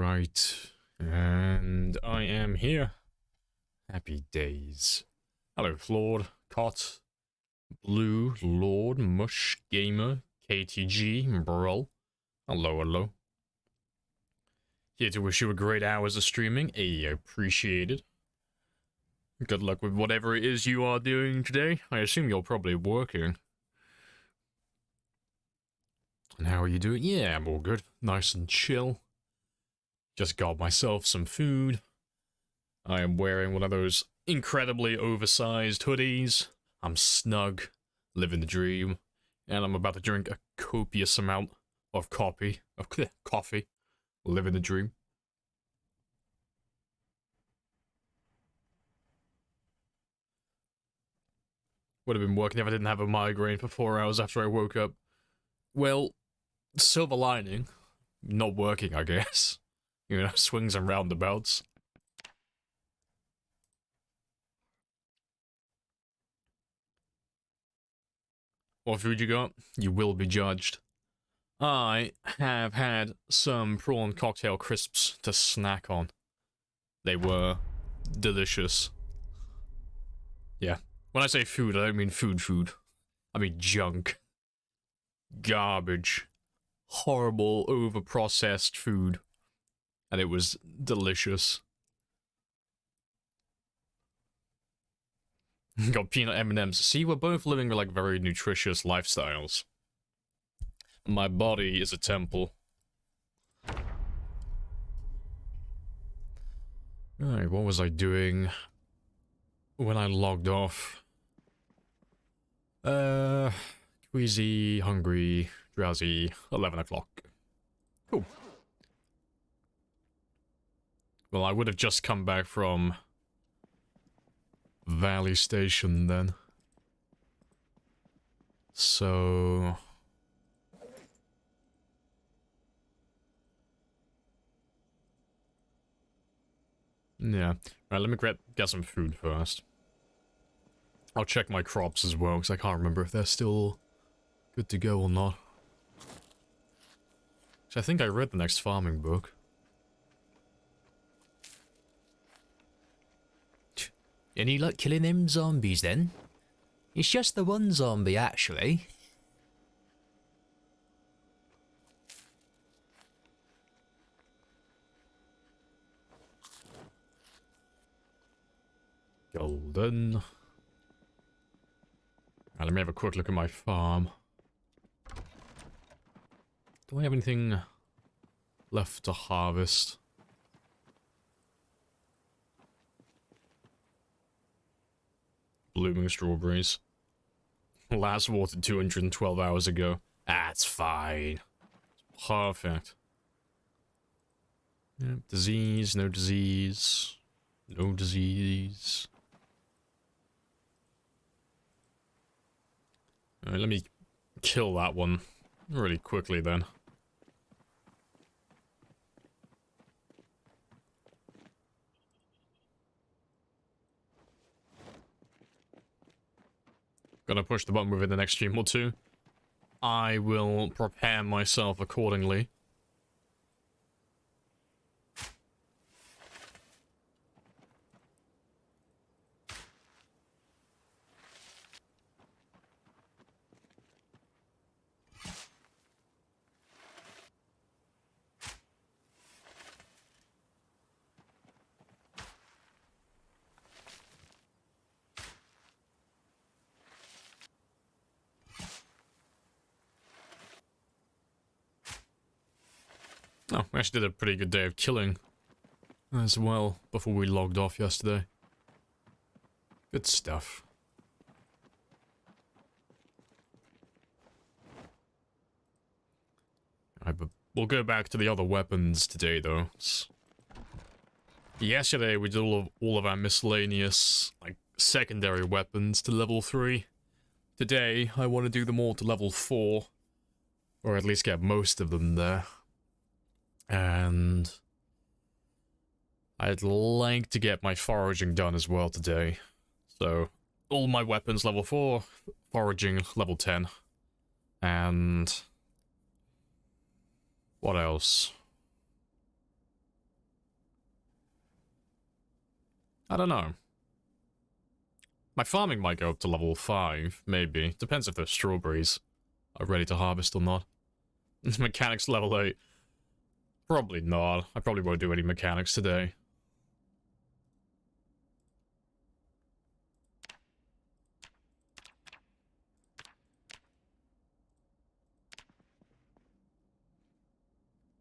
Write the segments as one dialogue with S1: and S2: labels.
S1: Right, and I am here. Happy days. Hello, Flawed, Cot, Blue, Lord, Mush, Gamer, KTG, Burl. Hello, hello. Here to wish you a great hours of streaming. Hey, appreciate it. Good luck with whatever it is you are doing today. I assume you're probably working. And how are you doing? Yeah, I'm all good. Nice and chill. Just got myself some food. I am wearing one of those incredibly oversized hoodies. I'm snug, living the dream, and I'm about to drink a copious amount of coffee, living the dream. Would have been working if I didn't have a migraine for 4 hours after I woke up. Well, silver lining, not working, I guess. You know, swings and roundabouts. What food you got? You will be judged. I have had some prawn cocktail crisps to snack on. They were delicious. Yeah. When I say food, I don't mean food. I mean junk. Garbage. Horrible, over-processed food. And it was delicious. Got peanut M&Ms. See, we're both living like very nutritious lifestyles. My body is a temple. Alright, what was I doing when I logged off? Queasy, hungry, drowsy, 11 o'clock. Cool. Well, I would have just come back from Valley Station then. So... yeah. Alright, let me get some food first. I'll check my crops as well, because I can't remember if they're still good to go or not. So I think I read the next farming book.
S2: Any luck killing them zombies then? It's just the one zombie, actually.
S1: Golden. Right, let me have a quick look at my farm. Do I have anything left to harvest? Blooming strawberries. Last watered 212 hours ago. That's fine. Perfect. Yep, disease, no disease. No disease. Alright, let me kill that one really quickly then. Gonna push the button within the next stream or two. I will prepare myself accordingly. Oh, we actually did a pretty good day of killing as well before we logged off yesterday. Good stuff. Alright, but we'll go back to the other weapons today, though. Yesterday we did all of our miscellaneous, like, secondary weapons to level 3. Today, I want to do them all to level 4. Or at least get most of them there. And I'd like to get my foraging done as well today. So, all my weapons level 4, foraging level 10. And what else? I don't know. My farming might go up to level 5, maybe. Depends if those strawberries are ready to harvest or not. Mechanics level 8. Probably not. I probably won't do any mechanics today.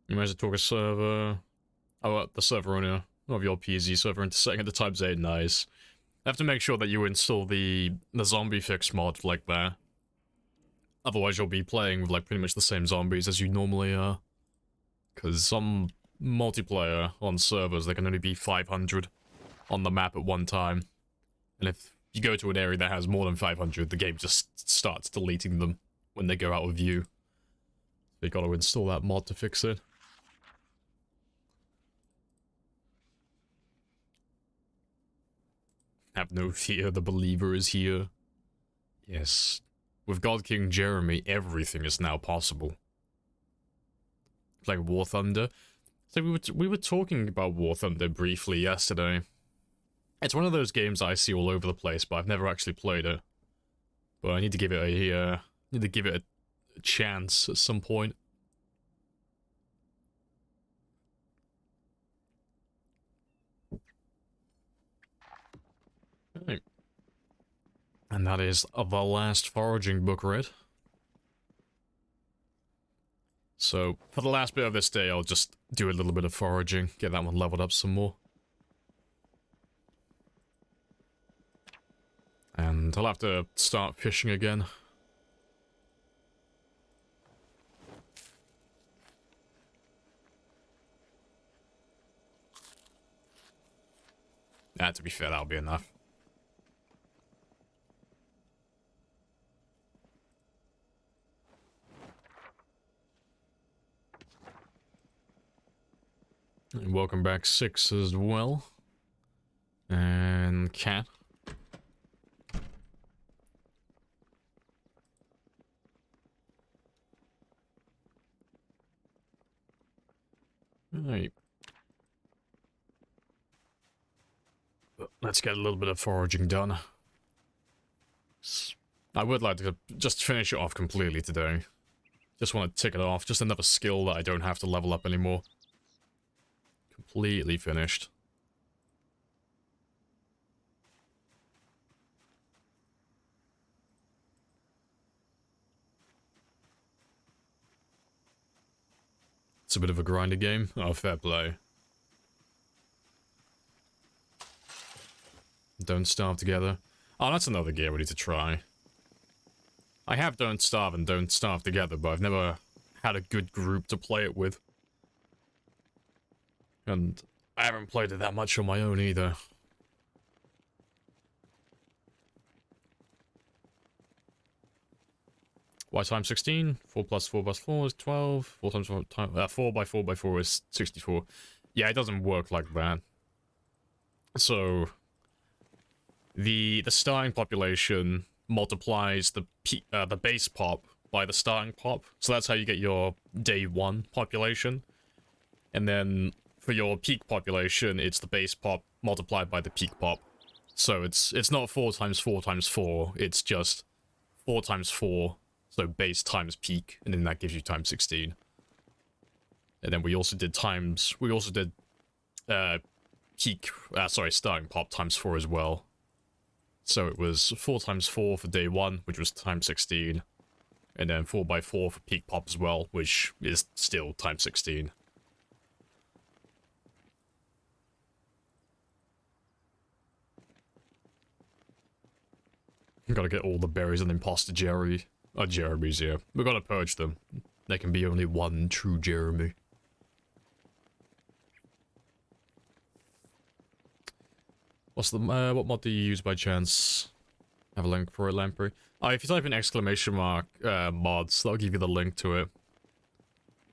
S1: You might as well talk a server. Oh, the server owner of your PZ server into setting it to times 8. Nice. I have to make sure that you install the zombie fix mod like that. Otherwise you'll be playing with like pretty much the same zombies as you normally are. Because some multiplayer on servers, there can only be 500 on the map at one time. And if you go to an area that has more than 500, the game just starts deleting them when they go out of view. So you gotta install that mod to fix it. Have no fear, the believer is here. Yes. With God King Jeremy, everything is now possible. Like War Thunder. So we were talking about War Thunder briefly yesterday. It's one of those games I see all over the place, but I've never actually played it. But I need to give it a chance at some point. Right. And that is the last foraging book read. So, for the last bit of this day, I'll just do a little bit of foraging, get that one leveled up some more. And I'll have to start fishing again. To be fair, that'll be enough. And welcome back, 6 as well. And Cat. Right. Let's get a little bit of foraging done. I would like to just finish it off completely today. Just want to tick it off. Just another skill that I don't have to level up anymore. Completely finished. It's a bit of a grinder game. Oh, fair play. Don't Starve Together. Oh, that's another game I need to try. I have Don't Starve and Don't Starve Together, but I've never had a good group to play it with. And I haven't played it that much on my own either. Why times 16? 4 plus 4 plus 4 is 12. 4 times 4, 4 by 4 by 4 is 64. Yeah, it doesn't work like that. So the starting population multiplies the base pop by the starting pop. So that's how you get your day 1 population. And then for your peak population, it's the base pop multiplied by the peak pop. So it's not 4 times 4 times 4, it's just 4 times 4, so base times peak, and then that gives you times 16. And then we also did starting pop times 4 as well. So it was 4 times 4 for day 1, which was times 16. And then 4 by 4 for peak pop as well, which is still times 16. Gotta get all the berries and imposter Jeremy's, yeah. We gotta purge them. There can be only one true Jeremy. What's the, what mod do you use by chance? Have a link for it, Lamprey. If you type in exclamation mark, mods, that'll give you the link to it.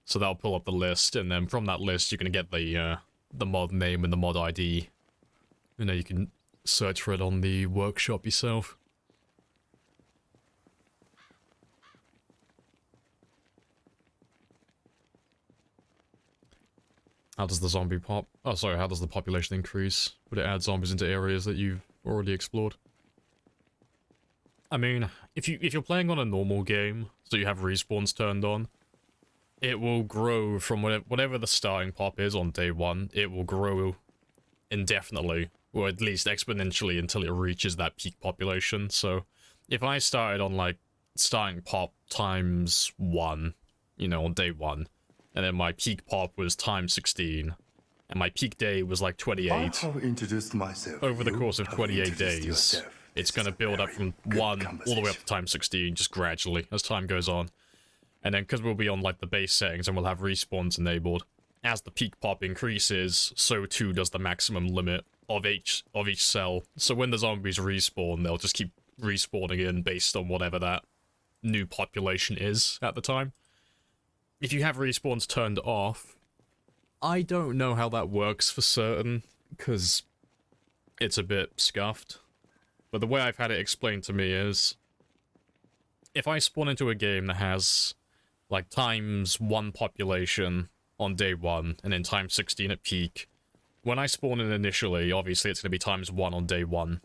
S1: So that'll pull up the list, and then from that list you're gonna get the mod name and the mod ID. And then you can search for it on the workshop yourself. How does the zombie pop? Oh, sorry, how does the population increase? Would it add zombies into areas that you've already explored? I mean, if you're playing on a normal game, so you have respawns turned on, it will grow from whatever the starting pop is on day one. It will grow indefinitely, or at least exponentially, until it reaches that peak population. So, if I started on like starting pop times 1, you know, on day 1, and then my peak pop was times 16, and my peak day was like 28.
S3: I have introduced myself.
S1: Over the
S3: You
S1: course of
S3: have
S1: 28
S3: introduced
S1: days,
S3: yourself.
S1: it's
S3: This
S1: going to
S3: is a
S1: build up
S3: very
S1: from
S3: good
S1: 1 all the way up
S3: conversation.
S1: to times 16, just gradually, as time goes on. And then, because we'll be on like the base settings and we'll have respawns enabled, as the peak pop increases, so too does the maximum limit of each cell. So when the zombies respawn, they'll just keep respawning in based on whatever that new population is at the time. If you have respawns turned off, I don't know how that works for certain, because it's a bit scuffed. But the way I've had it explained to me is, if I spawn into a game that has like times 1 population on day 1 and then times 16 at peak, when I spawn in initially, obviously it's going to be times 1 on day 1.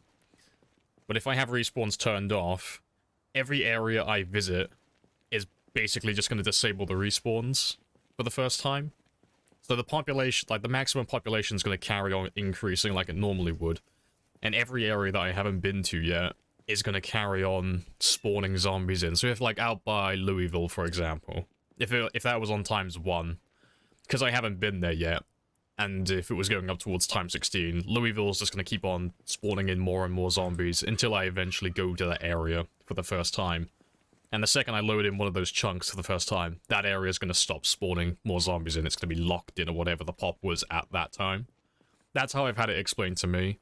S1: But if I have respawns turned off, every area I visit is basically just going to disable the respawns for the first time. So the population, like the maximum population, is going to carry on increasing like it normally would. And every area that I haven't been to yet is going to carry on spawning zombies in. So if like out by Louisville, for example, if that was on times 1, because I haven't been there yet, and if it was going up towards times 16, Louisville's just going to keep on spawning in more and more zombies until I eventually go to that area for the first time. And the second I load in one of those chunks for the first time, that area is going to stop spawning more zombies in. It's going to be locked in or whatever the pop was at that time. That's how I've had it explained to me.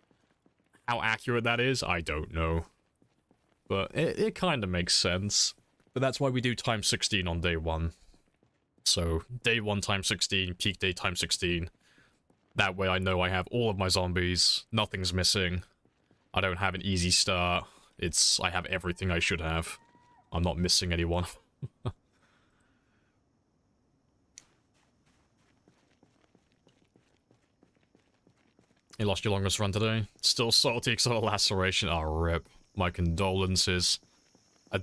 S1: How accurate that is, I don't know. But it kind of makes sense. But that's why we do times 16 on day 1. So, day 1 times 16, peak day times 16. That way I know I have all of my zombies, nothing's missing. I don't have an easy start. I have everything I should have. I'm not missing anyone. You lost your longest run today? Still salty because of a laceration? Oh, rip. My condolences. A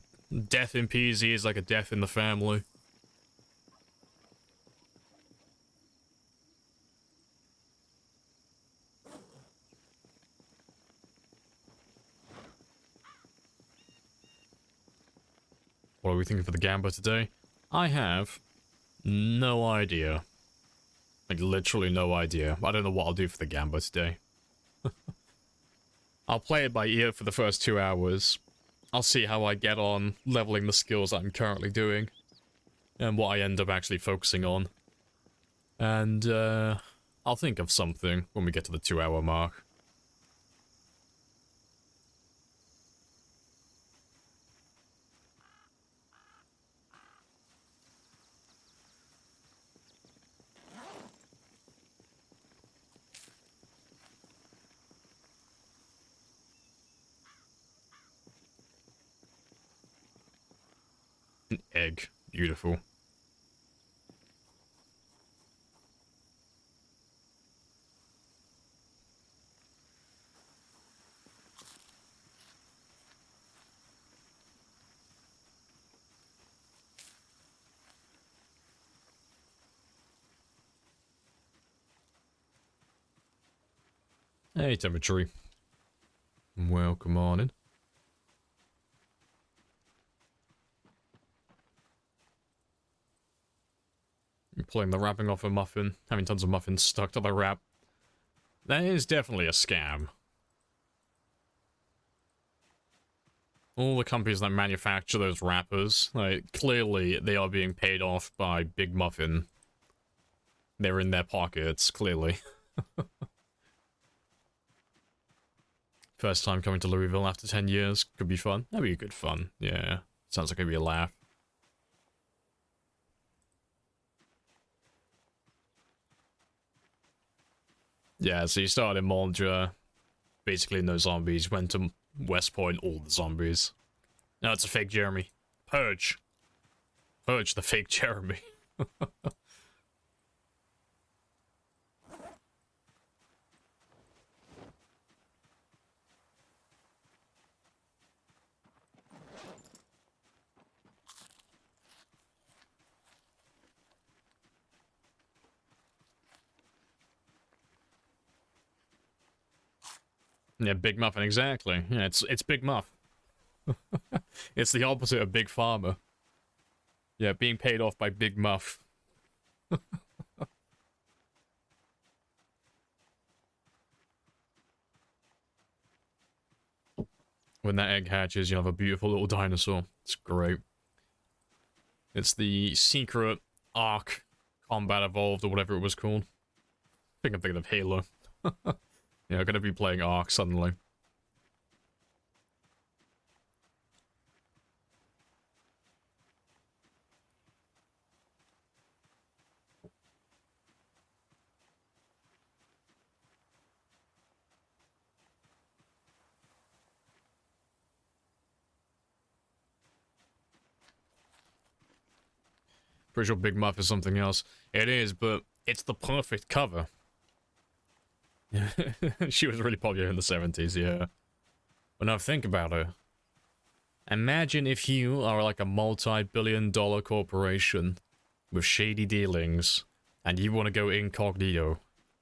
S1: death in PZ is like a death in the family. What are we thinking for the Gamba today? I have no idea. Like, literally no idea. I don't know what I'll do for the Gamba today. I'll play it by ear for the first 2 hours. I'll see how I get on leveling the skills that I'm currently doing. And what I end up actually focusing on. And, I'll think of something when we get to the 2-hour mark. An egg. Beautiful. Hey, Temperature. Welcome on in. Pulling the wrapping off a muffin, having tons of muffins stuck to the wrap. That is definitely a scam. All the companies that manufacture those wrappers, like, clearly they are being paid off by Big Muffin. They're in their pockets, clearly. First time coming to Louisville after 10 years. Could be fun. That'd be good fun. Yeah. Sounds like it'd be a laugh. Yeah, so you started in Moldra, basically no zombies. Went to West Point, all the zombies. No, it's a fake Jeremy. Purge. Purge the fake Jeremy. Yeah, Big Muffin, exactly. Yeah, it's Big Muff. It's the opposite of Big Farmer. Yeah, being paid off by Big Muff. When that egg hatches, you'll have a beautiful little dinosaur. It's great. It's the secret Ark Combat Evolved, or whatever it was called. I think I'm thinking of Halo. Yeah, I'm gonna be playing Ark suddenly. Pretty sure Big Muff is something else. It is, but it's the perfect cover. She was really popular in the 70s, yeah. But now think about her. Imagine if you are like a multi-billion-dollar corporation with shady dealings, and you want to go incognito.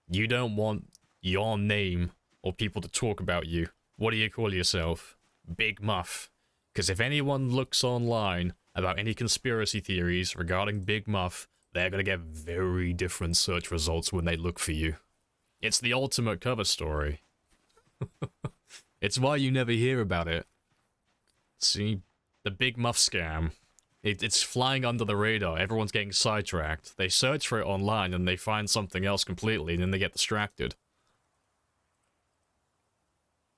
S1: You don't want your name or people to talk about you. What do you call yourself? Big Muff. Because if anyone looks online about any conspiracy theories regarding Big Muff, they're going to get very different search results when they look for you. It's the ultimate cover story. It's why you never hear about it. See? The Big Muff scam. It's flying under the radar. Everyone's getting sidetracked. They search for it online and they find something else completely and then they get distracted.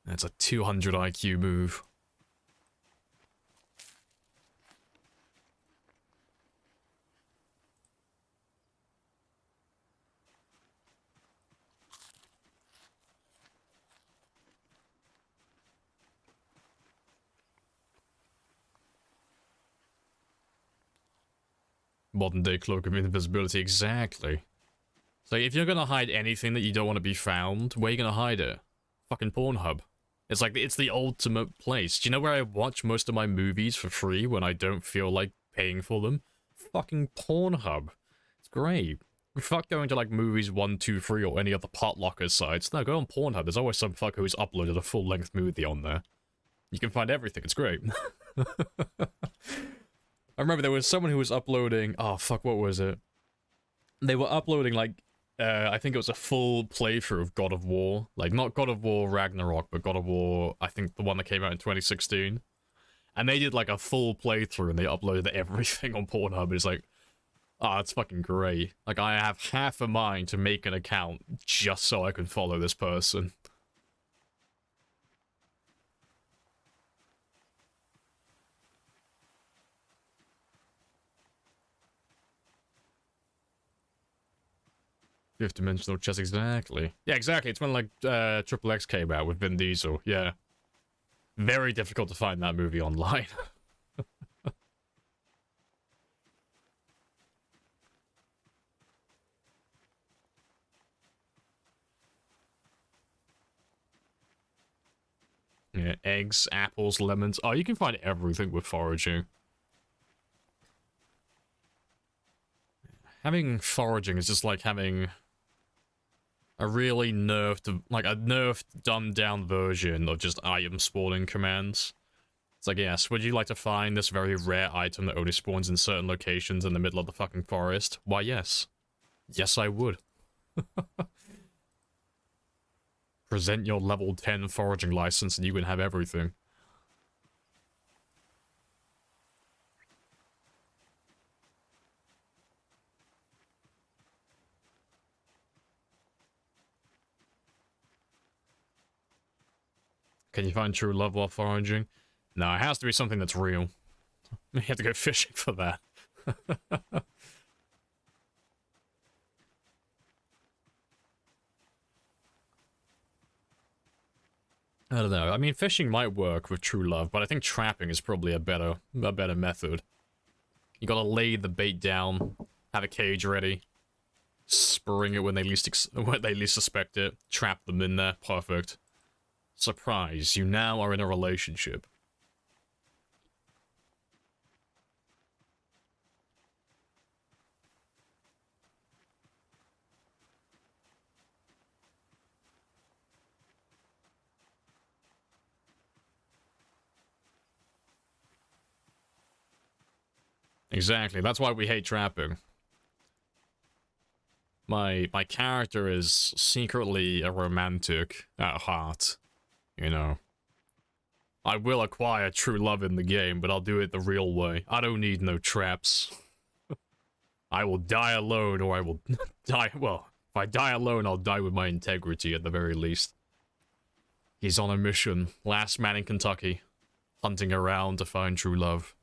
S1: That's a 200 IQ move. Modern day cloak of invisibility, exactly. So if you're gonna hide anything that you don't want to be found, where are you gonna hide it? Fucking Pornhub. It's like, it's the ultimate place. Do you know where I watch most of my movies for free when I don't feel like paying for them? Fucking Pornhub. It's great. Fuck going to like Movies 1, 2, 3 or any other Potlocker sites. No, go on Pornhub. There's always some fucker who's uploaded a full-length movie on there. You can find everything. It's great. I remember there was someone who was uploading... Oh, fuck, what was it? They were uploading, like, I think it was a full playthrough of God of War. Like, not God of War Ragnarok, but God of War, I think the one that came out in 2016. And they did, like, a full playthrough, and they uploaded everything on Pornhub. It's like, oh, that's fucking great. Like, I have half a mind to make an account just so I can follow this person. Fifth dimensional chess, exactly. Yeah, exactly. It's when like Triple X came out with Vin Diesel. Yeah, very difficult to find that movie online. Yeah, eggs, apples, lemons. Oh, you can find everything with foraging. Having foraging is just like having a really nerfed, like a nerfed, dumbed down version of just item spawning commands. It's like, yes, would you like to find this very rare item that only spawns in certain locations in the middle of the fucking forest? Why, yes. Yes, I would. Present your level 10 foraging license and you can have everything. Can you find true love while foraging? No, it has to be something that's real. You have to go fishing for that. I don't know. I mean, fishing might work with true love, but I think trapping is probably a better method. You gotta lay the bait down, have a cage ready, spring it when they least suspect it, trap them in there, perfect. Surprise, you now are in a relationship. Exactly, that's why we hate trapping. My character is secretly a romantic at heart, you know. I will acquire true love in the game, but I'll do it the real way. I don't need no traps. I will die alone, or I will die... Well, if I die alone, I'll die with my integrity at the very least. He's on a mission. Last man in Kentucky. Hunting around to find true love.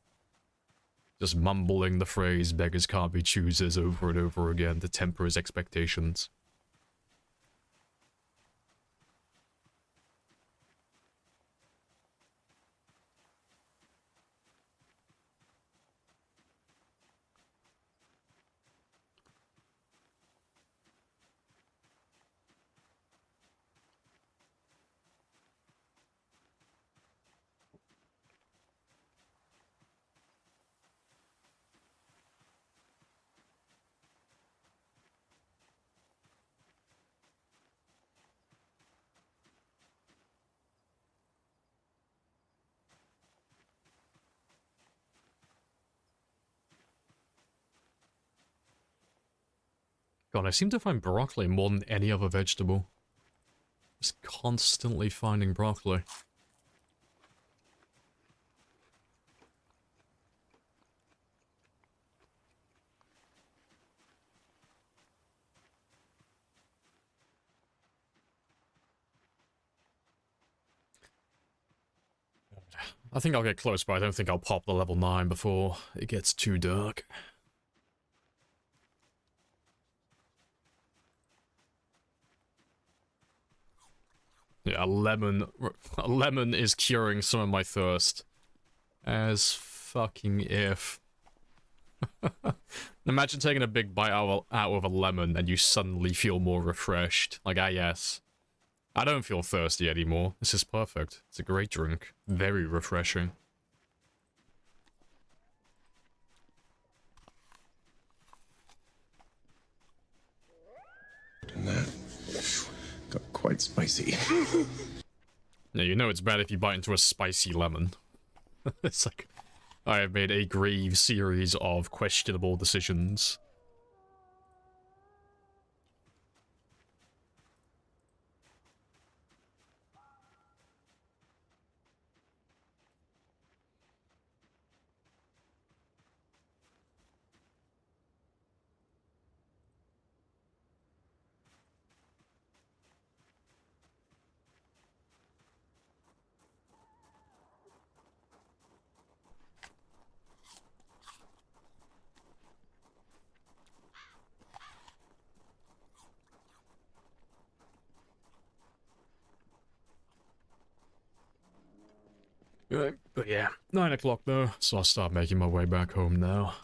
S1: Just mumbling the phrase, beggars can't be choosers, over and over again to temper his expectations. God, I seem to find broccoli more than any other vegetable. Just constantly finding broccoli. I think I'll get close, but I don't think I'll pop the level 9 before it gets too dark. Yeah, a lemon is curing some of my thirst. As fucking if. Imagine taking a big bite out of a lemon and you suddenly feel more refreshed. Like, ah yes. I don't feel thirsty anymore. This is perfect. It's a great drink. Very refreshing.
S3: And that got quite spicy.
S1: Yeah, you know it's bad if you bite into a spicy lemon. It's like, I have made a grave series of questionable decisions. But yeah, 9 o'clock though, so I'll start making my way back home now.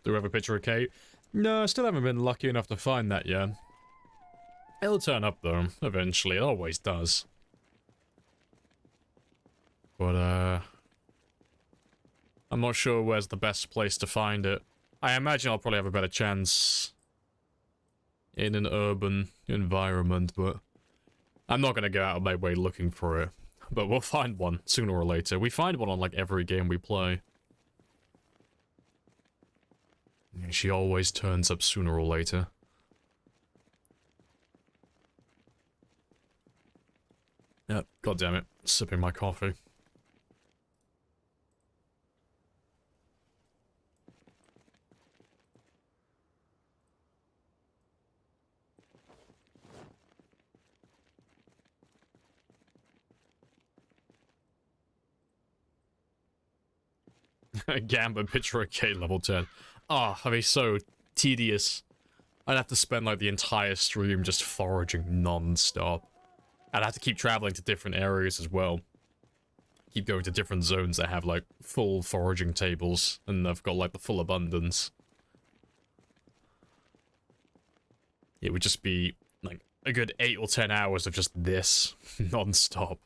S1: Do we have a picture of Kate? No, I still haven't been lucky enough to find that yet. It'll turn up though, eventually, it always does. But I'm not sure where's the best place to find it. I imagine I'll probably have a better chance in an urban environment, but I'm not gonna go out of my way looking for it. But we'll find one sooner or later. We find one on like every game we play. She always turns up sooner or later. Yep, god damn it. Sipping my coffee. Gamba picture of K level 10. Ah, oh, that'd be so tedious. I'd have to spend like the entire stream just foraging non-stop. I'd have to keep traveling to different areas as well. Keep going to different zones that have like full foraging tables and I've got like the full abundance. It would just be like a good 8 or 10 hours of just this non-stop.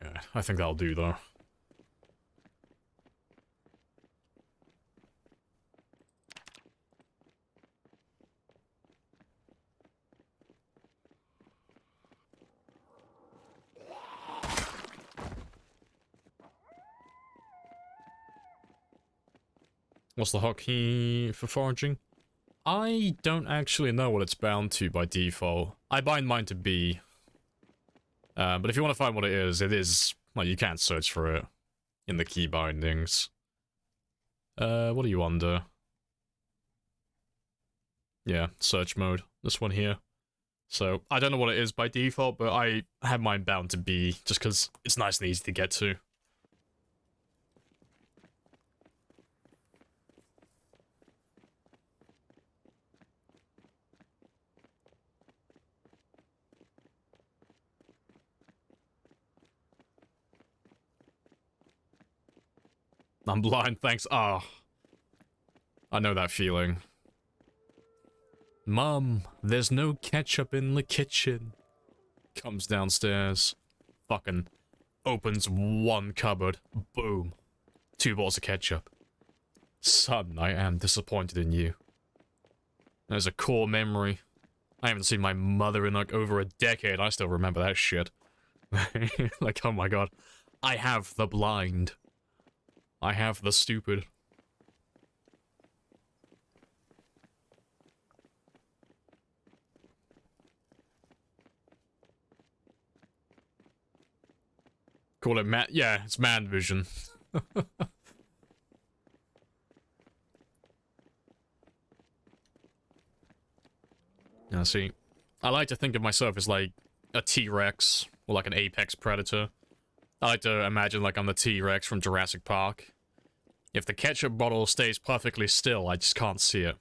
S1: Yeah, I think that'll do though. What's the hotkey for foraging? I don't actually know what it's bound to by default. I bind mine to B. But if you want to find what it is, well, you can't search for it in the key bindings. What are you under? Yeah, search mode. This one here. So, I don't know what it is by default, but I have mine bound to B, just because it's nice and easy to get to. I'm blind, thanks. Ah. I know that feeling. Mom, there's no ketchup in the kitchen. Comes downstairs. Fucking opens one cupboard. Boom. 2 bottles of ketchup. Son, I am disappointed in you. There's a core memory. I haven't seen my mother in like over a decade. I still remember that shit. Like, oh my god. I have the blind. I have the stupid. Call it man. Yeah, it's man vision. Now, see, I like to think of myself as like a T-Rex or like an apex predator. I like to imagine like I'm the T-Rex from Jurassic Park. If the ketchup bottle stays perfectly still, I just can't see it.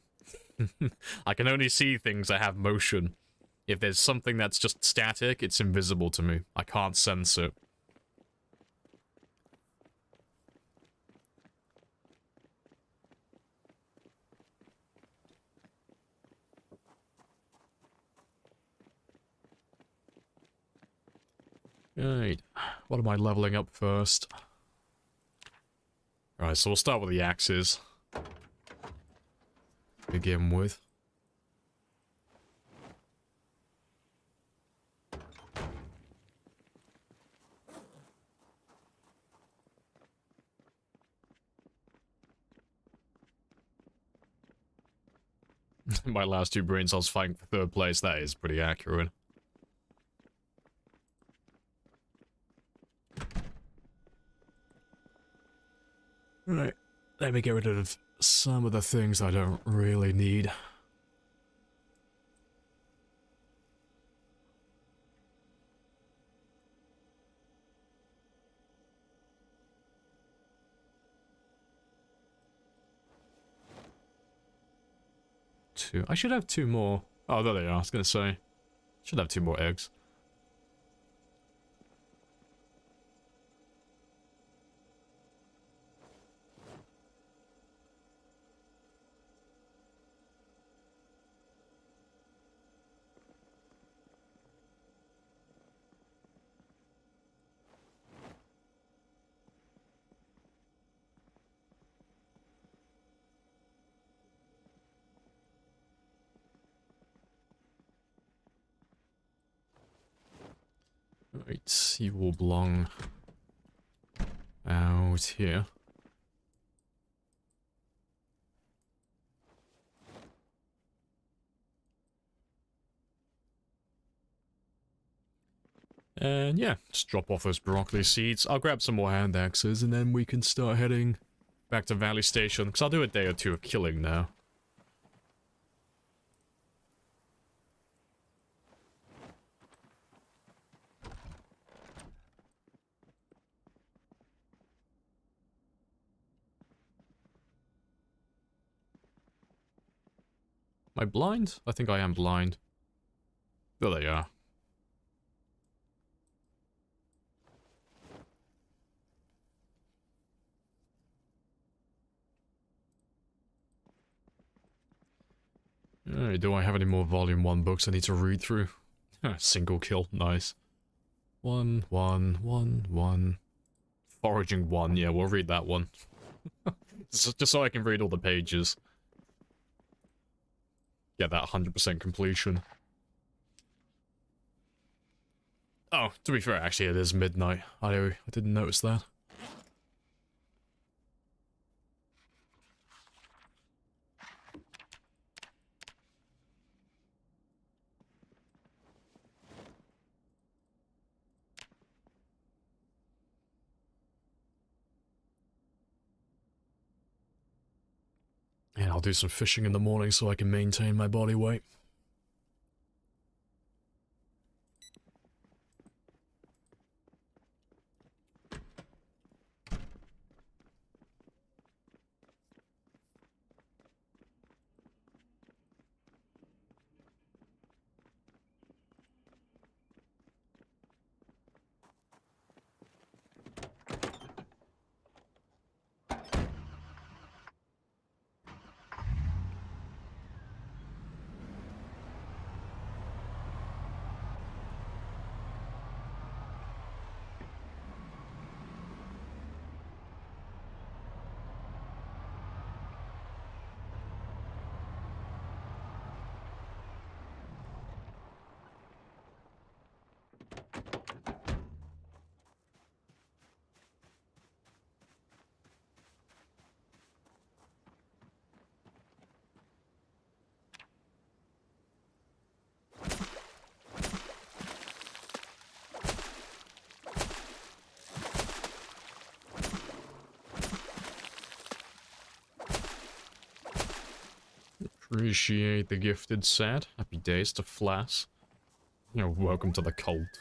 S1: I can only see things that have motion. If there's something that's just static, it's invisible to me. I can't sense it. Right, what am I leveling up first? Alright, so we'll start with the axes. Begin with. My last 2 brain cells fighting for 3rd place, that is pretty accurate. Right, let me get rid of some of the things I don't really need. I should have 2 more. Oh, there they are. I was gonna say. Should have 2 more eggs. Right, you will belong out here. And yeah, just drop off those broccoli seeds. I'll grab some more hand axes and then we can start heading back to Valley Station, because I'll do a day or 2 of killing now. Am I blind? I think I am blind. Oh, there you are. Alright, do I have any more Volume 1 books I need to read through? Single kill, nice. 1, 1, 1, 1. Foraging 1, yeah, we'll read that one. Just so I can read all the pages. Get that 100% completion. Oh, to be fair, actually it is midnight. I didn't notice that. And I'll do some fishing in the morning so I can maintain my body weight. Appreciate the gifted set. Happy days to Flass. You know, welcome to the cult.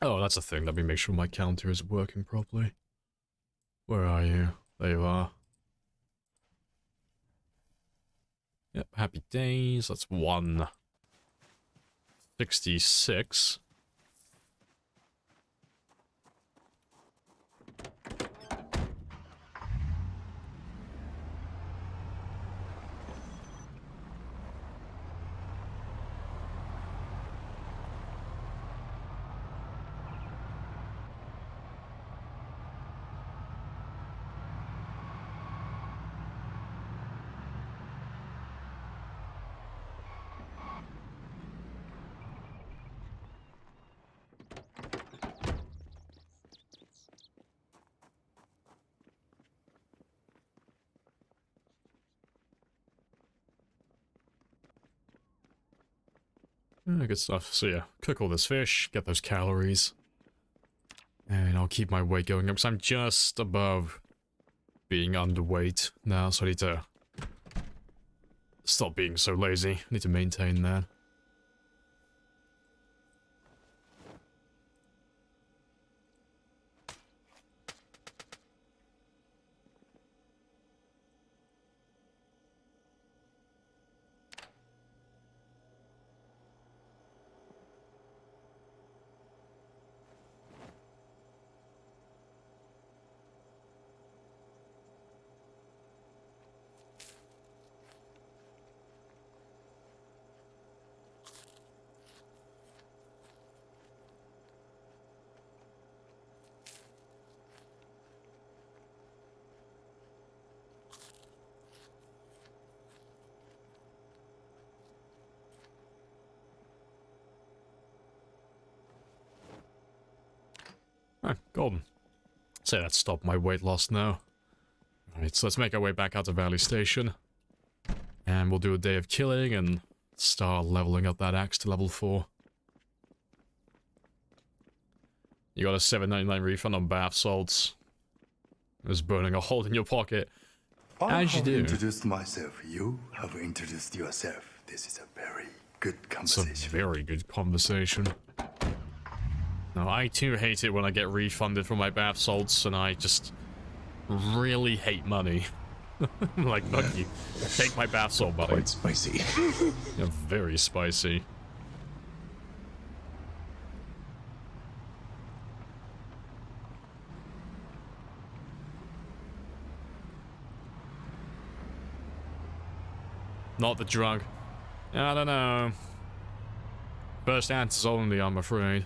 S1: Oh, that's a thing. Let me make sure my counter is working properly. Where are you? There you are. Yep, happy days. That's 166. Good stuff. So yeah, cook all this fish, get those calories. And I'll keep my weight going up, because I'm just above being underweight now, so I need to stop being so lazy. I need to maintain that. Oh, golden. So that stopped my weight loss now. Alright, so let's make our way back out to Valley Station. And we'll do a day of killing and start leveling up that axe to level 4. You got a $7.99 refund on bath salts. It was burning a hole in your pocket. As you do.
S4: I have introduced myself. You have introduced yourself. This is a very good conversation.
S1: It's a very good conversation. Now, I too hate it when I get refunded for my bath salts, and I just really hate money. Like, fuck you. Take my bath salt money.
S3: Quite spicy.
S1: You're very spicy. Not the drug. I don't know. First answers only, I'm afraid.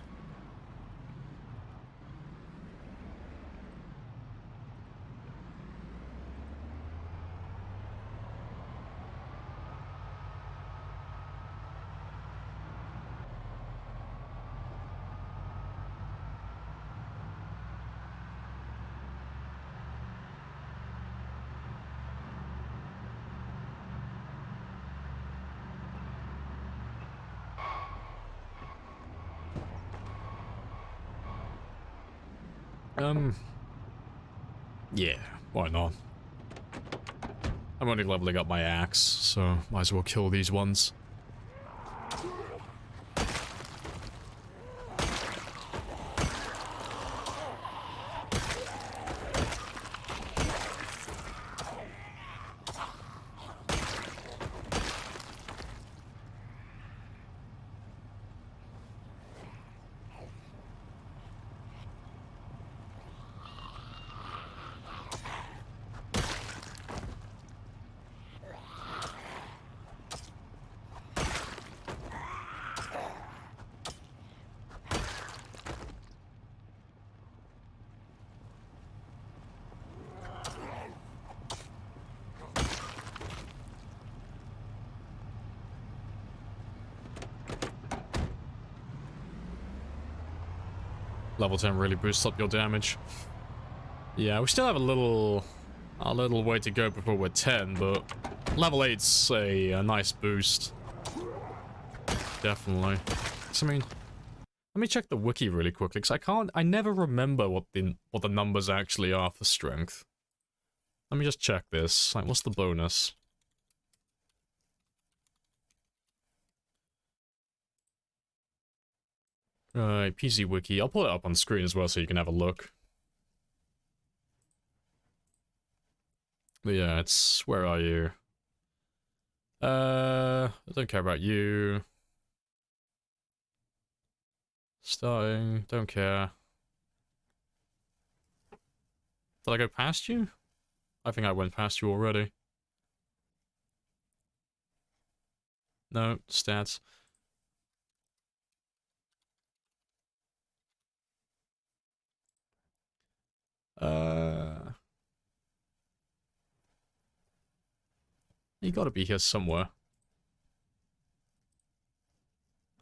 S1: Yeah, why not? I'm only leveling up my axe, so might as well kill these ones. Level 10 really boosts up your damage. Yeah, we still have a little way to go before we're 10, but level 8's a nice boost. Definitely. So, I mean, let me check the wiki really quickly, because I never remember what the numbers actually are for strength. Let me just check this. Like, what's the bonus? Right, PC Wiki. I'll pull it up on screen as well so you can have a look. But yeah, it's... Where are you? I don't care about you. Starting, don't care. Did I go past you? I think I went past you already. No, stats. You gotta be here somewhere.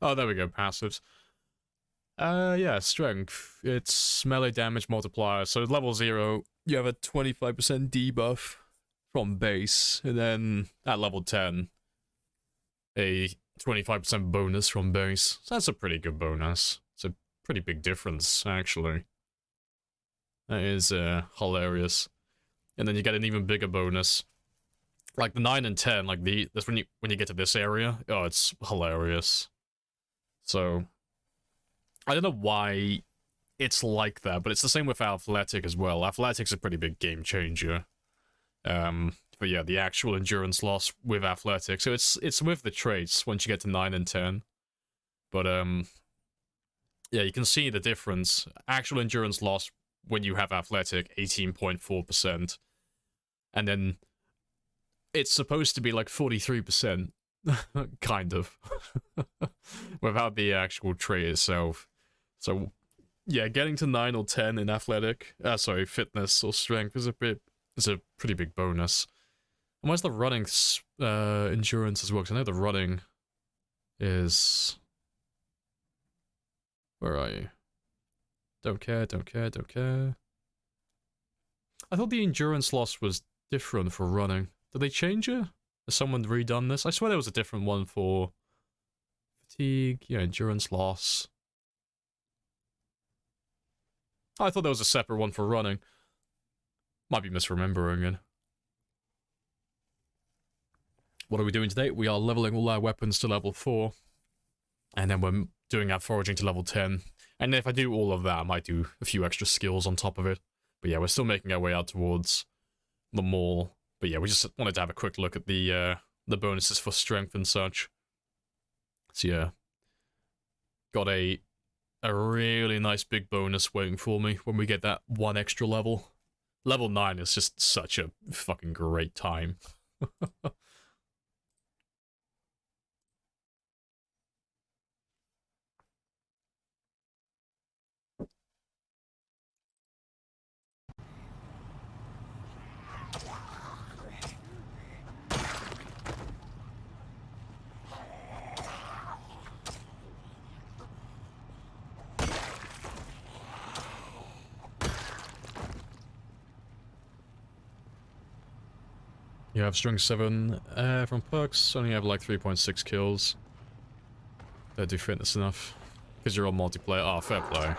S1: Oh, there we go, passives. Yeah, strength. It's melee damage multiplier. So at level 0, you have a 25% debuff from base, and then at level 10, a 25% bonus from base. So that's a pretty good bonus. It's a pretty big difference, actually. That is hilarious. And then you get an even bigger bonus. Like the 9 and 10, like that's when you get to this area. Oh, it's hilarious. So I don't know why it's like that, but it's the same with athletic as well. Athletic's a pretty big game changer. But yeah, the actual endurance loss with athletic. So it's with the traits once you get to 9 and 10. But yeah, you can see the difference. Actual endurance loss when you have athletic, 18.4%. And then it's supposed to be like 43%, kind of, without the actual trait itself. So, yeah, getting to 9 or 10 in athletic, fitness or strength is a pretty big bonus. And where's the running endurance as well? Because I know the running is... Where are you? Don't care, don't care, don't care. I thought the endurance loss was different for running. Did they change it? Has someone redone this? I swear there was a different one for fatigue, yeah, endurance loss. I thought there was a separate one for running. Might be misremembering it. What are we doing today? We are leveling all our weapons to level 4. And then we're doing our foraging to level 10. And if I do all of that, I might do a few extra skills on top of it. But yeah, we're still making our way out towards the mall. But yeah, we just wanted to have a quick look at the bonuses for strength and such. So yeah, got a really nice big bonus waiting for me when we get that 1 extra level. Level 9 is just such a fucking great time. You have strength 7 from perks, only have like 3.6 kills. Don't do fitness enough. Because you're on multiplayer. Ah, fair play.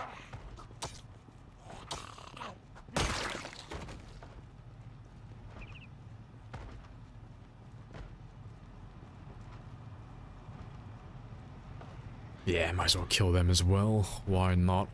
S1: Yeah, might as well kill them as well. Why not?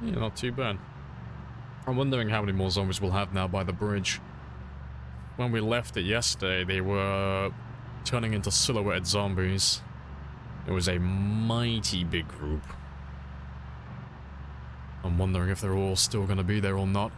S1: Yeah, not too bad. I'm wondering how many more zombies we'll have now by the bridge. When we left it yesterday, they were turning into silhouetted zombies. It was a mighty big group. I'm wondering if they're all still going to be there or not.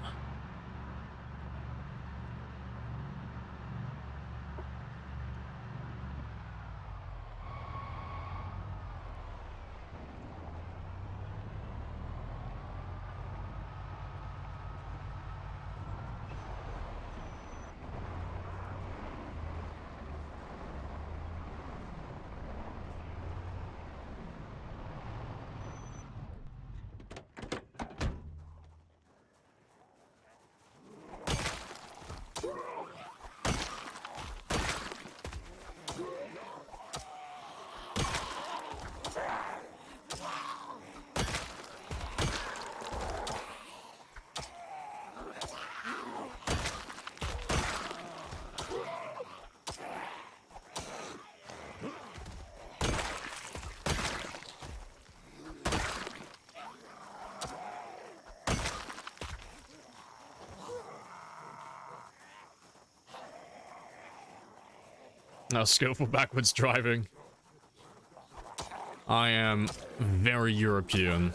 S1: Now, skillful backwards driving. I am very European.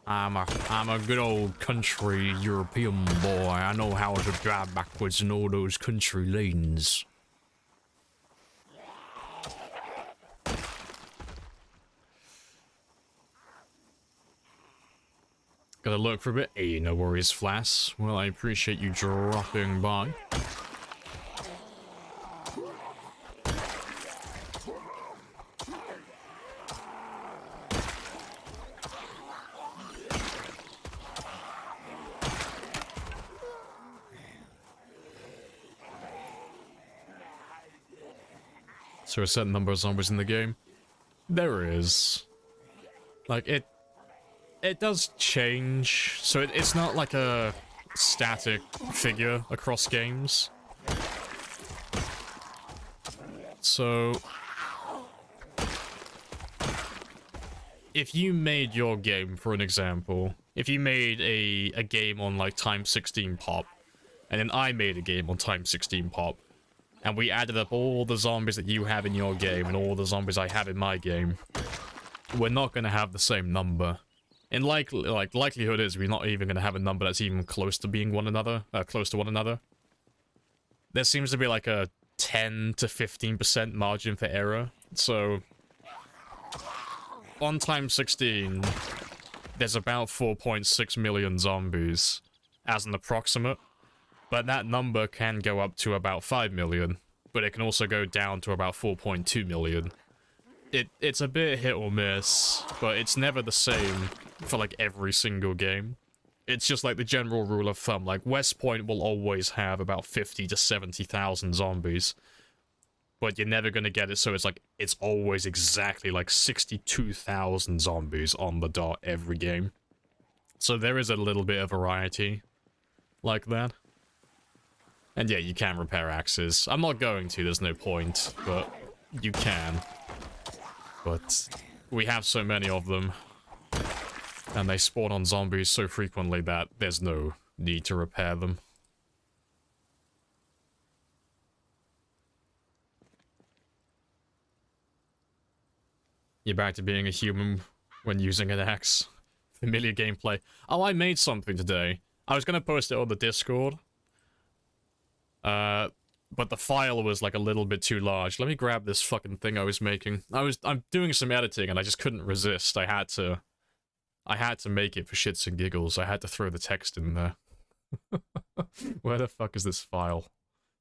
S1: I'm a good old country European boy. I know how to drive backwards in all those country lanes. Gotta look for a bit. Hey, no worries, Flass. Well, I appreciate you dropping by. Is there a certain number of zombies in the game? There is. Like, it does change. So it's not like a static figure across games. So if you made your game, for an example, if you made a game on like x16 pop, and then I made a game on x16 pop, and we added up all the zombies that you have in your game and all the zombies I have in my game, we're not going to have the same number. And likelihood is we're not even going to have a number that's even close to being close to one another. There seems to be like a 10 to 15% margin for error. So on x16, there's about 4.6 million zombies as an approximate. But that number can go up to about 5 million, but it can also go down to about 4.2 million. It's a bit hit or miss, but it's never the same for like every single game. It's just like the general rule of thumb, like West Point will always have about 50 to 70,000 zombies, but you're never gonna get it so it's like, it's always exactly like 62,000 zombies on the dot every game. So there is a little bit of variety like that. And yeah, you can repair axes. I'm not going to, there's no point, but you can. But we have so many of them, and they spawn on zombies so frequently that there's no need to repair them. You're back to being a human when using an axe. Familiar gameplay. Oh, I made something today. I was gonna post it on the Discord. But the file was like a little bit too large. Let me grab this fucking thing I was making. I'm doing some editing and I just couldn't resist. I had to make it for shits and giggles. I had to throw the text in there. Where the fuck is this file?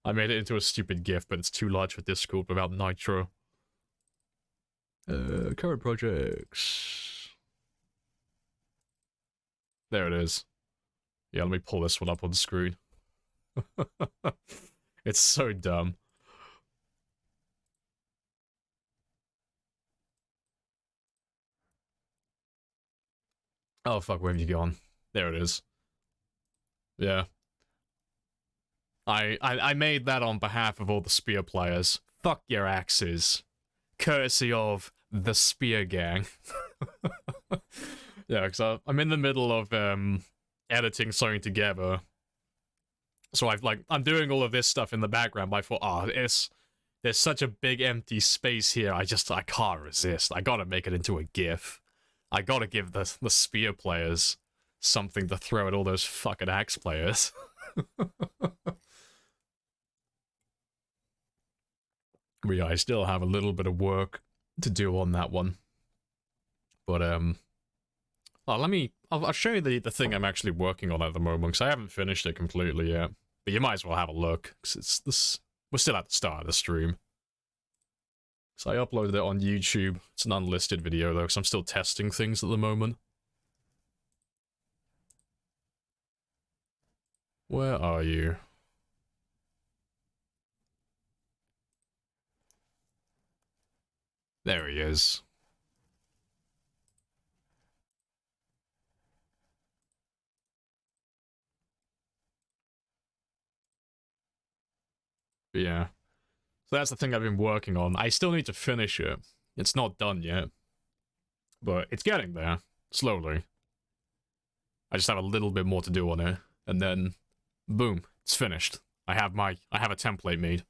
S1: I made it into a stupid GIF, but it's too large for Discord without Nitro. Current projects. There it is. Yeah, let me pull this one up on screen. It's so dumb. Oh fuck, where have you gone? There it is. Yeah. I made that on behalf of all the spear players. Fuck your axes. Courtesy of the Spear Gang. Yeah, because I'm in the middle of editing something together. So I'm doing all of this stuff in the background, but I thought, there's such a big empty space here, I can't resist. I gotta make it into a GIF. I gotta give the spear players something to throw at all those fucking axe players. But yeah, I still have a little bit of work to do on that one. But, I'll show you the thing I'm actually working on at the moment, because I haven't finished it completely yet. But you might as well have a look, because we're still at the start of the stream. So I uploaded it on YouTube. It's an unlisted video, though, because I'm still testing things at the moment. Where are you? There he is. But yeah. So that's the thing I've been working on. I still need to finish it. It's not done yet. But it's getting there. Slowly. I just have a little bit more to do on it. And then, boom, it's finished. I have a template made.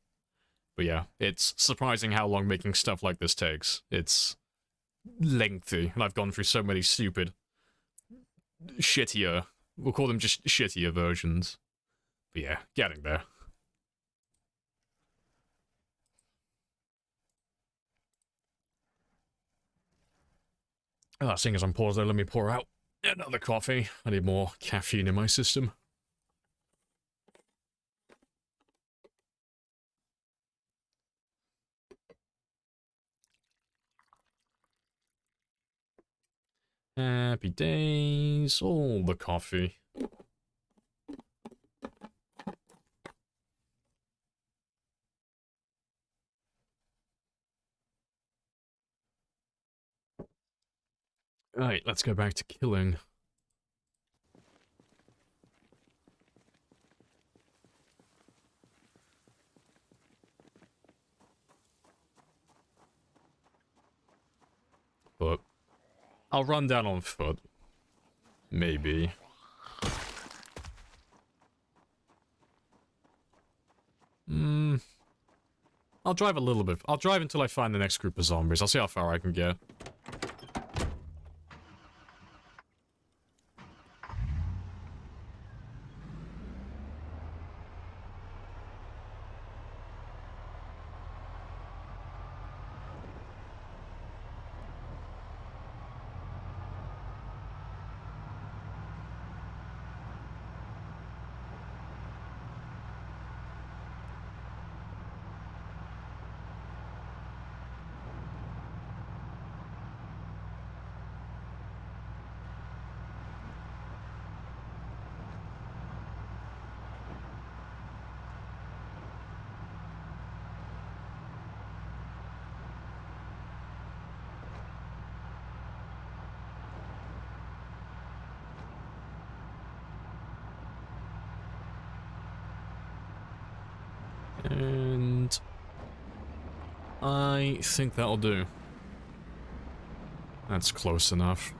S1: But yeah, it's surprising how long making stuff like this takes. It's lengthy, and I've gone through so many stupid, shittier, we'll call them just shittier versions. But yeah, getting there. Seeing as I'm paused though, let me pour out another coffee. I need more caffeine in my system. Happy days, all the coffee. Alright, let's go back to killing. But I'll run down on foot. Maybe. I'll drive a little bit. I'll drive until I find the next group of zombies. I'll see how far I can get. And I think that'll do. That's close enough.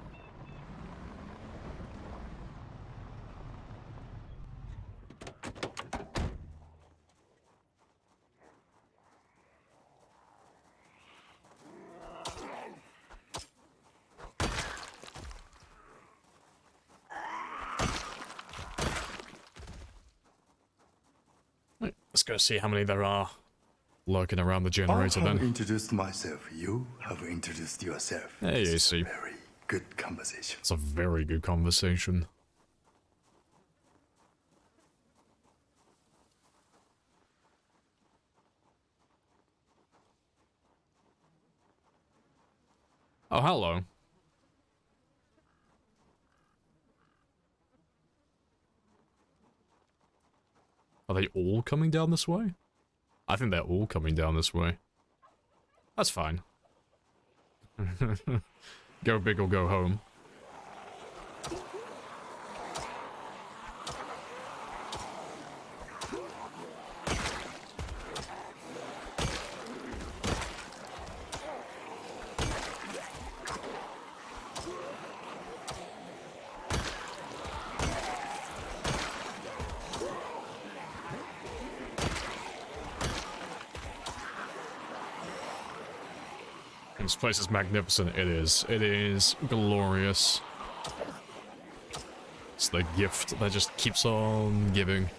S1: go see how many there are lurking around the
S4: I
S1: generator
S4: have
S1: then.
S4: introduced myself. You have introduced yourself.
S1: Hey,
S4: This
S1: you
S4: is
S1: see.
S4: a very good conversation.
S1: It's a very good conversation. Oh, hello. Are they all coming down this way? I think they're all coming down this way. That's fine. Go big or go home. This place is magnificent. It is. It is glorious. It's the gift that just keeps on giving.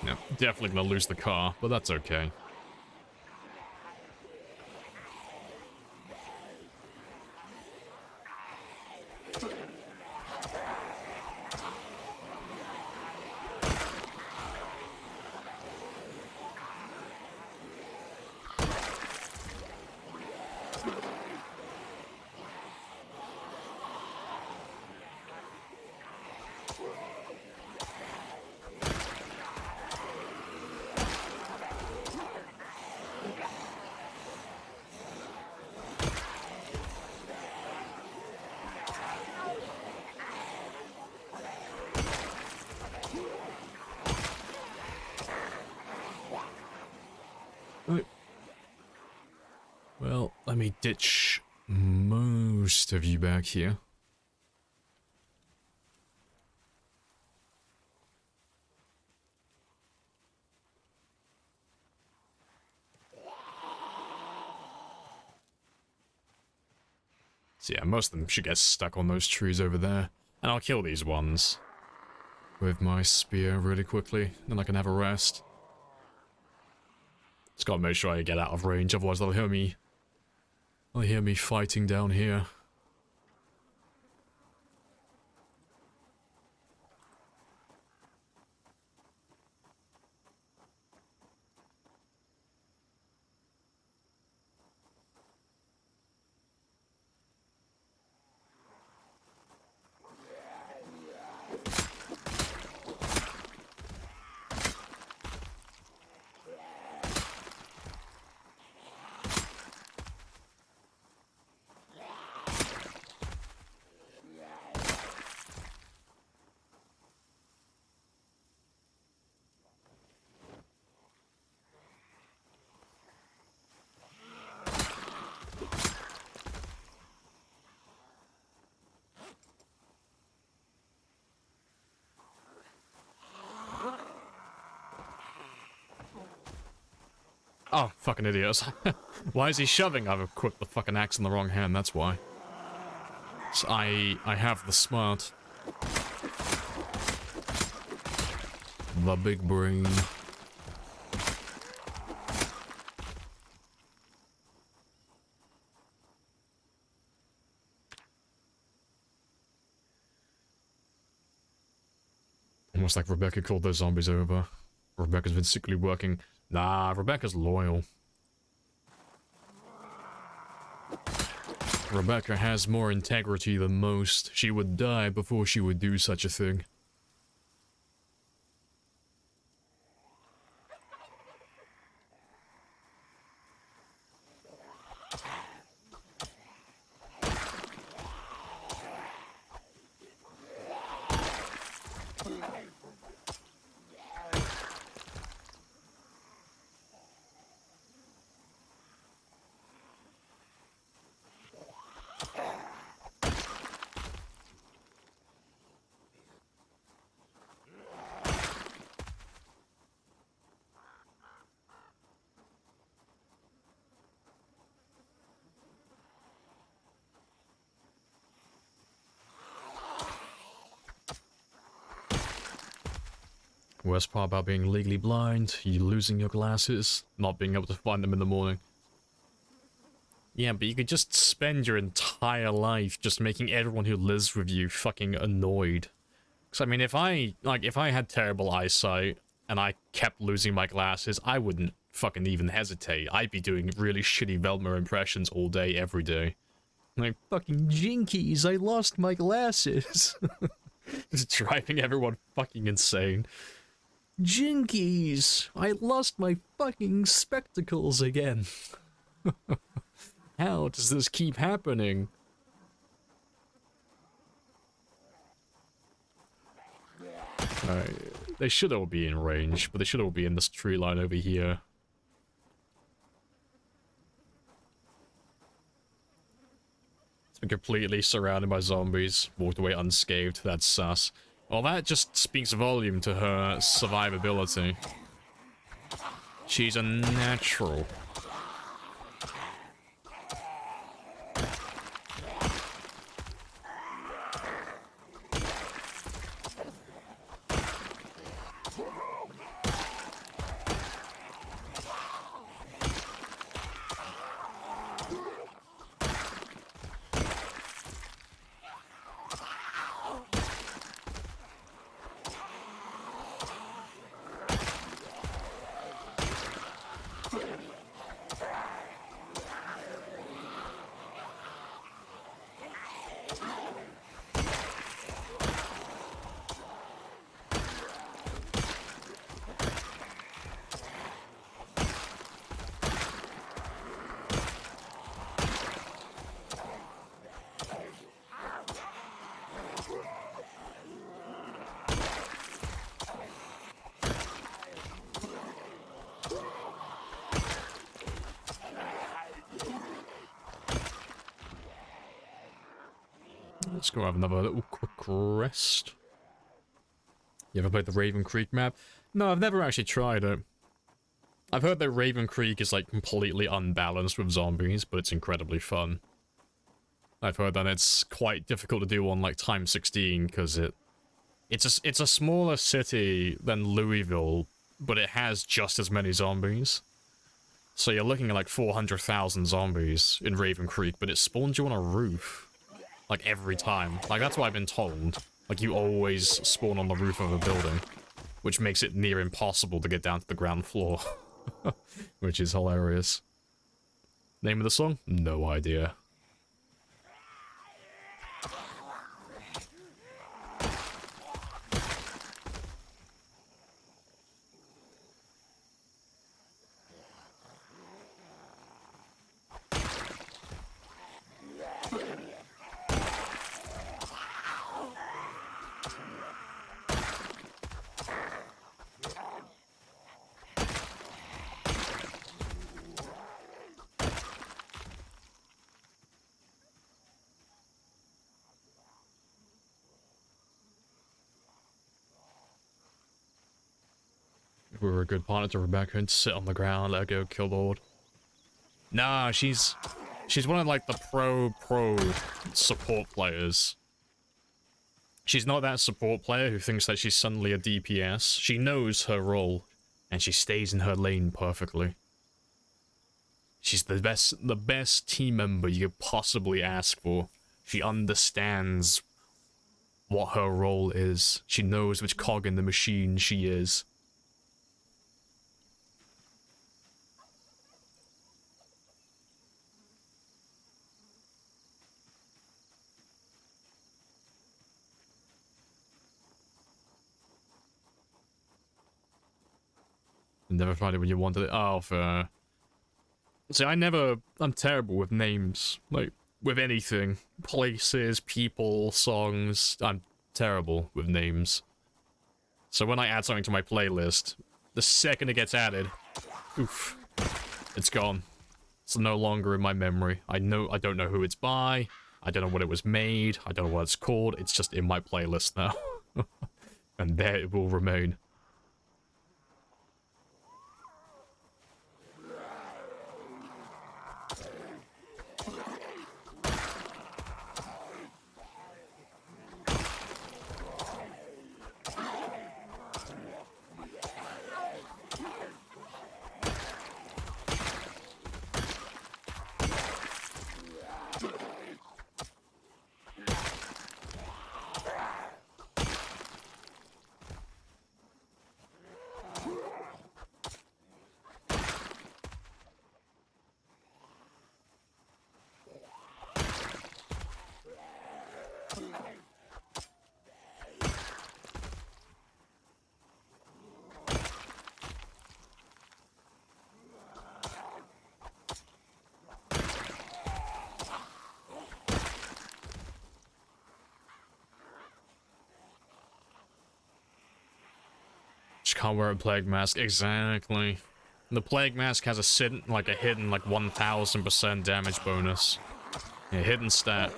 S1: Yeah, definitely gonna lose the car, but that's okay. Well, let me ditch most of you back here. So yeah, most of them should get stuck on those trees over there. And I'll kill these ones with my spear really quickly, then I can have a rest. Just gotta make sure I get out of range, otherwise they'll hear me. They'll hear me fighting down here. Oh, fucking idiots. Why is he shoving? I've equipped the fucking axe in the wrong hand, that's why. So I have the smart. The big brain. Almost like Rebecca called those zombies over. Rebecca's been secretly working. Nah, Rebecca's loyal. Rebecca has more integrity than most. She would die before she would do such a thing. Worst part about being legally blind, you losing your glasses, not being able to find them in the morning. Yeah, but you could just spend your entire life just making everyone who lives with you fucking annoyed. Because, I mean, if I had terrible eyesight and I kept losing my glasses, I wouldn't fucking even hesitate. I'd be doing really shitty Velma impressions all day, every day. Like, fucking jinkies, I lost my glasses. Just driving everyone fucking insane. Jinkies, I lost my fucking spectacles again. How does this keep happening? They should all be in range, but they should all be in this tree line over here. It's been completely surrounded by zombies, walked away unscathed, that's sus. Well, that just speaks volume to her survivability. She's a natural. Let's go have another little quick rest. You ever played the Raven Creek map? No, I've never actually tried it. I've heard that Raven Creek is like completely unbalanced with zombies, but it's incredibly fun. I've heard that it's quite difficult to do on like time 16 because it's a smaller city than Louisville, but it has just as many zombies. So you're looking at like 400,000 zombies in Raven Creek, but it spawns you on a roof. Like, every time. Like, that's what I've been told. Like, you always spawn on the roof of a building. Which makes it near impossible to get down to the ground floor. Which is hilarious. Name of the song? No idea. We were a good partner to Rebecca and sit on the ground, let her go kill Lord. Nah, she's one of like the pro support players. She's not that support player who thinks that she's suddenly a DPS. She knows her role, and she stays in her lane perfectly. She's the best team member you could possibly ask for. She understands what her role is. She knows which cog in the machine she is. Never tried it when you wanted it. Oh, fair. See, I'm terrible with names. Like, with anything. Places, people, songs. I'm terrible with names. So when I add something to my playlist, the second it gets added, oof, it's gone. It's no longer in my memory. I don't know who it's by. I don't know what it was made. I don't know what it's called. It's just in my playlist now. And there it will remain. can't wear a plague mask. Exactly. The plague mask has a hidden like 1000% damage bonus. A hidden stat.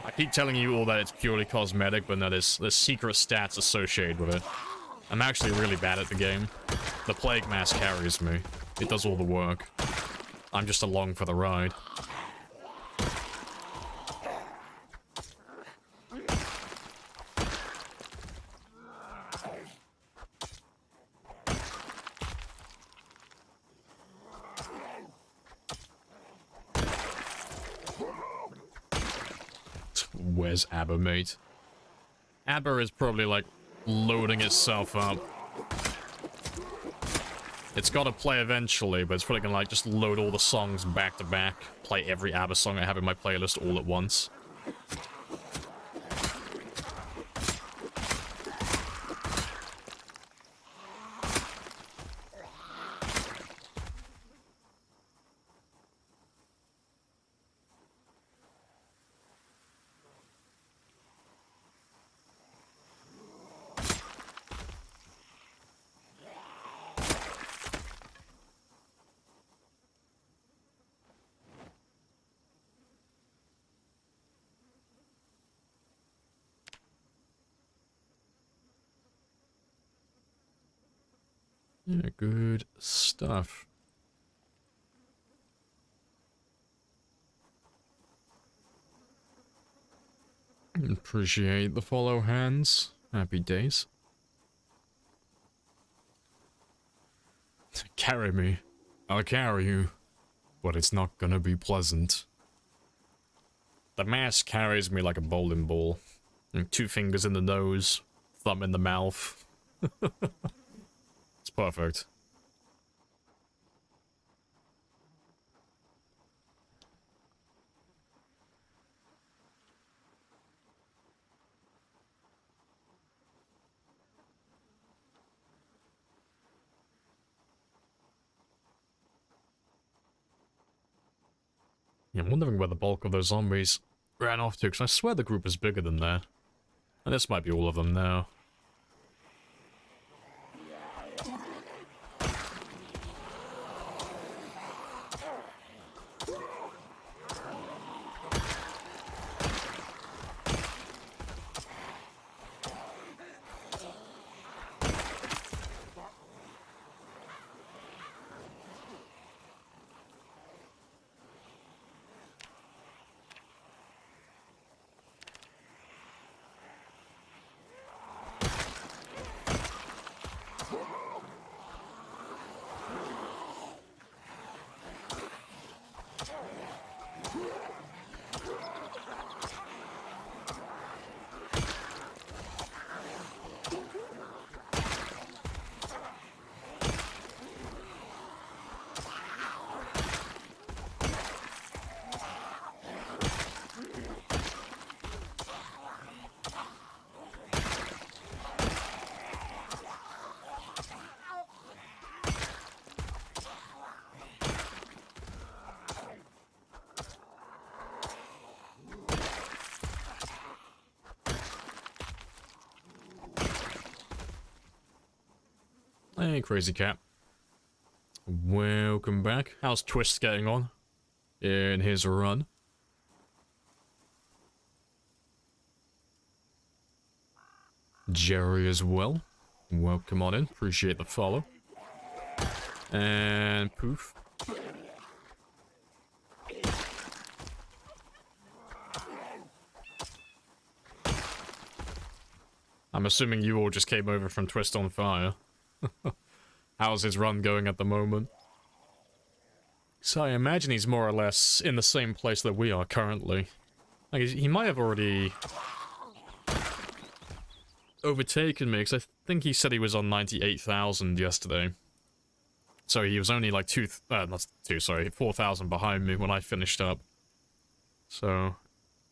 S1: I keep telling you all that it's purely cosmetic, but no, there's secret stats associated with it. I'm actually really bad at the game. The plague mask carries me. It does all the work. I'm just along for the ride. Where's Abba, mate? Abba is probably, like, loading itself up. It's gotta play eventually, but it's probably gonna, like, just load all the songs back to back. Play every ABBA song I have in my playlist all at once. Yeah, good stuff. Appreciate the follow hands. Happy days. Carry me. I'll carry you. But it's not gonna be pleasant. The mask carries me like a bowling ball. And 2 fingers in the nose, thumb in the mouth. It's perfect. Yeah, I'm wondering where the bulk of those zombies ran off to, because I swear the group is bigger than that. And this might be all of them now. Hey, Crazy Cat. Welcome back. How's Twist getting on in his run? Jerry as well. Welcome on in. Appreciate the follow. And Poof. I'm assuming you all just came over from Twist on Fire. How's his run going at the moment? So I imagine he's more or less in the same place that we are currently. Like, he might have already overtaken me, because I think he said he was on 98,000 yesterday. So he was only like 4,000 behind me when I finished up. So,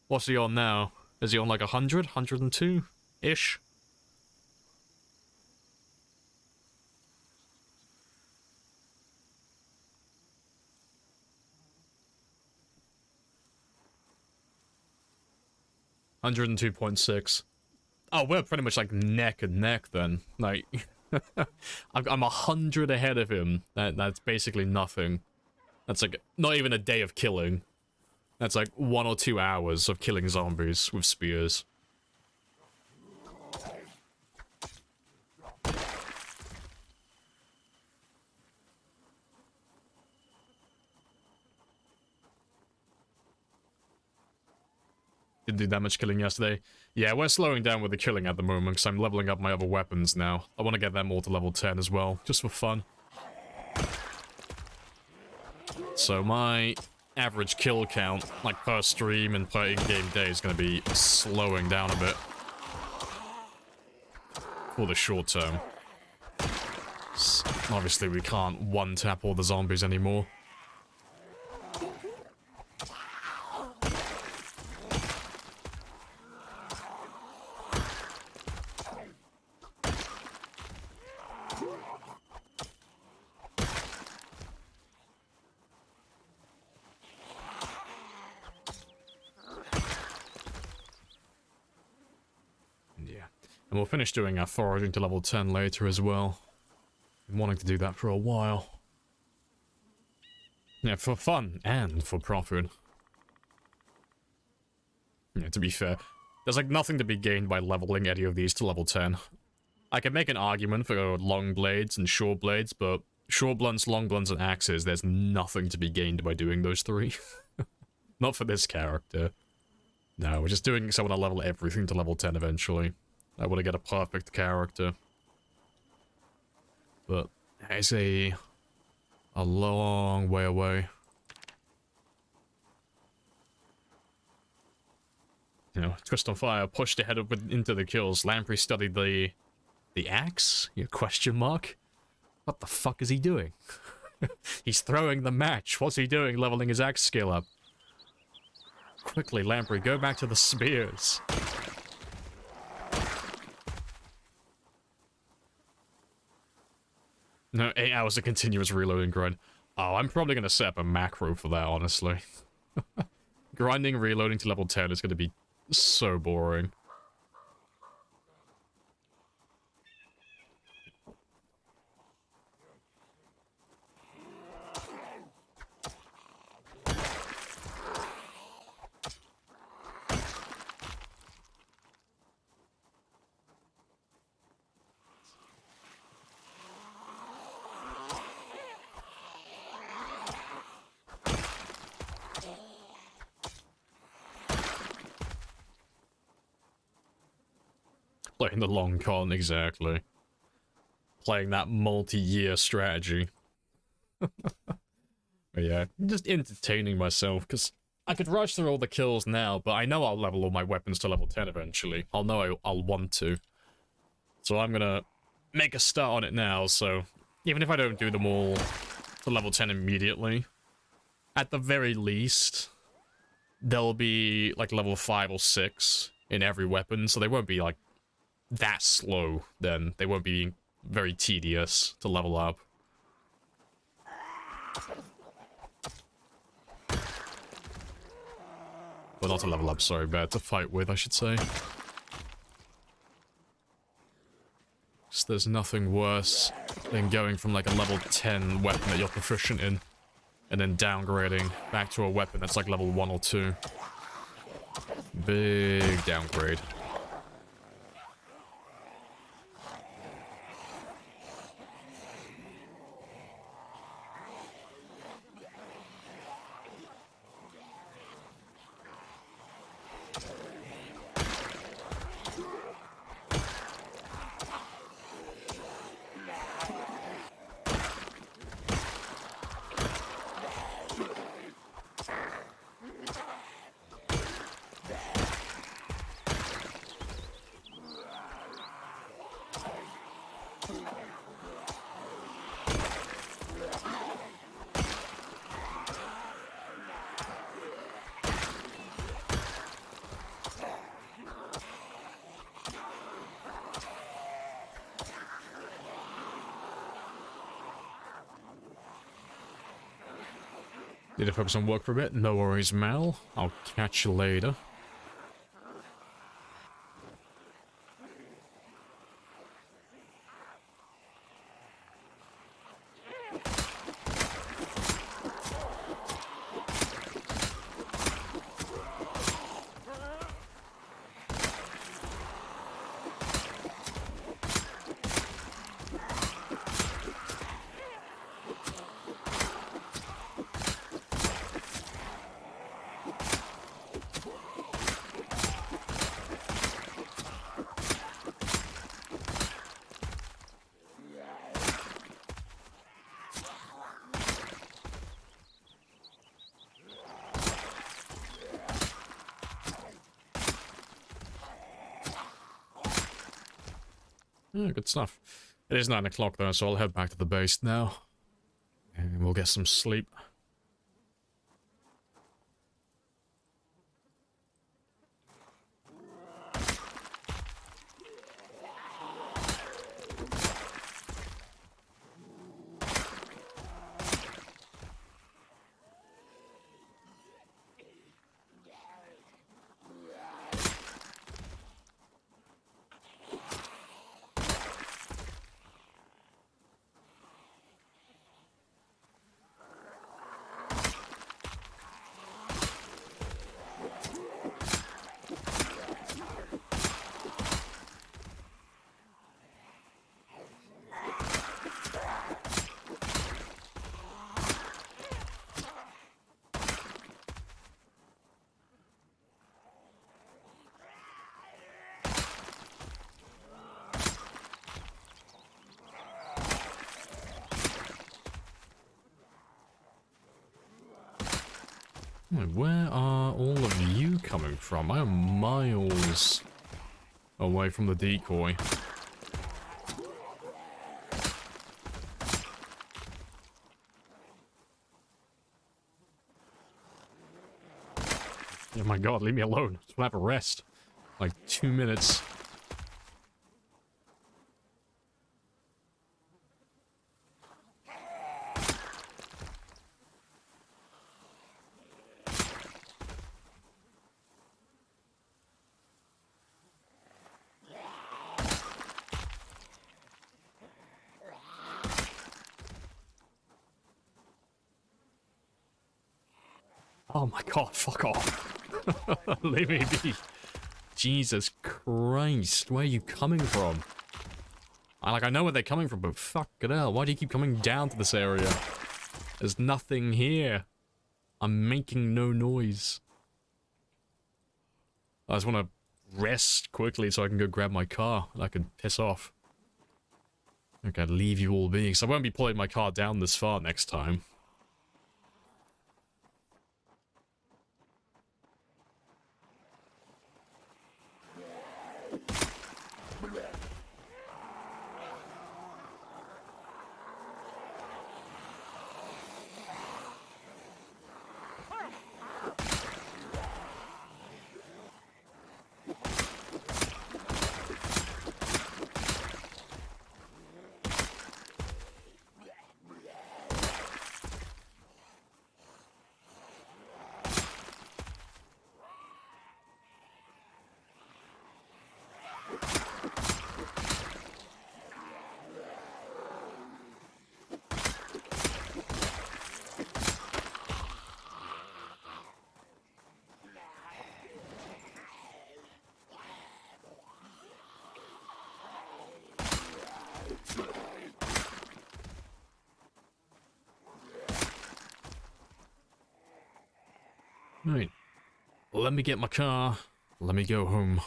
S1: what's he on now? Is he on like 100? 102-ish? $102.6. Oh, we're pretty much like neck and neck then. Like, I'm 100 ahead of him. That's basically nothing. That's like not even a day of killing. That's like 1 or 2 hours of killing zombies with spears. Didn't do that much killing yesterday. Yeah, we're slowing down with the killing at the moment because I'm leveling up my other weapons now. I want to get them all to level 10 as well, just for fun. So my average kill count, like per stream and per in-game day, is going to be slowing down a bit. For the short term. Obviously we can't one-tap all the zombies anymore. And we'll finish doing our foraging to level 10 later as well. Been wanting to do that for a while. Yeah, for fun and for profit. Yeah, to be fair, there's like nothing to be gained by leveling any of these to level 10. I can make an argument for long blades and short blades, but short blunts, long blunts, and axes, there's nothing to be gained by doing those three. Not for this character. No, we're just doing so I want to level everything to level 10 eventually. I want to get a perfect character. But it's a long way away. You know, Twist on Fire pushed ahead into the kills. Lamprey studied the axe? Your question mark? What the fuck is he doing? He's throwing the match. What's he doing? Leveling his axe skill up. Quickly, Lamprey, go back to the spears. No, 8 hours of continuous reloading grind. Oh, I'm probably going to set up a macro for that, honestly. Grinding, reloading to level 10 is going to be so boring. Playing the long con, exactly. Playing that multi-year strategy. But yeah, just entertaining myself, because I could rush through all the kills now, but I know I'll level all my weapons to level 10 eventually. I'll know I'll want to. So I'm gonna make a start on it now, so even if I don't do them all to level 10 immediately, at the very least, they'll be like level 5 or 6 in every weapon, so they won't be like that slow, then. They won't be very tedious to level up. Well, not to level up, sorry, but to fight with, I should say. So there's nothing worse than going from like a level 10 weapon that you're proficient in, and then downgrading back to a weapon that's like level 1 or 2. Big downgrade. Need to focus on work for a bit. No worries, Mal. I'll catch you later. Yeah, good stuff. It is 9 o'clock though, so I'll head back to the base now. And we'll get some sleep. Wait, where are all of you coming from? I am miles away from the decoy. Oh my god, leave me alone. Just want to have a rest. Like 2 minutes. Oh my god, fuck off. Leave me be. Jesus Christ, where are you coming from? I know where they're coming from, but fuck it hell, why do you keep coming down to this area? There's nothing here. I'm making no noise. I just want to rest quickly so I can go grab my car and I can piss off. Okay, leave you all be, so I won't be pulling my car down this far next time. Right. Let me get my car. Let me go home.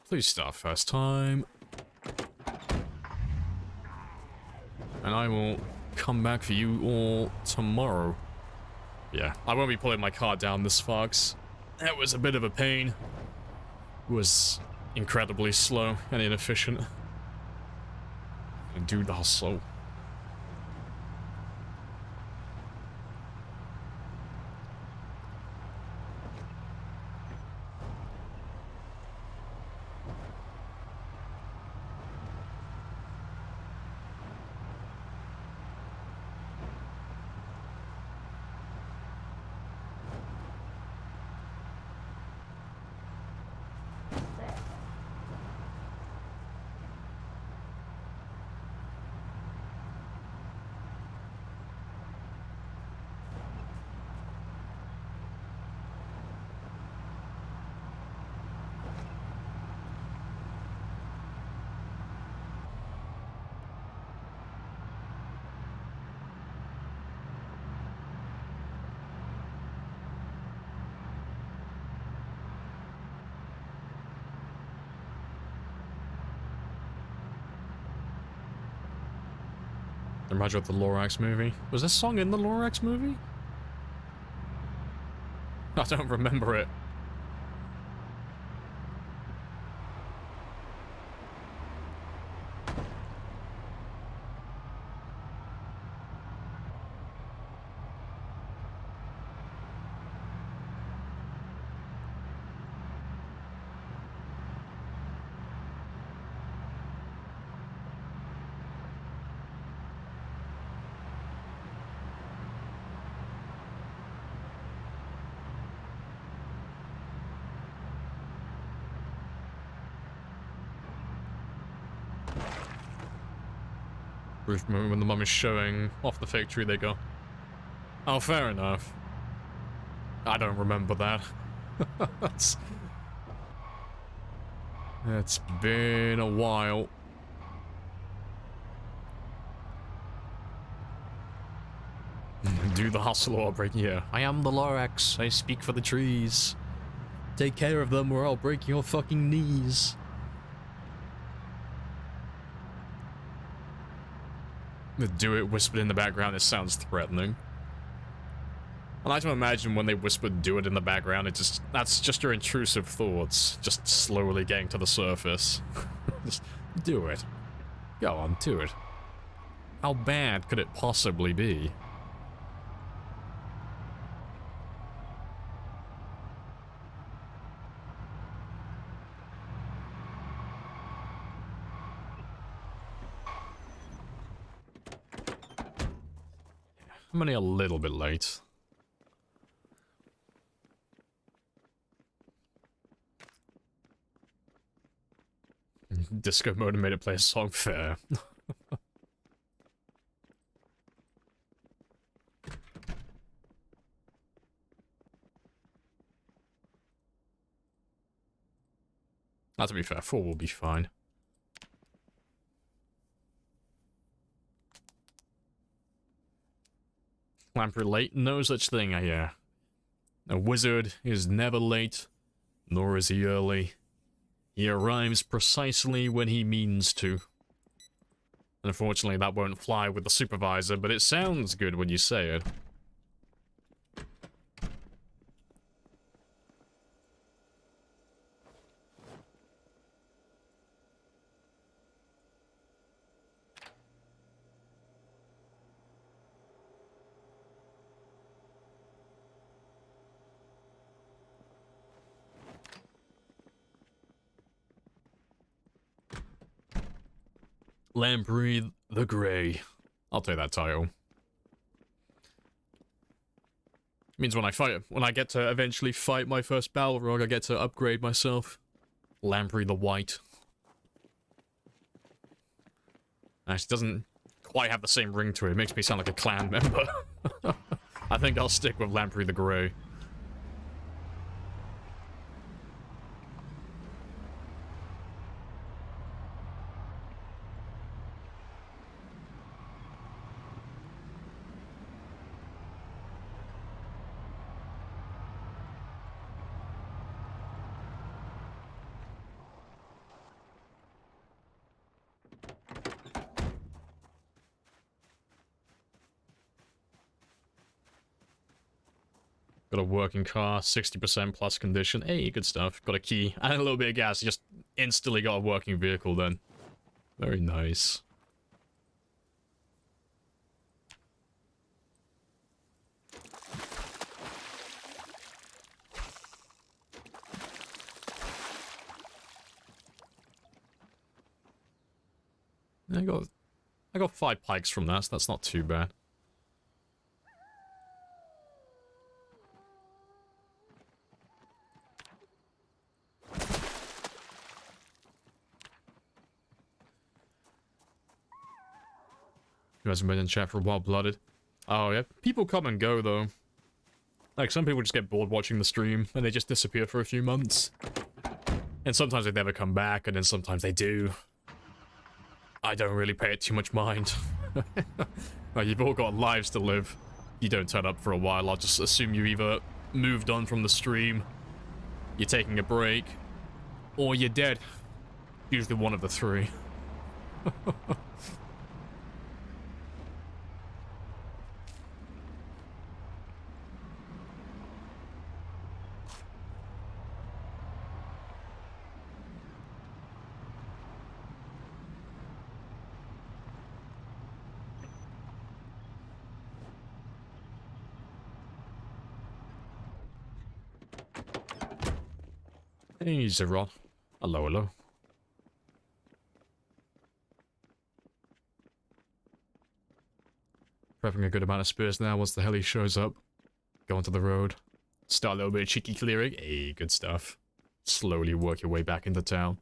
S1: Please start first time. And I will come back for you all tomorrow. Yeah, I won't be pulling my car down this far, 'cause that was a bit of a pain. It was incredibly slow and inefficient. And do the hustle. Reminds me of the Lorax movie. Was this song in the Lorax movie? I don't remember it. Brief moment when the mum is showing off the factory, they go, "Oh, fair enough." I don't remember that. It's been a while. Do the hustle or I'll break you. Yeah. I am the Lorax. I speak for the trees. Take care of them or I'll break your fucking knees. Do it whispered in the background. It sounds threatening. I like to imagine when they whispered "do it" in the background, that's just your intrusive thoughts, just slowly getting to the surface. Just do it. Go on, do it. How bad could it possibly be? I'm only a little bit late. Disco mode made it play a song. Fair. To be fair, 4 will be fine. Lamprey late? No such thing, I hear. A wizard is never late, nor is he early. He arrives precisely when he means to. Unfortunately, that won't fly with the supervisor, but it sounds good when you say it. Lamprey the Grey. I'll take that title. Means when I get to eventually fight my first Balrog, I get to upgrade myself. Lamprey the White. Actually, doesn't quite have the same ring to it. It makes me sound like a clan member. I think I'll stick with Lamprey the Grey. Got a working car, 60% plus condition. Hey, good stuff. Got a key and a little bit of gas. You just instantly got a working vehicle then. Very nice. I got 5 pikes from that, so that's not too bad. Who hasn't been in chat for a while? Blooded. Oh yeah, people come and go though. Like some people just get bored watching the stream and they just disappear for a few months. And sometimes they never come back, and then sometimes they do. I don't really pay it too much mind. Like, you've all got lives to live. You don't turn up for a while, I'll just assume you either moved on from the stream, you're taking a break, or you're dead. Usually one of the three. Easy, Ron. Hello, hello. Prepping a good amount of spears now once the heli shows up. Go onto the road. Start a little bit of cheeky clearing. Hey, good stuff. Slowly work your way back into town.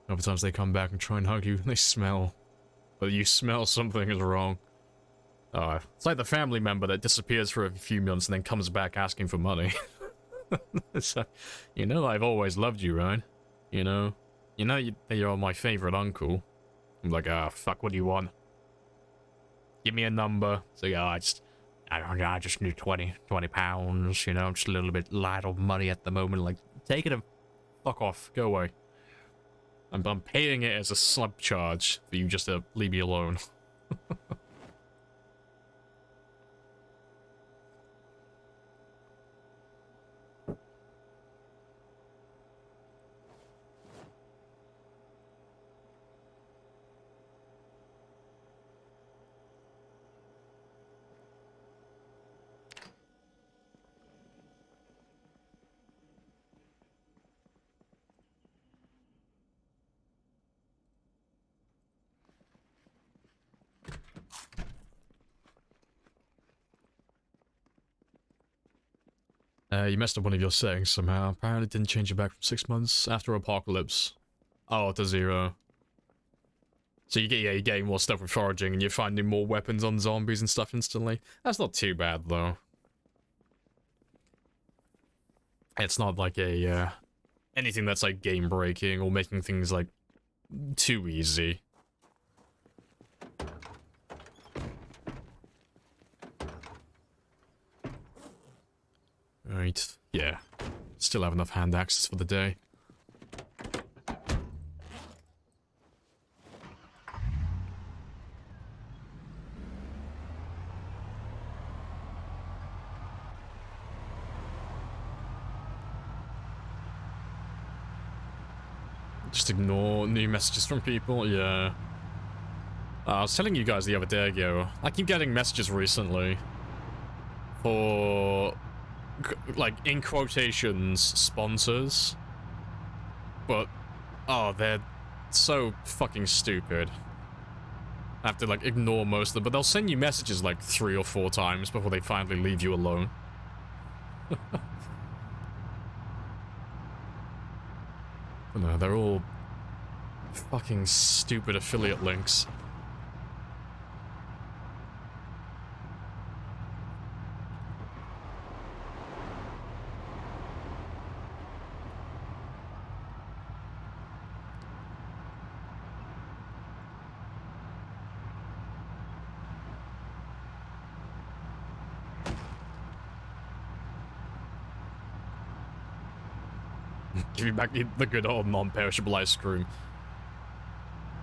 S1: Other times they come back and try and hug you, they smell. But you smell something is wrong. It's like the family member that disappears for a few months and then comes back asking for money. So, you know I've always loved you, right? You know you're my favorite uncle. I'm like, fuck, what do you want? Give me a number. So yeah, I just need 20 pounds, you know, I'm just a little bit light on money at the moment. Like, take it and fuck off, go away. I'm paying it as a sub charge for you just to leave me alone. You messed up one of your settings somehow. Apparently didn't change it back from 6 months after apocalypse. Oh, to 0. So you're getting more stuff with foraging and you're finding more weapons on zombies and stuff instantly. That's not too bad though. It's not like a anything that's like game breaking or making things like too easy. Right, yeah. Still have enough hand axes for the day. Just ignore new messages from people, yeah. I was telling you guys the other day ago, I keep getting messages recently for, like, in quotations, sponsors. But, oh, they're so fucking stupid. I have to, like, ignore most of them, but they'll send you messages, like, 3 or 4 times before they finally leave you alone. But no, they're all fucking stupid affiliate links. Give me back the good old non-perishable ice cream.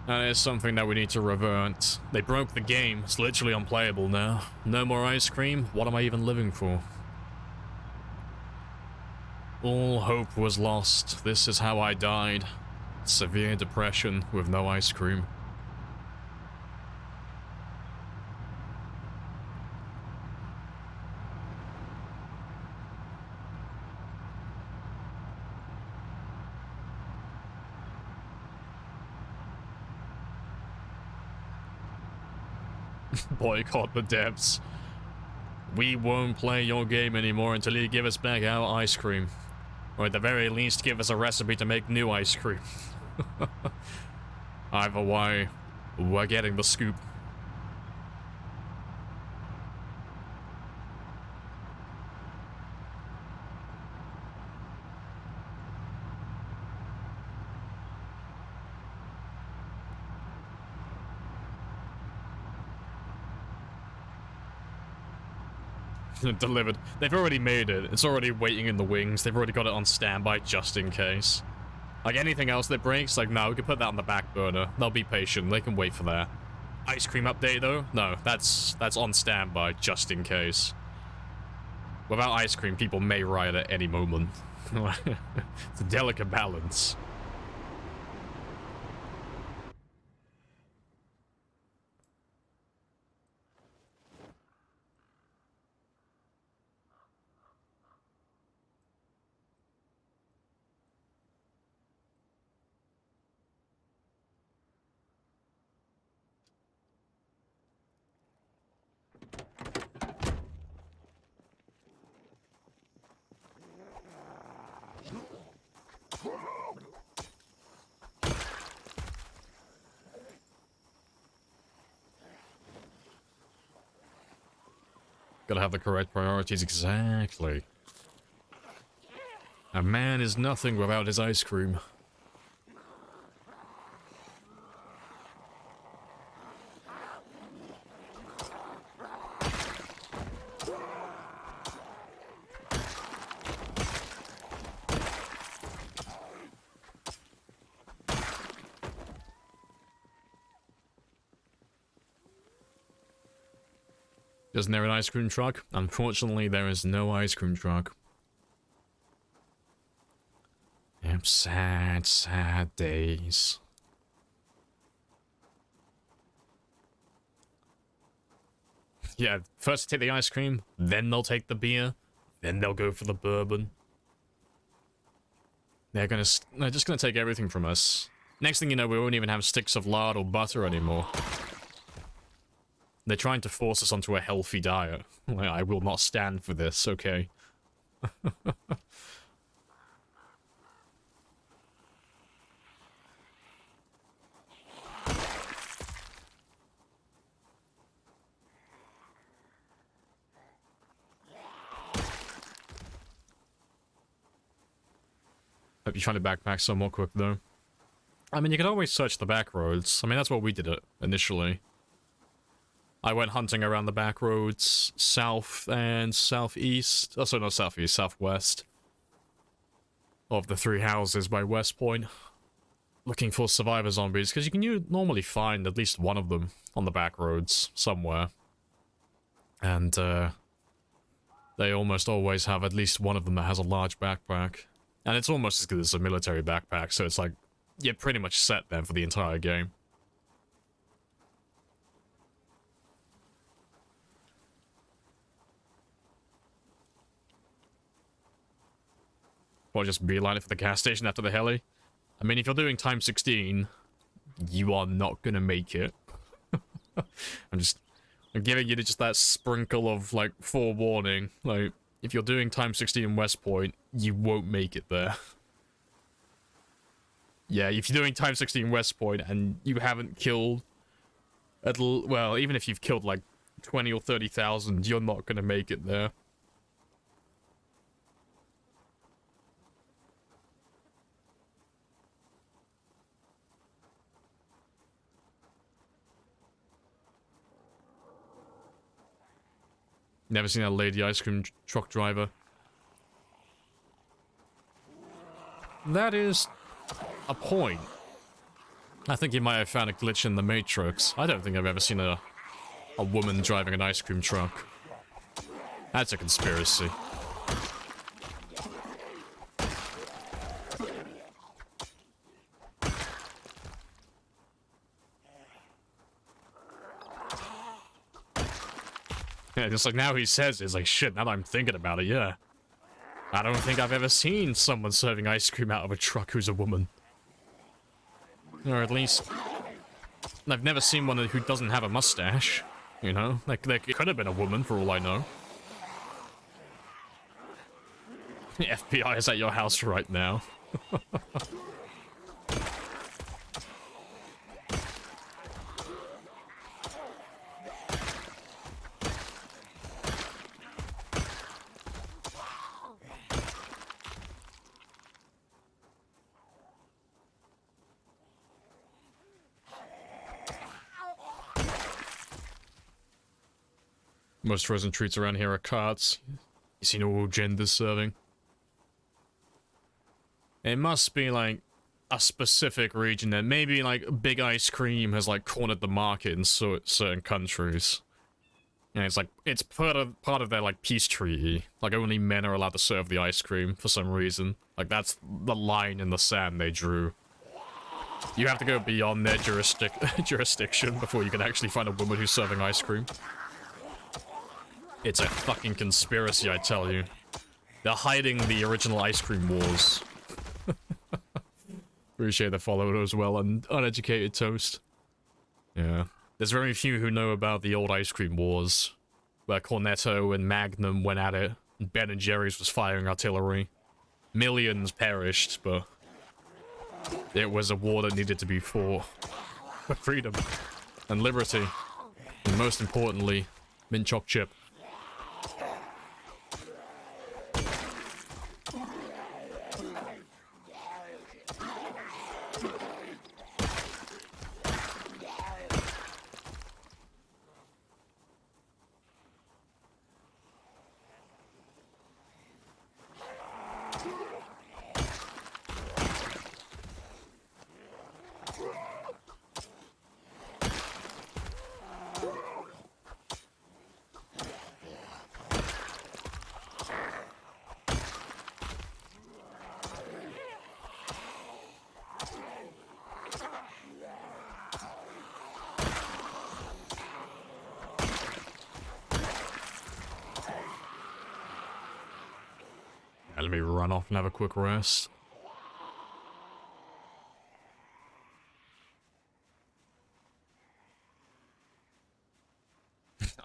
S1: That is something that we need to revert. They broke the game. It's literally unplayable now. No more ice cream? What am I even living for? All hope was lost. This is how I died. Severe depression with no ice cream. Boycott the devs. We won't play your game anymore until you give us back our ice cream. Or at the very least, give us a recipe to make new ice cream. Either way, we're getting the scoop. Delivered. They've already made it. It's already waiting in the wings. They've already got it on standby just in case. Like anything else that breaks, like no, we can put that on the back burner. They'll be patient. They can wait for that. Ice cream update though? No, that's on standby just in case. Without ice cream, people may riot at any moment. It's a delicate balance. Gotta have the correct priorities, exactly. A man is nothing without his ice cream. Isn't there an ice cream truck? Unfortunately, there is no ice cream truck. Yep, sad, sad days. Yeah, first take the ice cream, then they'll take the beer, then they'll go for the bourbon. They're just gonna take everything from us. Next thing you know, we won't even have sticks of lard or butter anymore. They're trying to force us onto a healthy diet. I will not stand for this, okay? Hope you find a backpack somewhat quick, though. I mean, you can always search the back roads. I mean, that's what we did it initially. I went hunting around the back roads, south and southeast. Oh, sorry, not southeast, southwest. Of the 3 houses by West Point. Looking for survivor zombies, because you can normally find at least one of them on the back roads somewhere. And, they almost always have at least one of them that has a large backpack. And it's almost as good as a military backpack, so it's like, you're pretty much set then for the entire game. Or just beeline it for the gas station after the heli. I mean, if you're doing time 16, you are not gonna make it. I'm giving you just that sprinkle of, like, forewarning. Like, if you're doing time 16 in West Point, you won't make it there. Yeah, if you're doing time 16 West Point and you haven't killed... well, even if you've killed, like, 20 or 30,000, you're not gonna make it there. Never seen a lady ice cream truck driver. That is a point. I think you might have found a glitch in the Matrix. I don't think I've ever seen a woman driving an ice cream truck. That's a conspiracy. Yeah, just like now he says, it's like, shit, now that I'm thinking about it, yeah. I don't think I've ever seen someone serving ice cream out of a truck who's a woman. Or at least, I've never seen one who doesn't have a mustache, you know? Like, it could have been a woman, for all I know. The FBI is at your house right now. Most frozen treats around here are carts. You seen all genders serving? It must be like a specific region that maybe like big ice cream has like cornered the market in certain countries. And it's like, it's part of their like peace treaty. Like only men are allowed to serve the ice cream for some reason. Like that's the line in the sand they drew. You have to go beyond their jurisdiction before you can actually find a woman who's serving ice cream. It's a fucking conspiracy, I tell you. They're hiding the original ice cream wars. Appreciate the follow as well, and uneducated toast. Yeah. There's very few who know about the old ice cream wars, where Cornetto and Magnum went at it, and Ben & Jerry's was firing artillery. Millions perished, but it was a war that needed to be fought for freedom and liberty, and most importantly, mint choc chip. Let me run off and have a quick rest.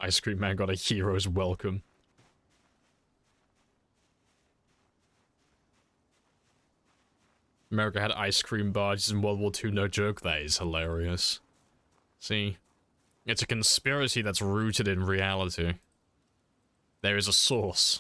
S1: Ice Cream Man got a hero's welcome. America had ice cream barges in World War II, no joke. That is hilarious. See? It's a conspiracy that's rooted in reality. There is a source.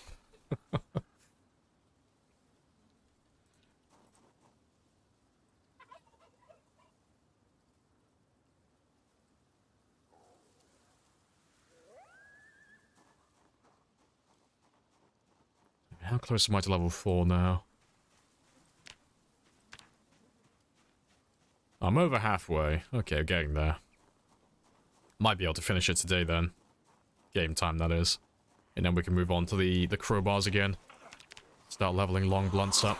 S1: How close am I to level 4 now? I'm over halfway. Okay, getting there. Might be able to finish it today then. Game time, that is. And then we can move on to the crowbars again. Start leveling long blunts up.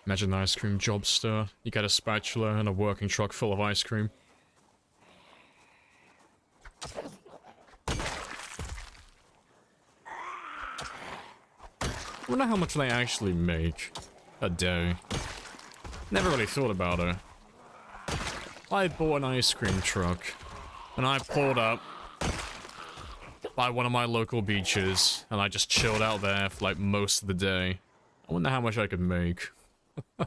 S1: Imagine an ice cream job stir. You get a spatula and a working truck full of ice cream. I wonder how much they actually make a day. Never really thought about it. I bought an ice cream truck and I pulled up by one of my local beaches and I just chilled out there for like most of the day. I wonder how much I could make. I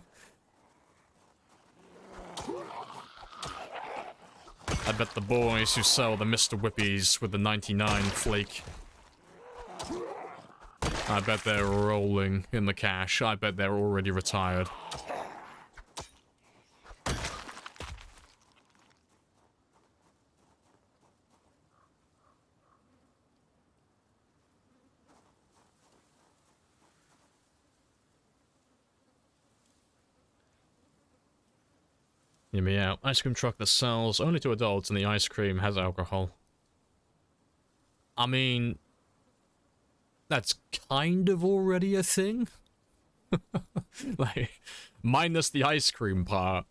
S1: bet the boys who sell the Mr. Whippies with the 99 flake, I bet they're rolling in the cash. I bet they're already retired. Hear me out. Ice cream truck that sells only to adults and the ice cream has alcohol. I mean, that's kind of already a thing. Like, minus the ice cream part.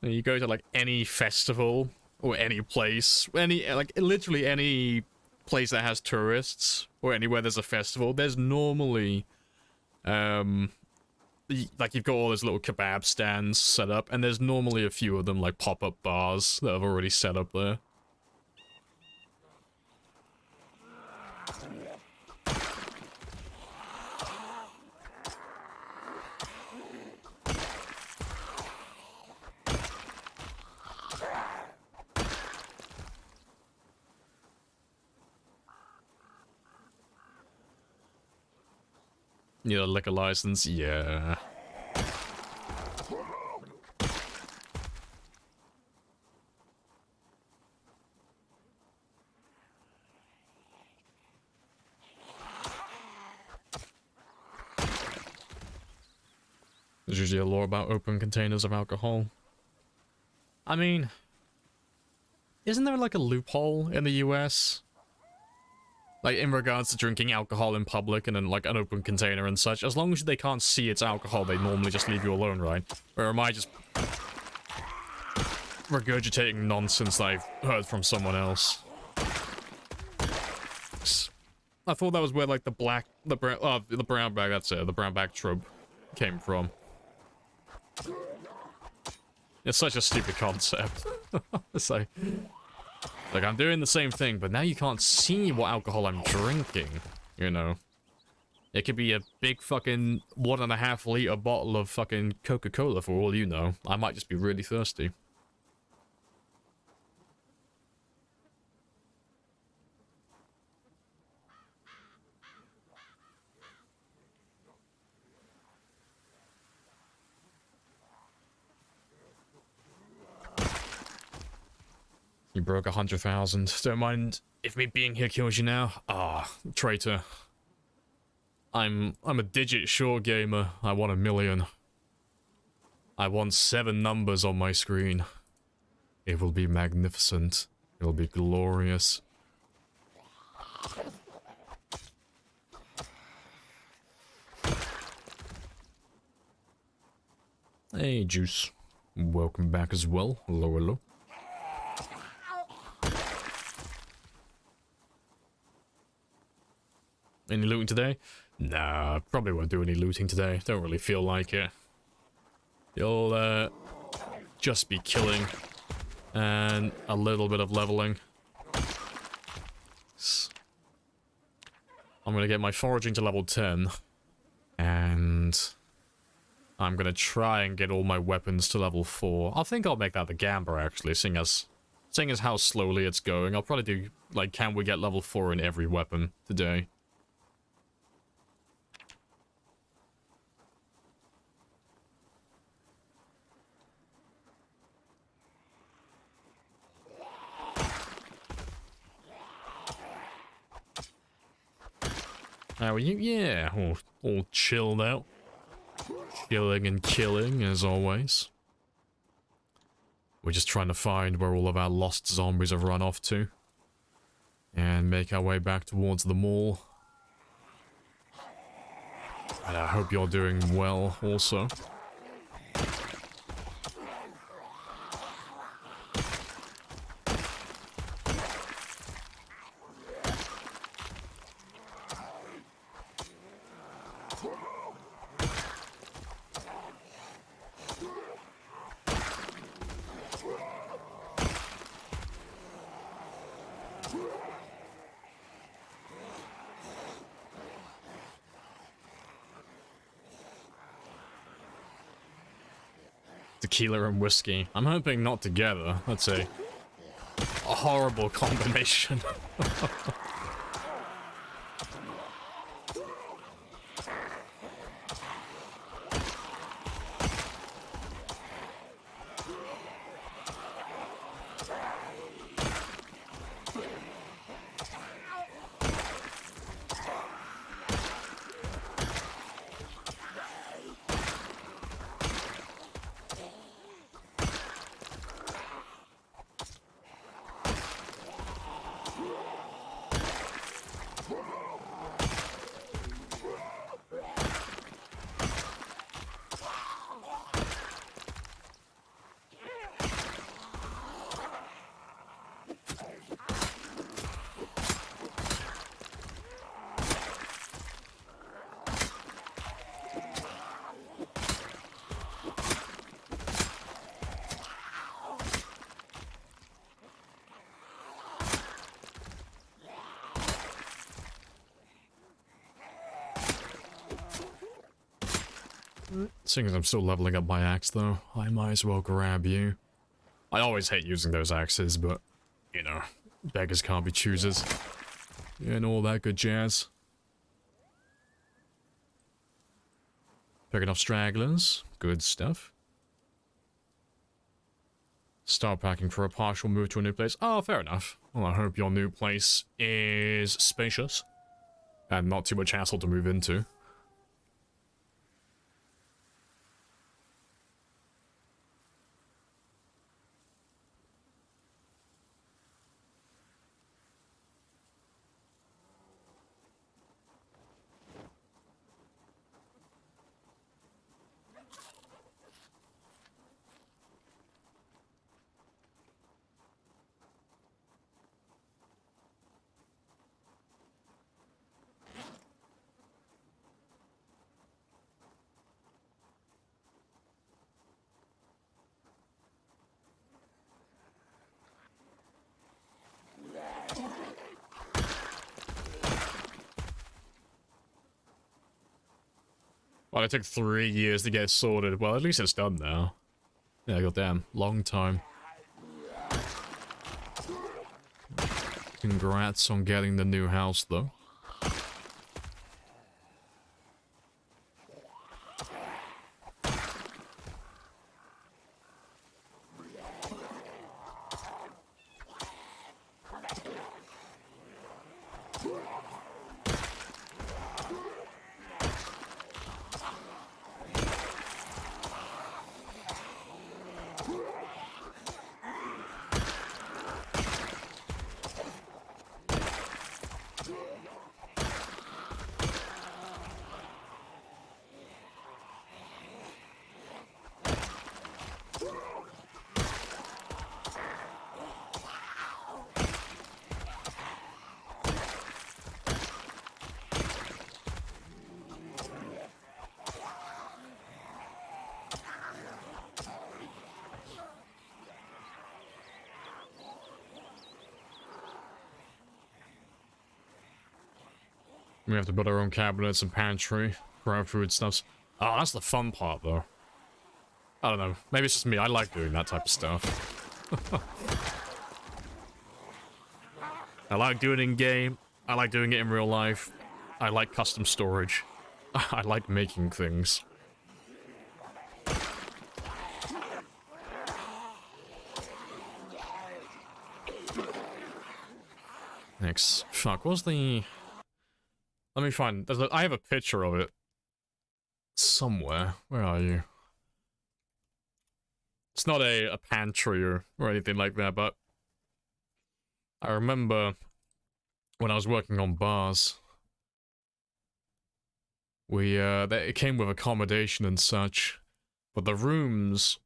S1: You go to like any festival or any place, like literally any place that has tourists or anywhere there's a festival, there's normally like you've got all those little kebab stands set up, and there's normally a few of them like pop-up bars that have already set up there. Need a liquor license? Yeah. There's usually a law about open containers of alcohol. I mean, isn't there like a loophole in the US? Like, in regards to drinking alcohol in public and in, like, an open container and such. As long as they can't see it's alcohol, they normally just leave you alone, right? Or am I just regurgitating nonsense that I've heard from someone else? I thought that was where, like, the brown bag, that's it, the brown bag trope came from. It's such a stupid concept. It's like... Like, I'm doing the same thing, but now you can't see what alcohol I'm drinking, you know? It could be a big fucking 1.5 liter bottle of fucking Coca-Cola for all you know. I might just be really thirsty. You broke 100,000. Don't mind if me being here kills you now. Ah, traitor. I'm a digit short gamer. I want 1,000,000. I want 7 numbers on my screen. It will be magnificent. It will be glorious. Hey, Juice. Welcome back as well. Hello, hello. Any looting today? Nah, probably won't do any looting today. Don't really feel like it. You'll, just be killing. And a little bit of leveling. I'm gonna get my foraging to level 10. And I'm gonna try and get all my weapons to level 4. I think I'll make that the Gambler, actually, seeing as how slowly it's going. I'll probably do, like, can we get level 4 in every weapon today? How are you? Yeah, all chilled out. Chilling and killing, as always. We're just trying to find where all of our lost zombies have run off to. And make our way back towards the mall. And I hope you're doing well, also. Tequila and whiskey. I'm hoping not together. That's a horrible combination. Seeing as I'm still leveling up my axe, though, I might as well grab you. I always hate using those axes, but, you know, beggars can't be choosers. And all that good jazz. Picking off stragglers. Good stuff. Start packing for a partial move to a new place. Oh, fair enough. Well, I hope your new place is spacious. And not too much hassle to move into. Well, it took 3 years to get sorted. Well, at least it's done now. Yeah, goddamn. Long time. Congrats on getting the new house, though. We have to build our own cabinets and pantry for our food stuffs. Oh, that's the fun part, though. I don't know. Maybe it's just me. I like doing that type of stuff. I like doing it in game. I like doing it in real life. I like custom storage. I like making things. Next. Fuck, what's the... Let me find... I have a picture of it. Somewhere. Where are you? It's not a pantry or anything like that, but... I remember... when I was working on bars... it came with accommodation and such, but the rooms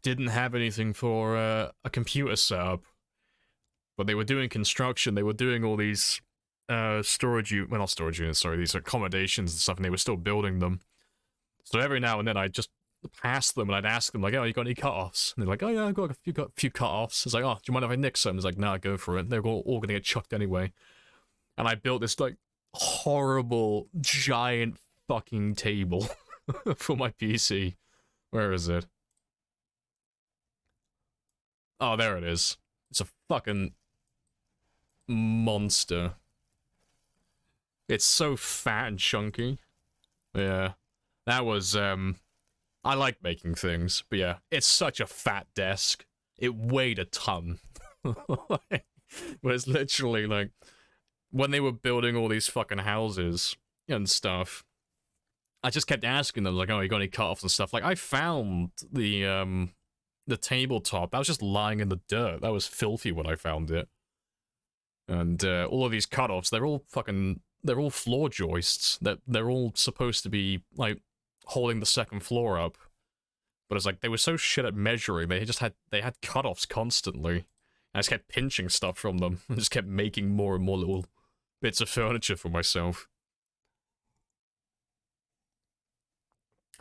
S1: didn't have anything for a computer setup. But they were doing construction, they were doing all these storage units, well, not storage units, sorry, these accommodations and stuff, and they were still building them. So every now and then I'd just pass them and I'd ask them, like, oh, you got any cut-offs? And they're like, oh yeah, I've got a few cut-offs. It's like, oh, do you mind if I nick some? It's like, nah, go for it. They're all gonna get chucked anyway. And I built this, like, horrible, giant fucking table for my PC. Where is it? Oh, there it is. It's a fucking monster. It's so fat and chunky. Yeah. That was, I like making things, but yeah, it's such a fat desk. It weighed a ton. But it's literally like, when they were building all these fucking houses and stuff, I just kept asking them, like, oh, you got any cut-offs and stuff? Like, I found the tabletop. That was just lying in the dirt. That was filthy when I found it. And all of these cut-offs, they're all floor joists. They're all supposed to be, like, holding the second floor up. But it's like, they were so shit at measuring, they had cut-offs constantly. I just kept pinching stuff from them, and just kept making more and more little bits of furniture for myself.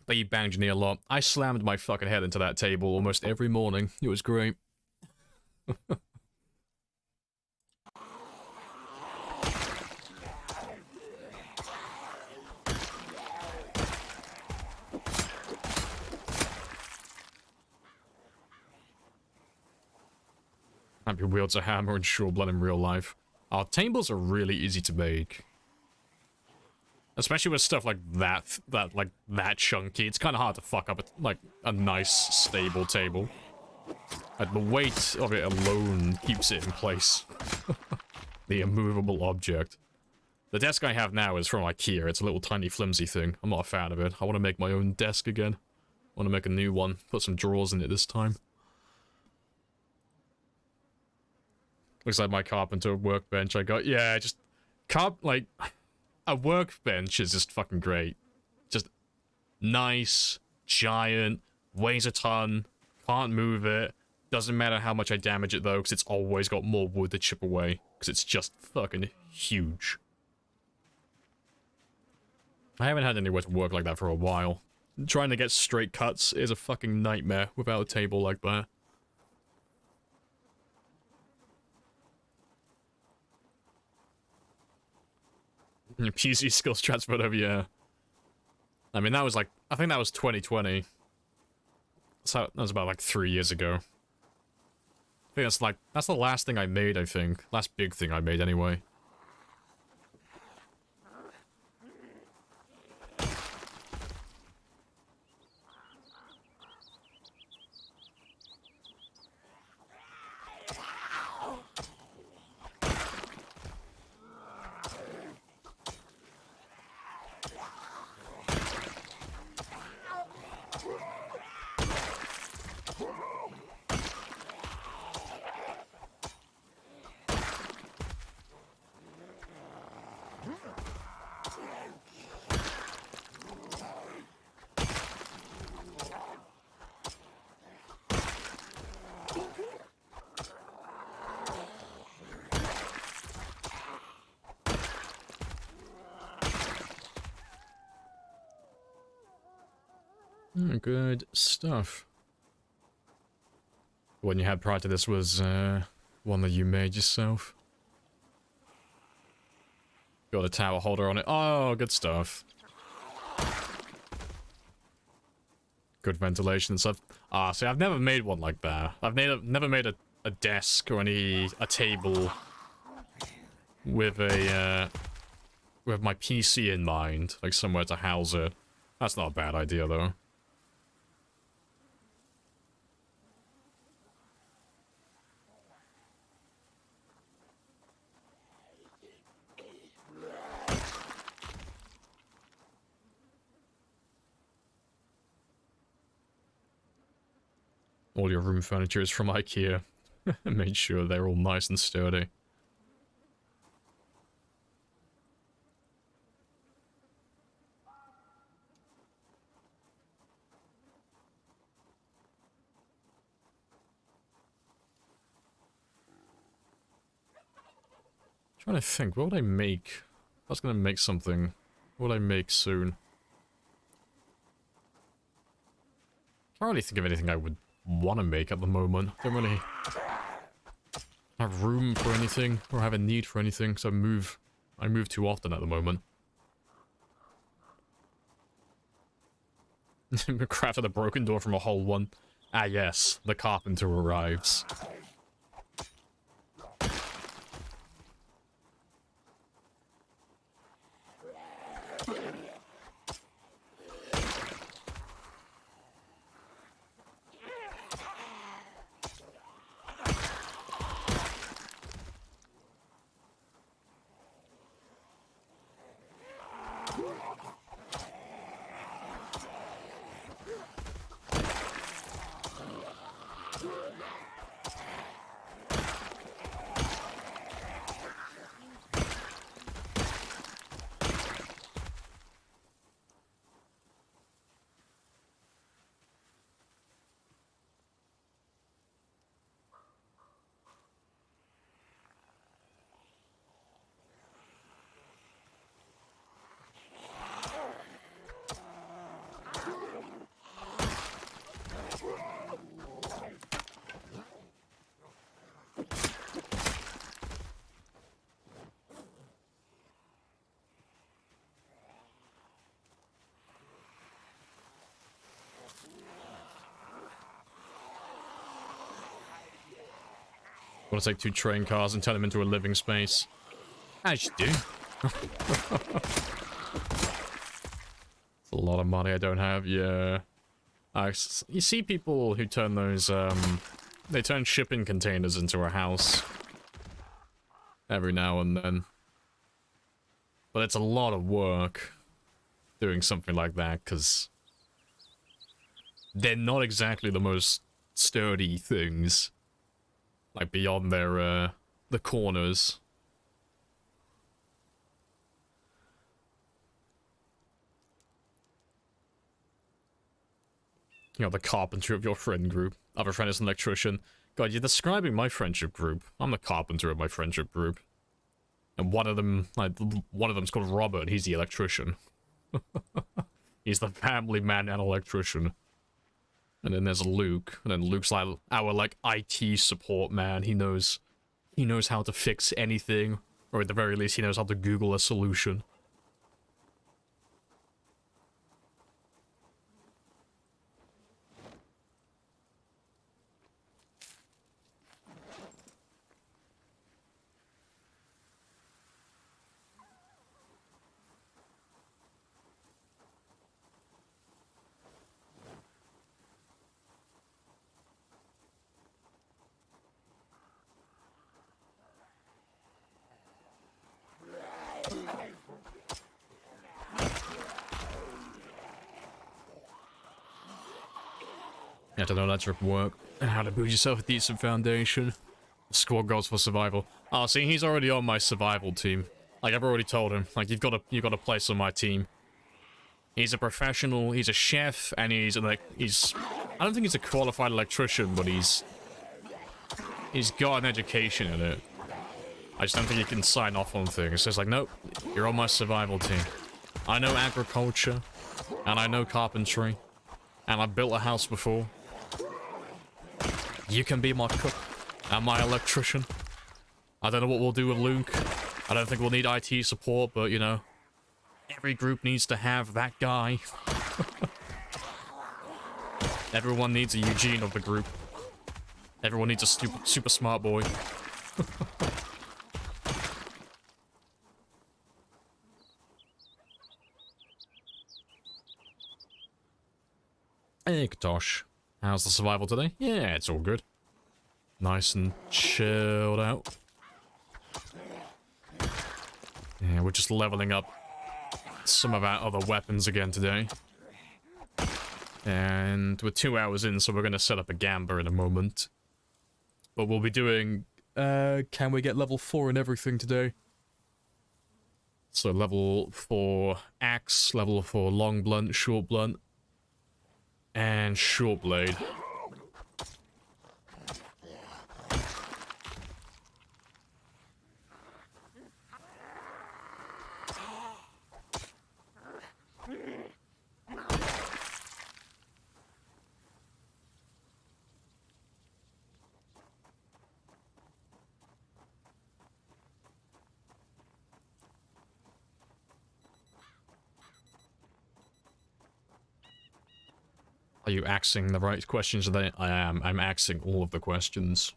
S1: But you banged me a lot. I slammed my fucking head into that table almost every morning. It was great. Happy wields a hammer and sure blood in real life. Our tables are really easy to make. Especially with stuff like that chunky. It's kind of hard to fuck up a nice, stable table. Like, the weight of it alone keeps it in place. The immovable object. The desk I have now is from IKEA. It's a little tiny flimsy thing. I'm not a fan of it. I want to make my own desk again. I want to make a new one. Put some drawers in it this time. Looks like my carpenter workbench I got. Yeah, just... a workbench is just fucking great. Just nice, giant, weighs a ton, can't move it. Doesn't matter how much I damage it though, because it's always got more wood to chip away. Because it's just fucking huge. I haven't had anywhere to work like that for a while. Trying to get straight cuts is a fucking nightmare without a table like that. Your PC skills transferred over, yeah. I mean, that was like, I think that was 2020. So that was about like 3 years ago. I think that's the last thing I made, I think. Last big thing I made, anyway. Good stuff. The one you had prior to this was one that you made yourself. Got a tower holder on it. Oh, good stuff. Good ventilation and stuff. See, I've never made one like that. I've never made a desk or a table with with my PC in mind, like somewhere to house it. That's not a bad idea, though. All your room furniture is from IKEA. Made sure they're all nice and sturdy. Trying to think, what would I make? If I was gonna make something, what would I make soon? Can't really think of anything I would want to make at the moment. Don't really have room for anything or have a need for anything, so I move too often at the moment. Crafted a broken door from a whole one. Ah yes, the carpenter arrives. Want to take 2 train cars and turn them into a living space. As you do. It's a lot of money I don't have, yeah. You see people who turn those, they turn shipping containers into a house. Every now and then. But it's a lot of work doing something like that, because they're not exactly the most sturdy things. Like, beyond their, the corners. You know, the carpenter of your friend group. Other friend is an electrician. God, you're describing my friendship group. I'm the carpenter of my friendship group. And one of them, like, one of them's called Robert, he's the electrician. He's the family man and electrician. And then there's Luke, and then Luke's like our like IT support man. He knows how to fix anything, or at the very least, he knows how to Google a solution. You have to know that work and how to build yourself a decent foundation. Squad goals for survival. Oh, see, he's already on my survival team. Like, I've already told him, like, you've got a place on my team. He's a professional, he's a chef, and he's I don't think he's a qualified electrician, but he's got an education in it. I just don't think he can sign off on things. It's just like, nope, you're on my survival team. I know agriculture, and I know carpentry, and I've built a house before. You can be my cook and my electrician. I don't know what we'll do with Luke. I I don't think we'll need IT support, but, you know, every group needs to have that guy. Everyone needs a Eugene of the group. Everyone needs a super smart boy. Hey, Katosh. How's the survival today? Yeah, it's all good. Nice and chilled out. Yeah, we're just leveling up some of our other weapons again today. And we're 2 hours in, so we're going to set up a Gamba in a moment. But we'll be doing... can we get level 4 and everything today? So level 4 axe, level 4 long blunt, short blunt, and short blade. Are you axing the right questions today? I am. I'm axing all of the questions.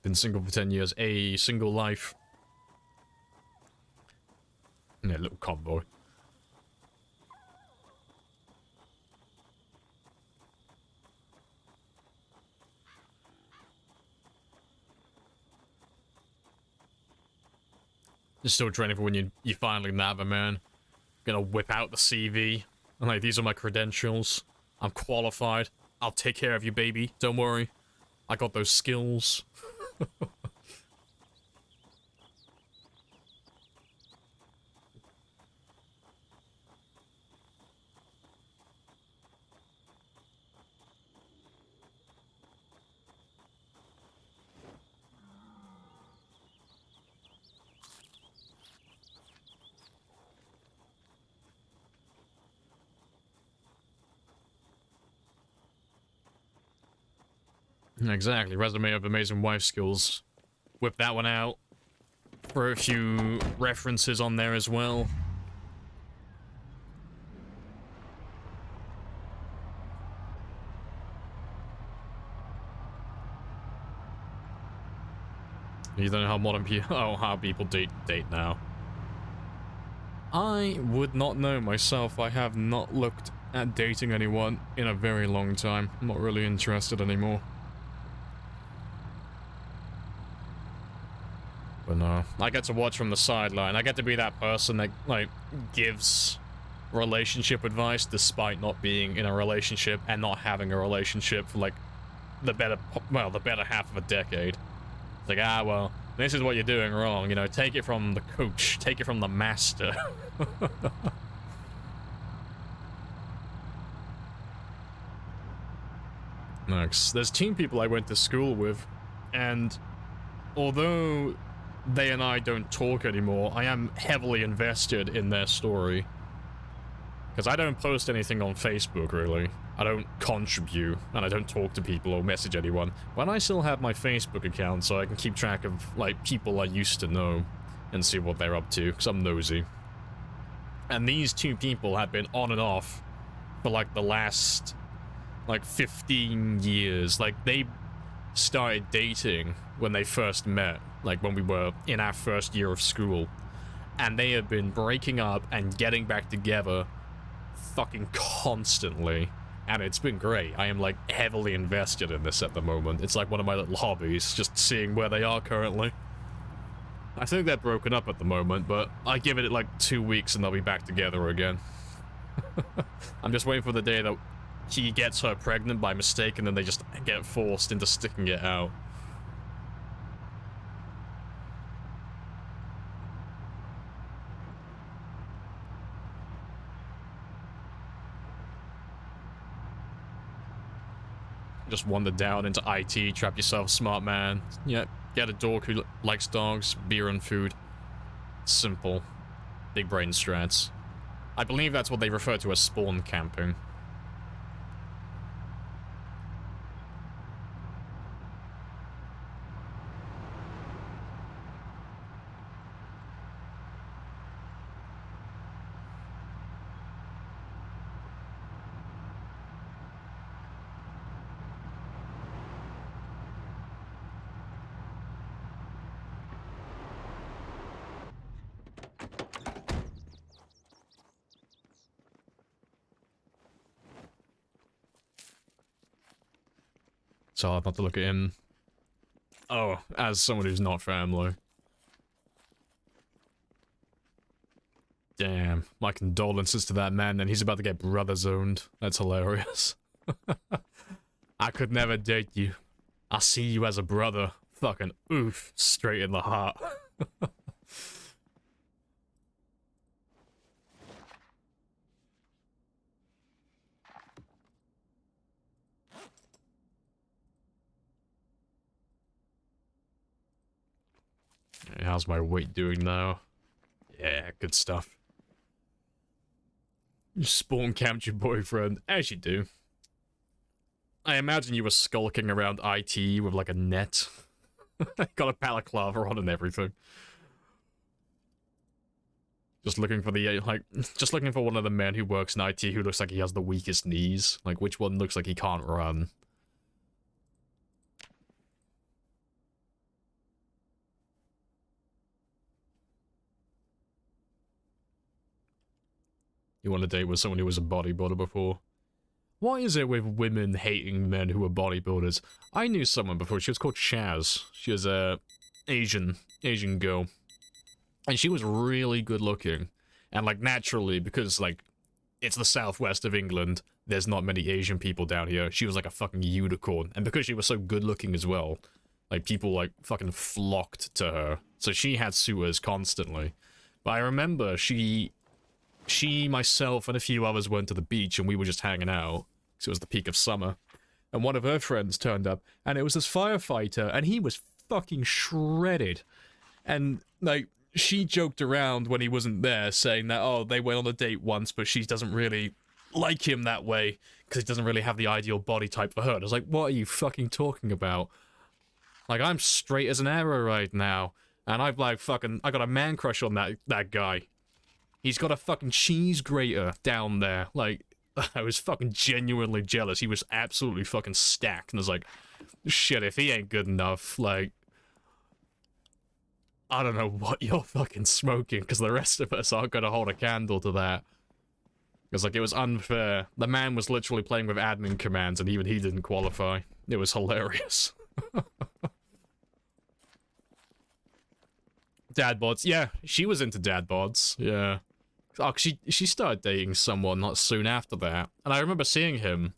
S1: Been single for 10 years. A single life. Yeah, little convoy. You're still training for when you finally nab a man. Gonna whip out the CV. I'm like, these are my credentials. I'm qualified. I'll take care of you, baby. Don't worry. I got those skills. Exactly. Resume of amazing wife skills. Whip that one out. Throw a few references on there as well. You don't know how modern people... Oh, how people date now. I would not know myself. I have not looked at dating anyone in a very long time. I'm not really interested anymore. But no, I get to watch from the sideline. I get to be that person that, like, gives relationship advice despite not being in a relationship and not having a relationship for, like, the better half of a decade. It's like, ah, well, this is what you're doing wrong, you know, take it from the coach, take it from the master. Next, there's team people I went to school with, and although they and I don't talk anymore, I am heavily invested in their story. Because I don't post anything on Facebook, really. I don't contribute, and I don't talk to people or message anyone. But I still have my Facebook account, so I can keep track of, like, people I used to know and see what they're up to, because I'm nosy. And these two people have been on and off for, like, the last, like, 15 years. Like, they started dating when they first met, like when we were in our first year of school, and they have been breaking up and getting back together fucking constantly, and it's been great. I am, like, heavily invested in this at the moment. It's like one of my little hobbies, just seeing where they are currently. I think they're broken up at the moment, but I give it like 2 weeks and they'll be back together again. I'm just waiting for the day that he gets her pregnant by mistake and then they just get forced into sticking it out. Just wander down into IT, trap yourself, smart man. Yeah, get a dork who likes dogs, beer and food. Simple. Big brain strats. I believe that's what they refer to as spawn camping. It's hard not to look at him. Oh, as someone who's not family. Damn, my condolences to that man, and he's about to get brother zoned. That's hilarious. I could never date you. I see you as a brother. Fucking oof, straight in the heart. How's my weight doing now? Yeah, good stuff. You spawn camped your boyfriend, as you do. I imagine you were skulking around IT with like a net. Got a balaclava on and everything. Just looking for the, just looking for one of the men who works in IT who looks like he has the weakest knees. Like, which one looks like he can't run? You want to date with someone who was a bodybuilder before? Why is it with women hating men who are bodybuilders? I knew someone before, she was called Chaz. She was a Asian girl. And she was really good looking. And like naturally, because like, it's the southwest of England, there's not many Asian people down here. She was like a fucking unicorn. And because she was so good looking as well, like people like fucking flocked to her. So she had suitors constantly. But I remember she, myself, and a few others went to the beach and we were just hanging out, because it was the peak of summer. And one of her friends turned up, and it was this firefighter, and he was fucking shredded. And, like, she joked around when he wasn't there, saying that, oh, they went on a date once, but she doesn't really like him that way, because he doesn't really have the ideal body type for her. And I was like, what are you fucking talking about? Like, I'm straight as an arrow right now, and I've, like, fucking, I got a man crush on that guy. He's got a fucking cheese grater down there. Like, I was fucking genuinely jealous. He was absolutely fucking stacked. And I was like, shit, if he ain't good enough, like, I don't know what you're fucking smoking, because the rest of us aren't gonna hold a candle to that. Because, like, it was unfair. The man was literally playing with admin commands, and even he didn't qualify. It was hilarious. Dad bods. Yeah, she was into dad bods. Yeah. Oh, she started dating someone not soon after that. And I remember seeing him,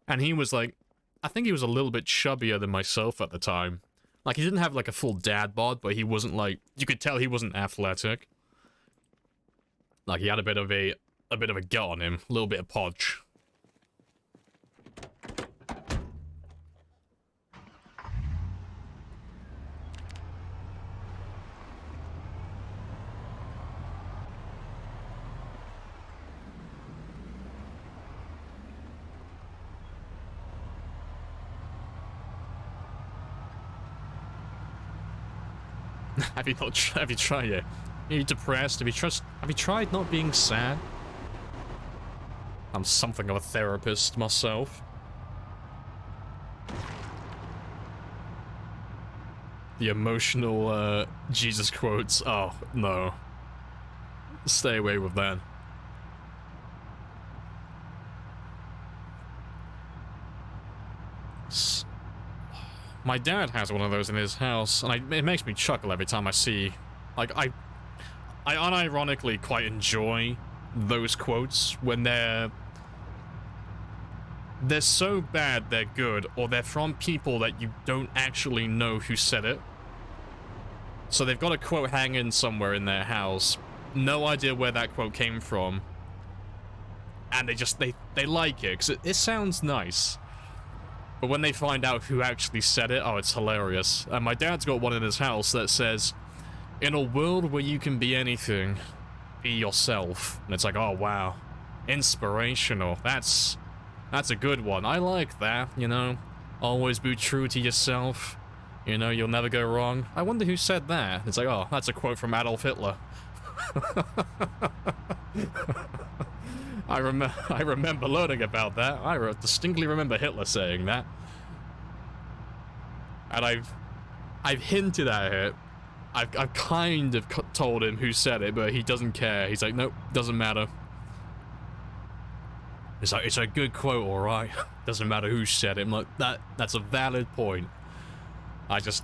S1: and he was like, I think he was a little bit chubbier than myself at the time. Like, he didn't have like a full dad bod, but he wasn't like, you could tell he wasn't athletic. Like, he had a bit of a gut on him, a little bit of podge. Have you tried it? Are you depressed? Have you tried not being sad? I'm something of a therapist myself. The emotional, Jesus quotes. Oh, no. Stay away with that. My dad has one of those in his house, and it makes me chuckle every time I see... Like, I unironically quite enjoy those quotes when they're so bad they're good, or they're from people that you don't actually know who said it. So they've got a quote hanging somewhere in their house, no idea where that quote came from, and they like it, because it sounds nice. But when they find out who actually said it, oh, it's hilarious. And my dad's got one in his house that says, in a world where you can be anything, be yourself. And it's like, oh wow, inspirational. That's a good one. I like that, you know. Always be true to yourself. You know, you'll never go wrong. I wonder who said that. It's like, oh, that's a quote from Adolf Hitler. I remember learning about that. I distinctly remember Hitler saying that. And I've hinted at it. I've kind of told him who said it, but he doesn't care. He's like, nope, doesn't matter. It's like, it's a good quote, alright. Doesn't matter who said it. I'm like, that's a valid point. I just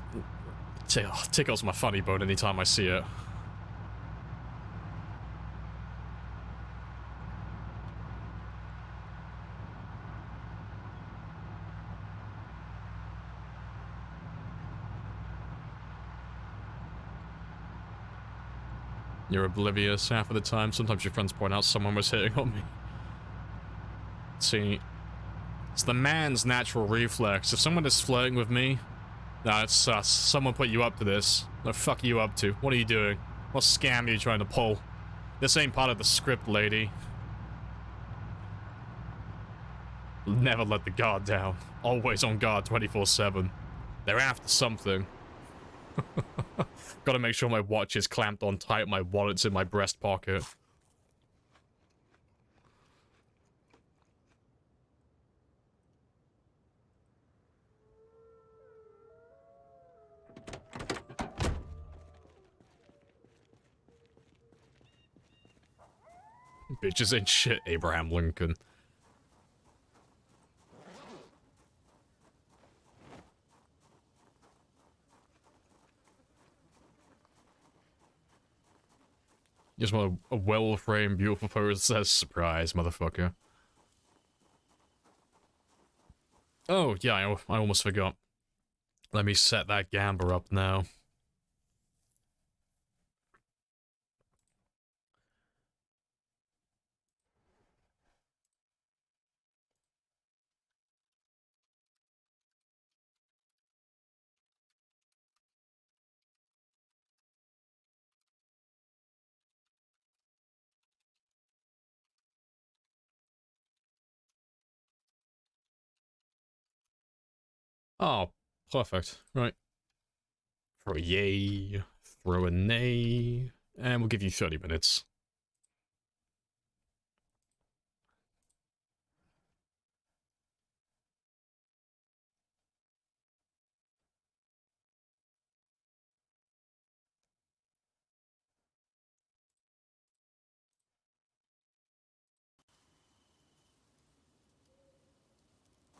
S1: tickles my funny bone anytime I see it. You're oblivious half of the time. Sometimes your friends point out someone was hitting on me. See, it's the man's natural reflex. If someone is flirting with me, nah, it's sus. Someone put you up to this. What the fuck are you up to? What are you doing? What scam are you trying to pull? This ain't part of the script, lady. Never let the guard down. Always on guard 24/7. They're after something. Gotta make sure my watch is clamped on tight, my wallet's in my breast pocket. Bitches ain't shit, Abraham Lincoln. Just want a well-framed, beautiful pose that says surprise, motherfucker. Oh, yeah, I almost forgot. Let me set that gamba up now. Oh, perfect. Right. Throw a yay, throw a nay, and we'll give you 30 minutes.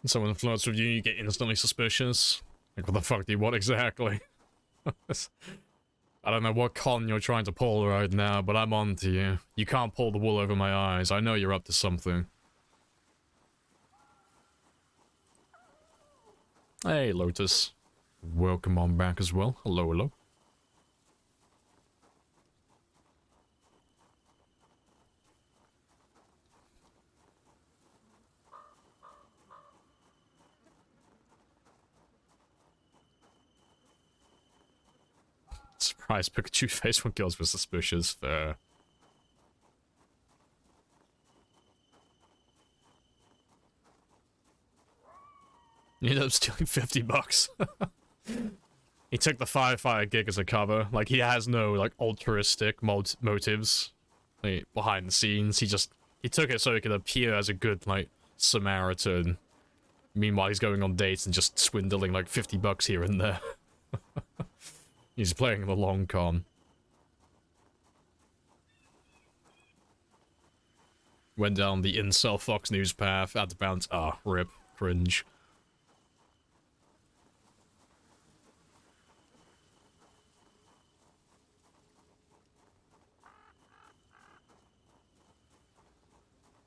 S1: Someone flirts with you, you get instantly suspicious. Like, what the fuck do you want exactly? I don't know what con you're trying to pull right now, but I'm on to you. You can't pull the wool over my eyes. I know you're up to something. Hey, Lotus. Welcome on back as well. Hello, hello. Surprise Pikachu face when girls were suspicious. Fair. You ended up stealing $50. He took the firefighter gig as a cover. Like, he has no, like, altruistic motives, like, behind the scenes. He took it so he could appear as a good, like, Samaritan. Meanwhile, he's going on dates and just swindling, like, $50 here and there. He's playing the long con. Went down the incel Fox News path, had to bounce. Ah, rip. Cringe.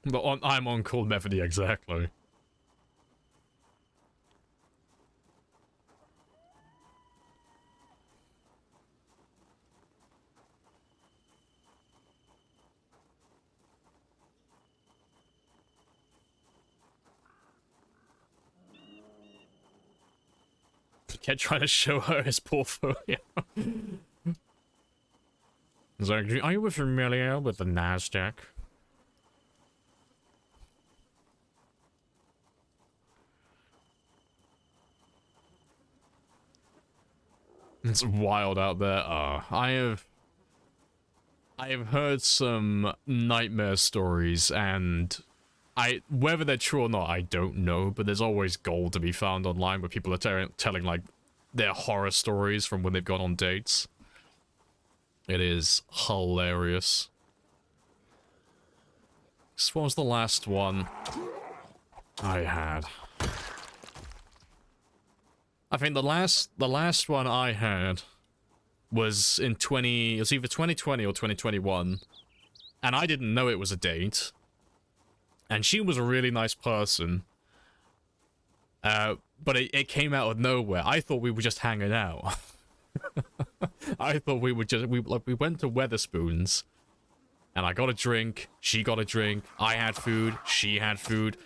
S1: But I'm on cold method, exactly. Kept trying to show her his portfolio. It's like, are you familiar with the Nasdaq? It's wild out there. I have heard some nightmare stories, and whether they're true or not, I don't know, but there's always gold to be found online where people are telling, like, their horror stories from when they've gone on dates. It is hilarious. This was the last one I had. I think the last one I had was in it was either 2020 or 2021, and I didn't know it was a date. And she was a really nice person, but it came out of nowhere. I thought we were just hanging out. I thought we went to Weatherspoons, and I got a drink, she got a drink, I had food, she had food,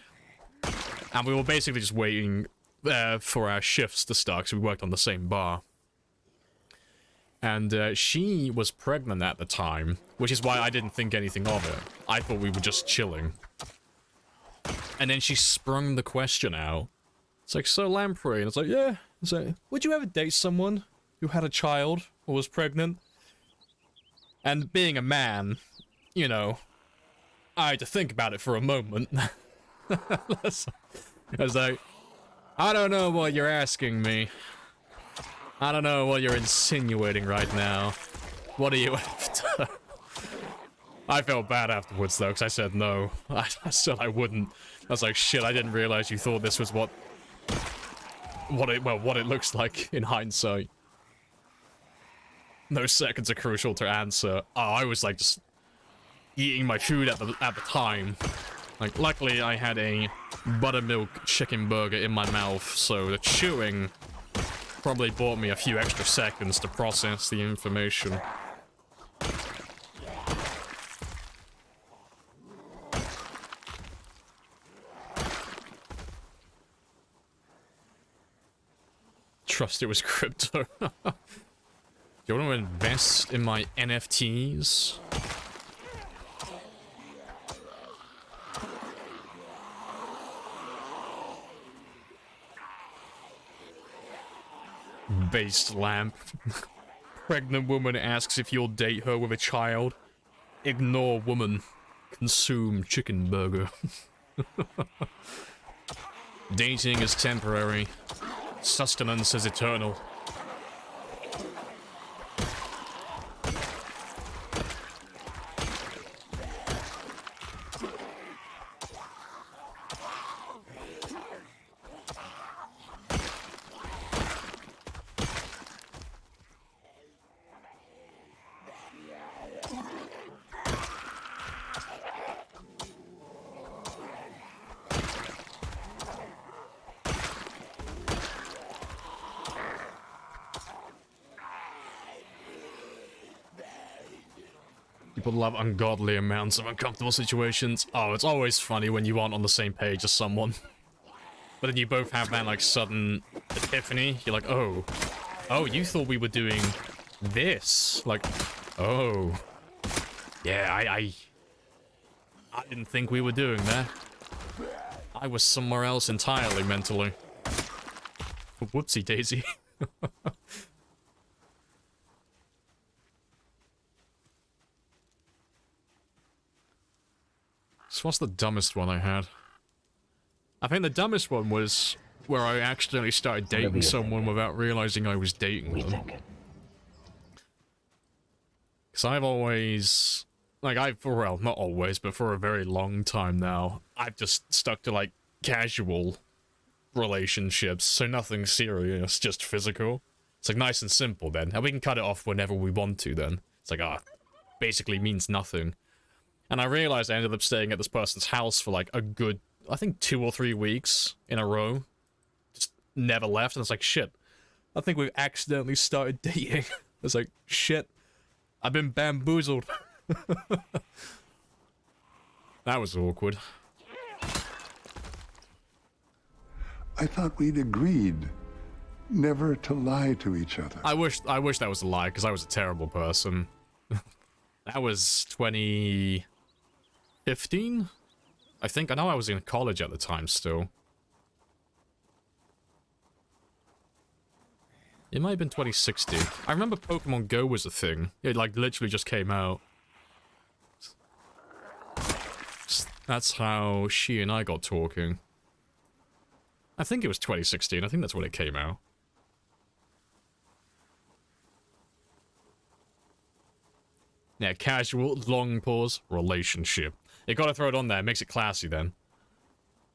S1: and we were basically just waiting for our shifts to start, because we worked on the same bar. And she was pregnant at the time, which is why I didn't think anything of it. I thought we were just chilling. And then she sprung the question out. It's like, so Lamprey, and it's like, yeah. It's like, would you ever date someone who had a child or was pregnant? And being a man, you know, I had to think about it for a moment. I was like, I don't know what you're asking me. I don't know what you're insinuating right now. What are you after? I felt bad afterwards, though, because I said no. I said I wouldn't. I was like, shit, I didn't realize you thought this was what it looks like in hindsight. No seconds are crucial to answer. Oh, I was like just eating my food at the time. Like, luckily I had a buttermilk chicken burger in my mouth, so the chewing probably bought me a few extra seconds to process the information. Trust it was crypto. Do you want to invest in my NFTs? Based lamp. Pregnant woman asks if you'll date her with a child. Ignore woman. Consume chicken burger. Dating is temporary. Sustenance is eternal. People love ungodly amounts of uncomfortable situations. Oh, it's always funny when you aren't on the same page as someone. But then you both have that, like, sudden epiphany. You're like, oh, you thought we were doing this. Like, oh. Yeah, I didn't think we were doing that. I was somewhere else entirely mentally. Whoopsie daisy. So what's the dumbest one I had? I think the dumbest one was where I accidentally started dating someone without realizing I was dating them. Because I've always... well, not always, but for a very long time now, I've just stuck to, like, casual relationships, so nothing serious, just physical. It's, like, nice and simple, then. And we can cut it off whenever we want to, then. It's like, basically means nothing. And I realized I ended up staying at this person's house for, like, a good, I think, 2 or 3 weeks in a row. Just never left, and it's like, shit. I think we've accidentally started dating. It's like, shit. I've been bamboozled. That was awkward.
S4: I thought we'd agreed never to lie to each other.
S1: I wish that was a lie, because I was a terrible person. That was 2015? I think. I know I was in college at the time still. It might have been 2016. I remember Pokemon Go was a thing. It, like, literally just came out. That's how she and I got talking. I think it was 2016. I think that's when it came out. Yeah, casual, long pause, relationship. You gotta throw it on there, makes it classy then.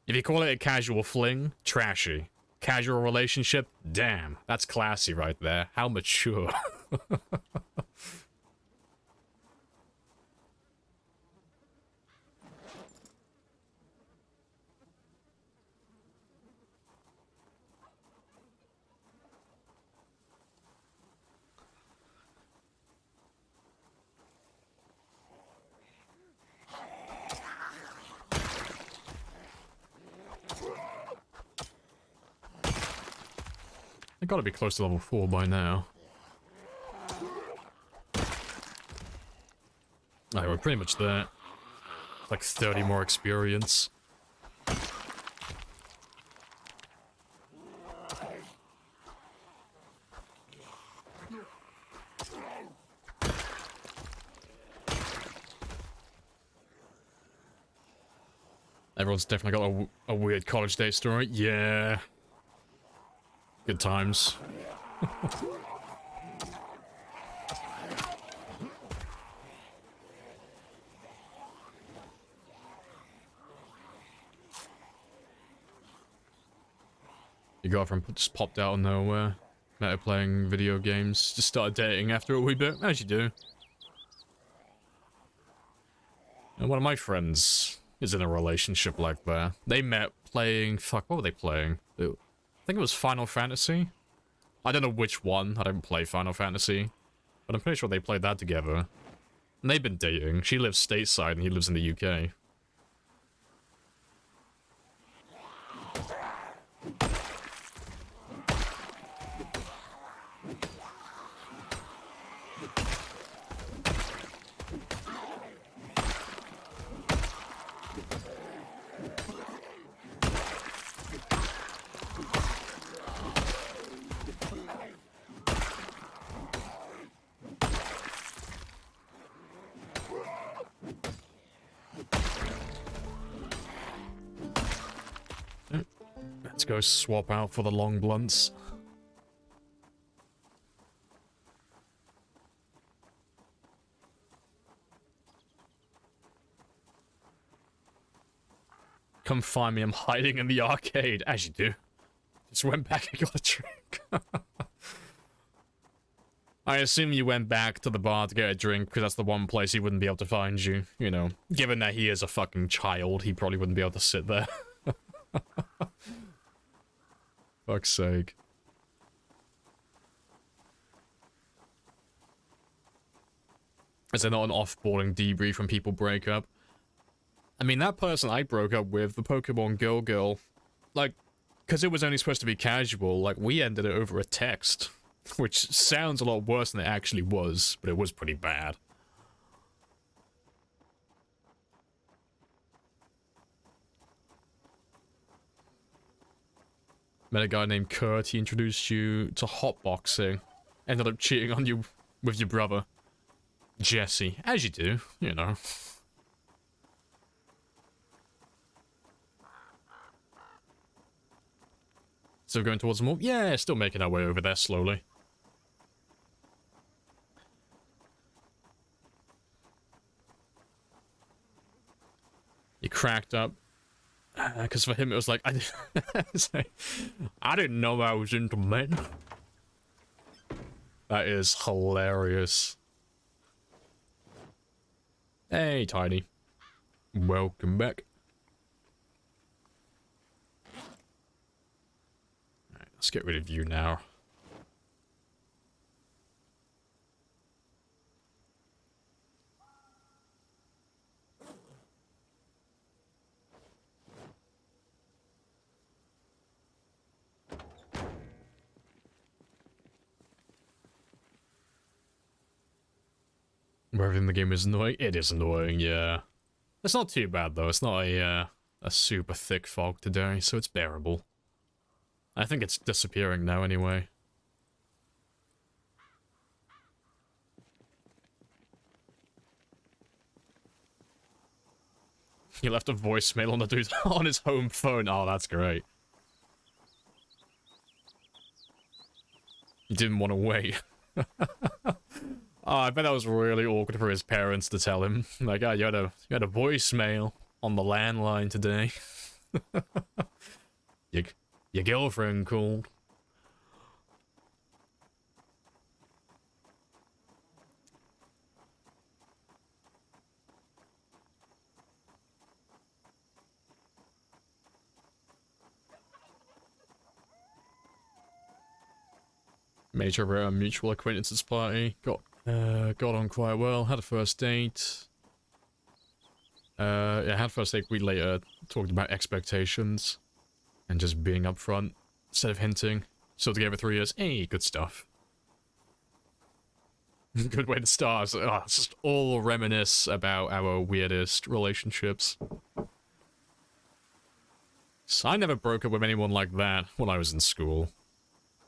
S1: If you call it a casual fling, trashy. Casual relationship, damn, that's classy right there. How mature. I gotta be close to level 4 by now. Alright, we're pretty much there. Like 30 more experience. Everyone's definitely got a weird college day story. Yeah. Good times. Your girlfriend just popped out of nowhere. Met her playing video games. Just started dating after a wee bit, as you do. And one of my friends is in a relationship like that. They met playing... Fuck, what were they playing? I think it was Final Fantasy. I don't know which one. I don't play Final Fantasy. But I'm pretty sure they played that together. And they've been dating. She lives stateside and he lives in the UK. Let's go swap out for the long blunts. Come find me, I'm hiding in the arcade. As you do. Just went back and got a drink. I assume you went back to the bar to get a drink, because that's the one place he wouldn't be able to find you. You know, given that he is a fucking child, he probably wouldn't be able to sit there. Fuck's sake. Is there not an offboarding debrief when people break up? I mean, that person I broke up with, the Pokemon Go girl, like, because it was only supposed to be casual, like, we ended it over a text. Which sounds a lot worse than it actually was, but it was pretty bad. Met a guy named Kurt, he introduced you to hotboxing. Ended up cheating on you with your brother. Jesse, as you do, you know. So going towards the mall? Yeah, still making our way over there slowly. He cracked up. Because for him it was like, I didn't know I was into men. That is hilarious. Hey, Tiny. Welcome back. Alright, let's get rid of you now. Where everything in the game is annoying. It is annoying, yeah. It's not too bad though. It's not a super thick fog today, so it's bearable. I think it's disappearing now anyway. He left a voicemail on the dude on his home phone. Oh, that's great. He didn't want to wait. Oh, I bet that was really awkward for his parents to tell him. Like, oh, you had a voicemail on the landline today. Your girlfriend called. Major mutual acquaintances party. Got on quite well. Had a first date. Yeah, had a first date. We later talked about expectations and just being upfront instead of hinting. Still together 3 years. Hey, good stuff. Good way to start. It's just all reminisce about our weirdest relationships. So I never broke up with anyone like that when I was in school.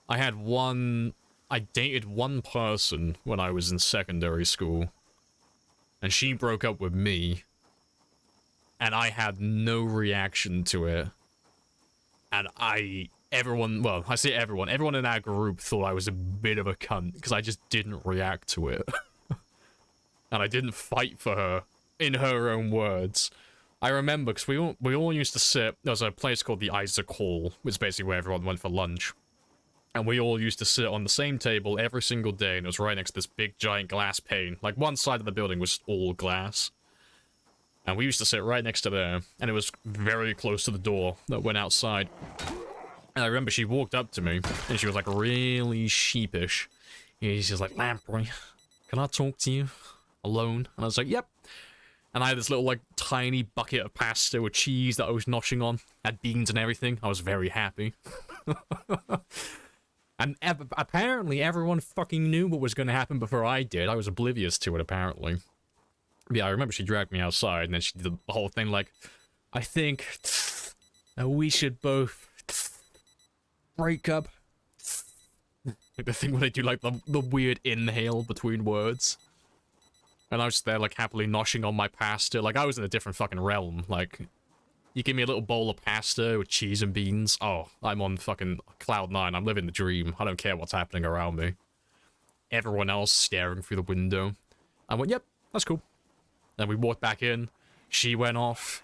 S1: I dated one person when I was in secondary school, and she broke up with me, and I had no reaction to it, and everyone in our group thought I was a bit of a cunt, because I just didn't react to it. And I didn't fight for her, in her own words. I remember, because we all used to sit, there was a place called the Isaac Hall, which is basically where everyone went for lunch. And we all used to sit on the same table every single day, and it was right next to this big giant glass pane. Like, one side of the building was all glass. And we used to sit right next to there, and it was very close to the door that went outside. And I remember she walked up to me, and she was like really sheepish. And she was like, Lamprey, can I talk to you alone? And I was like, yep. And I had this little, like, tiny bucket of pasta with cheese that I was noshing on. Had beans and everything. I was very happy. And apparently everyone fucking knew what was going to happen before I did. I was oblivious to it, apparently. Yeah, I remember she dragged me outside, and then she did the whole thing like, I think we should both break up. Like the thing where they do, like, the weird inhale between words. And I was just there, like, happily noshing on my pasta. Like, I was in a different fucking realm. Like, you give me a little bowl of pasta with cheese and beans. Oh, I'm on fucking cloud 9. I'm living the dream. I don't care what's happening around me. Everyone else staring through the window. I went, yep, that's cool. Then we walked back in. She went off.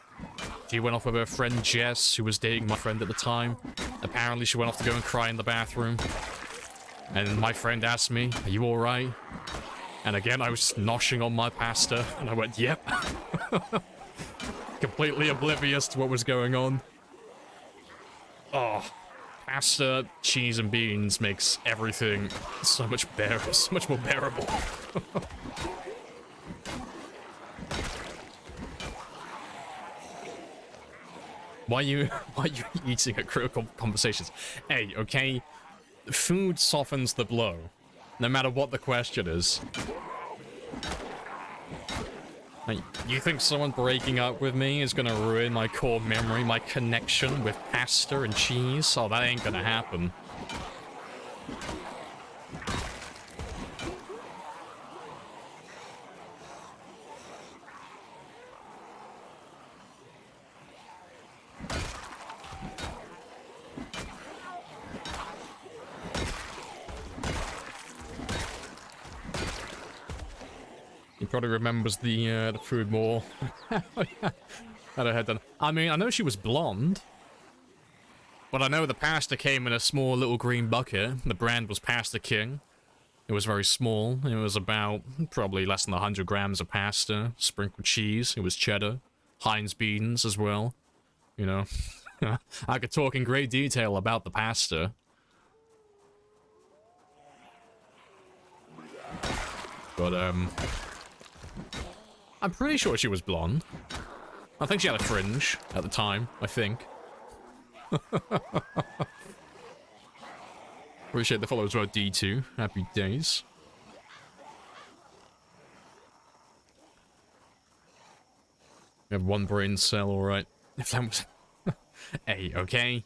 S1: She went off with her friend Jess, who was dating my friend at the time. Apparently she went off to go and cry in the bathroom. And my friend asked me, are you alright? And again, I was noshing on my pasta. And I went, yep. Completely oblivious to what was going on. Oh, pasta, cheese, and beans makes everything so much more bearable. Why are you eating at critical conversations? Hey, okay, food softens the blow, no matter what the question is. Like, you think someone breaking up with me is gonna ruin my core memory, my connection with pasta and cheese? Oh, that ain't gonna happen. He probably remembers the food more. Had her head done. I mean, I know she was blonde, but I know the pasta came in a small little green bucket. The brand was Pasta King. It was very small. It was about probably less than 100 grams of pasta, sprinkled cheese. It was cheddar, Heinz beans as well. You know, I could talk in great detail about the pasta. But I'm pretty sure she was blonde. I think she had a fringe at the time, I think. Appreciate the follow as well, D2. Happy days. We have one brain cell, alright. If that was... Hey, okay?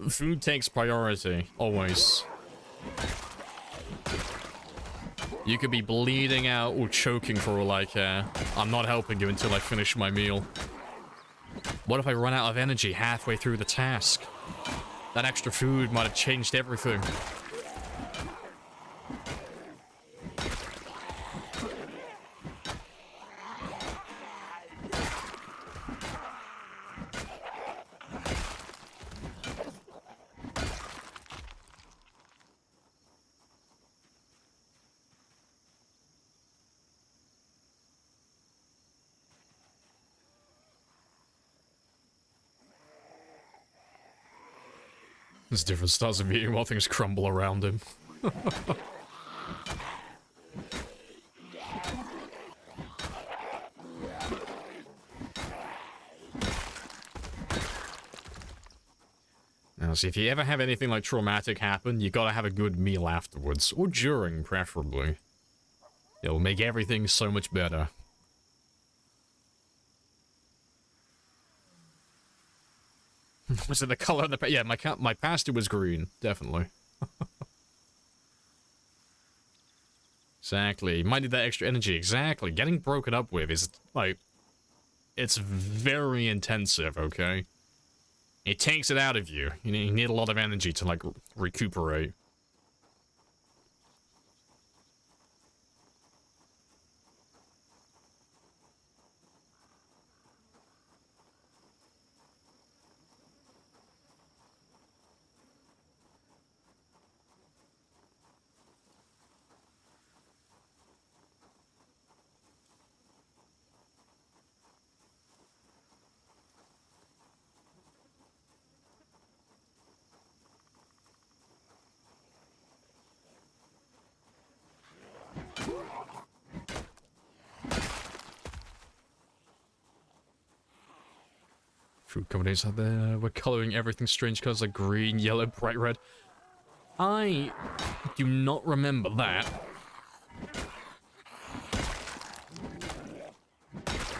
S1: Food takes priority, always. You could be bleeding out or choking for all I care. I'm not helping you until I finish my meal. What if I run out of energy halfway through the task? That extra food might have changed everything. There's different styles of eating while things crumble around him. Now, see, if you ever have anything like traumatic happen, you gotta have a good meal afterwards. Or during, preferably. It'll make everything so much better. Was it the color of the... Yeah, my pasta was green, definitely. Exactly. Might need that extra energy. Exactly. Getting broken up with is, like... It's very intensive, okay? It takes it out of you. You need a lot of energy to, like, recuperate. Food companies out there. We're coloring everything strange colors like green, yellow, bright red. I do not remember that.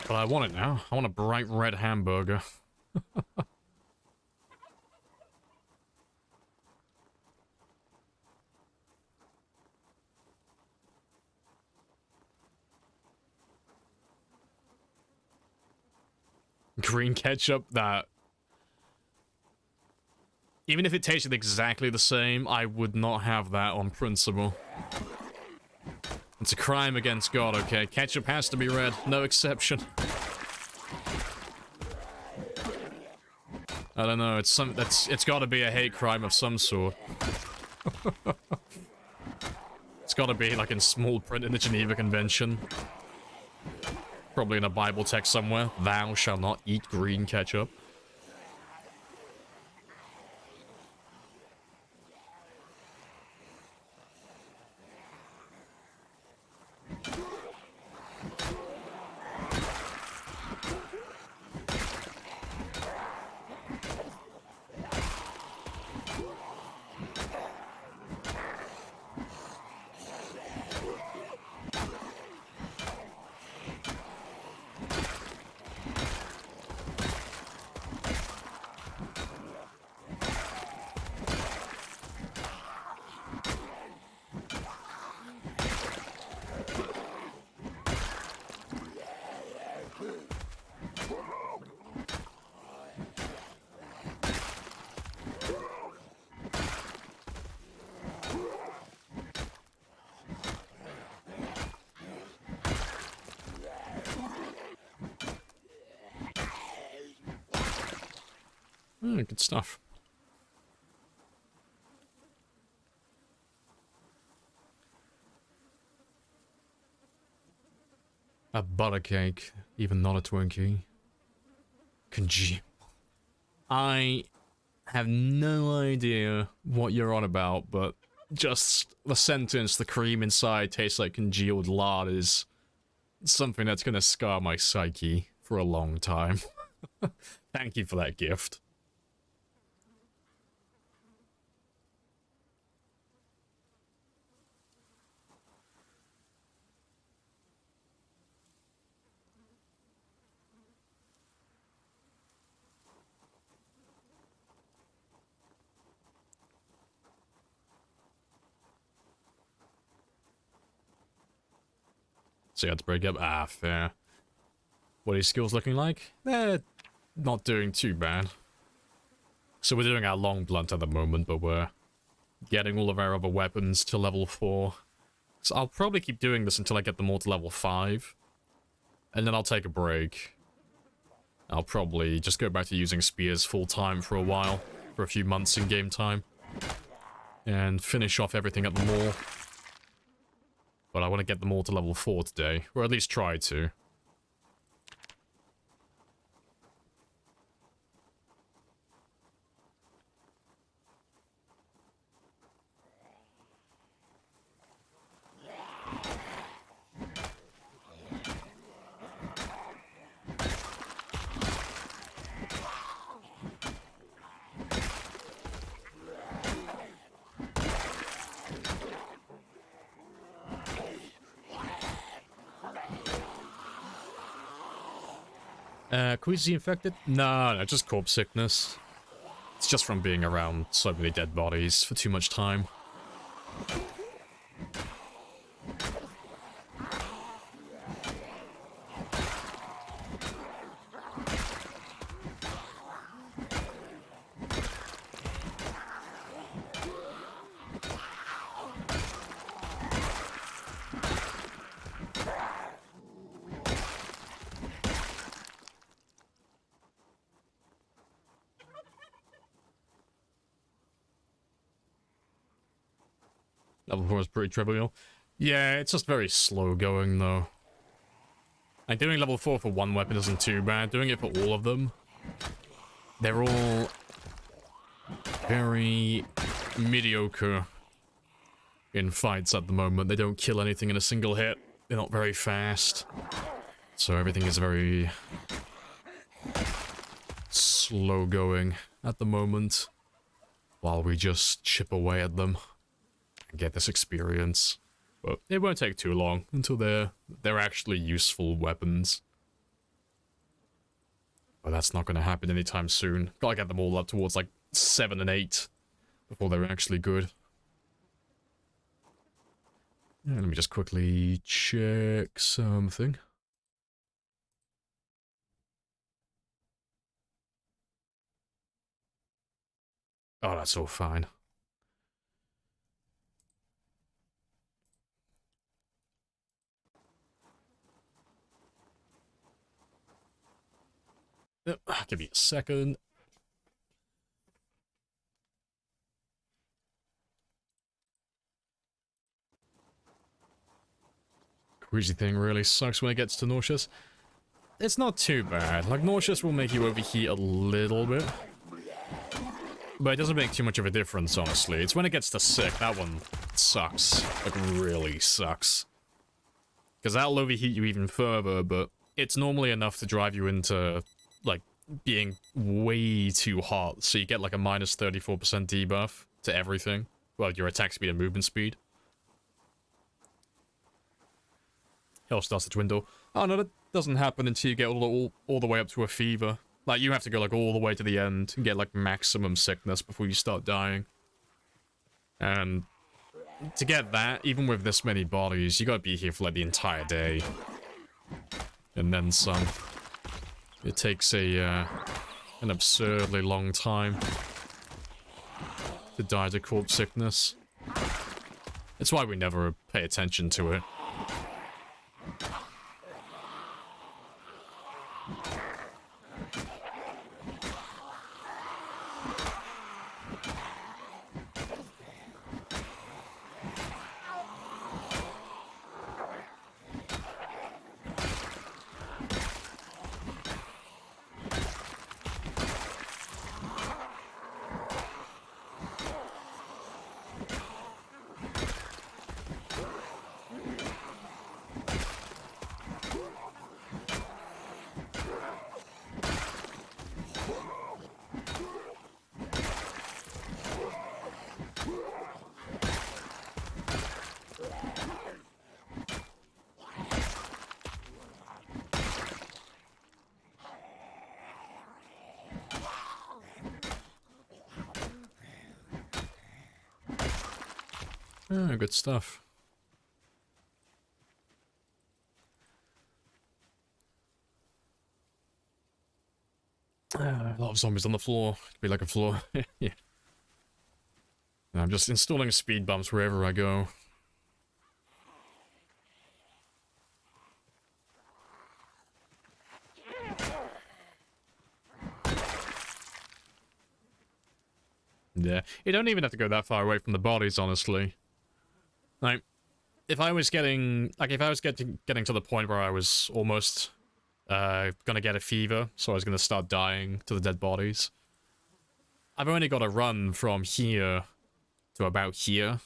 S1: But I want it now. I want a bright red hamburger. Green ketchup, that... Even if it tasted exactly the same, I would not have that on principle. It's a crime against God, okay? Ketchup has to be red, no exception. I don't know, it's gotta be a hate crime of some sort. It's gotta be like in small print in the Geneva Convention. Probably in a Bible text somewhere. Thou shalt not eat green ketchup. Good stuff. A butter cake, even not a Twinkie. Congeal. I have no idea what you're on about, but just the sentence, the cream inside tastes like congealed lard, is something that's gonna scar my psyche for a long time. Thank you for that gift. So you had to break up. Ah, fair. What are your skills looking like? They're not doing too bad. So we're doing our long blunt at the moment, but we're getting all of our other weapons to level 4. So I'll probably keep doing this until I get them all to level 5. And then I'll take a break. I'll probably just go back to using spears full-time for a while. For a few months in game time. And finish off everything at the mall. But I want to get them all to level 4 today. Or at least try to. Queasy infected? No, just corpse sickness. It's just from being around so many dead bodies for too much time. Level 4 is pretty trivial. Yeah, it's just very slow going, though. Like, doing level 4 for one weapon isn't too bad. Doing it for all of them, they're all very mediocre in fights at the moment. They don't kill anything in a single hit. They're not very fast. So everything is very slow going at the moment, while we just chip away at them. Get this experience, but it won't take too long until they're actually useful weapons. But that's not going to happen anytime soon. Gotta get them all up towards like 7 and 8 before they're actually good. Yeah, let me just quickly check something. Oh, that's all fine. Give me a second. Queasy thing really sucks when it gets to nauseous. It's not too bad. Like, nauseous will make you overheat a little bit. But it doesn't make too much of a difference, honestly. It's when it gets to sick, that one sucks. Like, really sucks. Because that'll overheat you even further, but it's normally enough to drive you into, like, being way too hot, so you get like a minus 34% debuff to everything. Well, your attack speed and movement speed. Health starts to dwindle. Oh no, that doesn't happen until you get all the way up to a fever. Like, you have to go like all the way to the end and get like maximum sickness before you start dying. And to get that, even with this many bodies, you gotta be here for like the entire day. And then some. It takes an absurdly long time to die to corpse sickness. It's why we never pay attention to it. Oh, good stuff. A lot of zombies on the floor. Could be like a floor. Yeah. And I'm just installing speed bumps wherever I go. Yeah, you don't even have to go that far away from the bodies, honestly. Like, if I was getting to the point where I was almost gonna get a fever, so I was gonna start dying to the dead bodies, I've only got to run from here to about here,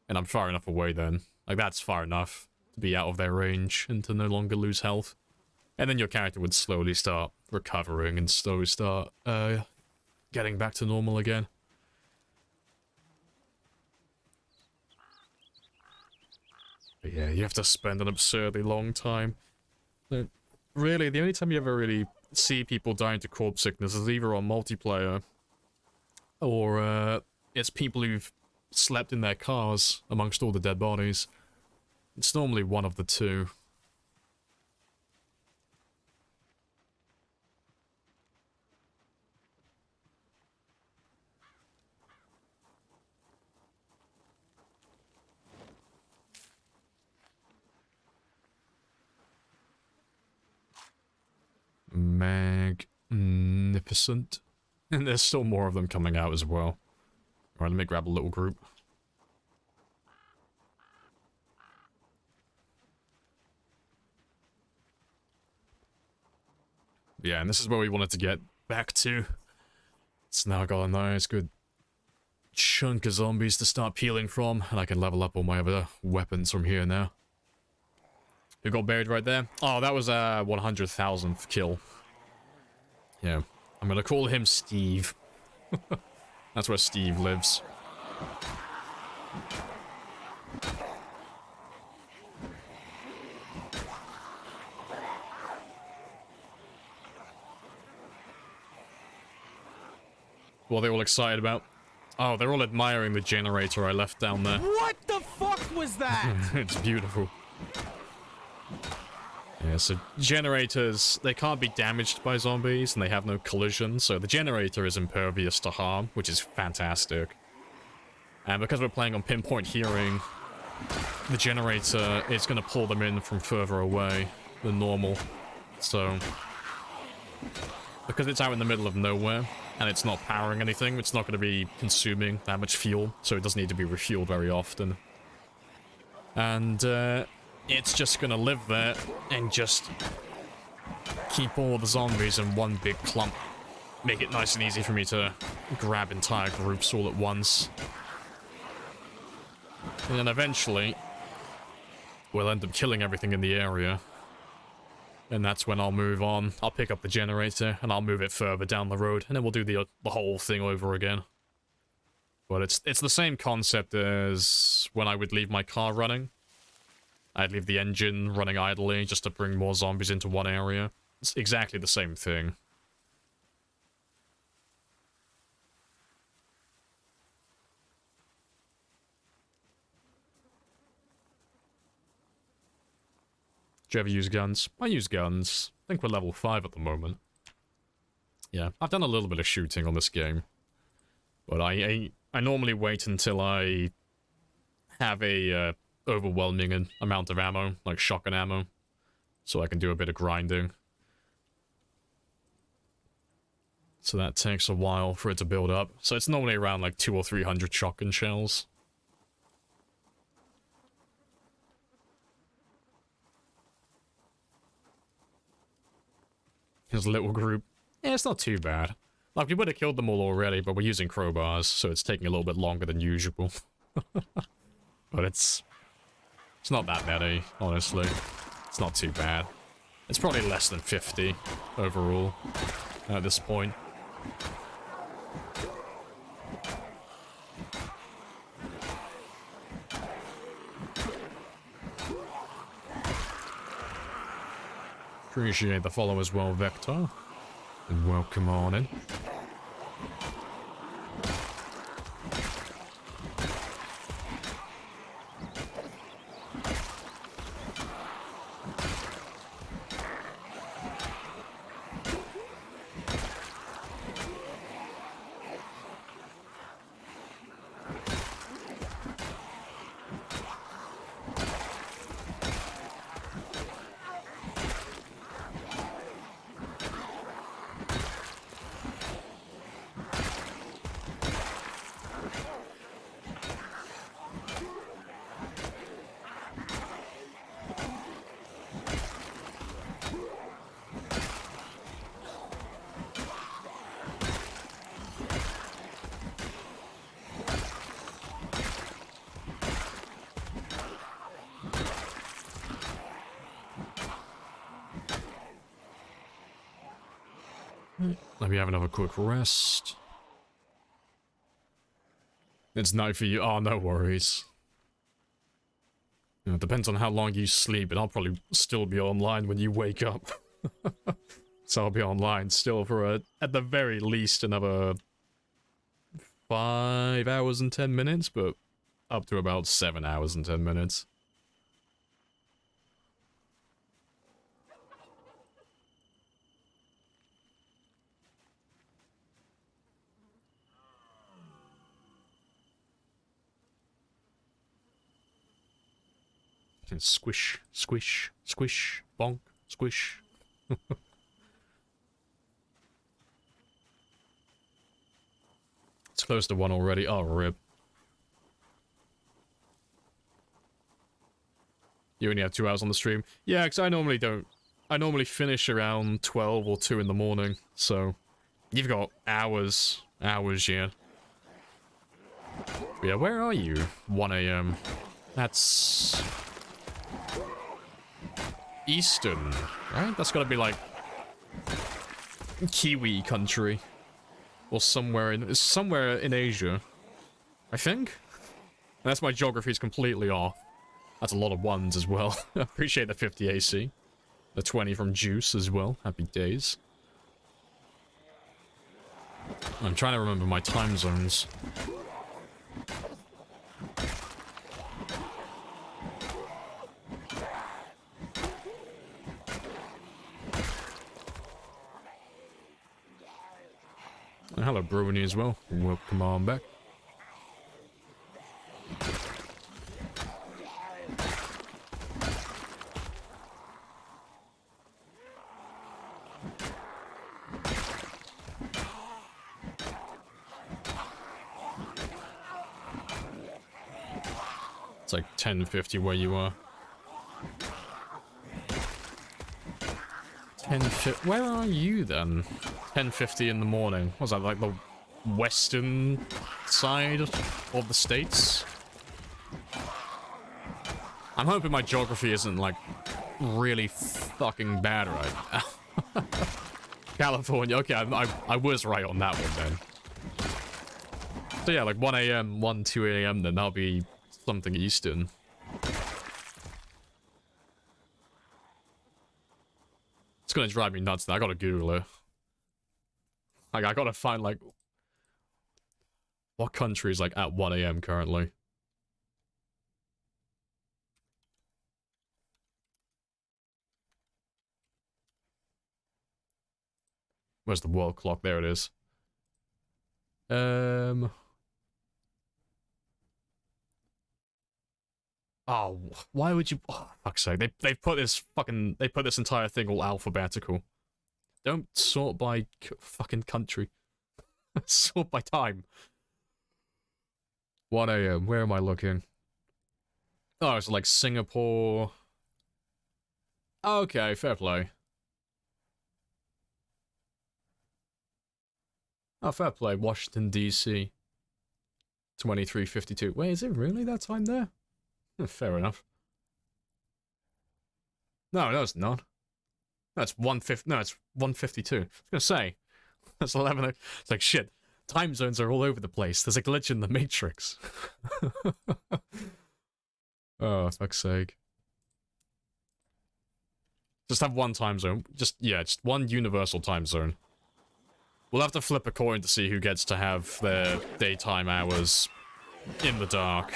S1: and I'm far enough away then. Like, that's far enough to be out of their range and to no longer lose health. And then your character would slowly start recovering and slowly start getting back to normal again. But yeah, you have to spend an absurdly long time. But really, the only time you ever really see people dying to corpse sickness is either on multiplayer, or it's people who've slept in their cars amongst all the dead bodies. It's normally one of the two. Magnificent. And there's still more of them coming out as well. Alright, let me grab a little group. Yeah, and this is where we wanted to get back to. It's now got a nice good chunk of zombies to start peeling from, and I can level up all my other weapons from here now. Who got buried right there? Oh, that was a 100,000th kill. Yeah, I'm gonna call him Steve. That's where Steve lives. What are they all excited about? Oh, they're all admiring the generator I left down there.
S5: What the fuck was that?
S1: It's beautiful. Yeah, so generators, they can't be damaged by zombies, and they have no collision, so the generator is impervious to harm, which is fantastic. And because we're playing on pinpoint hearing, the generator is going to pull them in from further away than normal. So, because it's out in the middle of nowhere, and it's not powering anything, it's not going to be consuming that much fuel, so it doesn't need to be refueled very often. And, it's just gonna live there and just keep all the zombies in one big clump. Make it nice and easy for me to grab entire groups all at once. And then eventually, we'll end up killing everything in the area. And that's when I'll move on. I'll pick up the generator and I'll move it further down the road, and then we'll do the whole thing over again. But it's the same concept as when I would leave my car running. I'd leave the engine running idly just to bring more zombies into one area. It's exactly the same thing. Do you ever use guns? I use guns. I think we're level 5 at the moment. Yeah, I've done a little bit of shooting on this game. But I normally wait until I have a overwhelming amount of ammo, like shotgun ammo, so I can do a bit of grinding. So that takes a while for it to build up. So it's normally around like 200 or 300 shotgun shells. His little group. Yeah, it's not too bad. Like, we would have killed them all already, but we're using crowbars, so it's taking a little bit longer than usual. But it's not that many, honestly. It's not too bad. It's probably less than 50 overall at this point. Appreciate the follow as well, Vector. And welcome on in. Let me have another quick rest. It's night for you. Oh, no worries. You know, it depends on how long you sleep, and I'll probably still be online when you wake up. So I'll be online still for, at the very least, another 5 hours and 10 minutes, but up to about 7 hours and 10 minutes. And squish, squish, squish, bonk, squish. It's close to 1 already. Oh, rip. You only have 2 hours on the stream? Yeah, because I normally don't. I normally finish around 12 or 2 in the morning, so you've got hours. Hours, yeah. But yeah, where are you? 1 a.m. That's Eastern, right? That's gotta be like Kiwi country. Or somewhere in Asia, I think. Unless my geography is completely off. That's a lot of 1s as well. I appreciate the 50 AC. The 20 from Juice as well. Happy days. I'm trying to remember my time zones. And hello, Brewany as well. Welcome on back. It's like 10:50 where you are. 10:50. Where are you then? 10:50 in the morning. Was that like the western side of the States? I'm hoping my geography isn't like really fucking bad right now. California. Okay, I was right on that one then. So yeah, like 1 a.m., 2 a.m. then that'll be something Eastern. It's gonna drive me nuts now. I gotta Google it. Like, I gotta find, like, what country is, like, at 1 a.m. currently? Where's the world clock? There it is. Oh, why would you... Oh, fuck's sake. They put this fucking... They put this entire thing all alphabetical. Don't sort by fucking country. Sort by time. 1 a.m. Where am I looking? Oh, it's like Singapore. Okay, fair play. Oh, fair play. Washington, D.C. 23:52. Wait, is it really that time there? Fair enough. No, it's not. That's 1:50. No, it's 1:52. I was gonna say that's 11. It's like shit. Time zones are all over the place. There's a glitch in the Matrix. Oh, fuck's sake. Just have one time zone. Just one universal time zone. We'll have to flip a coin to see who gets to have their daytime hours in the dark.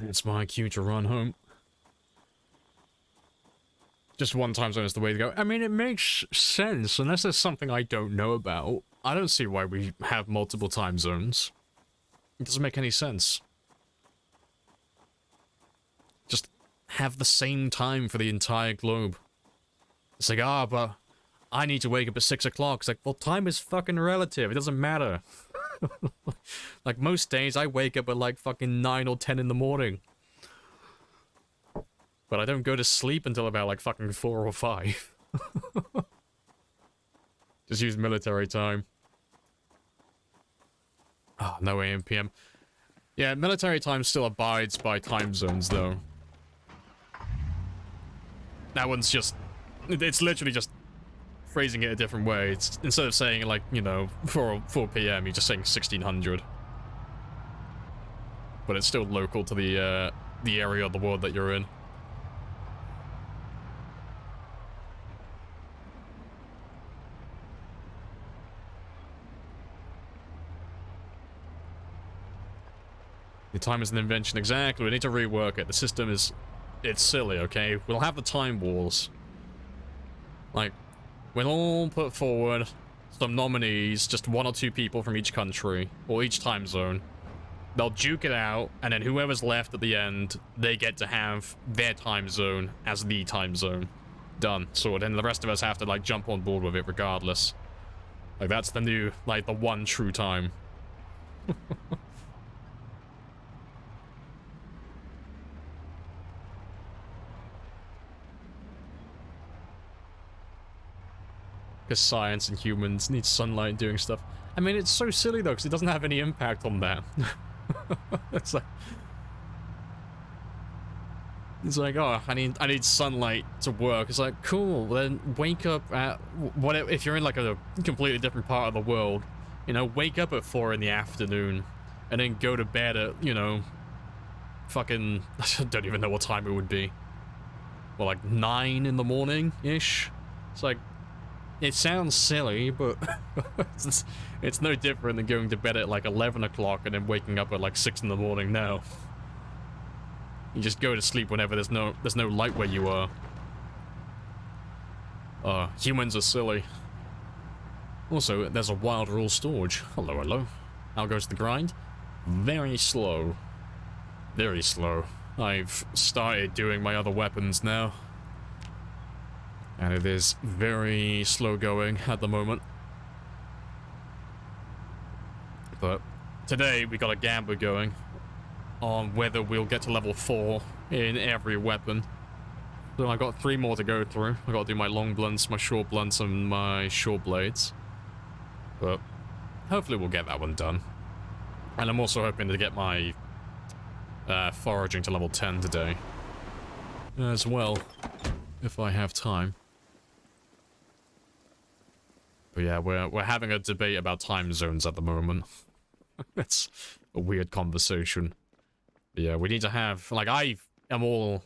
S1: It's my cue to run home. Just one time zone is the way to go. I mean, it makes sense, unless there's something I don't know about. I don't see why we have multiple time zones. It doesn't make any sense. Just have the same time for the entire globe. It's like, ah, but I need to wake up at 6 o'clock. It's like, well, time is fucking relative. It doesn't matter. Like, most days, I wake up at, like, fucking 9 or 10 in the morning. But I don't go to sleep until about, like, fucking 4 or 5. Just use military time. Oh, no AM PM. Yeah, military time still abides by time zones, though. That one's just... It's literally just phrasing it a different way. It's instead of saying, like, you know, 4 PM, you're just saying 1600. But it's still local to the area of the world that you're in. The time is an invention, exactly. We need to rework it. The system is... It's silly, okay? We'll have the time wars. Like, we'll all put forward some nominees, just 1 or 2 people from each country, or each time zone. They'll duke it out, and then whoever's left at the end, they get to have their time zone as the time zone. Done. So then the rest of us have to, like, jump on board with it regardless. Like, that's the new, like, the one true time. Because science and humans need sunlight doing stuff. I mean, it's so silly, though, because it doesn't have any impact on that. It's like, oh, I need sunlight to work. It's like, cool, then wake up at... whatever. If you're in, like, a completely different part of the world, you know, wake up at 4 in the afternoon, and then go to bed at, you know, fucking... I don't even know what time it would be. Well, like, 9 in the morning-ish? It's like... It sounds silly, but it's no different than going to bed at like 11 o'clock and then waking up at like 6 in the morning now. You just go to sleep whenever there's no light where you are. Humans are silly. Also, there's a wild rule storage. Hello, hello. How goes the grind? Very slow. Very slow. I've started doing my other weapons now. And it is very slow going at the moment. But today we got a gamble going on whether we'll get to level 4 in every weapon. So I got 3 more to go through. I gotta do my long blunts, my short blunts, and my short blades. But hopefully we'll get that one done. And I'm also hoping to get my foraging to level 10 today as well, if I have time. But yeah, we're having a debate about time zones at the moment. It's a weird conversation. But yeah, we need to have... Like, I am all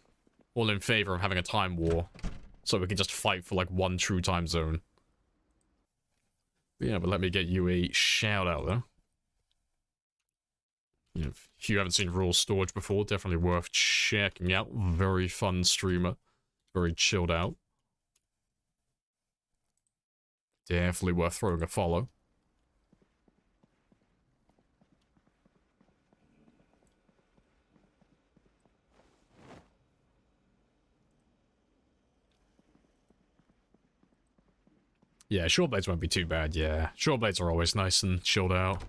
S1: in favor of having a time war. So we can just fight for, like, one true time zone. But yeah, but let me get you a shout-out, though. You know, if you haven't seen Rule Storage before, definitely worth checking out. Very fun streamer. Very chilled out. Definitely worth throwing a follow. Yeah, short blades won't be too bad, yeah. Short blades are always nice and chilled out.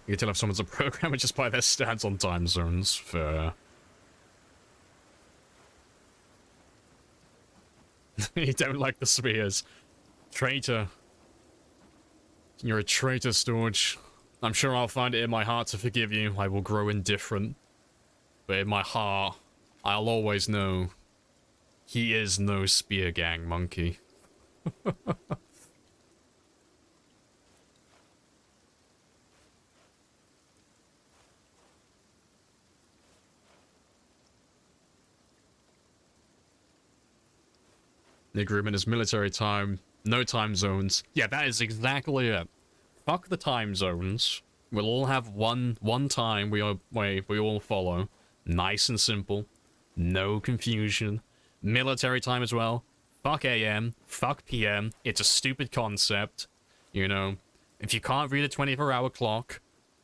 S1: You can tell if someone's a programmer just by their stats on time zones. Fair. You don't like the spears. Traitor. You're a traitor, Storage. I'm sure I'll find it in my heart to forgive you. I will grow indifferent. But in my heart, I'll always know He is no spear gang monkey. The agreement is military time, no time zones. Yeah, that is exactly it. Fuck the time zones. We'll all have one time we all follow. Nice and simple. No confusion. Military time as well. Fuck AM. Fuck PM. It's a stupid concept. You know, if you can't read a 24-hour clock,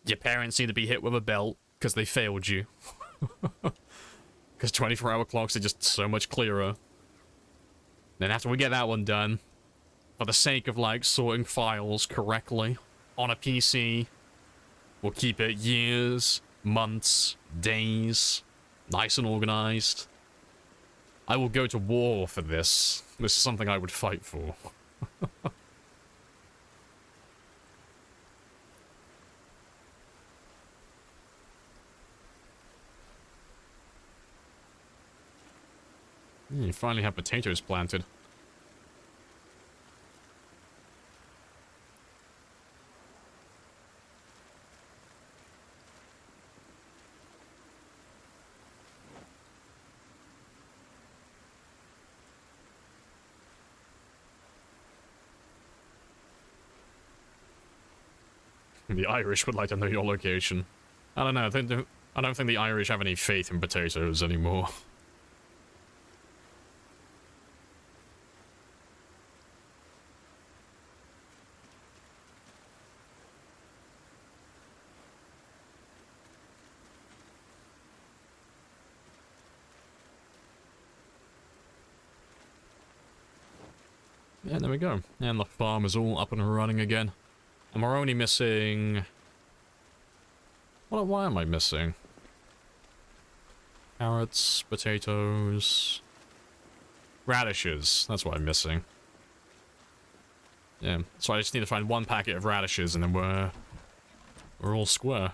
S1: your parents need to be hit with a belt because they failed you. Because 24-hour clocks are just so much clearer. Then after we get that one done, for the sake of, like, sorting files correctly on a PC, we'll keep it years, months, days, nice and organized. I will go to war for this. This is something I would fight for. You finally have potatoes planted. The Irish would like to know your location. I don't know. I don't think the Irish have any faith in potatoes anymore. Yeah, there we go. And the farm is all up and running again. And we're only missing... Why am I missing? Carrots, potatoes... Radishes. That's what I'm missing. Yeah, so I just need to find one packet of radishes and then we're all square.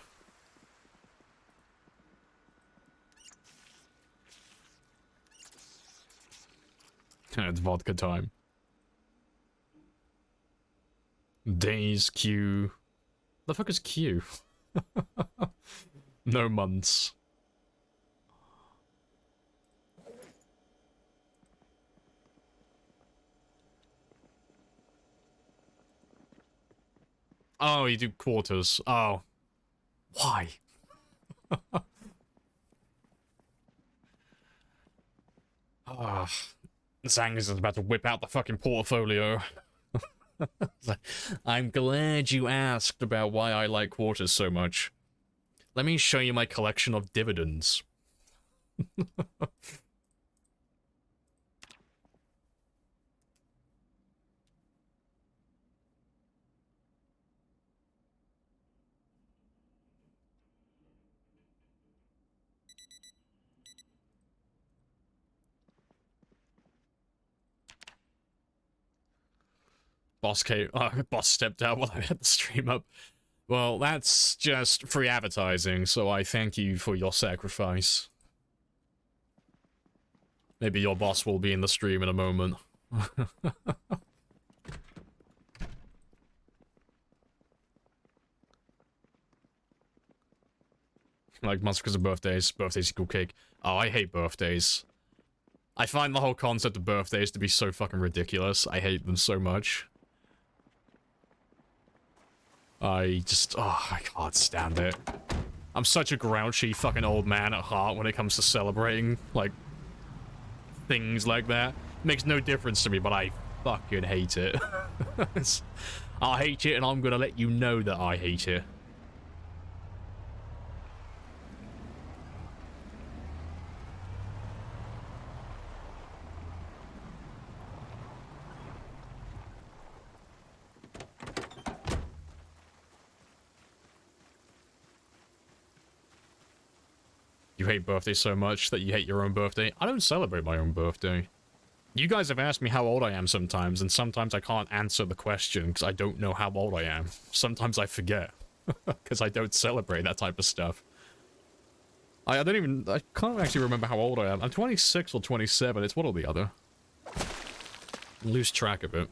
S1: It's vodka time. Days, Q. The fuck is Q? No months. Oh, you do quarters. Oh. Why? Ah. Zangus is about to whip out the fucking portfolio. I'm glad you asked about why I like quarters so much. Let me show you my collection of dividends. Boss stepped out while I had the stream up. Well, that's just free advertising, so I thank you for your sacrifice. Maybe your boss will be in the stream in a moment. Like, months because of birthdays. Birthdays equal cake. Oh, I hate birthdays. I find the whole concept of birthdays to be so fucking ridiculous. I hate them so much. I can't stand it. I'm such a grouchy fucking old man at heart when it comes to celebrating, like, things like that. Makes no difference to me, but I fucking hate it. I hate it, and I'm gonna let you know that I hate it. You hate birthdays so much that you hate your own birthday? I don't celebrate my own birthday. You guys have asked me how old I am sometimes, and sometimes I can't answer the question because I don't know how old I am. Sometimes I forget because I don't celebrate that type of stuff. I can't actually remember how old I am. I'm 26 or 27, it's one or the other. Lose track of it.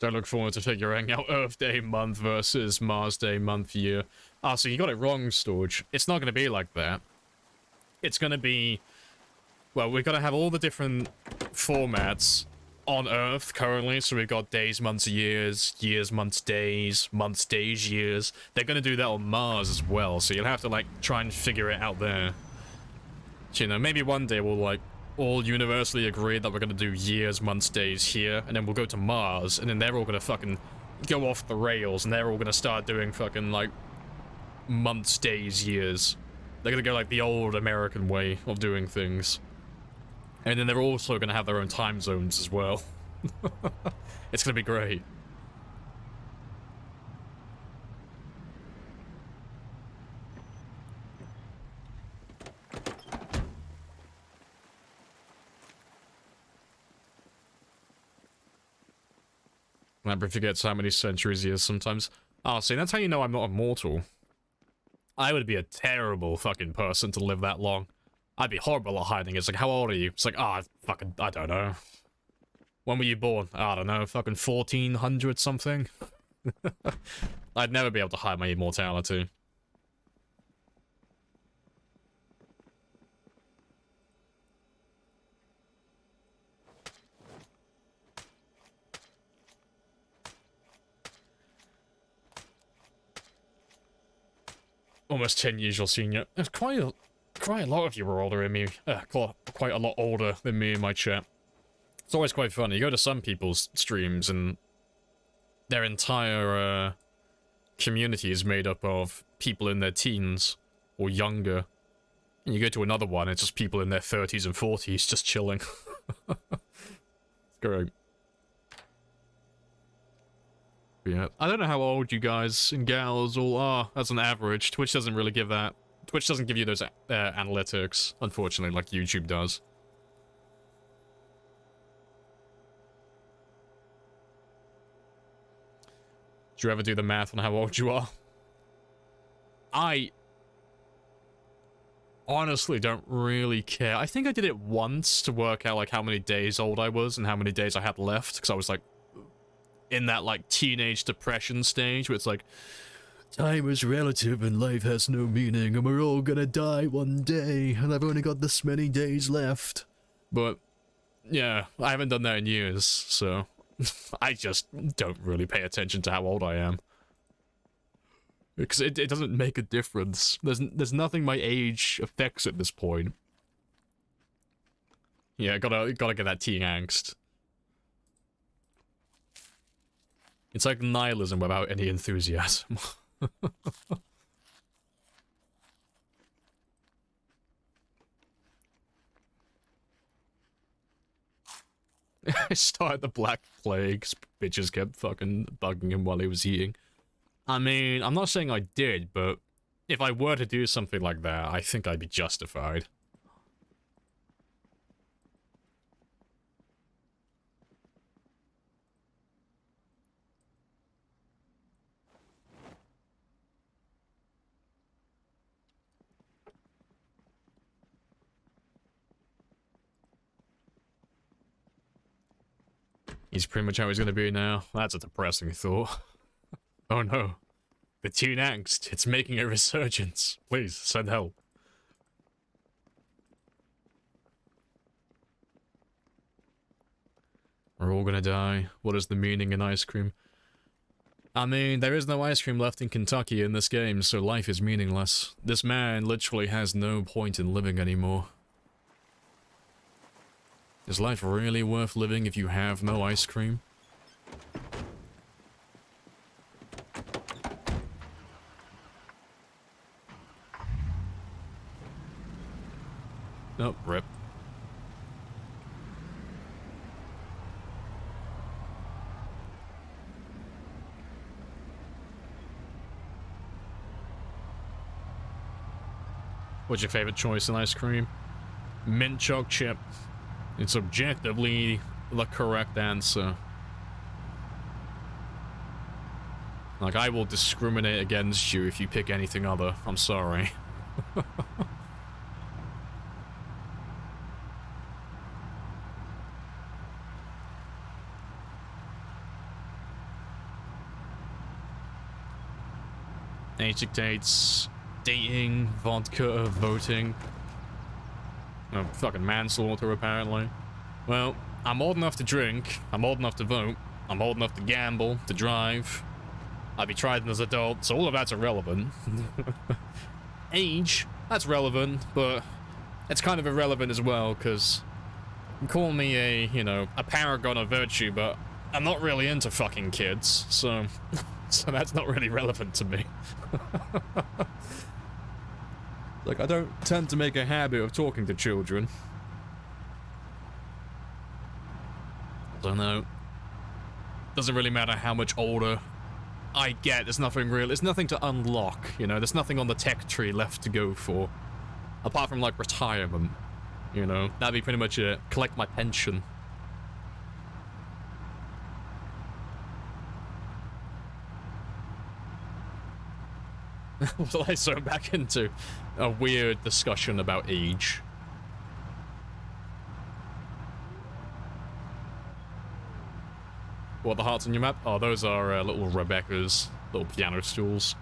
S1: Don't look forward to figuring out Earth Day month versus Mars Day month year. Ah, so you got it wrong, Storage. It's not going to be like that. It's going to be... Well, we're going to have all the different formats on Earth currently. So we've got days, months, years, years, months, days, years. They're going to do that on Mars as well. So you'll have to, like, try and figure it out there. So, you know, maybe one day we'll, like, all universally agree that we're gonna do years, months, days here, and then we'll go to Mars, and then they're all gonna fucking go off the rails, and they're all gonna start doing fucking, like, months, days, years. They're gonna go, like, the old American way of doing things. And then they're also gonna have their own time zones as well. It's gonna be great. Lamprey forgets how many centuries he is sometimes. Oh, see, that's how you know I'm not immortal. I would be a terrible fucking person to live that long. I'd be horrible at hiding. It's like, how old are you? It's like, ah, fucking, I don't know. When were you born? I don't know, fucking 1400 something? I'd never be able to hide my immortality. Almost 10 years your senior. There's quite a lot of you are older than me. Quite a lot older than me in my chat. It's always quite funny. You go to some people's streams and their entire community is made up of people in their teens or younger. And you go to another one, it's just people in their 30s and 40s just chilling. It's great. Yeah, I don't know how old you guys and gals all are as an average. Twitch doesn't really give that. Twitch doesn't give you those analytics, unfortunately, like YouTube does. Do you ever do the math on how old you are? I honestly don't really care. I think I did it once to work out like how many days old I was and how many days I had left, because I was like in that like teenage depression stage where it's like time is relative and life has no meaning and we're all gonna die one day and I've only got this many days left. But yeah, I haven't done that in years, so I just don't really pay attention to how old I am. Because it doesn't make a difference. There's nothing my age affects at this point. Yeah, gotta get that teen angst. It's like nihilism without any enthusiasm. I started the Black Plague. Bitches kept fucking bugging him while he was eating. I mean, I'm not saying I did, but if I were to do something like that, I think I'd be justified. He's pretty much how he's gonna be now. That's a depressing thought. Oh no. The teen angst, it's making a resurgence. Please, send help. We're all gonna die. What is the meaning in ice cream? I mean, there is no ice cream left in Kentucky in this game, so life is meaningless. This man literally has no point in living anymore. Is life really worth living if you have no ice cream? Nope, rip. What's your favorite choice in ice cream? Mint choc chip. It's objectively the correct answer. Like, I will discriminate against you if you pick anything other. I'm sorry. Age dictates dating, vodka, voting. Oh, fucking manslaughter, apparently. Well, I'm old enough to drink, I'm old enough to vote, I'm old enough to gamble, to drive. I'd be tried as an adult, so all of that's irrelevant. Age, that's relevant, but it's kind of irrelevant as well, because you call me a, you know, a paragon of virtue, but I'm not really into fucking kids, so... so that's not really relevant to me. Like, I don't tend to make a habit of talking to children. So no. Doesn't really matter how much older I get, there's nothing real, there's nothing to unlock, you know, there's nothing on the tech tree left to go for. Apart from, like, retirement, you know, that'd be pretty much it. Collect my pension. Well, I zone back into a weird discussion about age. What, the hearts on your map? Oh, those are little Rebecca's little piano stools.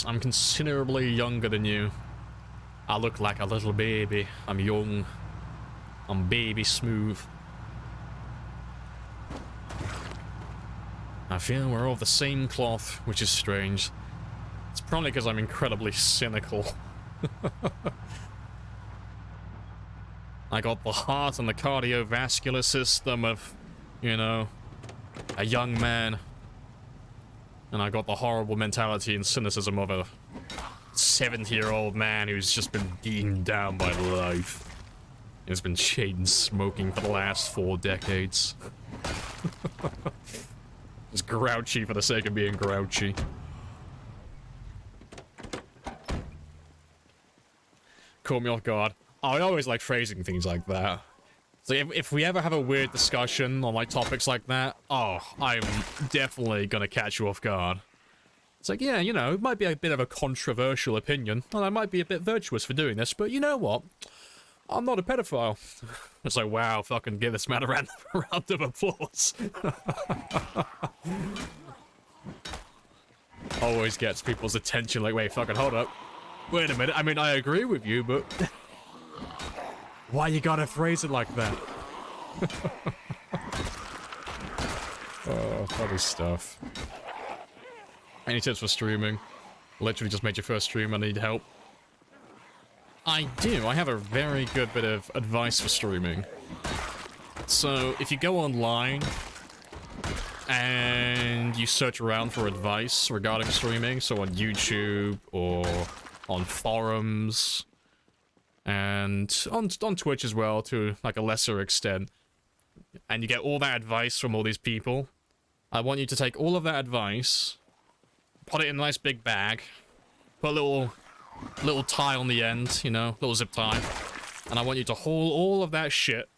S1: I'm considerably younger than you. I look like a little baby. I'm young. I'm baby smooth. I feel we're all the same cloth, which is strange. It's probably because I'm incredibly cynical. I got the heart and the cardiovascular system of, you know, a young man. And I got the horrible mentality and cynicism of a 70-year-old man who's just been beaten down by life. He's been chain smoking for the last 4 decades. Just grouchy for the sake of being grouchy. Caught me off guard. I always like phrasing things like that. So if we ever have a weird discussion on like topics like that, oh, I'm definitely gonna catch you off guard. It's like, yeah, you know, it might be a bit of a controversial opinion, and I might be a bit virtuous for doing this, but you know what? I'm not a pedophile. It's like, wow, fucking give this man a round of applause. Always gets people's attention, like, wait, fucking hold up. Wait a minute, I mean, I agree with you, but... why you gotta phrase it like that? Oh, funny stuff. Any tips for streaming? Literally just made your first stream, I need help. I do, I have a very good bit of advice for streaming. So, if you go online and you search around for advice regarding streaming, so on YouTube or on forums, and on Twitch as well, to like a lesser extent, and you get all that advice from all these people, I want you to take all of that advice, put it in a nice big bag, put a little tie on the end, you know, little zip tie, and I want you to haul all of that shit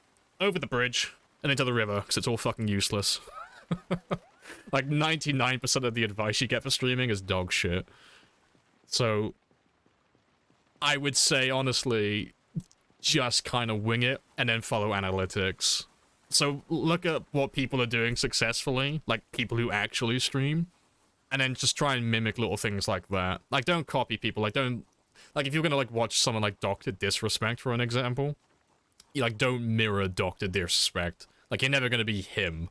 S1: over the bridge and into the river, because it's all fucking useless. Like 99% of the advice you get for streaming is dog shit. So I would say, honestly, just kind of wing it and then follow analytics. So look at what people are doing successfully, like people who actually stream, and then just try and mimic little things like that. Like, don't copy people. Like, don't... like, if you're gonna, like, watch someone like Dr. Disrespect, for an example, you, like, don't mirror Dr. Disrespect. Like, you're never gonna be him.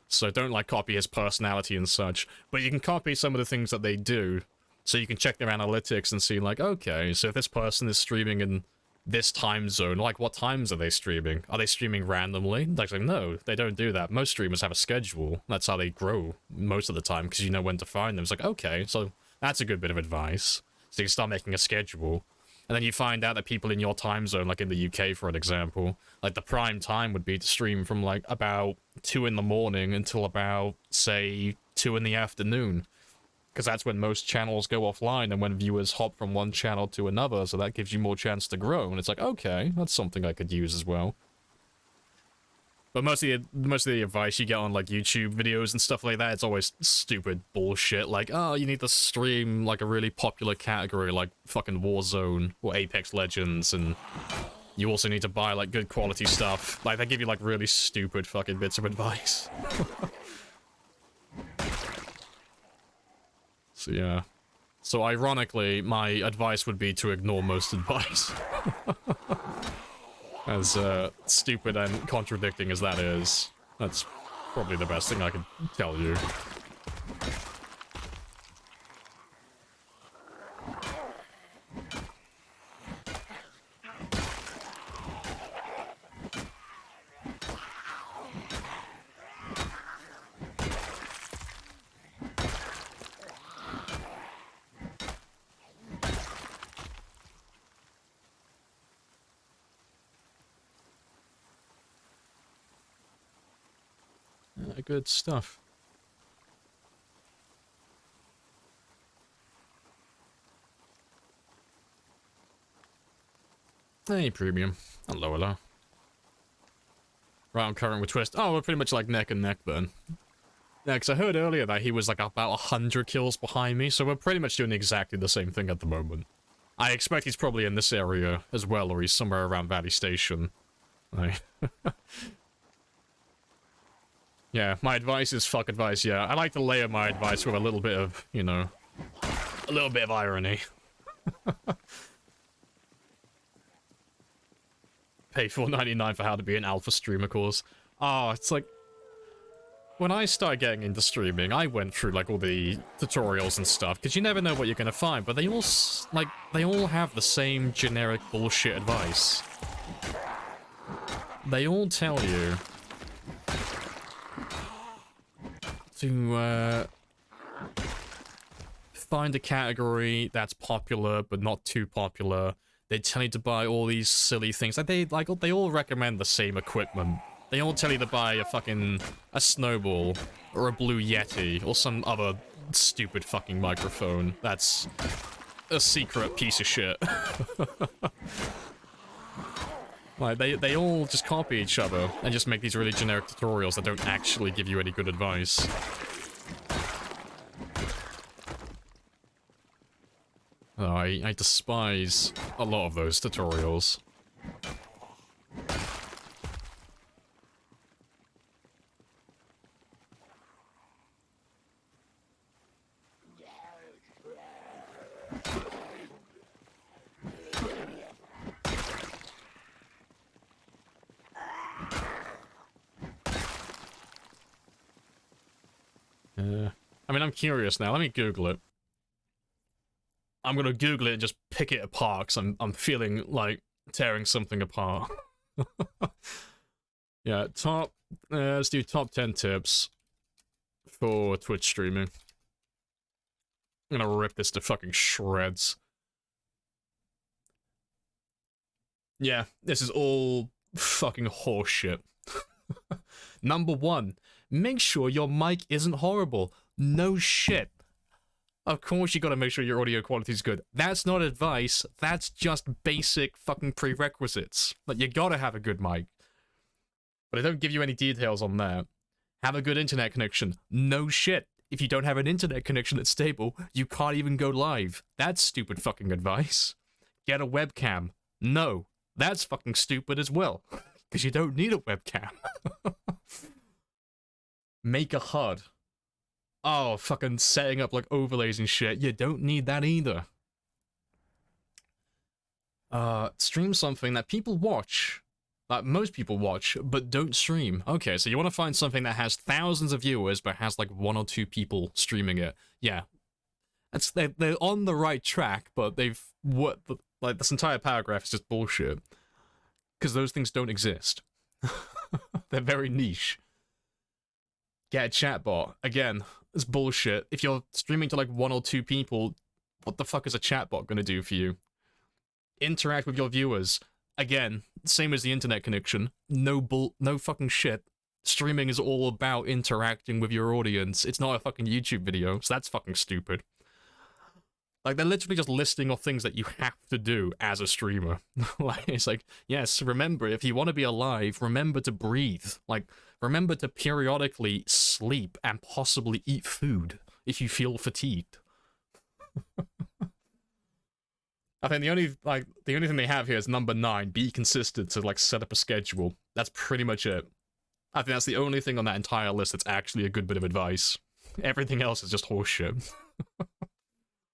S1: So don't, like, copy his personality and such. But you can copy some of the things that they do, so you can check their analytics and see, like, okay, so if this person is streaming in this time zone. Like, what times are they streaming? Are they streaming randomly? Like, no, they don't do that. Most streamers have a schedule. That's how they grow most of the time, because you know when to find them. It's like, okay, so that's a good bit of advice. So you start making a schedule. And then you find out that people in your time zone, like in the UK, for an example, like the prime time would be to stream from like about 2 in the morning until about, say, 2 in the afternoon. Because that's when most channels go offline and when viewers hop from one channel to another, so that gives you more chance to grow. And it's like, okay, that's something I could use as well. But most of the advice you get on like YouTube videos and stuff like that, it's always stupid bullshit. Like, oh, you need to stream like a really popular category like fucking Warzone or Apex Legends, and you also need to buy like good quality stuff. Like, they give you like really stupid fucking bits of advice. So yeah. So ironically, my advice would be to ignore most advice. As stupid and contradicting as that is, that's probably the best thing I could tell you. Good stuff. Hey, premium. Hello, hello. Right, I'm current with Twist. Oh, we're pretty much like neck and neck then. Yeah, because I heard earlier that he was like about 100 kills behind me, so we're pretty much doing exactly the same thing at the moment. I expect he's probably in this area as well, or he's somewhere around Valley Station. Right. Yeah, my advice is fuck advice, yeah. I like to layer my advice with a little bit of, you know, a little bit of irony. Pay $4.99 for how to be an alpha streamer course. Oh, it's like, when I started getting into streaming, I went through like all the tutorials and stuff, because you never know what you're gonna find, but they all, like, they all have the same generic bullshit advice. They all tell you to find a category that's popular but not too popular. They tell you to buy all these silly things. Like they all recommend the same equipment. They all tell you to buy a snowball or a Blue Yeti or some other stupid fucking microphone that's a secret piece of shit. Like, they all just copy each other and just make these really generic tutorials that don't actually give you any good advice. Oh, I despise a lot of those tutorials. I mean, I'm curious now. Let me Google it. I'm gonna Google it and just pick it apart, because I'm feeling like tearing something apart. Yeah, let's do top 10 tips for Twitch streaming. I'm gonna rip this to fucking shreds. Yeah, this is all fucking horseshit. Number 1, make sure your mic isn't horrible. No shit. Of course you gotta make sure your audio quality is good. That's not advice, that's just basic fucking prerequisites. Like, you gotta have a good mic. But I don't give you any details on that. Have a good internet connection. No shit. If you don't have an internet connection that's stable, you can't even go live. That's stupid fucking advice. Get a webcam. No. That's fucking stupid as well. Because you don't need a webcam. Make a HUD. Oh, fucking setting up like overlays and shit. You don't need that either. Stream something that people watch. That most people watch, but don't stream. Okay, so you want to find something that has thousands of viewers, but has like 1 or 2 people streaming it. Yeah. They're on the right track, but Like, this entire paragraph is just bullshit. Because those things don't exist. They're very niche. Get a chatbot. Again, it's bullshit. If you're streaming to like 1 or 2 people, what the fuck is a chatbot gonna do for you? Interact with your viewers. Again, same as the internet connection. No fucking shit. Streaming is all about interacting with your audience. It's not a fucking YouTube video, so that's fucking stupid. Like, they're literally just listing off things that you have to do as a streamer. Like, it's like, yes, remember, if you want to be alive, remember to breathe. Like, remember to periodically sleep and possibly eat food if you feel fatigued. I think the only thing they have here is number 9, be consistent to, like, set up a schedule. That's pretty much it. I think that's the only thing on that entire list that's actually a good bit of advice. Everything else is just horseshit.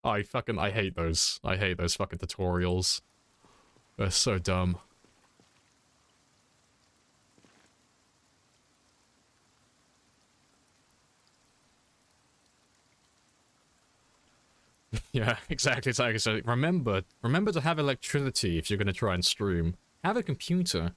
S1: I hate those. I hate those fucking tutorials. They're so dumb. Yeah, exactly. It's like, so remember to have electricity if you're gonna try and stream. Have a computer.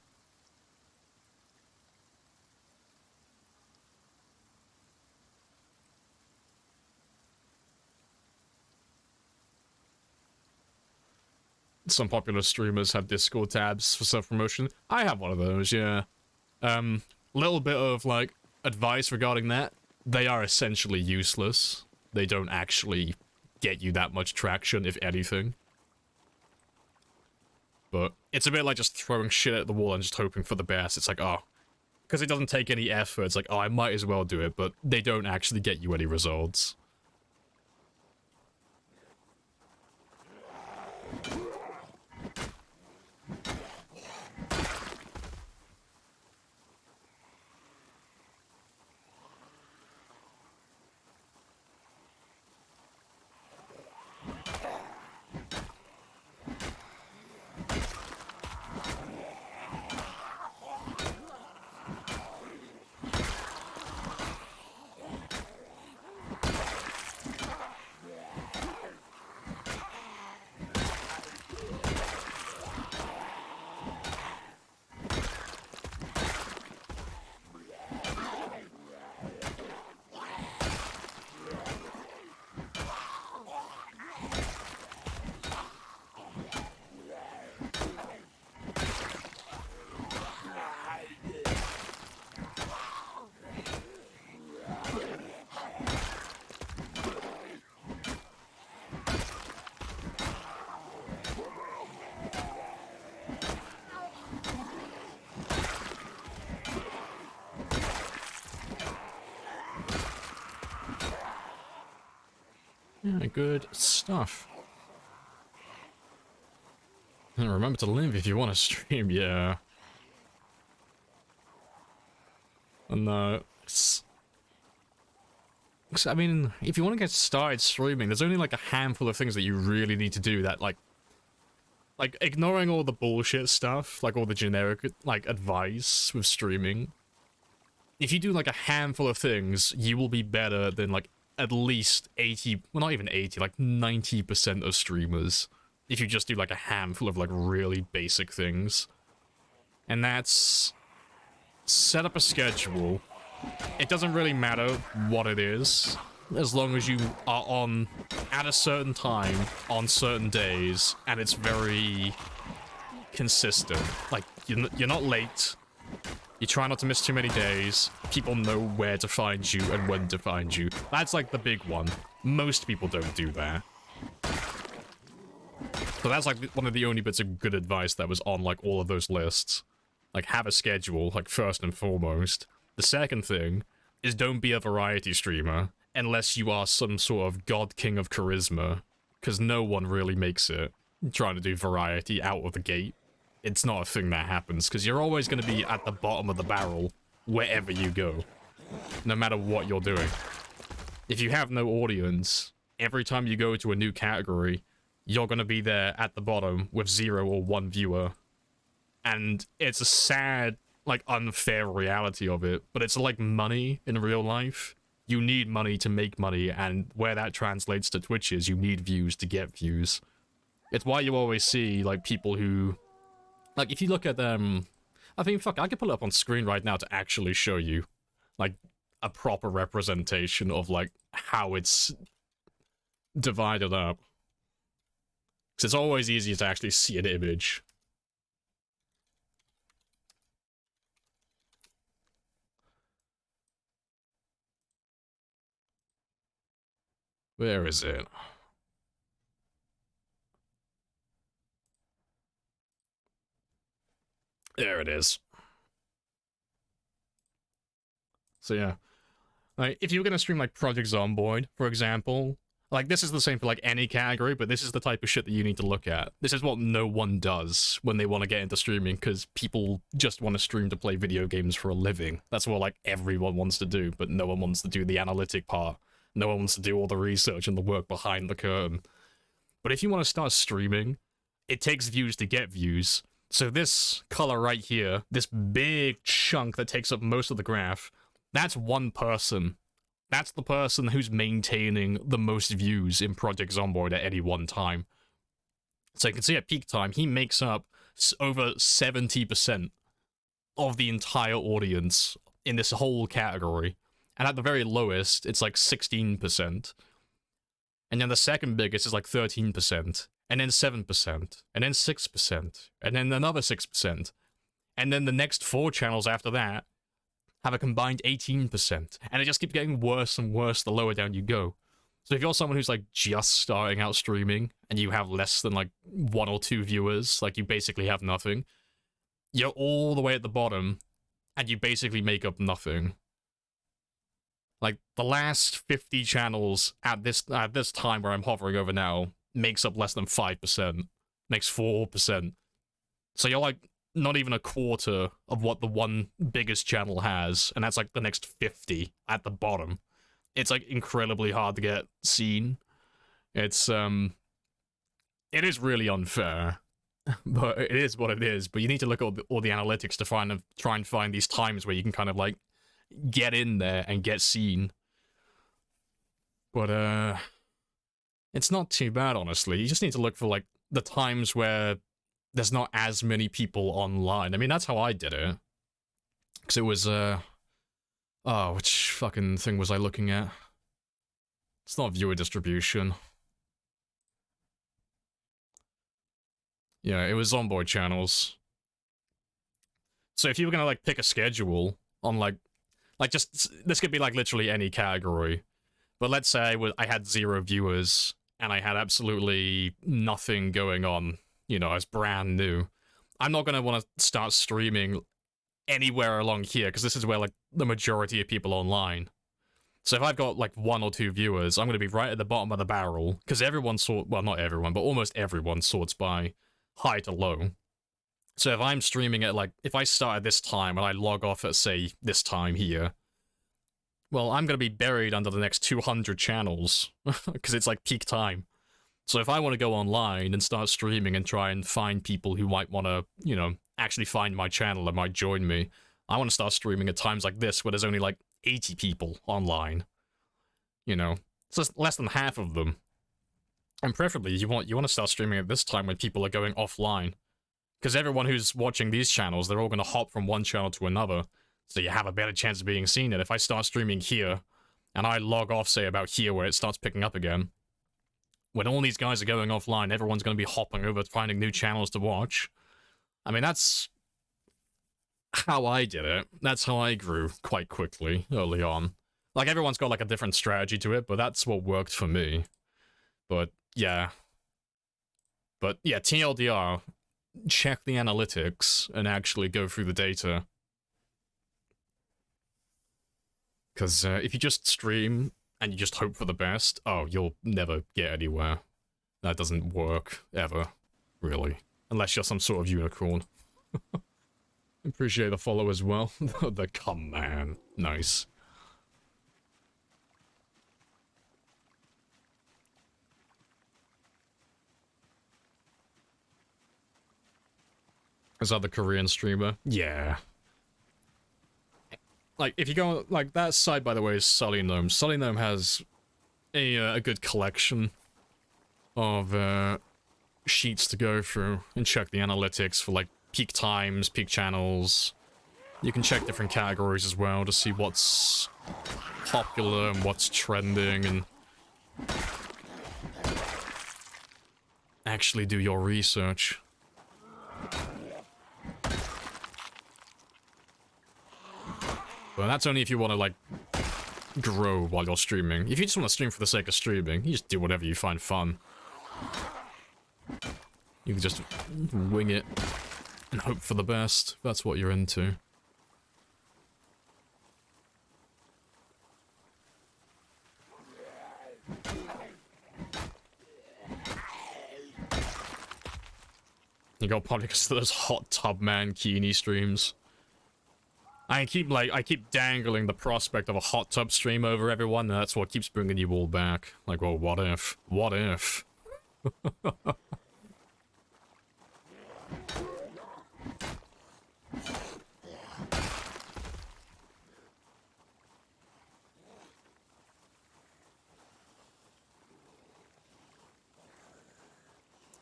S1: Some popular streamers have Discord tabs for self-promotion. I have one of those, yeah. Little bit of, like, advice regarding that. They are essentially useless. They don't actually get you that much traction, if anything. But it's a bit like just throwing shit at the wall and just hoping for the best. It's like, oh, because it doesn't take any effort. It's like, oh, I might as well do it, but they don't actually get you any results. Yeah, good stuff. And remember to live if you want to stream, yeah. And I mean, if you want to get started streaming, there's only like a handful of things that you really need to do that, like ignoring all the bullshit stuff, like all the generic, like, advice with streaming. If you do like a handful of things, you will be better than like at least 80, well not even 80, like 90% of streamers. If you just do like a handful of like really basic things. And that's set up a schedule. It doesn't really matter what it is, as long as you are on at a certain time, on certain days, and it's very consistent. Like, you're not late, you try not to miss too many days, people know where to find you and when to find you. That's like the big one. Most people don't do that. So that's like one of the only bits of good advice that was on like all of those lists. Like, have a schedule, like, first and foremost. The second thing is don't be a variety streamer unless you are some sort of god king of charisma, because no one really makes it trying to do variety out of the gate. It's not a thing that happens, because you're always going to be at the bottom of the barrel wherever you go, no matter what you're doing. If you have no audience, every time you go to a new category, you're going to be there at the bottom with 0 or 1 viewer. And it's a sad, like, unfair reality of it, but it's like money in real life. You need money to make money, and where that translates to Twitch is you need views to get views. It's why you always see, like, people who... Like, if you look at them... I think, fuck, I could pull it up on screen right now to actually show you, like, a proper representation of, like, how it's divided up. Because it's always easier to actually see an image. Where is it? There it is. So yeah, like if you were gonna stream like Project Zomboid, for example, like this is the same for like any category, but this is the type of shit that you need to look at. This is what no one does when they want to get into streaming, because people just want to stream to play video games for a living. That's what like everyone wants to do, but no one wants to do the analytic part. No one wants to do all the research and the work behind the curtain. But if you want to start streaming, it takes views to get views. So this color right here, this big chunk that takes up most of the graph, that's one person. That's the person who's maintaining the most views in Project Zomboid at any one time. So you can see at peak time, he makes up over 70% of the entire audience in this whole category. And at the very lowest, it's like 16%. And then the second biggest is like 13%. And then 7%. And then 6%. And then another 6%. And then the next 4 channels after that have a combined 18%. And it just keeps getting worse and worse the lower down you go. So if you're someone who's like just starting out streaming, and you have less than like 1 or 2 viewers, like you basically have nothing, you're all the way at the bottom, and you basically make up nothing. Like, the last 50 channels at this time where I'm hovering over now makes up less than 5%. Makes 4%. So you're like not even a quarter of what the one biggest channel has, and that's like the next 50 at the bottom. It's like incredibly hard to get seen. It's it is really unfair, but it is what it is. But you need to look at all the analytics to try and find these times where you can kind of like get in there and get seen. But it's not too bad, honestly. You just need to look for like the times where there's not as many people online. I mean, that's how I did it. Because it was oh, which fucking thing was I looking at? It's not viewer distribution. Yeah, it was Zomboid channels. So if you were gonna like pick a schedule on like just, this could be like literally any category. But let's say I had 0 viewers and I had absolutely nothing going on. You know, I was brand new. I'm not gonna want to start streaming anywhere along here, because this is where like the majority of people online. So if I've got like 1 or 2 viewers, I'm gonna be right at the bottom of the barrel, because everyone well, not everyone, but almost everyone sorts by high to low. So if I'm streaming at like, if I start at this time and I log off at say this time here, well, I'm gonna be buried under the next 200 channels, because it's like peak time. So if I want to go online and start streaming and try and find people who might want to, you know, actually find my channel and might join me, I want to start streaming at times like this where there's only like 80 people online. You know, so it's less than half of them. And preferably, you want to start streaming at this time when people are going offline. Because everyone who's watching these channels, they're all going to hop from one channel to another, so you have a better chance of being seen. And if I start streaming here, and I log off, say, about here where it starts picking up again, when all these guys are going offline, everyone's going to be hopping over, finding new channels to watch. I mean, that's how I did it. That's how I grew quite quickly early on. Like, everyone's got, like, a different strategy to it, but that's what worked for me. But, yeah. But, yeah, TLDR, check the analytics and actually go through the data. Because if you just stream and you just hope for the best, oh, you'll never get anywhere. That doesn't work, ever, really. Unless you're some sort of unicorn. Appreciate the follow as well. The come man. Nice. Is that the Korean streamer? Yeah. Like, if you go, like, that site, by the way, is Sully Gnome. Sully Gnome has a good collection of, sheets to go through and check the analytics for like peak times, peak channels. You can check different categories as well to see what's popular and what's trending, and actually do your research. But that's only if you want to like grow while you're streaming. If you just want to stream for the sake of streaming, you just do whatever you find fun. You can just wing it and hope for the best. If that's what you're into. You got probably because of those hot tub man Keeney streams. I keep dangling the prospect of a hot tub stream over everyone, and that's what keeps bringing you all back. Like, well, what if? What if?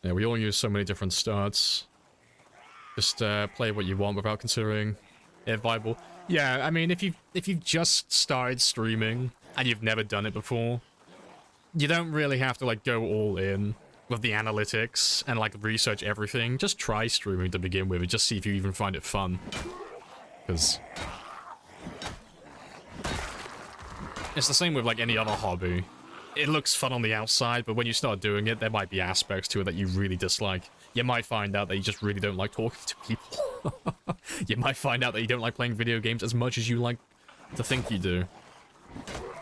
S1: Yeah, we all use so many different starts. Just play what you want without considering it viable. Yeah, I mean, if you've just started streaming and you've never done it before, you don't really have to like go all in with the analytics and like research everything. Just try streaming to begin with and just see if you even find it fun. Because it's the same with like any other hobby. It looks fun on the outside, but when you start doing it, there might be aspects to it that you really dislike. You might find out that you just really don't like talking to people. You might find out that you don't like playing video games as much as you like to think you do.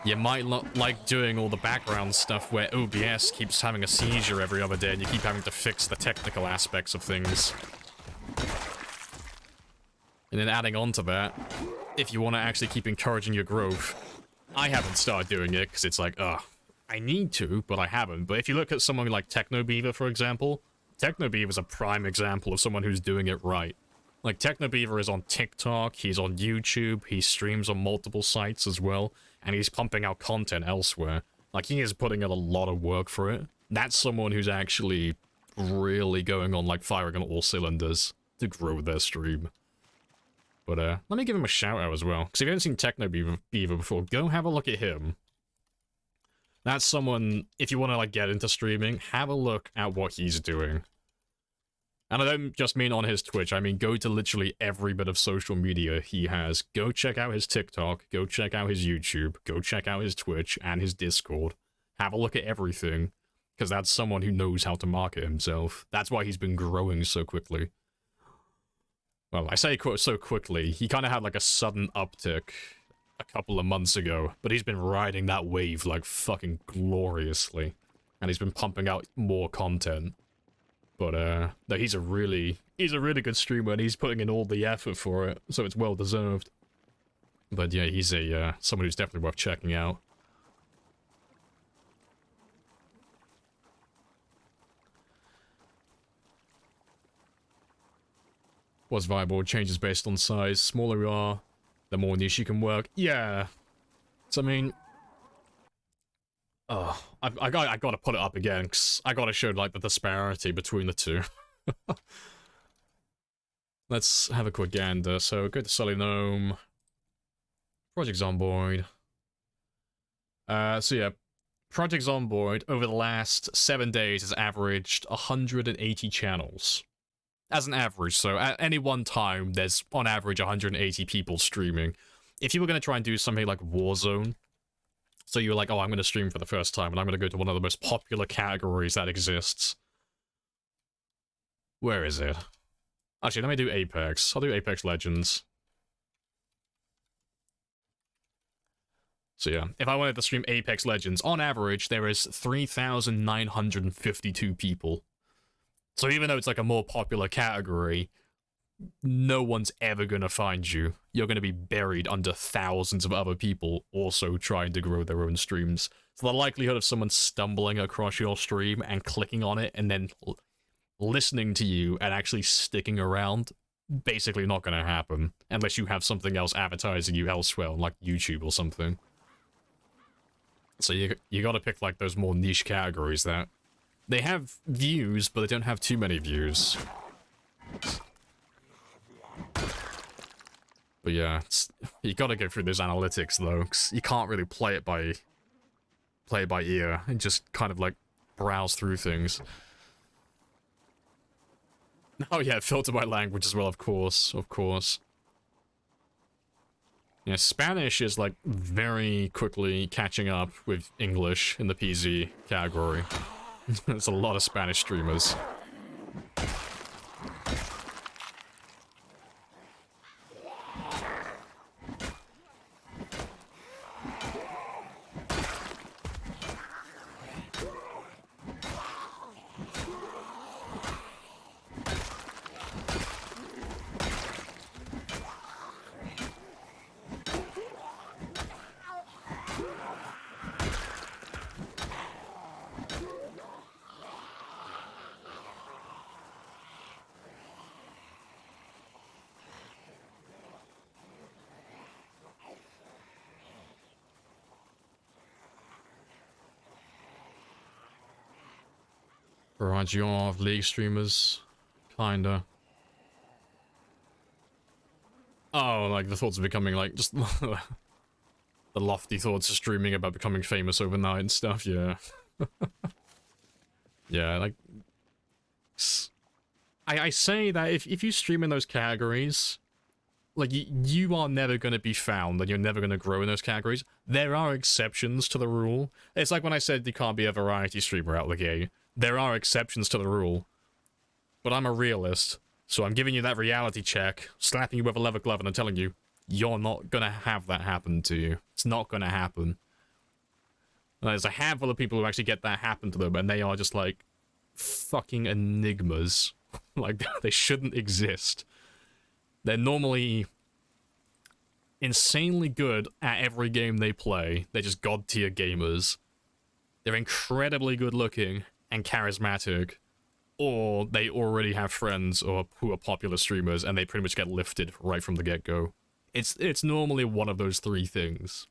S1: You might not like doing all the background stuff where OBS keeps having a seizure every other day and you keep having to fix the technical aspects of things. And then adding on to that, if you want to actually keep encouraging your growth, I haven't started doing it because it's like, ugh. I need to, but I haven't. But if you look at someone like TechnoBeaver, for example, TechnoBeaver is a prime example of someone who's doing it right. Like, TechnoBeaver is on TikTok, he's on YouTube, he streams on multiple sites as well, and he's pumping out content elsewhere. Like, he is putting in a lot of work for it. That's someone who's actually really going on, like, firing on all cylinders to grow their stream. But, let me give him a shout out as well, because if you haven't seen TechnoBeaver before, go have a look at him. That's someone, if you want to like get into streaming, have a look at what he's doing. And I don't just mean on his Twitch, I mean go to literally every bit of social media he has. Go check out his TikTok, go check out his YouTube, go check out his Twitch and his Discord. Have a look at everything, because that's someone who knows how to market himself. That's why he's been growing so quickly. Well, I say so quickly, he kind of had like a sudden uptick a couple of months ago, but he's been riding that wave like fucking gloriously, and he's been pumping out more content. But no, he's a really good streamer, and he's putting in all the effort for it, so it's well deserved. But yeah, he's a someone who's definitely worth checking out. What's viable changes based on size. Smaller you are, the more niche you can work. Yeah. So, I mean... Oh, I gotta put it up again, because I gotta show, like, the disparity between the two. Let's have a quick gander. So, go to Solinome. Project Zomboid. So yeah, Project Zomboid, over the last 7 days, has averaged 180 channels. As an average, so at any one time, there's on average 180 people streaming. If you were going to try and do something like Warzone, so you were like, oh, I'm going to stream for the first time, and I'm going to go to one of the most popular categories that exists. Where is it? Actually, let me do Apex. I'll do Apex Legends. So yeah, if I wanted to stream Apex Legends, on average, there is 3,952 people. So even though it's like a more popular category, no one's ever going to find you. You're going to be buried under thousands of other people also trying to grow their own streams. So the likelihood of someone stumbling across your stream and clicking on it and then listening to you and actually sticking around, basically not going to happen. Unless you have something else advertising you elsewhere, like YouTube or something. So you got to pick like those more niche categories that They have views, but they don't have too many views. But yeah, you gotta go through those analytics though, 'cause you can't really play it by ear and just kind of like browse through things. Oh yeah, filter by language as well, of course, of course. Yeah, Spanish is like very quickly catching up with English in the PZ category. There's a lot of Spanish streamers. Variety of League streamers, kinda. Oh, like the thoughts of becoming like just the lofty thoughts of streaming about becoming famous overnight and stuff. Yeah, yeah. Like, I say that if you stream in those categories, like you are never gonna be found and you're never gonna grow in those categories. There are exceptions to the rule. It's like when I said you can't be a variety streamer out the gate. There are exceptions to the rule, but I'm a realist, so I'm giving you that reality check, slapping you with a leather glove, and I'm telling you, you're not gonna have that happen to you. It's not gonna happen. There's a handful of people who actually get that happen to them, and they are just like fucking enigmas. Like, they shouldn't exist. They're normally insanely good at every game they play. They're just god-tier gamers. They're incredibly good looking and charismatic, or they already have friends or who are popular streamers and they pretty much get lifted right from the get-go. It's normally one of those three things.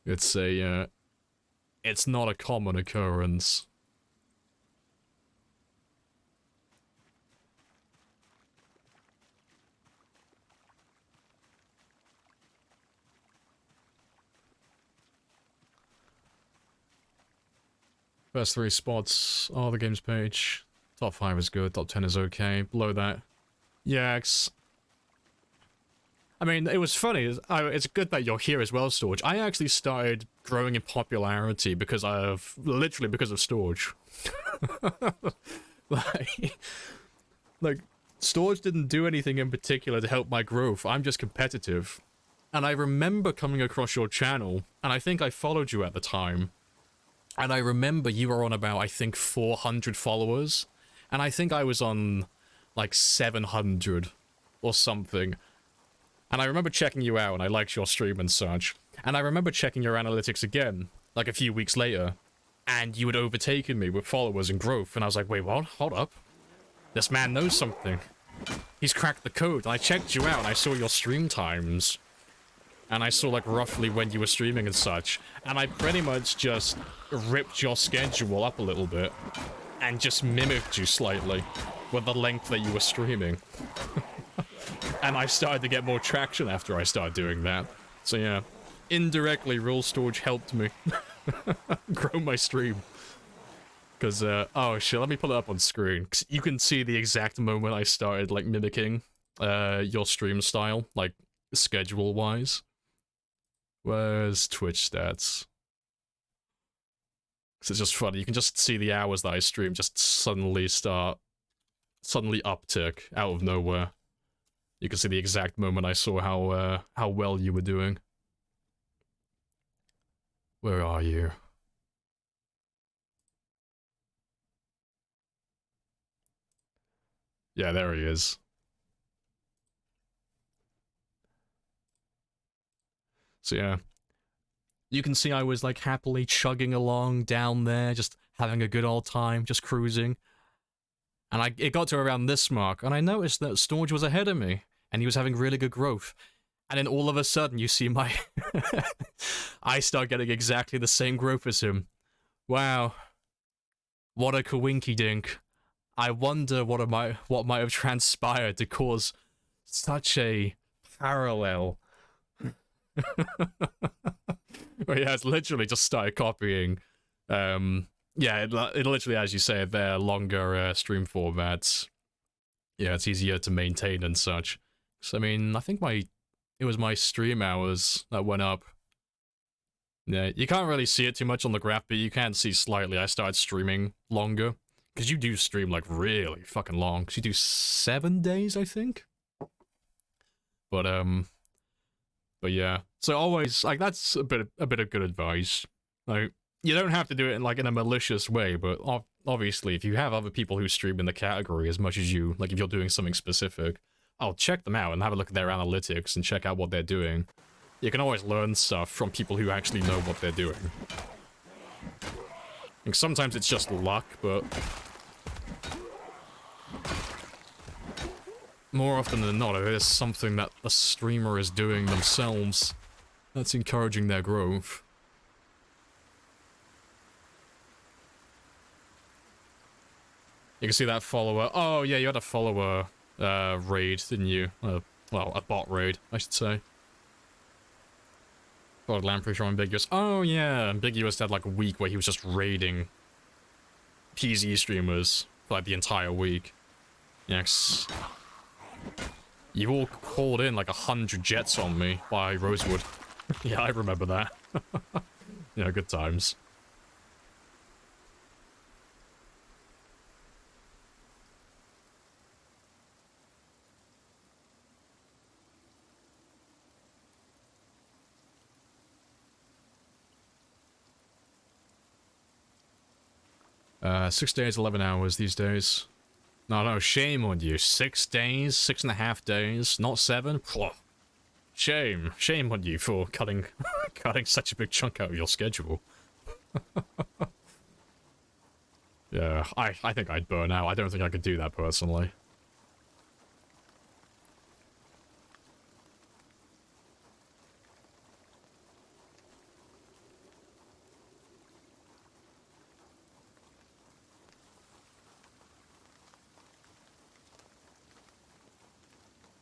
S1: It's not a common occurrence. First 3 spots are the games page. Top 5 is good, top 10 is okay. Below that, yaks. I mean, it was funny. It's good that you're here as well, Storage. I actually started growing in popularity because literally because of Storage. like, Storage didn't do anything in particular to help my growth. I'm just competitive. And I remember coming across your channel, and I think I followed you at the time. And I remember you were on about, I think, 400 followers. And I think I was on, like, 700 or something. And I remember checking you out, and I liked your stream and such. And I remember checking your analytics again, like, a few weeks later. And you had overtaken me with followers and growth. And I was like, wait, what? Hold up. This man knows something. He's cracked the code. And I checked you out, and I saw your stream times. And I saw, like, roughly when you were streaming and such. And I pretty much just ripped your schedule up a little bit. And just mimicked you slightly with the length that you were streaming. And I started to get more traction after I started doing that. So yeah, indirectly, Rule Storage helped me grow my stream. Because, oh shit, let me pull it up on screen. 'Cause you can see the exact moment I started, like, mimicking your stream style, like, schedule-wise. Where's Twitch stats? Because it's just funny. You can just see the hours that I stream just suddenly uptick out of nowhere. You can see the exact moment I saw how well you were doing. Where are you? Yeah, there he is. So yeah, you can see I was like happily chugging along down there, just having a good old time, just cruising. And it got to around this mark, and I noticed that Storage was ahead of me, and he was having really good growth. And then all of a sudden, you see my... I start getting exactly the same growth as him. Wow. What a coinky dink. I wonder what might have transpired to cause such a parallel. Where he has literally just started copying, yeah, it literally, as you say, they're longer stream formats. Yeah, it's easier to maintain and such. So, I mean, I think it was my stream hours that went up. Yeah, you can't really see it too much on the graph, but you can see slightly. I started streaming longer. Because you do stream, like, really fucking long. Because you do 7 days, I think? But yeah. So always, like, that's a bit of good advice. Like, you don't have to do it in, like, in a malicious way, but obviously, if you have other people who stream in the category as much as you, like, if you're doing something specific, I'll check them out and have a look at their analytics and check out what they're doing. You can always learn stuff from people who actually know what they're doing. And sometimes it's just luck, but more often than not, it is something that the streamer is doing themselves that's encouraging their growth. You can see that follower. Oh, yeah, you had a follower raid, didn't you? Well, a bot raid, I should say. Called Lamprey from Ambiguous. Oh, yeah, Ambiguous had like a week where he was just raiding PZ streamers for like the entire week. Yes. You all called in like 100 jets on me by Rosewood. Yeah, I remember that. Yeah, good times. Uh, 6 days, 11 hours these days. No, shame on you. 6 days, 6.5 days, not 7? Pwah. Shame on you for cutting such a big chunk out of your schedule. Yeah, I think I'd burn out. I don't think I could do that personally.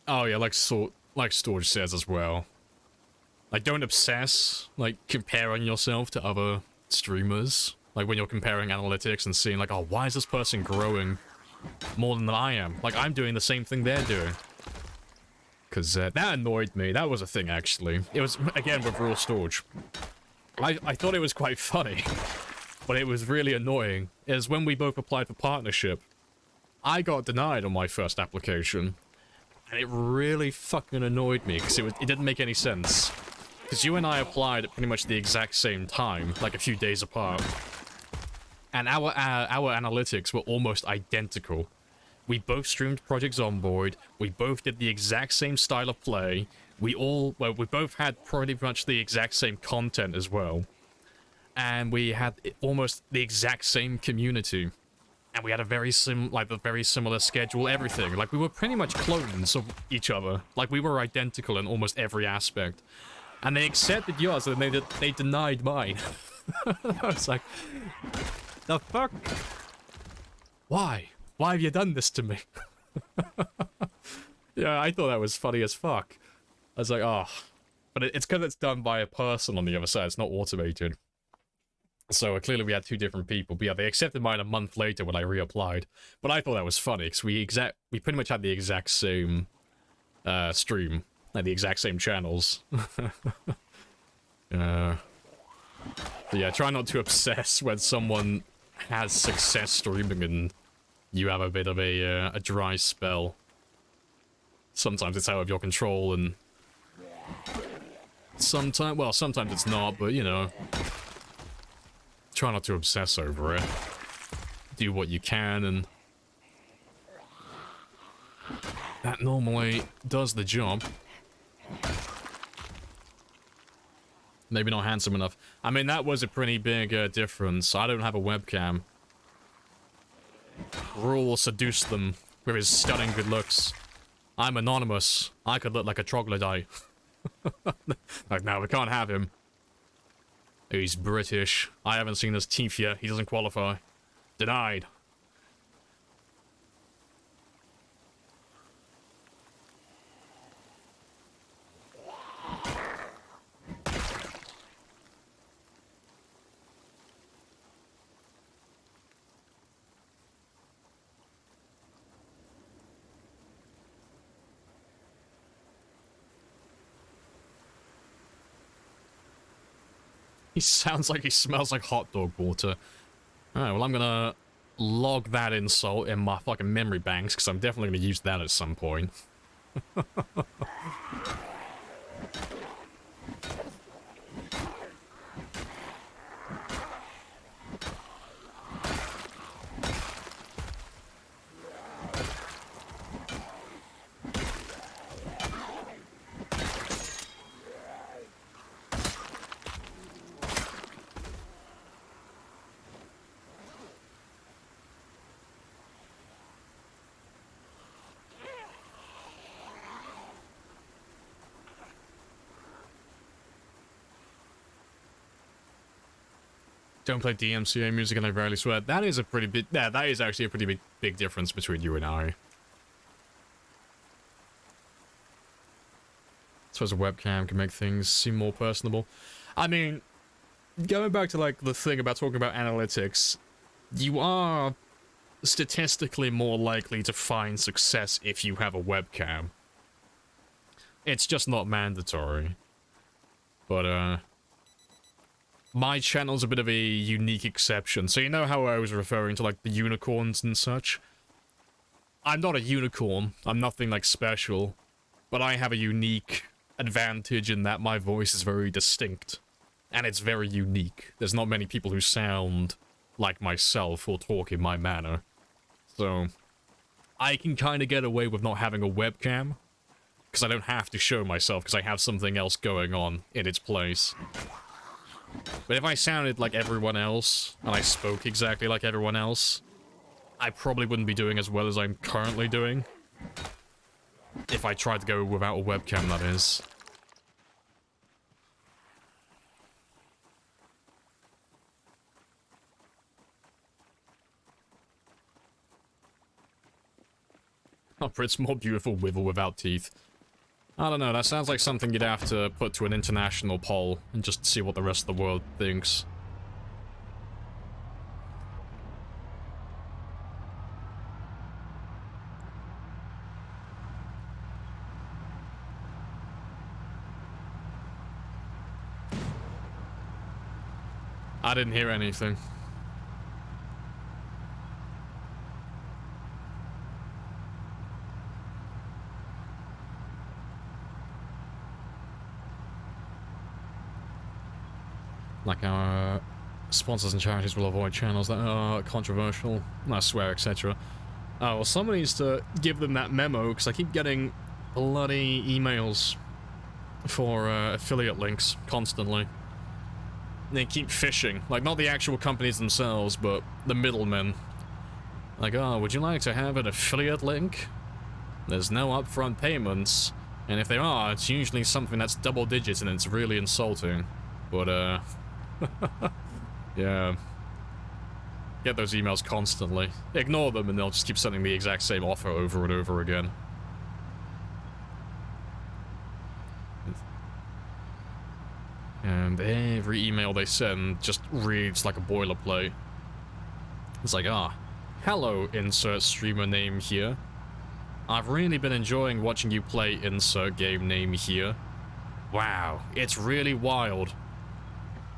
S1: Oh yeah, like Storage says as well. Like, don't obsess, like, comparing yourself to other streamers. Like, when you're comparing analytics and seeing, like, oh, why is this person growing more than I am? Like, I'm doing the same thing they're doing. Because that annoyed me. That was a thing, actually. It was, again, with Raw Storage. I thought it was quite funny, but it was really annoying. Is when we both applied for partnership, I got denied on my first application. And it really fucking annoyed me, because it didn't make any sense. Because you and I applied at pretty much the exact same time, like a few days apart. And our analytics were almost identical. We both streamed Project Zomboid, we both did the exact same style of play, we both had pretty much the exact same content as well. And we had almost the exact same community. And we had a very similar schedule, everything. Like, we were pretty much clones of each other. Like, we were identical in almost every aspect. And they accepted yours, and they denied mine. I was like, the fuck? Why? Why have you done this to me? Yeah, I thought that was funny as fuck. I was like, oh. But it's because it's done by a person on the other side. It's not automated. So clearly we had two different people. But yeah, they accepted mine a month later when I reapplied. But I thought that was funny, because we pretty much had the exact same stream. Like, the exact same channels. But yeah, try not to obsess when someone has success streaming and you have a bit of a dry spell. Sometimes it's out of your control, and sometimes it's not, but you know. Try not to obsess over it. Do what you can, and that normally does the job. Maybe not handsome enough. I mean, that was a pretty big difference. I don't have a webcam. Rule seduced them with his stunning good looks. I'm anonymous. I could look like a troglodyte. Like, no, we can't have him. He's British. I haven't seen his teeth yet. He doesn't qualify. Denied. He sounds like he smells like hot dog water. Alright, well I'm gonna log that insult in my fucking memory banks, because I'm definitely gonna use that at some point. Don't play DMCA music and I rarely swear. That is a pretty big... Yeah, that is actually a pretty big difference between you and I. I suppose a webcam can make things seem more personable. I mean, going back to, like, the thing about talking about analytics, you are statistically more likely to find success if you have a webcam. It's just not mandatory. But, my channel's a bit of a unique exception. So you know how I was referring to, like, the unicorns and such? I'm not a unicorn. I'm nothing, like, special. But I have a unique advantage in that my voice is very distinct. And it's very unique. There's not many people who sound like myself or talk in my manner. So, I can kind of get away with not having a webcam. Because I don't have to show myself, because I have something else going on in its place. But if I sounded like everyone else, and I spoke exactly like everyone else, I probably wouldn't be doing as well as I'm currently doing. If I tried to go without a webcam, that is. Oh, Brit's more beautiful with or without teeth. I don't know, that sounds like something you'd have to put to an international poll and just see what the rest of the world thinks. I didn't hear anything. Like our sponsors and charities will avoid channels that are controversial, I swear, etc. Oh, well, someone needs to give them that memo, because I keep getting bloody emails for affiliate links constantly. They keep phishing. Like, not the actual companies themselves, but the middlemen. Like, oh, would you like to have an affiliate link? There's no upfront payments, and if there are, it's usually something that's double digits and it's really insulting. But, yeah. Get those emails constantly. Ignore them and they'll just keep sending the exact same offer over and over again. And every email they send just reads like a boilerplate. It's like, hello, insert streamer name here. I've really been enjoying watching you play insert game name here. Wow, it's really wild.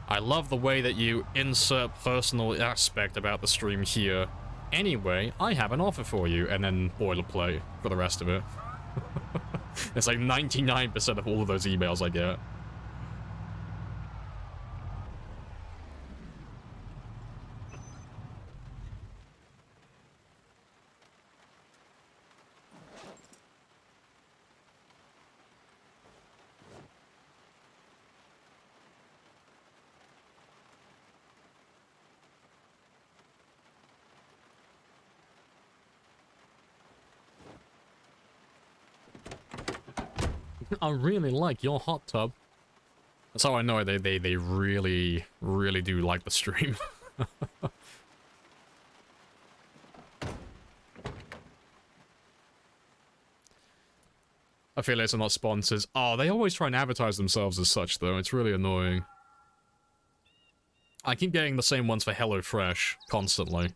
S1: I love the way that you insert personal aspect about the stream here. Anyway, I have an offer for you, and then boilerplate for the rest of it. It's like 99% of all of those emails I get. I really like your hot tub. That's how I know they really, really do like the stream. Affiliates are not sponsors. Oh, they always try and advertise themselves as such, though. It's really annoying. I keep getting the same ones for HelloFresh constantly.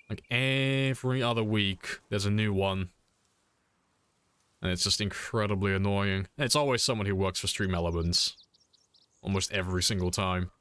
S1: Like, every other week, there's a new one. And it's just incredibly annoying. And it's always someone who works for Stream Elements. Almost every single time.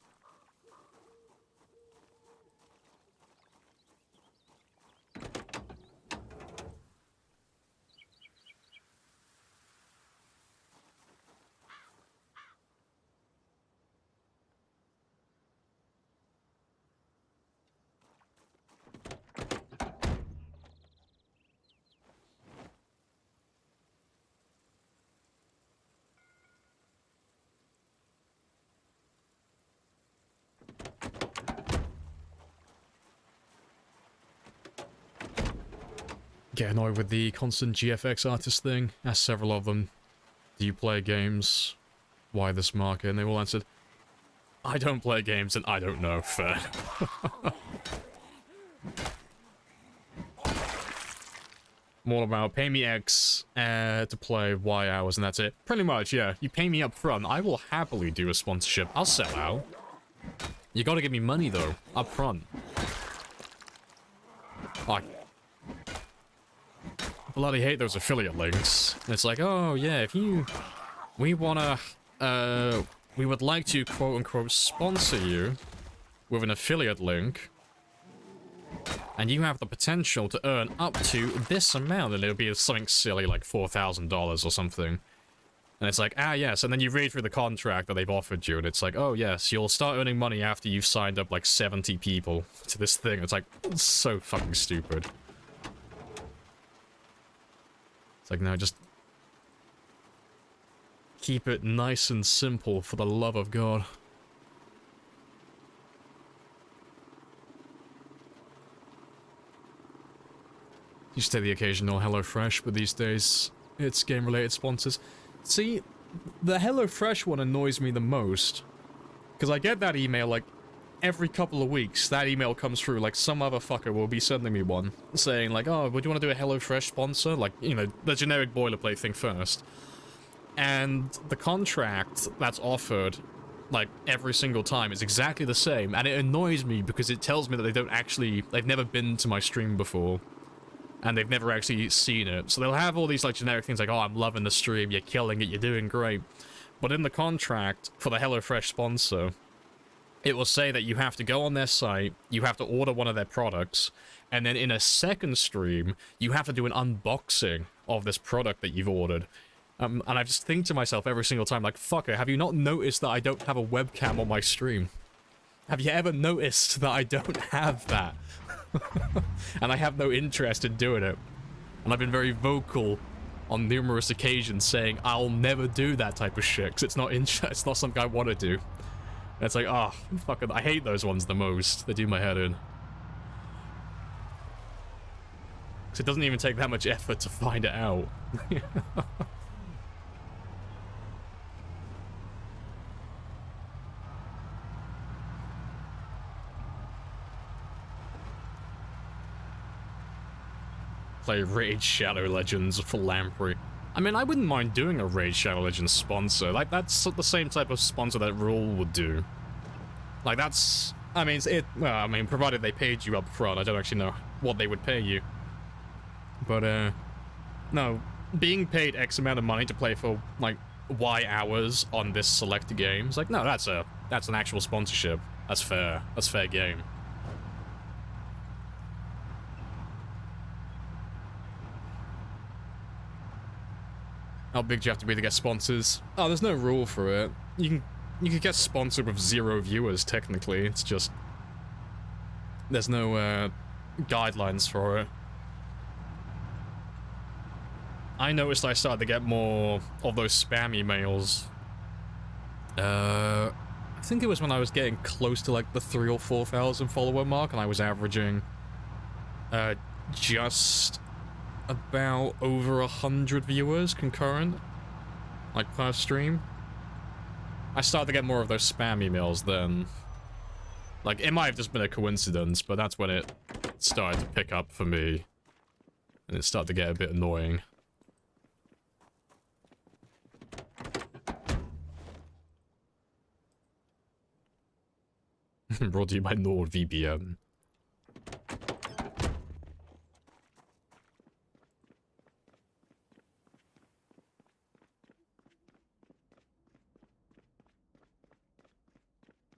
S1: Get annoyed with the constant GFX artist thing. Asked several of them, do you play games? Why this market? And they all answered, I don't play games and I don't know. Fair. More about pay me X to play Y hours and that's it. Pretty much, yeah. You pay me up front, I will happily do a sponsorship. I'll sell out. You gotta give me money though, up front. I bloody hate those affiliate links. It's like, oh yeah, if you... We wanna... we would like to quote-unquote sponsor you with an affiliate link. And you have the potential to earn up to this amount. And it'll be something silly like $4,000 or something. And it's like, ah yes, and then you read through the contract that they've offered you, and it's like, oh yes, you'll start earning money after you've signed up like 70 people to this thing. It's like, it's so fucking stupid. It's like, no, just keep it nice and simple, for the love of God. Used to take the occasional HelloFresh, but these days, it's game-related sponsors. See, the HelloFresh one annoys me the most. Because I get that email, like, every couple of weeks. That email comes through, like, some other fucker will be sending me one. Saying, like, oh, would you want to do a HelloFresh sponsor? Like, you know, the generic boilerplate thing first. And the contract that's offered, like, every single time is exactly the same. And it annoys me because it tells me that they don't actually... They've never been to my stream before. And they've never actually seen it. So they'll have all these, like, generic things like, oh, I'm loving the stream, you're killing it, you're doing great. But in the contract for the HelloFresh sponsor, it will say that you have to go on their site, you have to order one of their products, and then in a second stream, you have to do an unboxing of this product that you've ordered. And I just think to myself every single time, like, fucker, have you not noticed that I don't have a webcam on my stream? Have you ever noticed that I don't have that? And I have no interest in doing it. And I've been very vocal on numerous occasions saying I'll never do that type of shit, because it's not something I want to do. And it's like, oh, fucking, I hate those ones the most. They do my head in. Because it doesn't even take that much effort to find it out. Play Raid Shadow Legends for Lamprey. I mean, I wouldn't mind doing a Raid Shadow Legends sponsor. Like, that's the same type of sponsor that Rule would do. Like, that's... I mean, well, I mean, provided they paid you up front. I don't actually know what they would pay you. But, no. Being paid X amount of money to play for, like, Y hours on this select game. It's like, no, that's an actual sponsorship. That's fair. That's fair game. How big do you have to be to get sponsors? Oh, there's no rule for it. You can get sponsored with 0 viewers, technically. It's just... There's no, guidelines for it. I noticed I started to get more of those spam emails. I think it was when I was getting close to, like, the 3,000 or 4,000 follower mark, and I was averaging, just... about over 100 viewers concurrent, like per stream. I started to get more of those spam emails then. Like, it might have just been a coincidence, but that's when it started to pick up for me. And it started to get a bit annoying. Brought to you by NordVPN.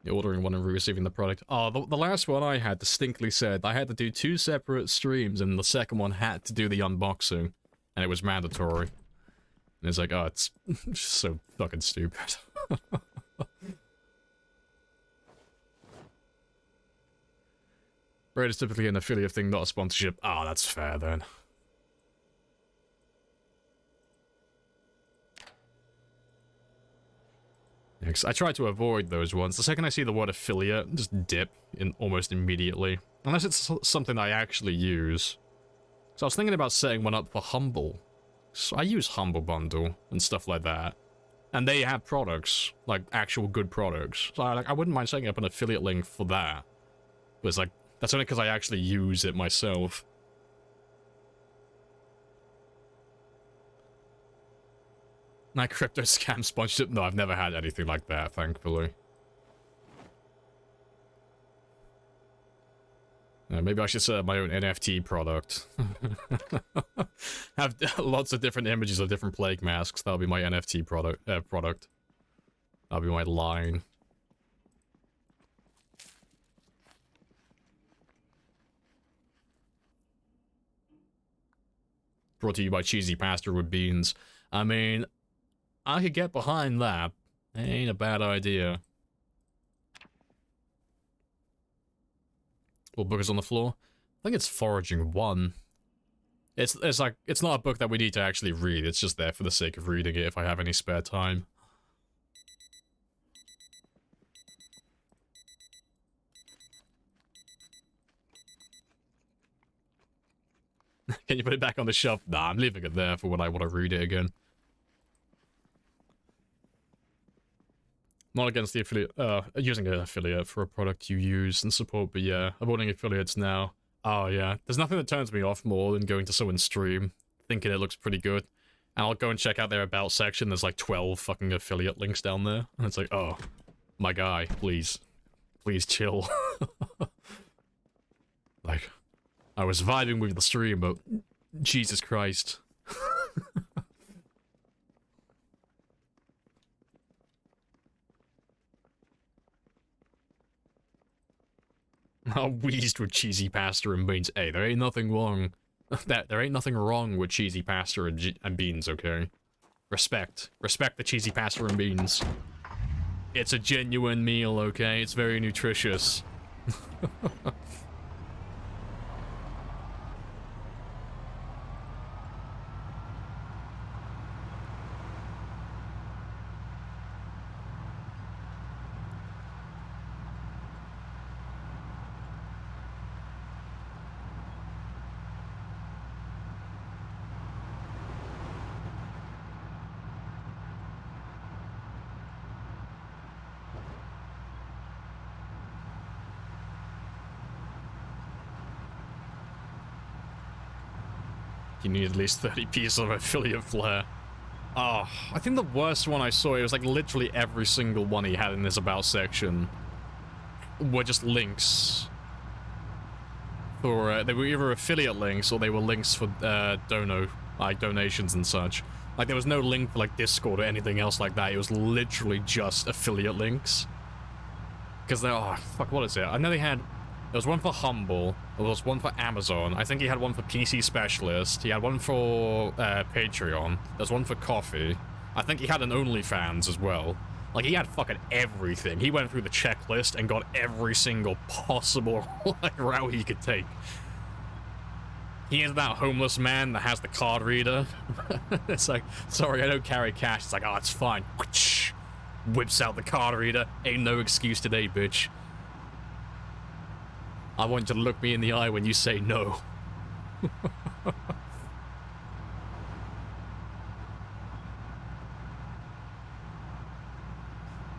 S1: You're ordering one and receiving the product. Oh, the last one I had distinctly said I had to do 2 separate streams, and the second one had to do the unboxing, and it was mandatory. And it's like, oh, it's just so fucking stupid. Right, it's typically an affiliate thing, not a sponsorship. Ah, that's fair then. Yeah, 'cause I try to avoid those ones. The second I see the word affiliate, just dip in almost immediately. Unless it's something I actually use. So I was thinking about setting one up for Humble. So I use Humble Bundle and stuff like that. And they have products, like actual good products. So I wouldn't mind setting up an affiliate link for that. But it's like, that's only because I actually use it myself. My crypto scam sponsorship? No, I've never had anything like that, thankfully. Maybe I should set up my own NFT product. Have lots of different images of different plague masks. That'll be my NFT product. That'll be my line. Brought to you by cheesy pasta with beans. I mean, I could get behind that. It ain't a bad idea. What book is on the floor? I think it's Foraging 1. It's like, it's not a book that we need to actually read. It's just there for the sake of reading it if I have any spare time. Can you put it back on the shelf? Nah, I'm leaving it there for when I want to read it again. Not against the affiliate, using an affiliate for a product you use and support, but yeah, avoiding affiliates now. Oh yeah, there's nothing that turns me off more than going to someone's stream, thinking it looks pretty good, and I'll go and check out their about section, there's like 12 fucking affiliate links down there, and it's like, oh, my guy, please. Please chill. Like, I was vibing with the stream, but Jesus Christ. I wheezed with cheesy pasta and beans. Hey, there ain't nothing wrong. There ain't nothing wrong with cheesy pasta and beans, okay? Respect. Respect the cheesy pasta and beans. It's a genuine meal, okay? It's very nutritious. You need at least 30 pieces of affiliate flair. Oh, I think the worst one I saw, it was like literally every single one he had in this about section were just links. For, they were either affiliate links or they were links for donations and such. Like there was no link for like Discord or anything else like that. It was literally just affiliate links. Because they're, oh fuck, what is it? I know they had, there was one for Humble, there was one for Amazon, I think he had one for PC Specialist, he had one for Patreon, there's one for Coffee, I think he had an OnlyFans as well. Like, he had fucking everything. He went through the checklist and got every single possible like, route he could take. He is that homeless man that has the card reader. It's like, sorry, I don't carry cash. It's like, oh, it's fine. Whips out the card reader. Ain't no excuse today, bitch. I want you to look me in the eye when you say no.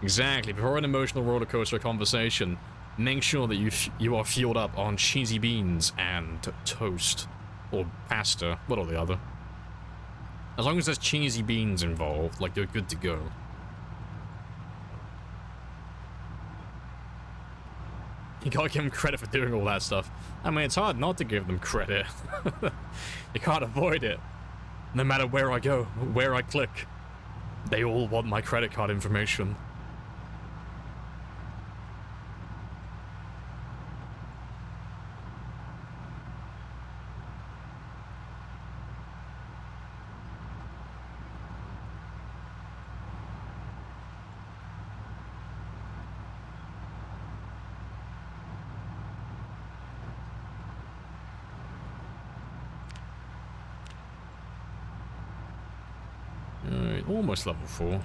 S1: Exactly. Before an emotional roller coaster conversation, make sure that you are fueled up on cheesy beans and toast. Or pasta. What or the other. As long as there's cheesy beans involved, like, you're good to go. You gotta give them credit for doing all that stuff. I mean, it's hard not to give them credit. You can't avoid it. No matter where I go, where I click, they all want my credit card information. Almost level 4.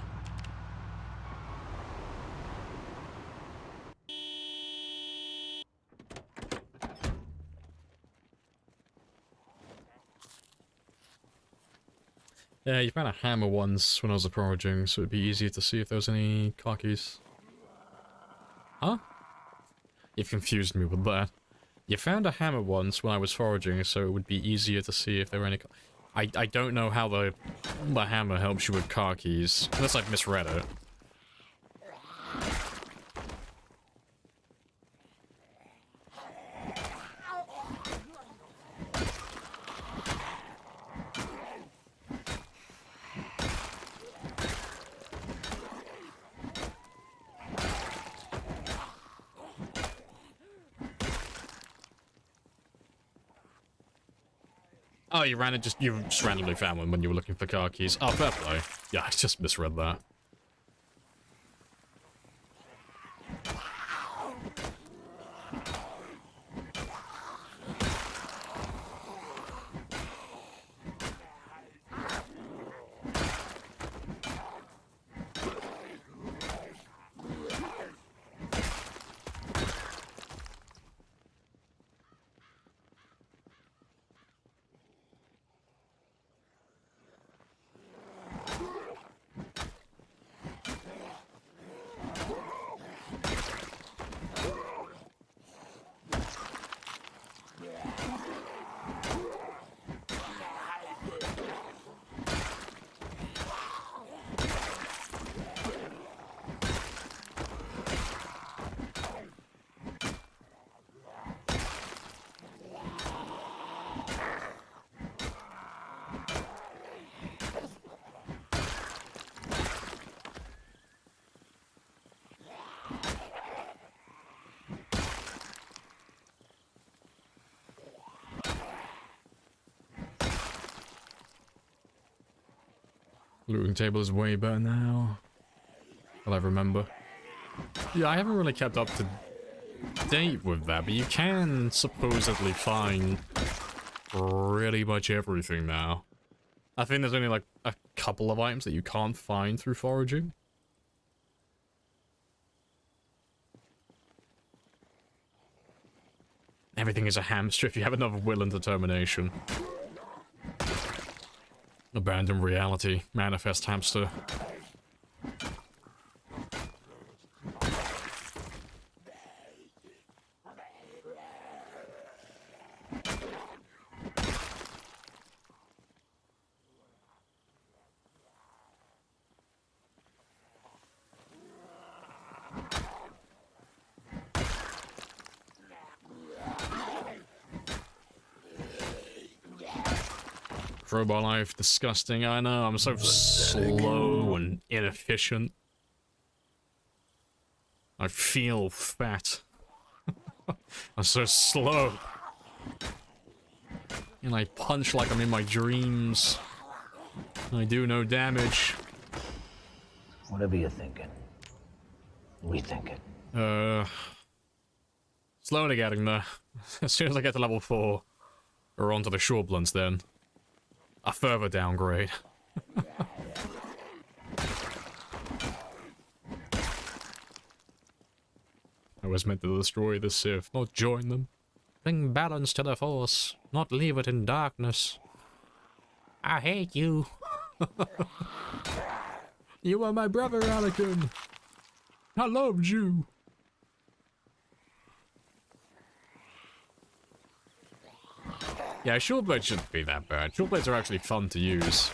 S1: Yeah, you found a hammer once when I was foraging, so it'd be easier to see if there was any car keys. Huh? You've confused me with that. You found a hammer once when I was foraging, so it would be easier to see if there were any I don't know how the hammer helps you with car keys, unless I've misread it. Oh, you just randomly found one when you were looking for car keys. Oh, fair play. Yeah, I just misread that. Looting table is way better now. Well, I remember. Yeah, I haven't really kept up to date with that, but you can supposedly find pretty much everything now. I think there's only like a couple of items that you can't find through foraging. Everything is a hamster if you have enough will and determination. Abandon reality. Manifest hamster. Crowbar life, disgusting. I know, I'm so slow and inefficient. I feel fat. I'm so slow. And I punch like I'm in my dreams. I do no damage.
S6: Whatever you're thinking, we think it.
S1: Slowly getting there. As soon as I get to level 4, we're onto the short blunts then. A further downgrade. I was meant to destroy the Sith, not join them. Bring balance to the Force, not leave it in darkness. I hate you. You are my brother, Anakin. I loved you. Yeah, short blades shouldn't be that bad. Short blades are actually fun to use.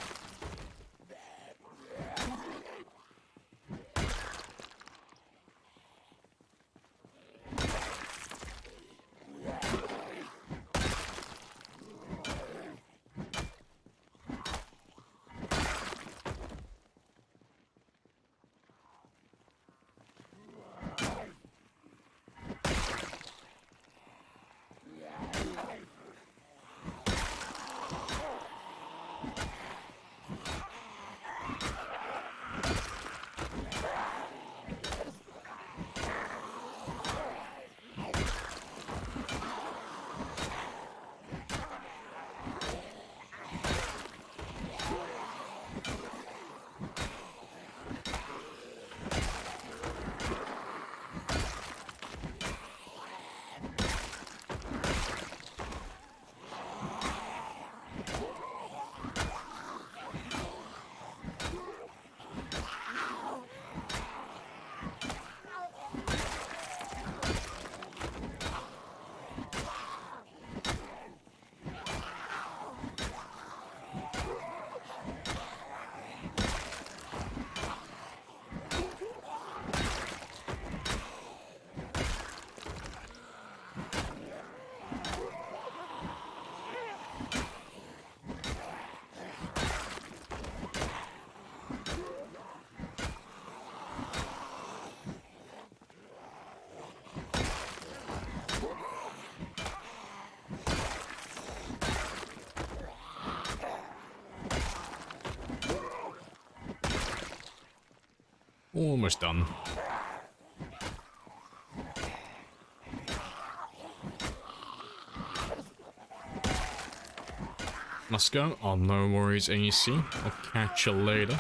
S1: Almost done. Must go. Oh, no worries, AC. I'll catch you later.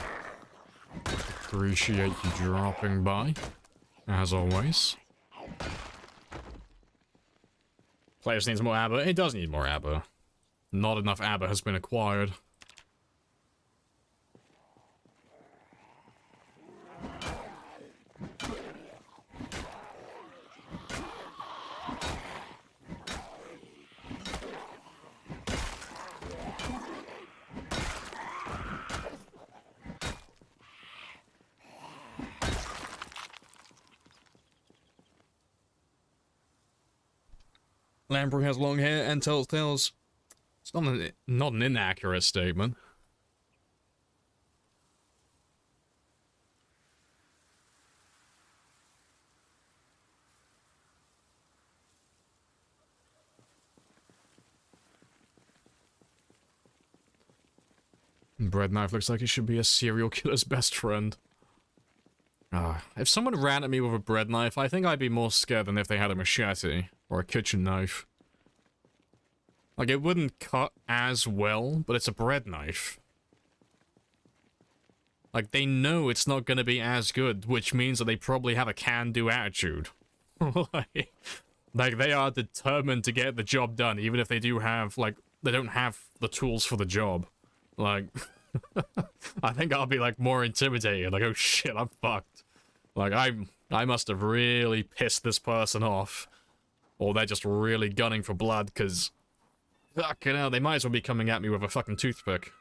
S1: Appreciate you dropping by, as always. Players needs more ABBA. It does need more ABBA. Not enough ABBA has been acquired. Lamprey has long hair and tells tales. It's not an inaccurate statement. Bread knife looks like it should be a serial killer's best friend. If someone ran at me with a bread knife, I think I'd be more scared than if they had a machete or a kitchen knife. Like, it wouldn't cut as well, but it's a bread knife. Like, they know it's not gonna be as good, which means that they probably have a can-do attitude. like, they are determined to get the job done, even if they do have, like, they don't have the tools for the job. Like, I think I'll be, like, more intimidated. Like, oh shit, I'm fucked. Like, I must have really pissed this person off. Or they're just really gunning for blood, because... fucking hell, they might as well be coming at me with a fucking toothpick.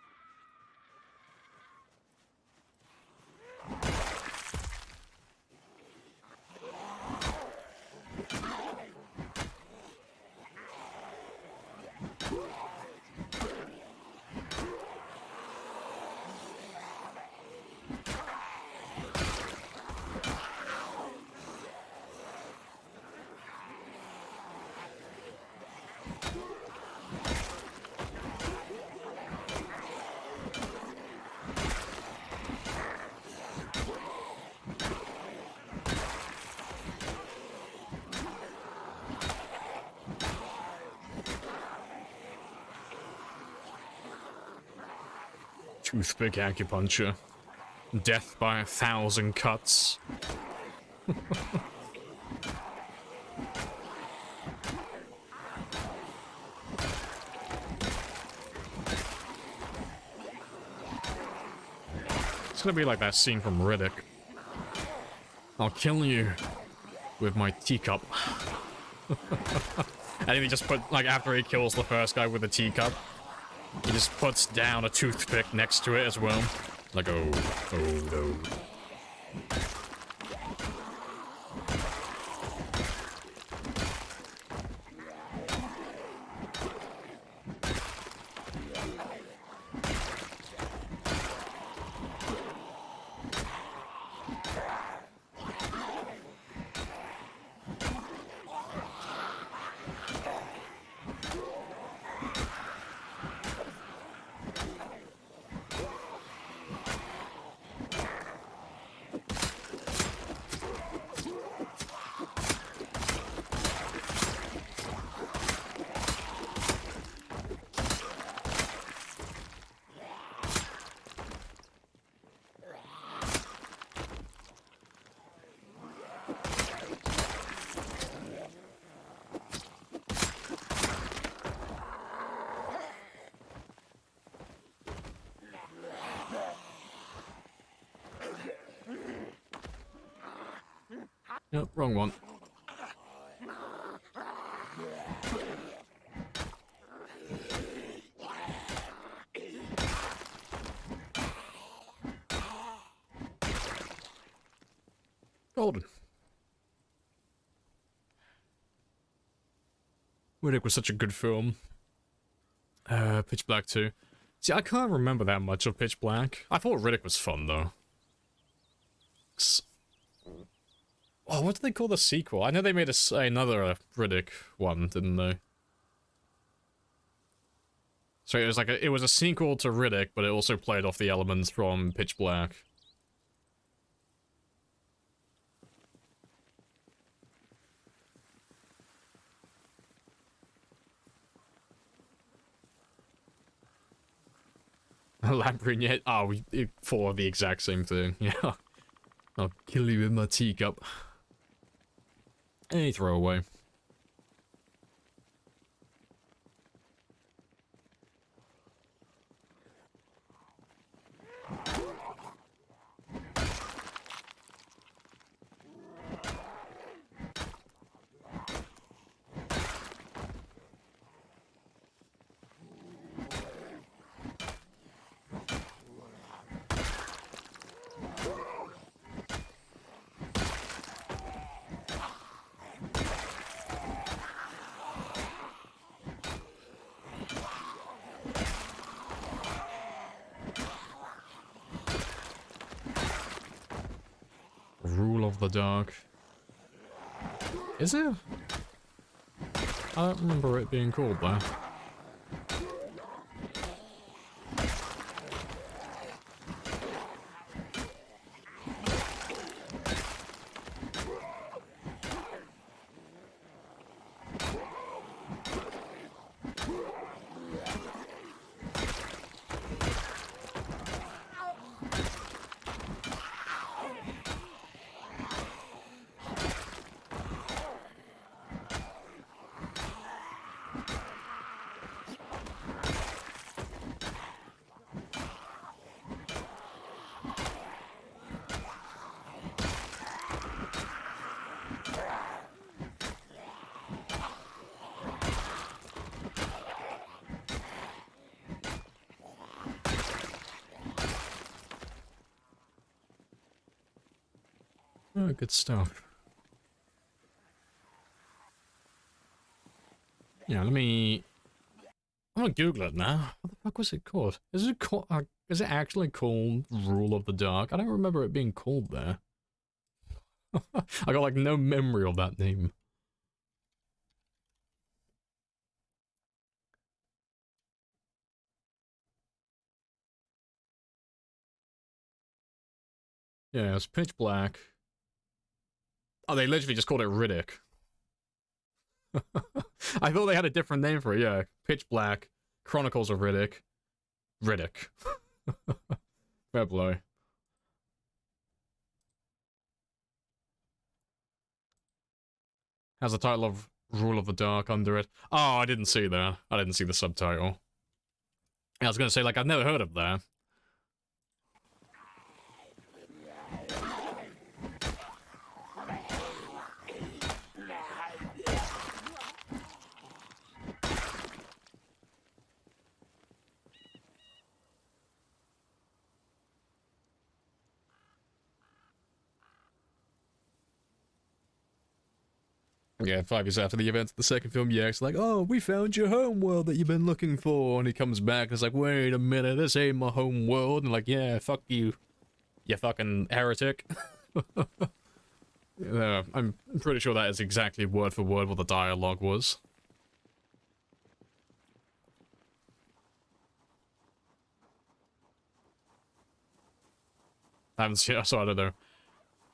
S1: Toothpick acupuncture. Death by 1,000 cuts. It's gonna be like that scene from Riddick. I'll kill you with my teacup. And then he just put, like, after he kills the first guy with the teacup, he just puts down a toothpick next to it as well. Like, oh no. Nope, wrong one. Golden. Riddick was such a good film. Pitch Black 2. See, I can't remember that much of Pitch Black. I thought Riddick was fun, though. Oh, what did they call the sequel? I know they made another Riddick one, didn't they? So it was like it was a sequel to Riddick, but it also played off the elements from Pitch Black. Lamprey in your head. Oh, for the exact same thing. Yeah. I'll kill you with my teacup. Any throwaway. Rule of the Dark. Is it? I don't remember it being called that. Oh, good stuff. Yeah, let me... I'm gonna Google it now. What the fuck was it called? Is it actually called Rule of the Dark? I don't remember it being called there. I got like no memory of that name. Yeah, it's pitch black. Oh, they literally just called it Riddick. I thought they had a different name for it, yeah. Pitch Black, Chronicles of Riddick. Riddick. Fair play. Has the title of Rule of the Dark under it. Oh, I didn't see that. I didn't see the subtitle. I was gonna say, like, I've never heard of that. Yeah, 5 years after the events of the second film, yeah, it's like, oh, we found your home world that you've been looking for. And he comes back and it's like, wait a minute, this ain't my home world. And like, yeah, fuck you, you fucking heretic. I'm pretty sure that is exactly word for word what the dialogue was. I haven't seen it, so I don't know.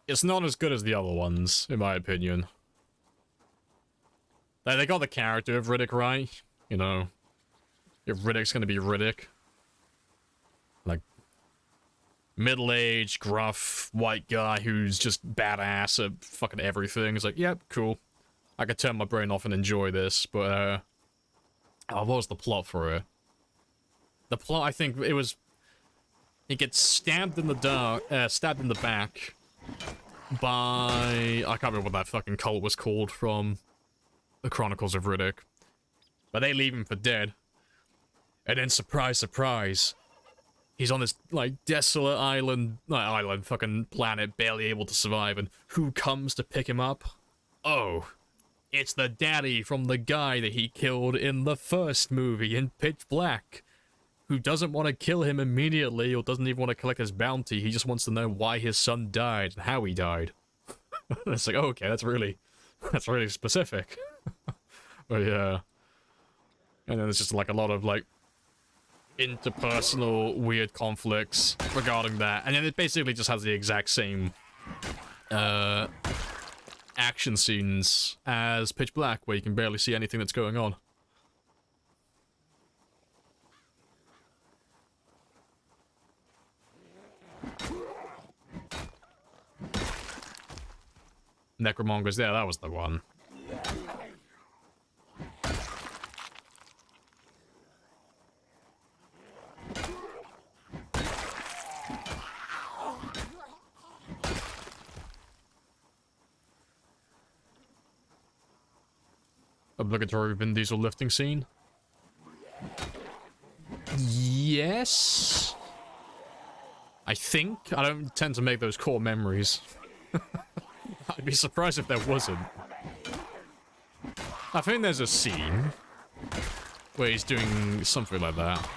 S1: It's not as good as the other ones, in my opinion. They got the character of Riddick right, you know. If Riddick's gonna be Riddick. Like, middle-aged, gruff, white guy who's just badass at fucking everything. It's like, yep, cool. I could turn my brain off and enjoy this, but, oh, what was the plot for it? The plot, I think, it was... He gets stabbed in the dark, stabbed in the back by... I can't remember what that fucking cult was called from the Chronicles of Riddick. But they leave him for dead. And then, surprise, surprise, he's on this, like, desolate island, fucking planet, barely able to survive, and who comes to pick him up? Oh, it's the daddy from the guy that he killed in the first movie in Pitch Black, who doesn't want to kill him immediately, or doesn't even want to collect his bounty. He just wants to know why his son died, and how he died. It's like, oh, okay, that's really specific. But yeah. And then there's just, like, a lot of, like, interpersonal weird conflicts regarding that. And then it basically just has the exact same, action scenes as Pitch Black, where you can barely see anything that's going on. necromongers there. That was the one. Obligatory Vin Diesel lifting scene. Yes. I think. I don't tend to make those core memories. I'd be surprised if there wasn't. I think there's a scene where he's doing something like that.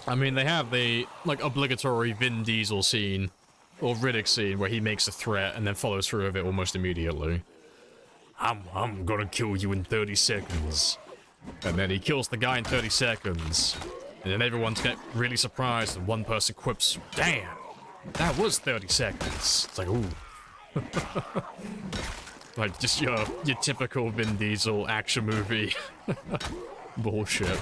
S1: I mean, they have the, like, obligatory Vin Diesel scene, or Riddick scene, where he makes a threat and then follows through with it almost immediately. I'm gonna kill you in 30 seconds. And then he kills the guy in 30 seconds. And then everyone's get really surprised, and one person quips, "Damn, that was 30 seconds." It's like, ooh. Like, just your typical Vin Diesel action movie bullshit.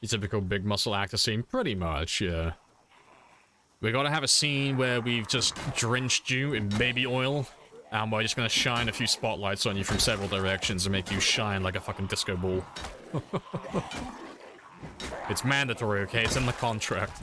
S1: Your typical big muscle actor scene, pretty much, yeah. We gotta have a scene where we've just drenched you in baby oil, and we're just gonna shine a few spotlights on you from several directions and make you shine like a fucking disco ball. It's mandatory, okay? It's in the contract.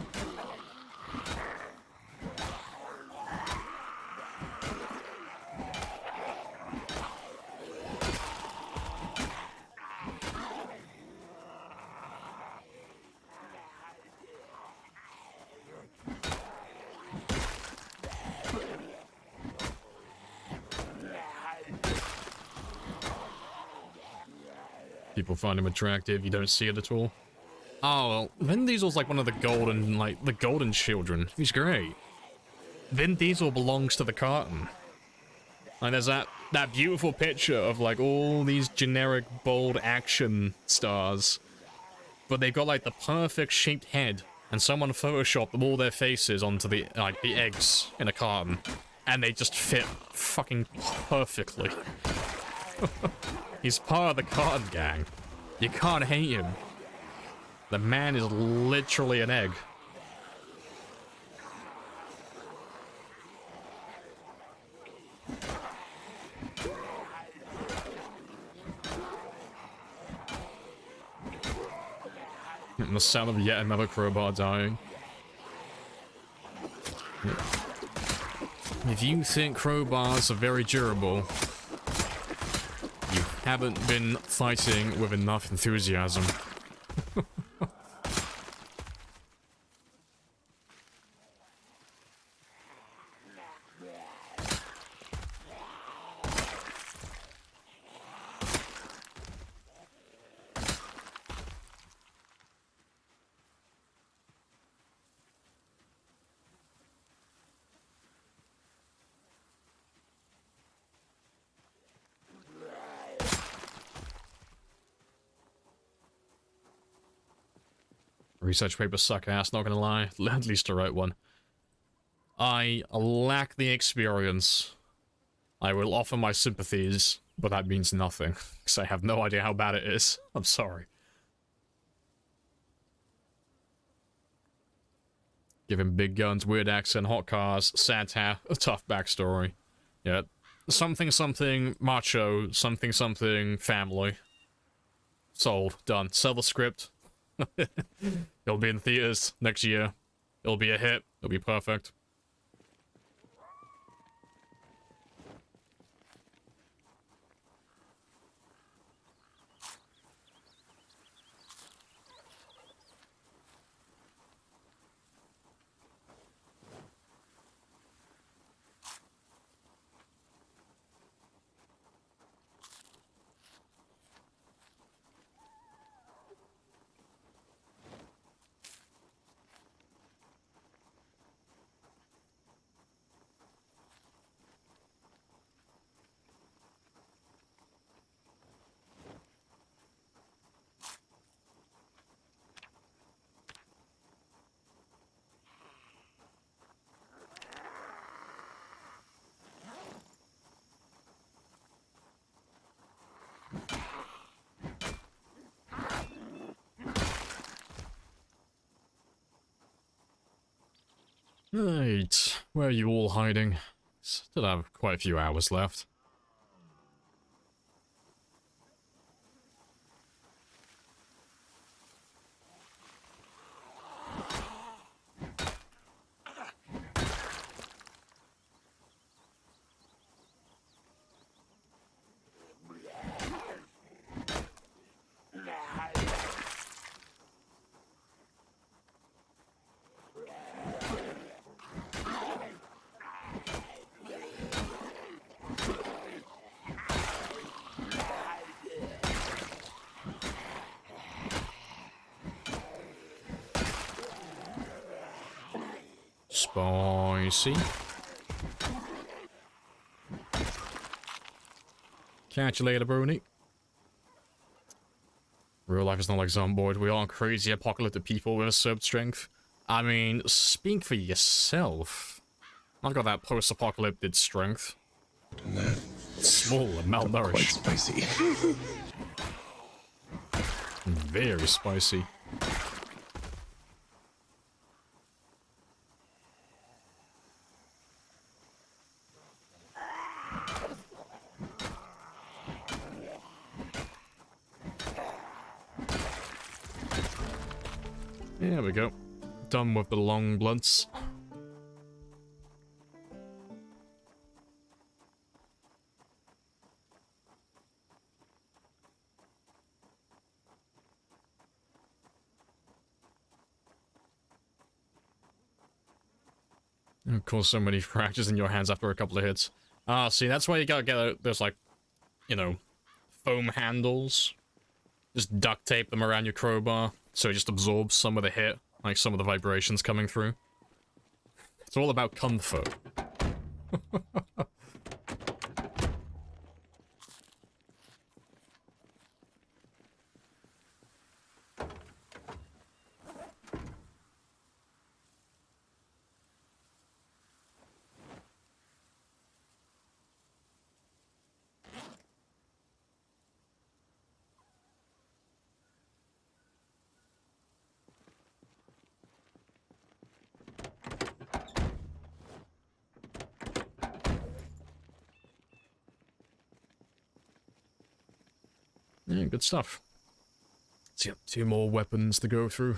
S1: People find him attractive, you don't see it at all. Oh, well, Vin Diesel's like one of the golden children. He's great. Vin Diesel belongs to the carton. Like, there's that beautiful picture of, like, all these generic, bold action stars. But they've got, like, the perfect shaped head. And someone photoshopped all their faces onto the, like, the eggs in a carton. And they just fit fucking perfectly. He's part of the carton gang. You can't hate him. The man is literally an egg. And the sound of yet another crowbar dying. If you think crowbars are very durable, you haven't been fighting with enough enthusiasm. Research papers suck ass, not gonna lie. At least the right one. I lack the experience. I will offer my sympathies, but that means nothing, because I have no idea how bad it is. I'm sorry. Give him big guns, weird accent, hot cars, sad hair, a tough backstory. Yeah. Something something macho, something something family. Sold. Done. Sell the script. It'll be in theaters next year. It'll be a hit. It'll be perfect. Right, where are you all hiding? Still have quite a few hours left. Spicy. Catch you later, Brony. Real life is not like Zomboid. We aren't crazy apocalyptic people with a sub strength. I mean, speak for yourself. I've got that post-apocalyptic strength.
S3: And that
S1: Small and
S3: got quite
S1: malnourished.
S3: spicy.
S1: Very spicy. There we go. Done with the long blunts. Of course, so many fractures in your hands after a couple of hits. Ah, see, that's why you gotta get those, like, you know, foam handles. Just duct tape them around your crowbar, so it just absorbs some of the hit, like some of the vibrations coming through. It's all about comfort. Yeah, good stuff. So, yeah, 2 more weapons to go through.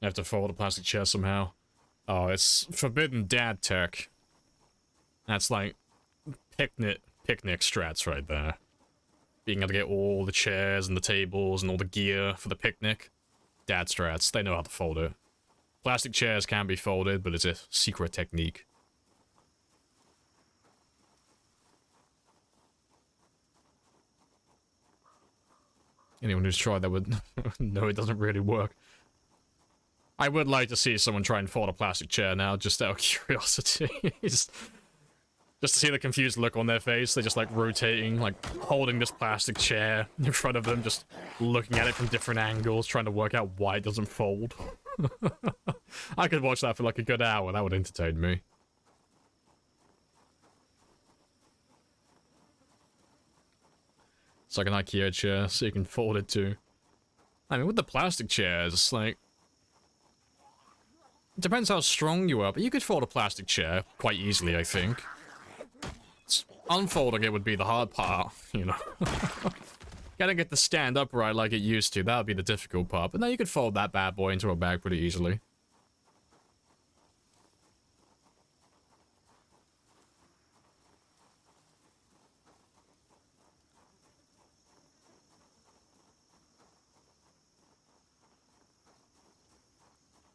S1: I have to follow the plastic chair somehow. Oh, it's forbidden dad tech. That's like picnic strats right there. Being able to get all the chairs and the tables and all the gear for the picnic. Dad strats, they know how to fold it. Plastic chairs can be folded, but it's a secret technique. Anyone who's tried that would know it doesn't really work. I would like to see someone try and fold a plastic chair now, just out of curiosity. just to see the confused look on their face. They're just like rotating, like holding this plastic chair in front of them, just looking at it from different angles, trying to work out why it doesn't fold. I could watch that for like a good hour. That would entertain me. It's like an IKEA chair, so you can fold it too. I mean, with the plastic chairs, it's like... It depends how strong you are, but you could fold a plastic chair quite easily, I think. Unfolding it would be the hard part, you know. Gotta get the stand upright like it used to, that would be the difficult part. But now you could fold that bad boy into a bag pretty easily.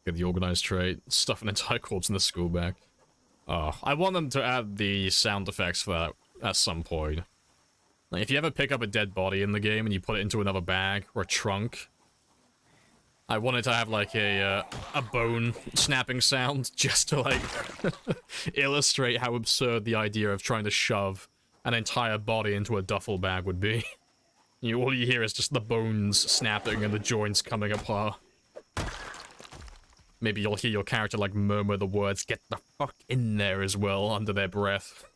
S1: Get the organized trait, stuff an entire corpse in the school bag. Oh, I want them to add the sound effects for that at some point. Like, if you ever pick up a dead body in the game and you put it into another bag or a trunk, I want it to have like a bone snapping sound just to like illustrate how absurd the idea of trying to shove an entire body into a duffel bag would be. All you hear is just the bones snapping and the joints coming apart. Maybe you'll hear your character, like, murmur the words, "Get the fuck in there," as well, under their breath.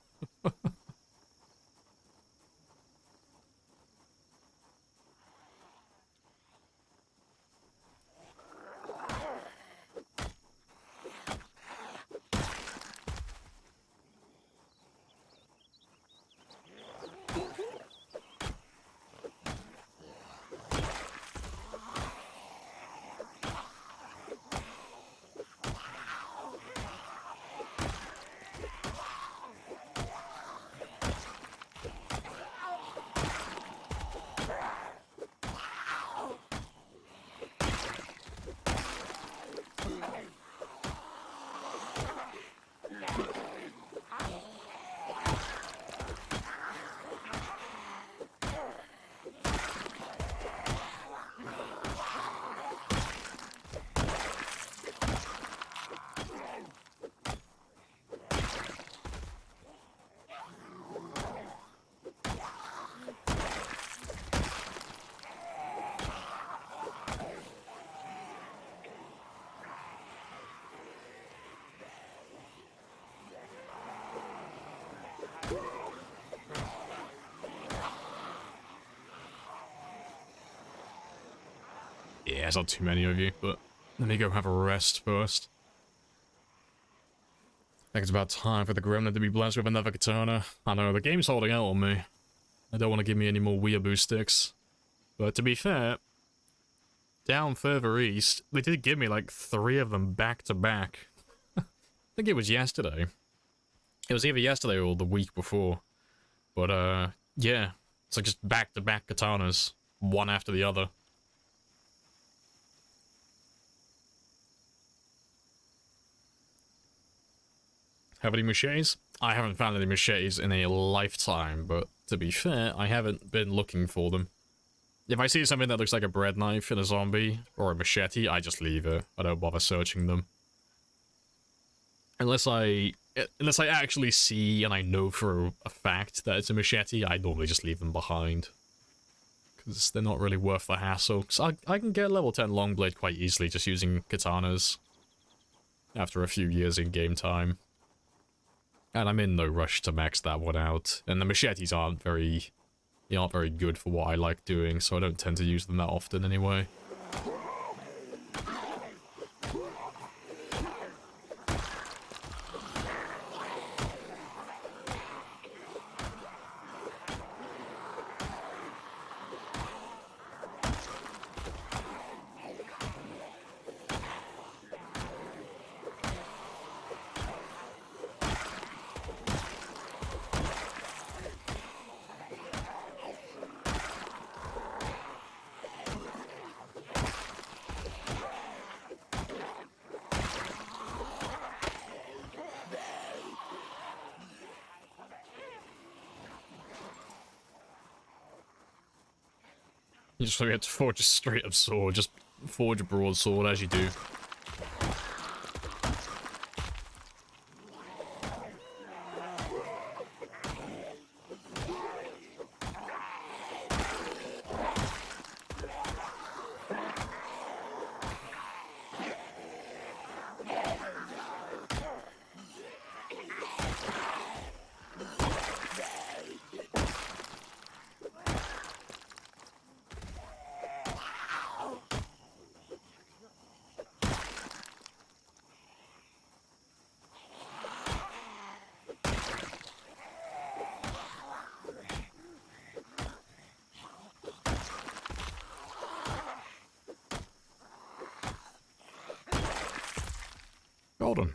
S1: Yeah, it's not too many of you, but let me go have a rest first. I think it's about time for the Gremlin to be blessed with another katana. I know, the game's holding out on me. I don't want to give me any more weeaboo sticks. But to be fair, down further east, they did give me like 3 of them back to back. I think it was yesterday. It was either yesterday or the week before. But yeah, it's like just back to back katanas, one after the other. Have any machetes? I haven't found any machetes in a lifetime, but to be fair, I haven't been looking for them. If I see something that looks like a bread knife in a zombie, or a machete, I just leave it. I don't bother searching them. Unless I actually see and I know for a fact that it's a machete, I normally just leave them behind. Because they're not really worth the hassle. So I can get level 10 Longblade quite easily just using katanas. After a few years in game time. And I'm in no rush to max that one out. And the machetes aren't very good for what I like doing, so I don't tend to use them that often anyway. You just forget to forge a straight up sword, just forge a broadsword as you do. Golden.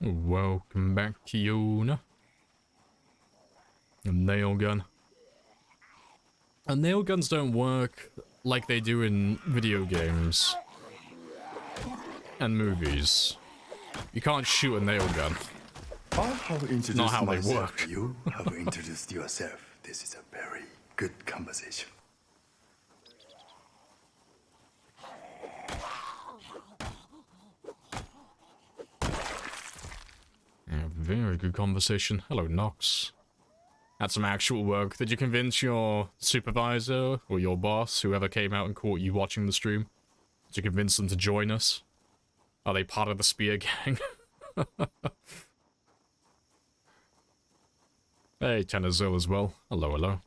S1: Welcome back, Kiona. A nail gun. And nail guns don't work like they do in video games and movies. You can't shoot a nail gun.
S4: I have introduced
S1: Not how they
S4: myself.
S1: work.
S4: You have introduced yourself. This is a very good conversation.
S1: Yeah, very good conversation. Hello, Nox. Had some actual work. Did you convince your supervisor or your boss, whoever came out and caught you watching the stream? Did you convince them to join us? Are they part of the Spear Gang? Hey, Chanazil as well. Hello, hello.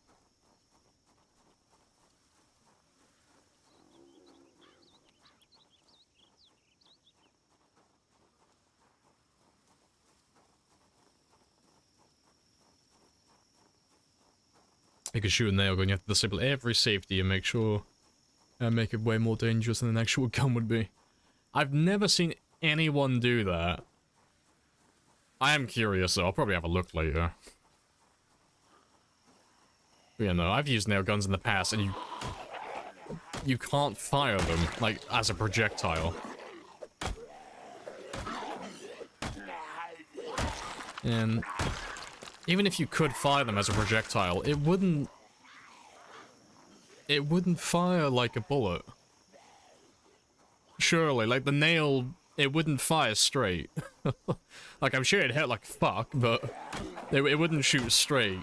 S1: You can shoot a nail gun, you have to disable every safety and make sure make it way more dangerous than an actual gun would be. I've never seen anyone do that. I am curious though, I'll probably have a look later. But yeah, no, I've used nail guns in the past and you can't fire them, like, as a projectile. And even if you could fire them as a projectile, it wouldn't it wouldn't fire like a bullet. Surely, like the nail, it wouldn't fire straight. Like, I'm sure it'd hit like fuck, but it wouldn't shoot straight.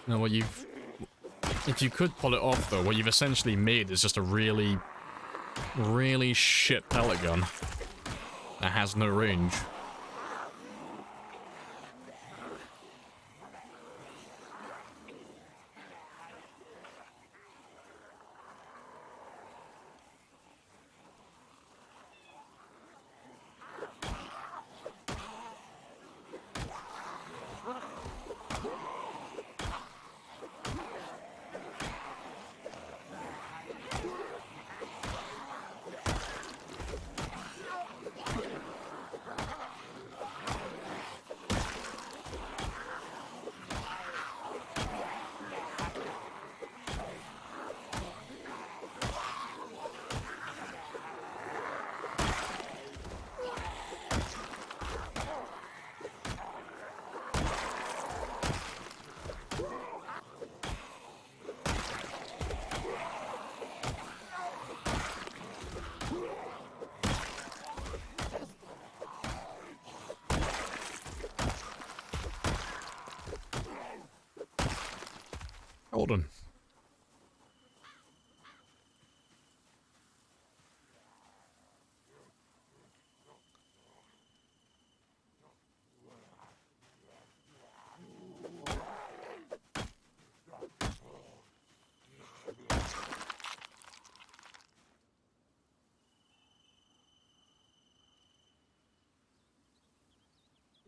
S1: Now, what you've... If you could pull it off, though, what you've essentially made is just a really, really shit pellet gun that has no range. Hold on.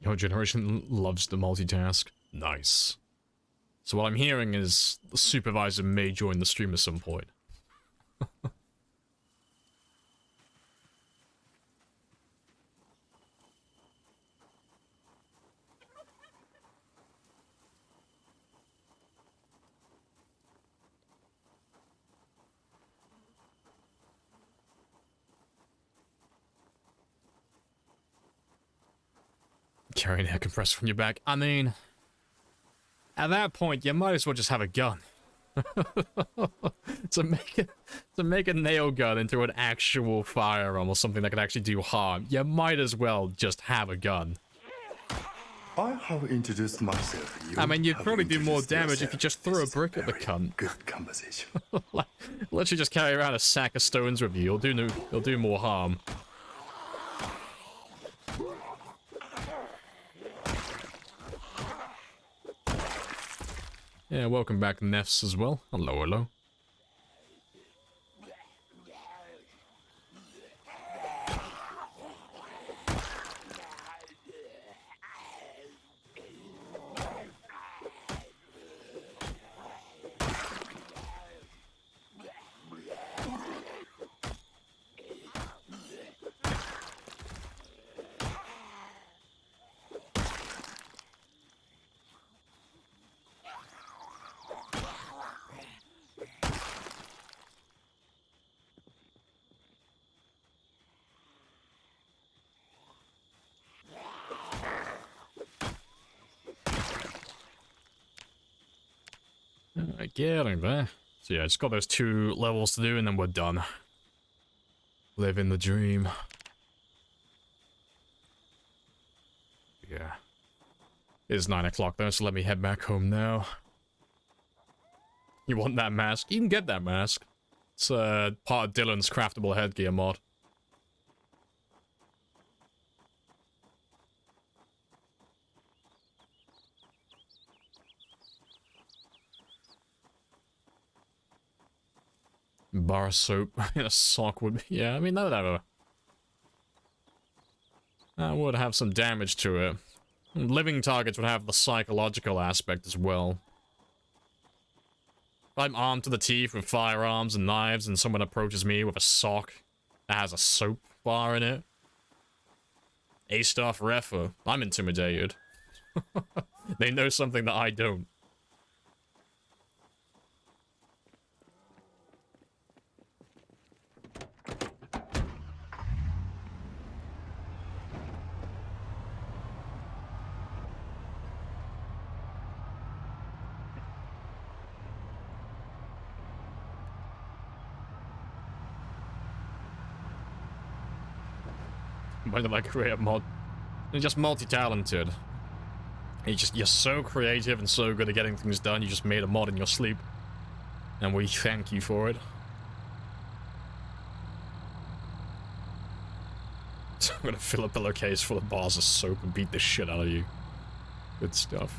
S1: Your generation loves the multitask. Nice. So what I'm hearing is the supervisor may join the stream at some point. Carrying air compressor from your back. I mean, at that point, you might as well just have a gun. to make a nail gun into an actual firearm or something that could actually do harm, you might as well just have a gun.
S4: I have introduced myself.
S1: I mean, you'd probably do more damage if you just threw a brick at the cunt.
S4: Good conversation.
S1: Literally just carry around a sack of stones with you. It'll do more harm. Yeah, welcome back, Nefs, as well. Hello, hello. Getting there. So yeah, just got those 2 levels to do and then we're done. Living the dream. Yeah. It is 9 o'clock though, so let me head back home now. You want that mask? You can get that mask. It's part of Dylan's craftable headgear mod. Bar soap in a sock would be... Yeah, I mean, that would have some damage to it. Living targets would have the psychological aspect as well. If I'm armed to the teeth with firearms and knives and someone approaches me with a sock that has a soap bar in it. A-Staff Refer. I'm intimidated. They know something that I don't. when you like create a mod. You're just multi-talented. You're so creative and so good at getting things done, you just made a mod in your sleep. And we thank you for it. So I'm gonna fill a pillowcase full of bars of soap and beat the shit out of you. Good stuff.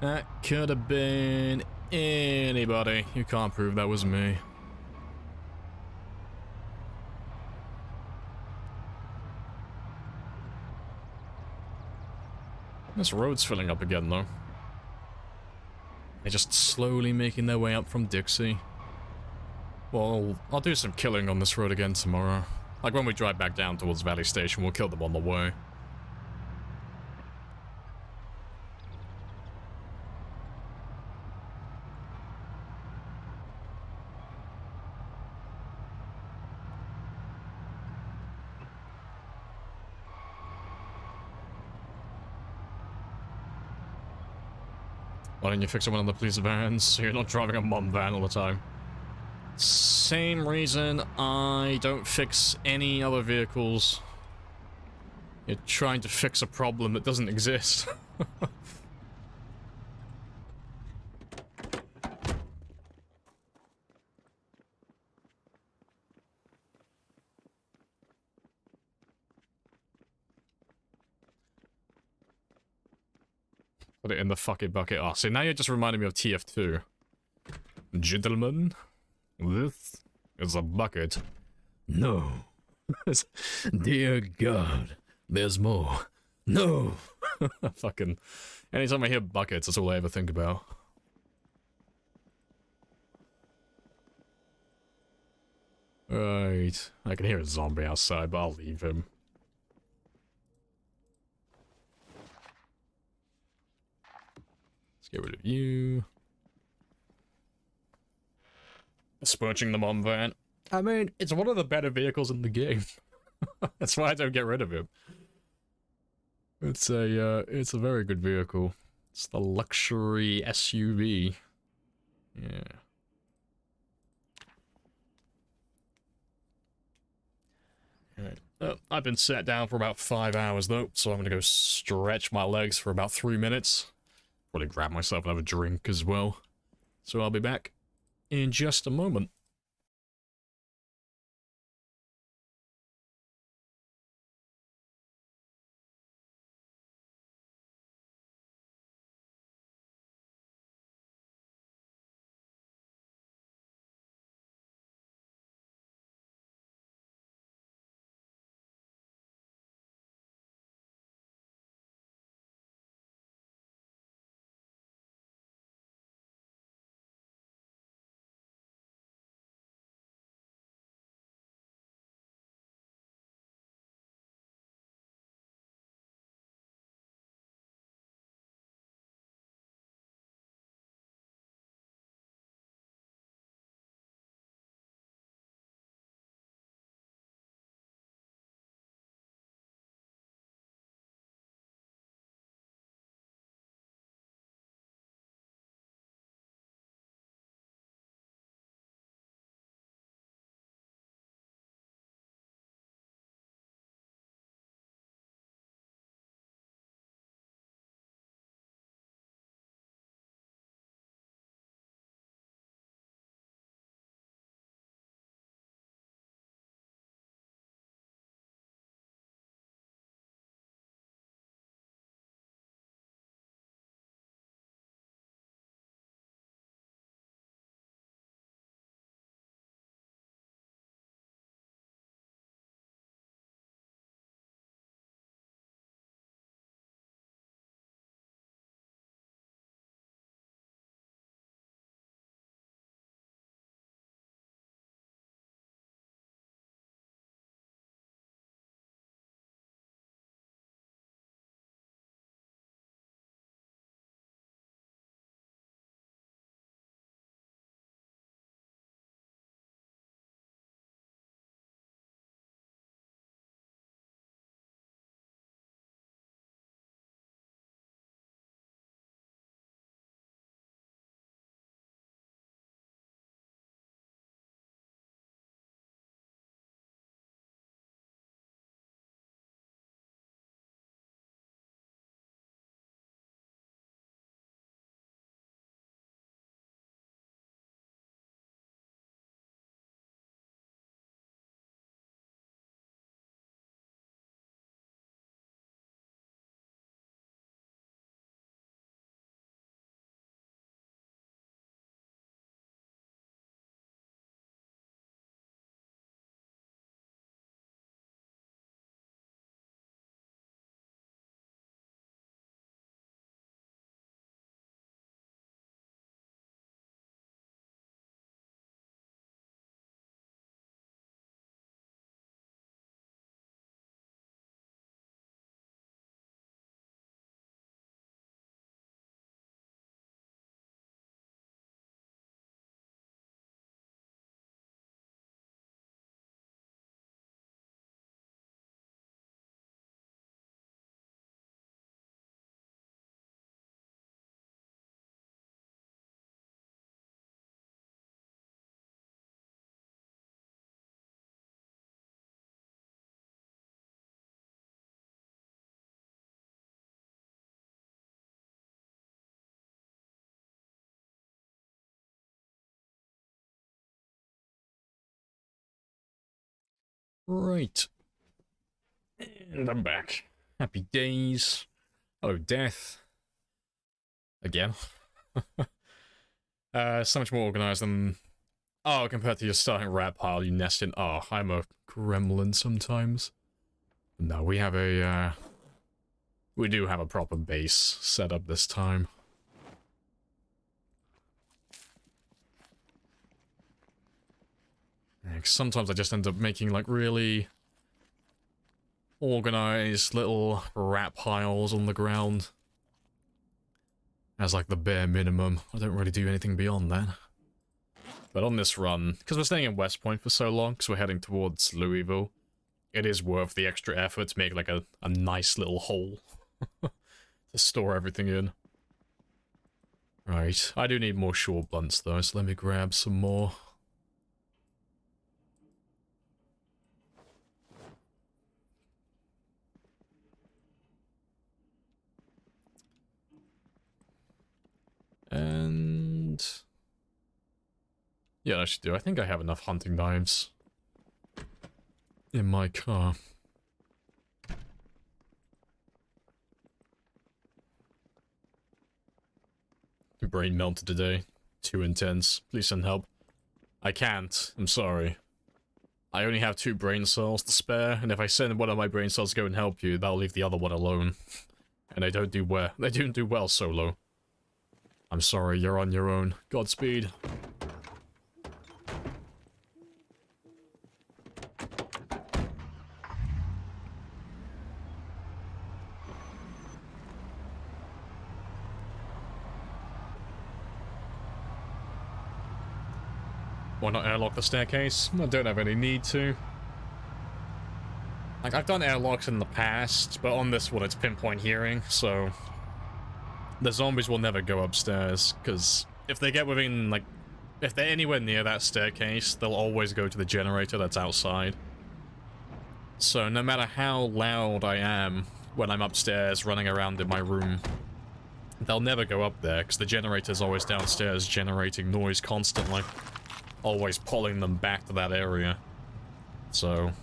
S1: That could have been anybody. You can't prove that was me. This road's filling up again, though. They're just slowly making their way up from Dixie. Well, I'll do some killing on this road again tomorrow. Like when we drive back down towards Valley Station, we'll kill them on the way. Why don't you fix one of the police vans so you're not driving a mom van all the time? Same reason I don't fix any other vehicles. You're trying to fix a problem that doesn't exist. Put it in the fucking bucket. Oh, see, now you're just reminding me of TF2. Gentlemen, this is a bucket.
S2: No. Dear God, there's more. No.
S1: Fucking. Anytime I hear buckets, that's all I ever think about. Right. I can hear a zombie outside, but I'll leave him. Let's get rid of you. Scorching the mom van. I mean, it's one of the better vehicles in the game. That's why I don't get rid of him. It's a very good vehicle. It's the luxury SUV. Yeah. Alright. I've been sat down for about 5 hours though, so I'm gonna go stretch my legs for about 3 minutes. Probably grab myself another drink as well. So I'll be back in just a moment. Right. And I'm back. Happy days. Hello, death. Again. So much more organized than... Oh, compared to your starting rat pile you nest in. Oh, I'm a gremlin sometimes. No, we have a, we do have a proper base set up this time. Yeah, 'cause sometimes I just end up making, like, really organized little rat piles on the ground. As, like, the bare minimum. I don't really do anything beyond that. But on this run, because we're staying in West Point for so long, because we're heading towards Louisville, it is worth the extra effort to make, like, a nice little hole to store everything in. Right, I do need more short blunts, though, so let me grab some more. And... yeah, I should do. I think I have enough hunting knives in my car. Brain melted today. Too intense. Please send help. I can't. I'm sorry. I only have 2 brain cells to spare, and if I send one of my brain cells to go and help you, that'll leave the other one alone. And they don't do well. They don't do well solo. I'm sorry, you're on your own. Godspeed. Why not airlock the staircase? I don't have any need to. Like, I've done airlocks in the past, but on this one it's pinpoint hearing, so... the zombies will never go upstairs, because if they get within, like... if they're anywhere near that staircase, they'll always go to the generator that's outside. So no matter how loud I am when I'm upstairs running around in my room, they'll never go up there, because the generator's always downstairs generating noise constantly. Always pulling them back to that area. So...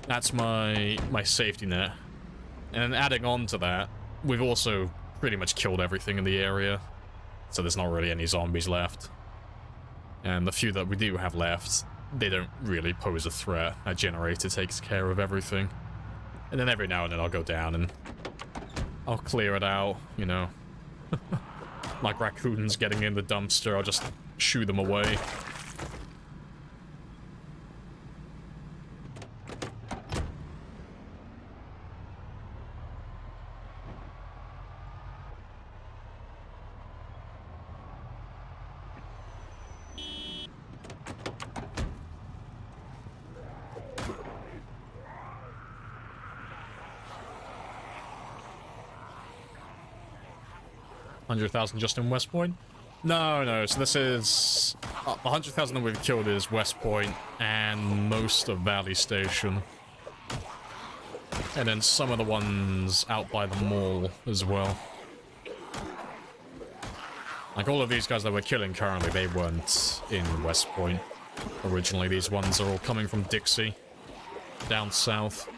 S1: that's my safety net. And adding on to that, we've also pretty much killed everything in the area. So there's not really any zombies left. And the few that we do have left, they don't really pose a threat. That generator takes care of everything. And then every now and then I'll go down and I'll clear it out, you know. Like raccoons getting in the dumpster, I'll just shoo them away. $100,000 just in West Point? No, so this is... the 100,000 that we've killed is West Point and most of Valley Station. And then some of the ones out by the mall as well. Like all of these guys that we're killing currently, they weren't in West Point. Originally, these ones are all coming from Dixie, down south.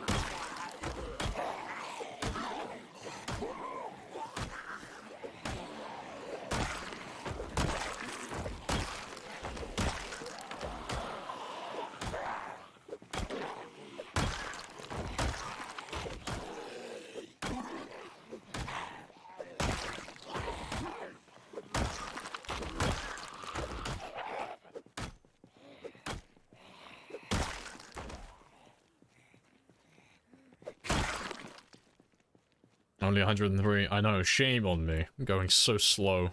S1: Only 103. I know, shame on me. I'm going so slow.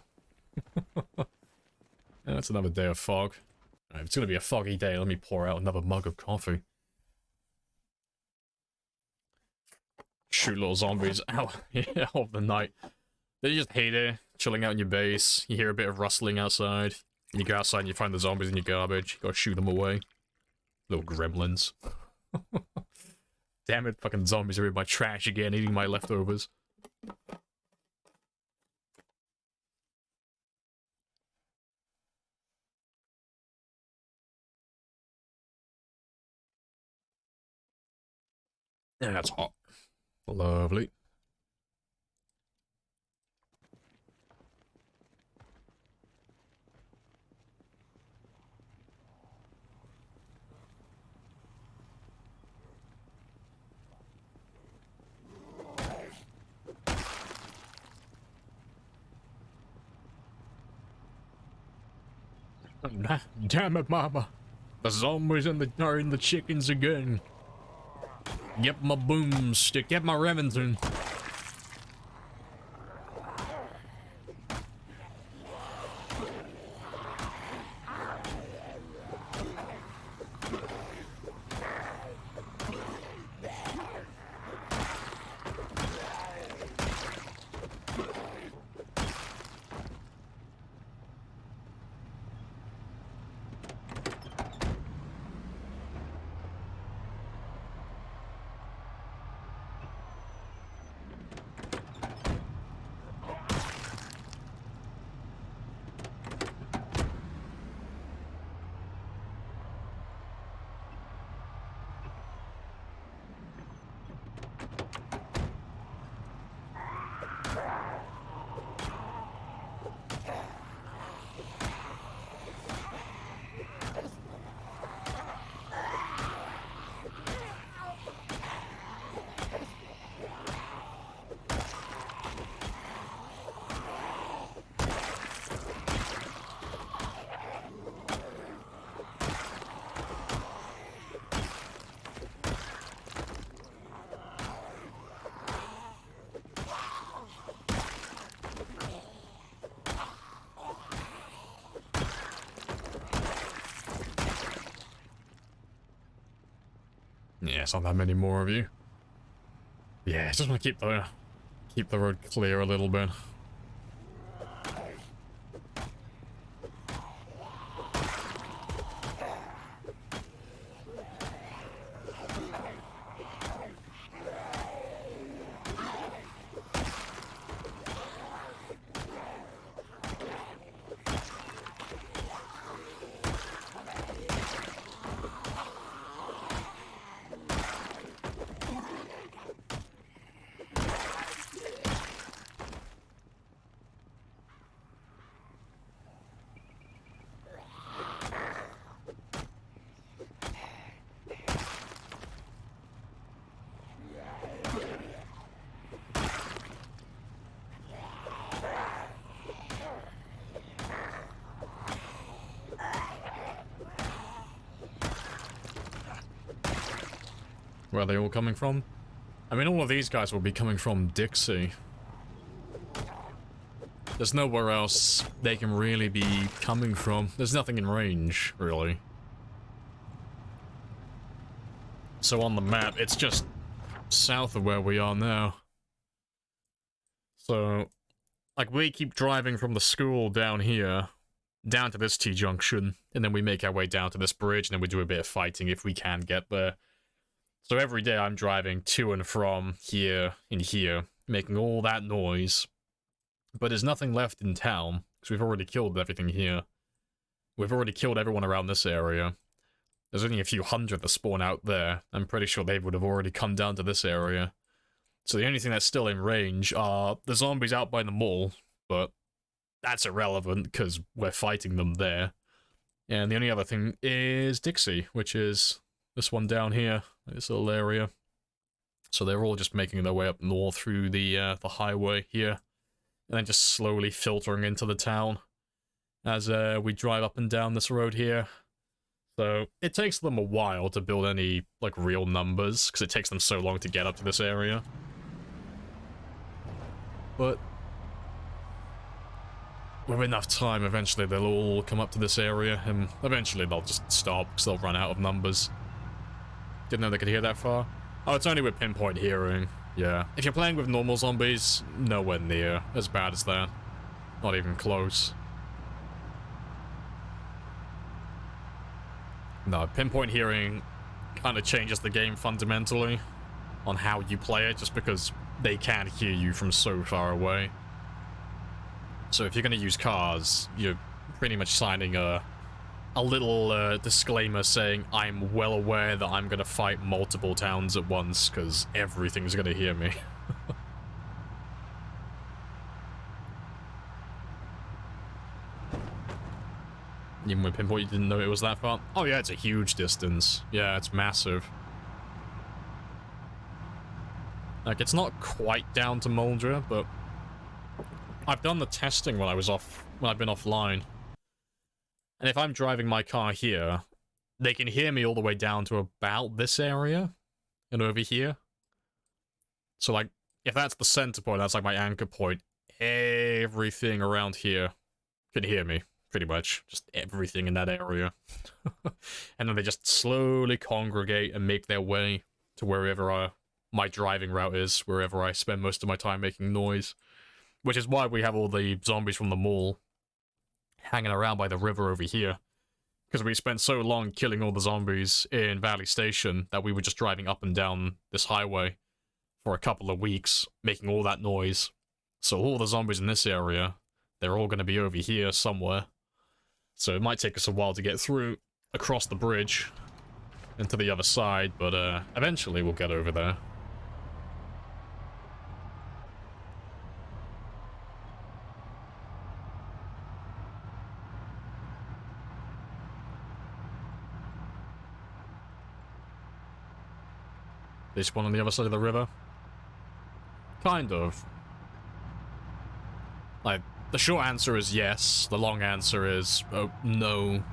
S1: That's another day of fog. If it's gonna be a foggy day, let me pour out another mug of coffee. Shoot little zombies out of the night. They just hate it, chilling out in your base. You hear a bit of rustling outside. You go outside and you find the zombies in your garbage. You gotta shoot them away. Little gremlins. Damn it, fucking zombies are in my trash again, eating my leftovers. Yeah, that's hot. Lovely. Damn it, mama. The zombies and the chickens again. Get my boomstick, get my Remington. Yeah, it's not that many more of you. Yeah, I just want to keep the road clear a little bit. Where are they all coming from? I mean, all of these guys will be coming from Dixie. There's nowhere else they can really be coming from. There's nothing in range, really. So on the map, it's just south of where we are now. So, like, we keep driving from the school down here, down to this T-junction, and then we make our way down to this bridge, and then we do a bit of fighting if we can get there. So every day I'm driving to and from here and here, making all that noise. But there's nothing left in town, because we've already killed everything here. We've already killed everyone around this area. There's only a few hundred that spawn out there. I'm pretty sure they would have already come down to this area. So the only thing that's still in range are the zombies out by the mall, but that's irrelevant, because we're fighting them there. And the only other thing is Dixie, which is this one down here, this little area. So they're all just making their way up north through the highway here, and then just slowly filtering into the town as we drive up and down this road here. So it takes them a while to build any like real numbers, because it takes them so long to get up to this area. But with enough time, eventually they'll all come up to this area, and eventually they'll just stop, because they'll run out of numbers. Didn't know they could hear that far. Oh, it's only with pinpoint hearing. Yeah. If you're playing with normal zombies, nowhere near as bad as that. Not even close. No, pinpoint hearing kind of changes the game fundamentally on how you play it, just because they can't hear you from so far away. So if you're going to use cars, you're pretty much signing a a little disclaimer saying I'm well aware that I'm gonna fight multiple towns at once, because everything's gonna hear me. Even with Pinpoint, you didn't know it was that far? Oh yeah, it's a huge distance. Yeah, it's massive. Like, it's not quite down to Moldra, but I've done the testing when I've been offline. And if I'm driving my car here, they can hear me all the way down to about this area and over here. So, like, if that's the center point, that's like my anchor point, everything around here can hear me. Pretty much. Just everything in that area. And then they just slowly congregate and make their way to wherever my driving route is, wherever I spend most of my time making noise. Which is why we have all the zombies from the mall hanging around by the river over here. Because we spent so long killing all the zombies in Valley Station that we were just driving up and down this highway for a couple of weeks, making all that noise. So all the zombies in this area, they're all going to be over here somewhere. So it might take us a while to get through, across the bridge, and to the other side, but eventually we'll get over there. They spawn on the other side of the river? Kind of. Like, the short answer is yes, the long answer is no,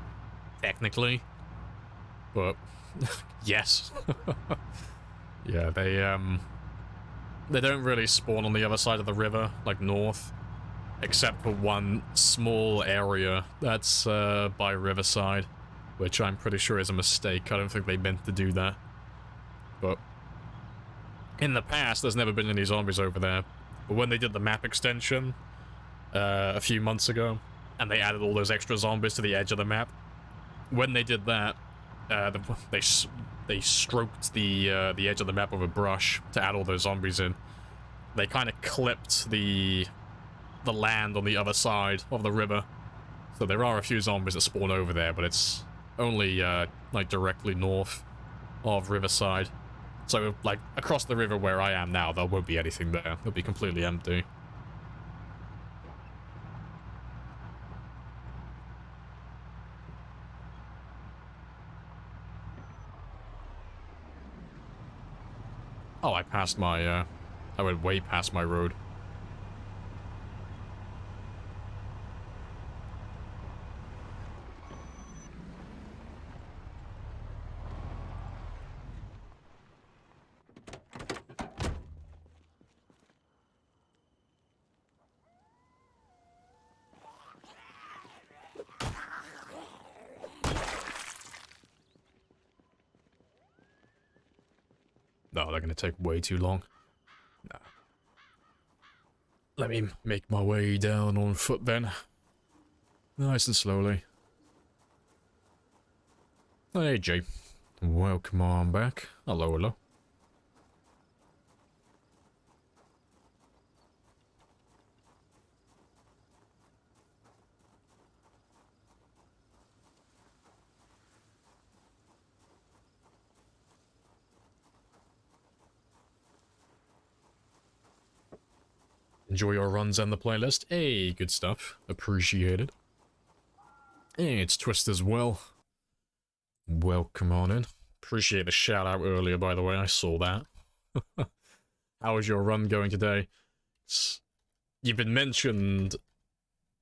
S1: technically. But, yes. Yeah, they don't really spawn on the other side of the river, like north, except for one small area that's by Riverside, which I'm pretty sure is a mistake. I don't think they meant to do that. But in the past, there's never been any zombies over there. But when they did the map extension a few months ago, and they added all those extra zombies to the edge of the map, when they did that, they stroked the edge of the map with a brush to add all those zombies in. They kind of clipped the land on the other side of the river, so there are a few zombies that spawn over there, but it's only like directly north of Riverside. So like across the river where I am now, there won't be anything there. It'll be completely empty. Oh, I passed my, I went way past my road. No, they're gonna take way too long. No. Let me make my way down on foot then. Nice and slowly. Hey, Jay. Welcome on back. Hello, hello. Enjoy your runs and the playlist. Hey, good stuff. Appreciate it. Hey, it's Twist as well. Welcome on in. Appreciate the shout out earlier, by the way. I saw that. How is your run going today? You've been mentioned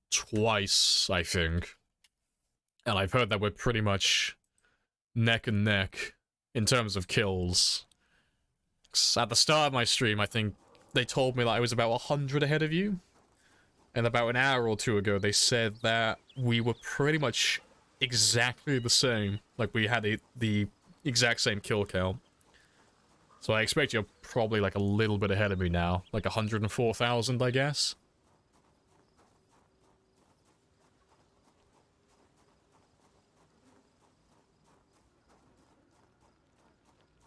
S1: twice, I think. And I've heard that we're pretty much neck and neck in terms of kills. At the start of my stream, I think they told me that I was about 100 ahead of you. And about an hour or two ago, they said that we were pretty much exactly the same. Like, we had the exact same kill count. So I expect you're probably, like, a little bit ahead of me now. Like 104,000, I guess.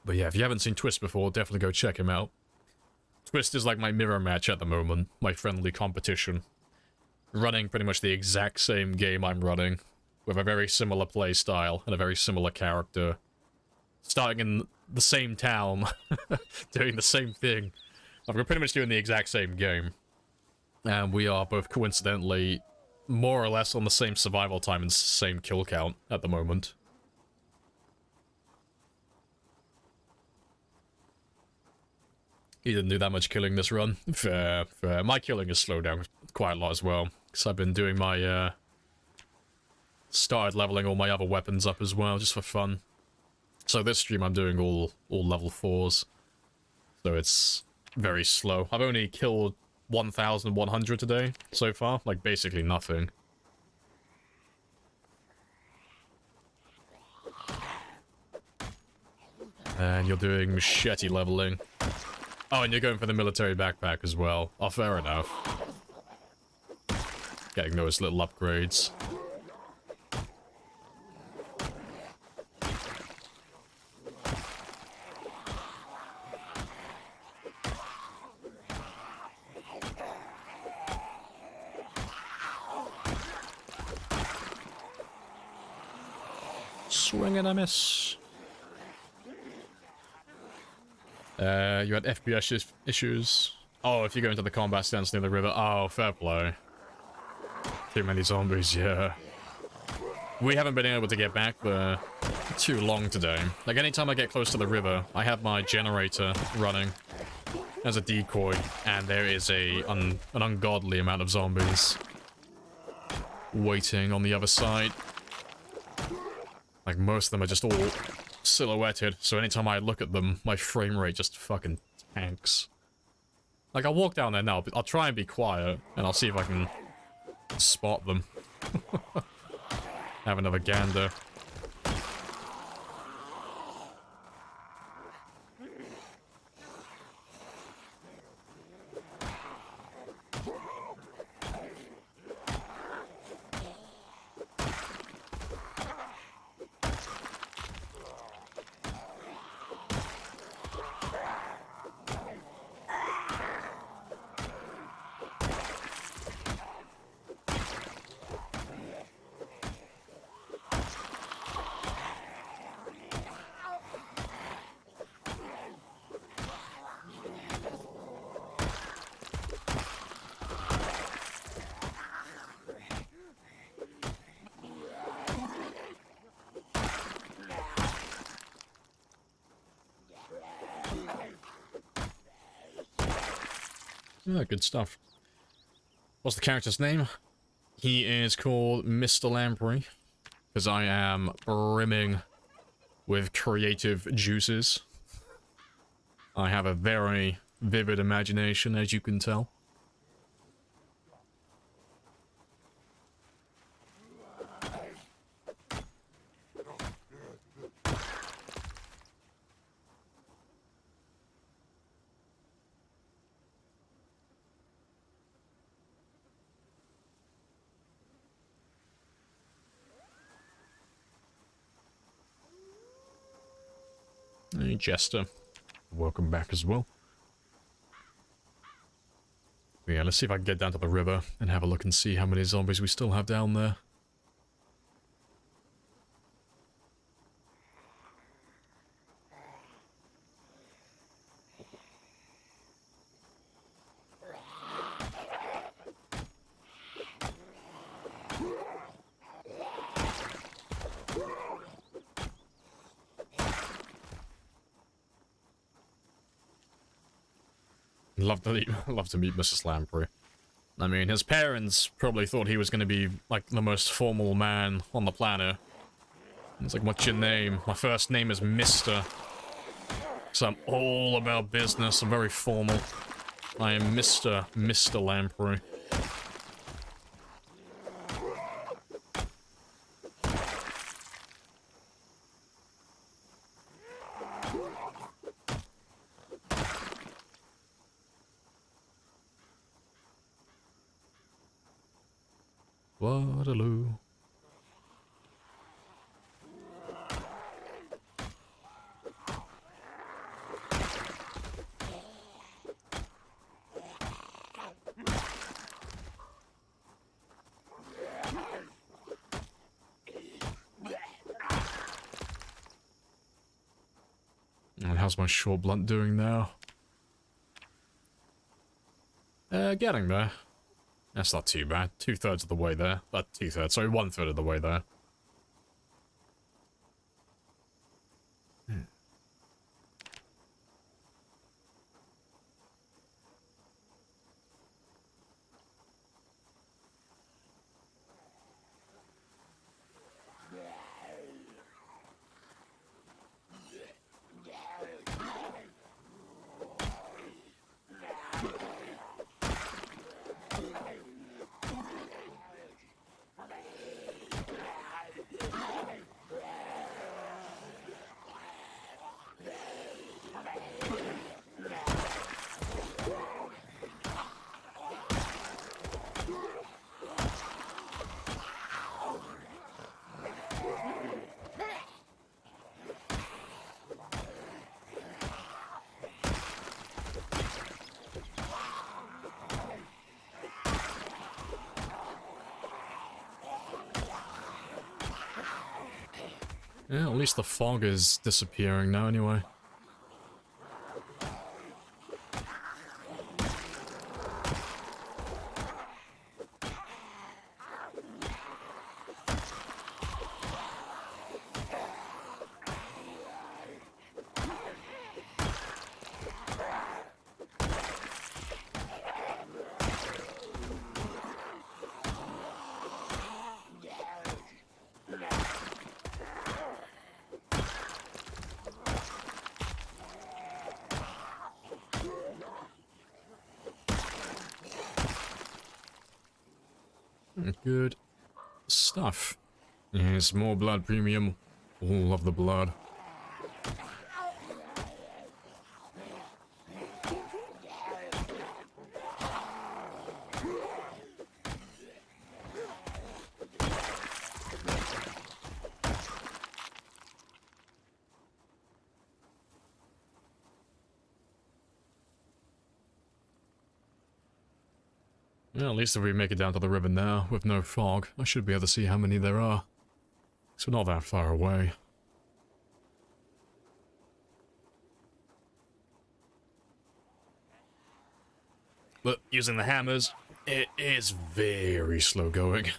S1: But yeah, if you haven't seen Twist before, definitely go check him out. Twist is like my mirror match at the moment, my friendly competition. Running pretty much the exact same game I'm running, with a very similar play style and a very similar character, starting in the same town, doing the same thing. We're pretty much doing the exact same game. And we are both coincidentally more or less on the same survival time and same kill count at the moment. He didn't do that much killing this run. Fair, fair. My killing has slowed down quite a lot as well, because I've been doing my, started leveling all my other weapons up as well, just for fun. So this stream I'm doing all level 4s. So it's very slow. I've only killed 1,100 today so far, like basically nothing. And you're doing machete leveling. Oh, and you're going for the military backpack as well. Oh, fair enough. Getting those little upgrades. Swing and a miss. You had FPS issues. Oh, if you go into the combat stance near the river. Oh, fair play. Too many zombies, yeah. We haven't been able to get back there too long today. Like, anytime I get close to the river, I have my generator running as a decoy, and there is an ungodly amount of zombies waiting on the other side. Like, most of them are just all silhouetted, so anytime I look at them, my frame rate just fucking tanks. Like, I'll walk down there now, but I'll try and be quiet, and I'll see if I can spot them. Have another gander. Yeah, good stuff. What's the character's name? He is called Mr. Lamprey, because I am brimming with creative juices. I have a very vivid imagination, as you can tell. Hey, Jester. Welcome back as well. Yeah, let's see if I can get down to the river and have a look and see how many zombies we still have down there. Love to meet Mrs. Lamprey. I mean, his parents probably thought he was going to be, like, the most formal man on the planet. It's like, what's your name? My first name is Mr. So I'm all about business. I'm very formal. I am Mr. Lamprey. Waterloo. how's my short blunt doing now? Getting there. That's not too bad. 2/3 of the way there. 2/3, sorry, 1/3 of the way there. Yeah, at least the fog is disappearing now anyway. Good stuff. Yes, more blood premium. All of the blood. Well, at least if we make it down to the river now, with no fog, I should be able to see how many there are. So we're not that far away. But using the hammers, it is very slow going.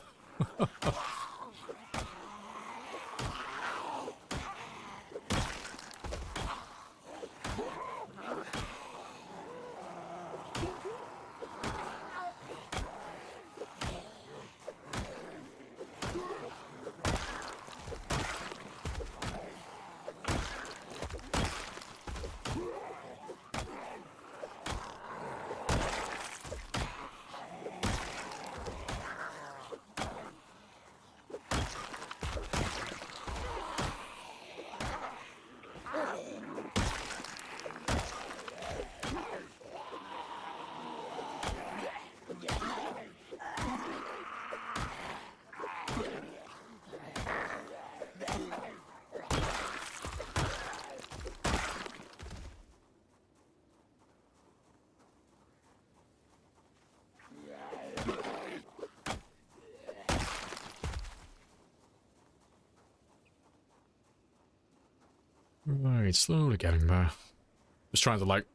S1: Right, slowly getting there. Just trying to, like,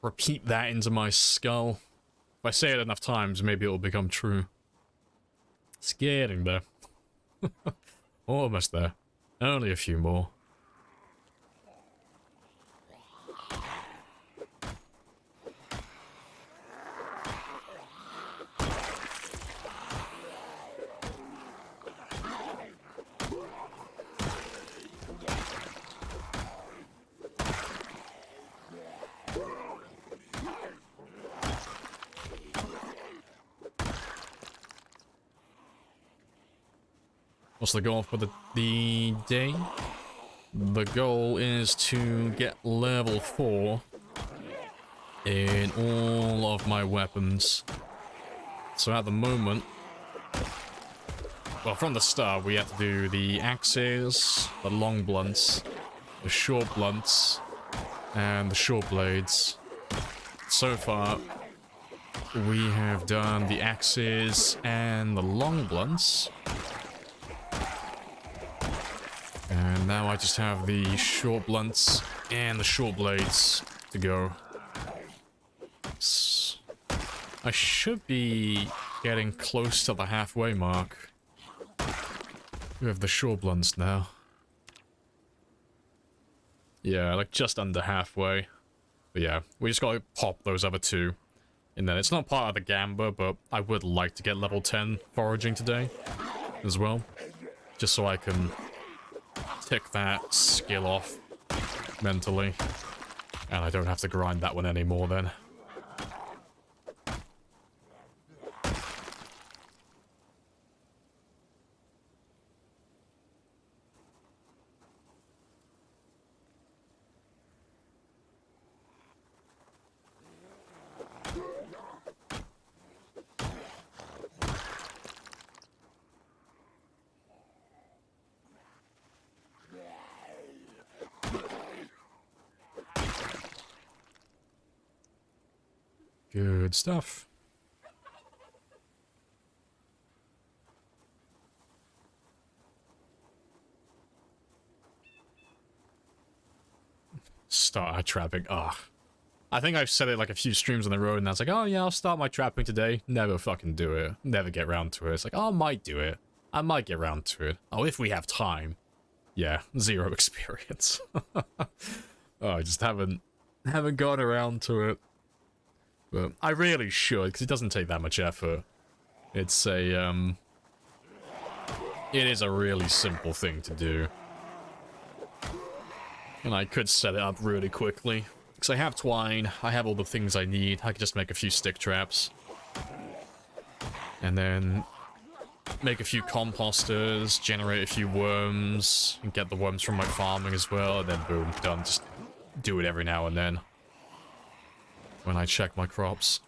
S1: repeat that into my skull. If I say it enough times, maybe it'll become true. It's getting there. Almost there. Only a few more. What's the goal for the day? The goal is to get level 4 in all of my weapons. So at the moment, well, from the start, we had to do the axes, the long blunts, the short blunts, and the short blades. So far, we have done the axes and the long blunts. And now I just have the short blunts and the short blades to go. I should be getting close to the halfway mark. We have the short blunts now. Yeah, like just under halfway. But yeah, we just gotta pop those other two. And then it's not part of the Gamba, but I would like to get level 10 foraging today as well. Just so I can tick that skill off mentally. And I don't have to grind that one anymore then. Good stuff. Start trapping. Ugh. I think I've said it like a few streams on the road, and I was like, oh yeah, I'll start my trapping today. Never fucking do it. Never get round to it. It's like, oh, I might do it. I might get round to it. Oh, if we have time. Yeah, 0 experience. Oh, I just haven't gone around to it. But I really should, because it doesn't take that much effort. It's a, it is a really simple thing to do. And I could set it up really quickly. Because I have twine, I have all the things I need. I could just make a few stick traps. And then make a few composters, generate a few worms, and get the worms from my farming as well, and then boom, done. Just do it every now and then. When I check my crops.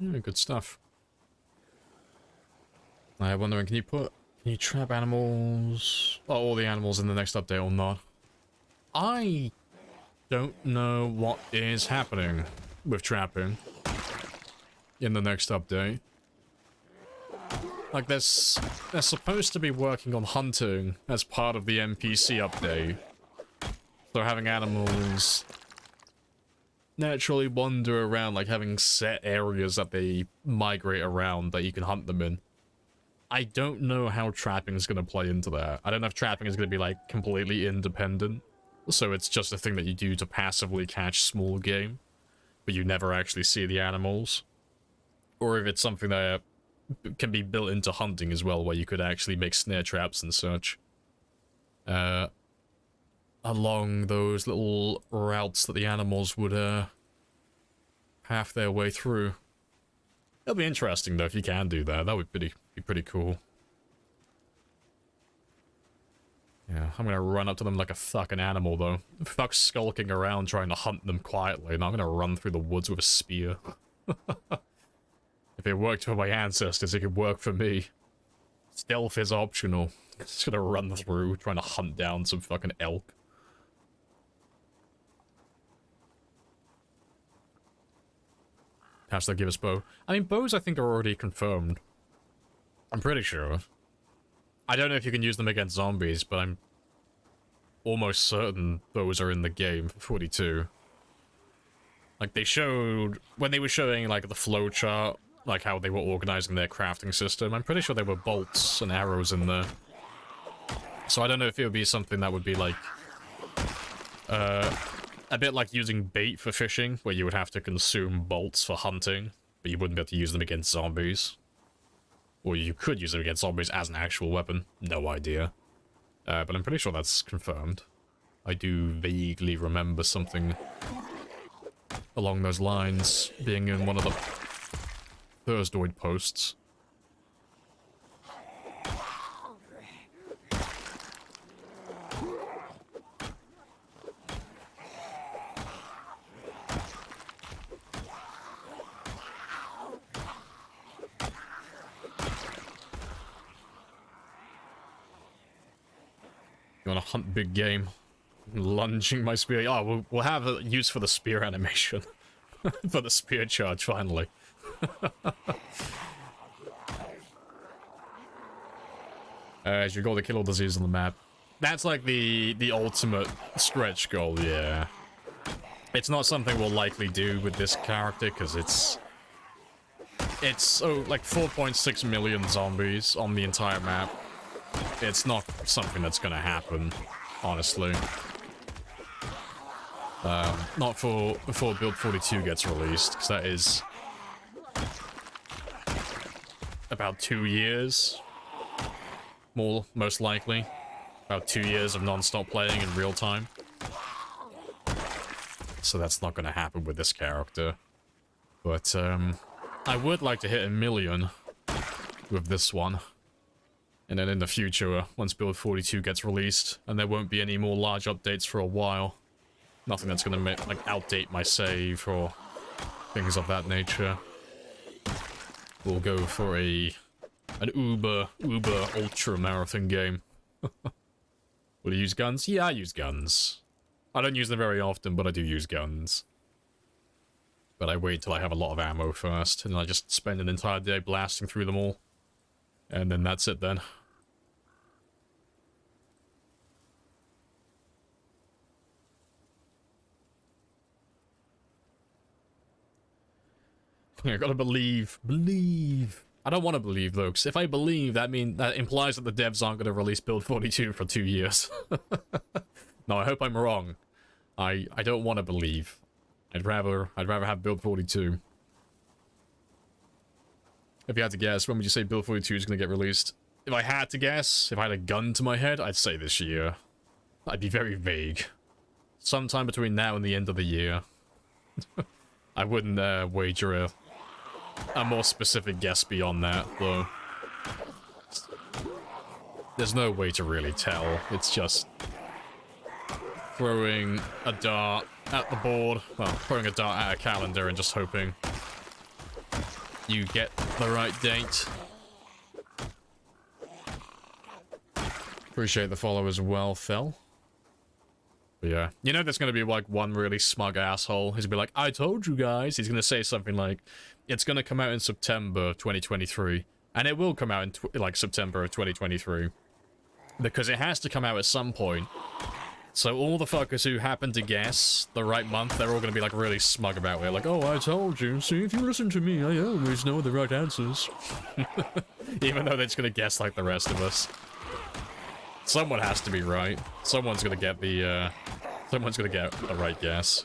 S1: Yeah, good stuff. I'm wondering, can you trap animals? Oh, all the animals in the next update or not? I don't know what is happening with trapping in the next update. Like, they're supposed to be working on hunting as part of the NPC update. So having animals naturally wander around, like having set areas that they migrate around that you can hunt them in. I don't know how trapping is going to play into that. I don't know if trapping is going to be like completely independent. So it's just a thing that you do to passively catch small game, but you never actually see the animals. Or if it's something that can be built into hunting as well, where you could actually make snare traps and such. Along those little routes that the animals would path their way through. It'll be interesting though if you can do that. That would be pretty cool. Yeah, I'm gonna run up to them like a fucking animal though. Fuck skulking around trying to hunt them quietly, and I'm gonna run through the woods with a spear. If it worked for my ancestors, it could work for me. Stealth is optional. Just gonna run through trying to hunt down some fucking elk. Perhaps they'll give us bow. I mean, bows I think are already confirmed. I'm pretty sure. I don't know if you can use them against zombies, but I'm almost certain bows are in the game for 42. Like, they showed... When they were showing, like, the flowchart, like, how they were organizing their crafting system, I'm pretty sure there were bolts and arrows in there. So I don't know if it would be something that would be like a bit like using bait for fishing, where you would have to consume bolts for hunting, but you wouldn't be able to use them against zombies. Or you could use them against zombies as an actual weapon. No idea. But I'm pretty sure that's confirmed. I do vaguely remember something along those lines being in one of the Thursdoid posts. You want to hunt big game? Lunging my spear. Oh, we'll have a use for the spear animation. For the spear charge, finally. As you go to kill all disease on the map. That's like the ultimate stretch goal, yeah. It's not something we'll likely do with this character, because it's like 4.6 million zombies on the entire map. It's not something that's gonna happen, honestly. Not before Build 42 gets released, because that is about 2 years. Most likely. About 2 years of non-stop playing in real time. So that's not gonna happen with this character. But, I would like to hit 1 million with this one. And then in the future, once Build 42 gets released, and there won't be any more large updates for a while. Nothing that's gonna make, like, outdate my save or things of that nature. We'll go for an uber ultra marathon game. Will you use guns? Yeah, I use guns. I don't use them very often, but I do use guns. But I wait till I have a lot of ammo first, and I just spend an entire day blasting through them all. And then that's it then. I gotta believe. I don't want to believe, though, because if I believe, that implies that the devs aren't going to release Build 42 for 2 years. No, I hope I'm wrong. I don't want to believe. I'd rather have Build 42. If you had to guess, when would you say Build 42 is going to get released? If I had to guess, if I had a gun to my head, I'd say this year. I'd be very vague. Sometime between now and the end of the year. I wouldn't wager a more specific guess beyond that, though. There's no way to really tell. It's just throwing a dart at the board. Well, throwing a dart at a calendar and just hoping you get the right date. Appreciate the follow as well, Phil. But yeah. You know there's gonna be, like, one really smug asshole. He's gonna be like, I told you guys. He's gonna say something like, it's gonna come out in September 2023. And it will come out in, like, September of 2023. Because it has to come out at some point. So all the fuckers who happen to guess the right month, they're all gonna be, like, really smug about it. Like, oh, I told you. See, if you listen to me, I always know the right answers. Even though they're just gonna guess like the rest of us. Someone has to be right. Someone's gonna get the right guess.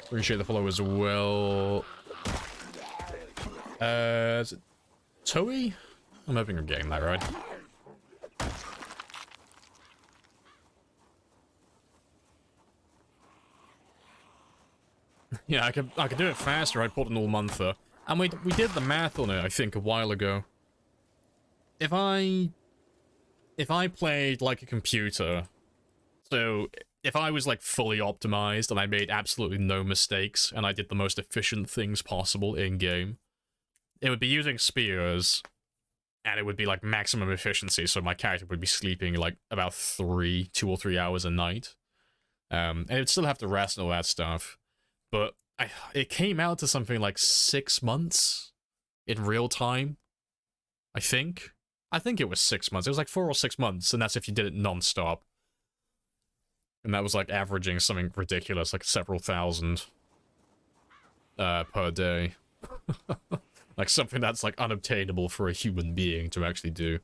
S1: Appreciate the follow as well. Is it Toei? I'm hoping I'm getting that right. Yeah, I could do it faster. I'd put an all monther, and we did the math on it. I think a while ago. If I played like a computer, so if I was like fully optimized and I made absolutely no mistakes and I did the most efficient things possible in game, it would be using spears, and it would be like maximum efficiency. So my character would be sleeping like about 2 or 3 hours a night, and it'd still have to rest and all that stuff. But it came out to something like 6 months in real time, I think. I think it was 6 months. It was like 4 or 6 months, and that's if you did it non-stop. And that was like averaging something ridiculous, like several thousand per day. Like something that's like unobtainable for a human being to actually do.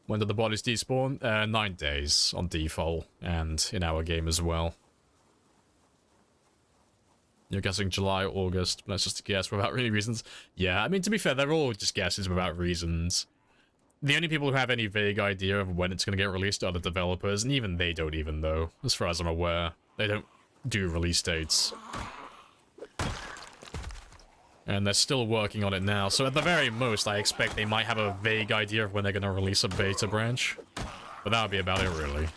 S1: When did the bodies despawn? 9 days on default, and in our game as well. You're guessing July, August, but that's just a guess without really reasons. Yeah, I mean, to be fair, they're all just guesses without reasons. The only people who have any vague idea of when it's going to get released are the developers, and even they don't even know, as far as I'm aware. They don't do release dates. And they're still working on it now, so at the very most, I expect they might have a vague idea of when they're going to release a beta branch. But that would be about it, really.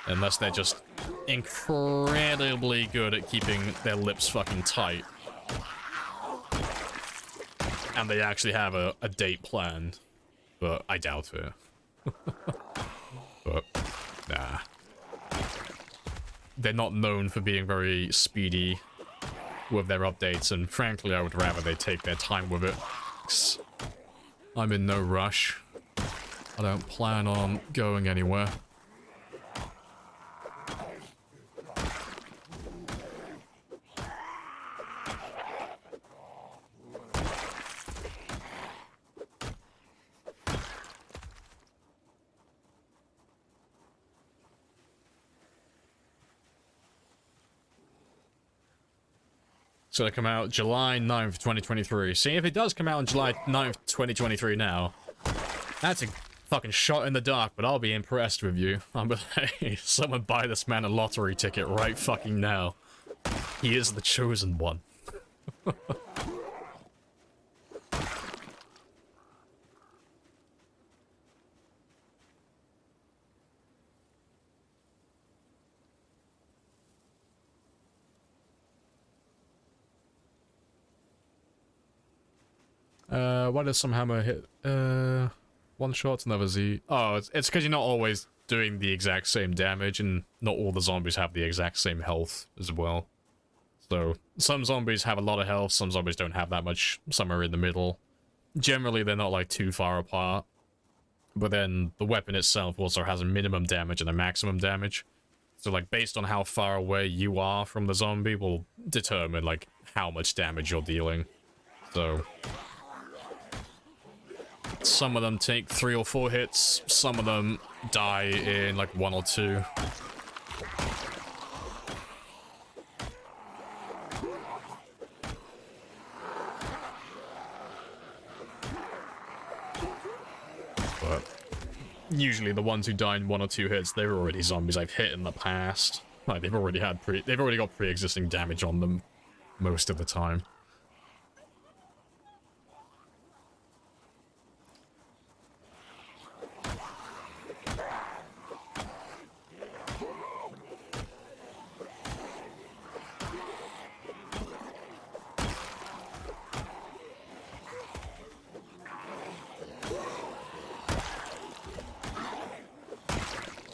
S1: Unless they're just incredibly good at keeping their lips fucking tight. And they actually have a date planned. But I doubt it. But, nah. They're not known for being very speedy with their updates, and frankly, I would rather they take their time with it. 'Cause I'm in no rush. I don't plan on going anywhere. So they come out July 9th, 2023. See, if it does come out on July 9th, 2023 now, that's a fucking shot in the dark, but I'll be impressed with you. I'm gonna, hey, someone buy this man a lottery ticket right fucking now. He is the chosen one. Why does some hammer hit, one shot, another Z? Oh, it's because you're not always doing the exact same damage, and not all the zombies have the exact same health as well. So, some zombies have a lot of health, some zombies don't have that much, some are in the middle. Generally, they're not, like, too far apart. But then, the weapon itself also has a minimum damage and a maximum damage. So, like, based on how far away you are from the zombie will determine, like, how much damage you're dealing. So some of them take 3 or 4 hits, some of them die in like 1 or 2. But usually the ones who die in 1 or 2 hits, they're already zombies I've hit in the past. Like they've already got pre-existing damage on them most of the time.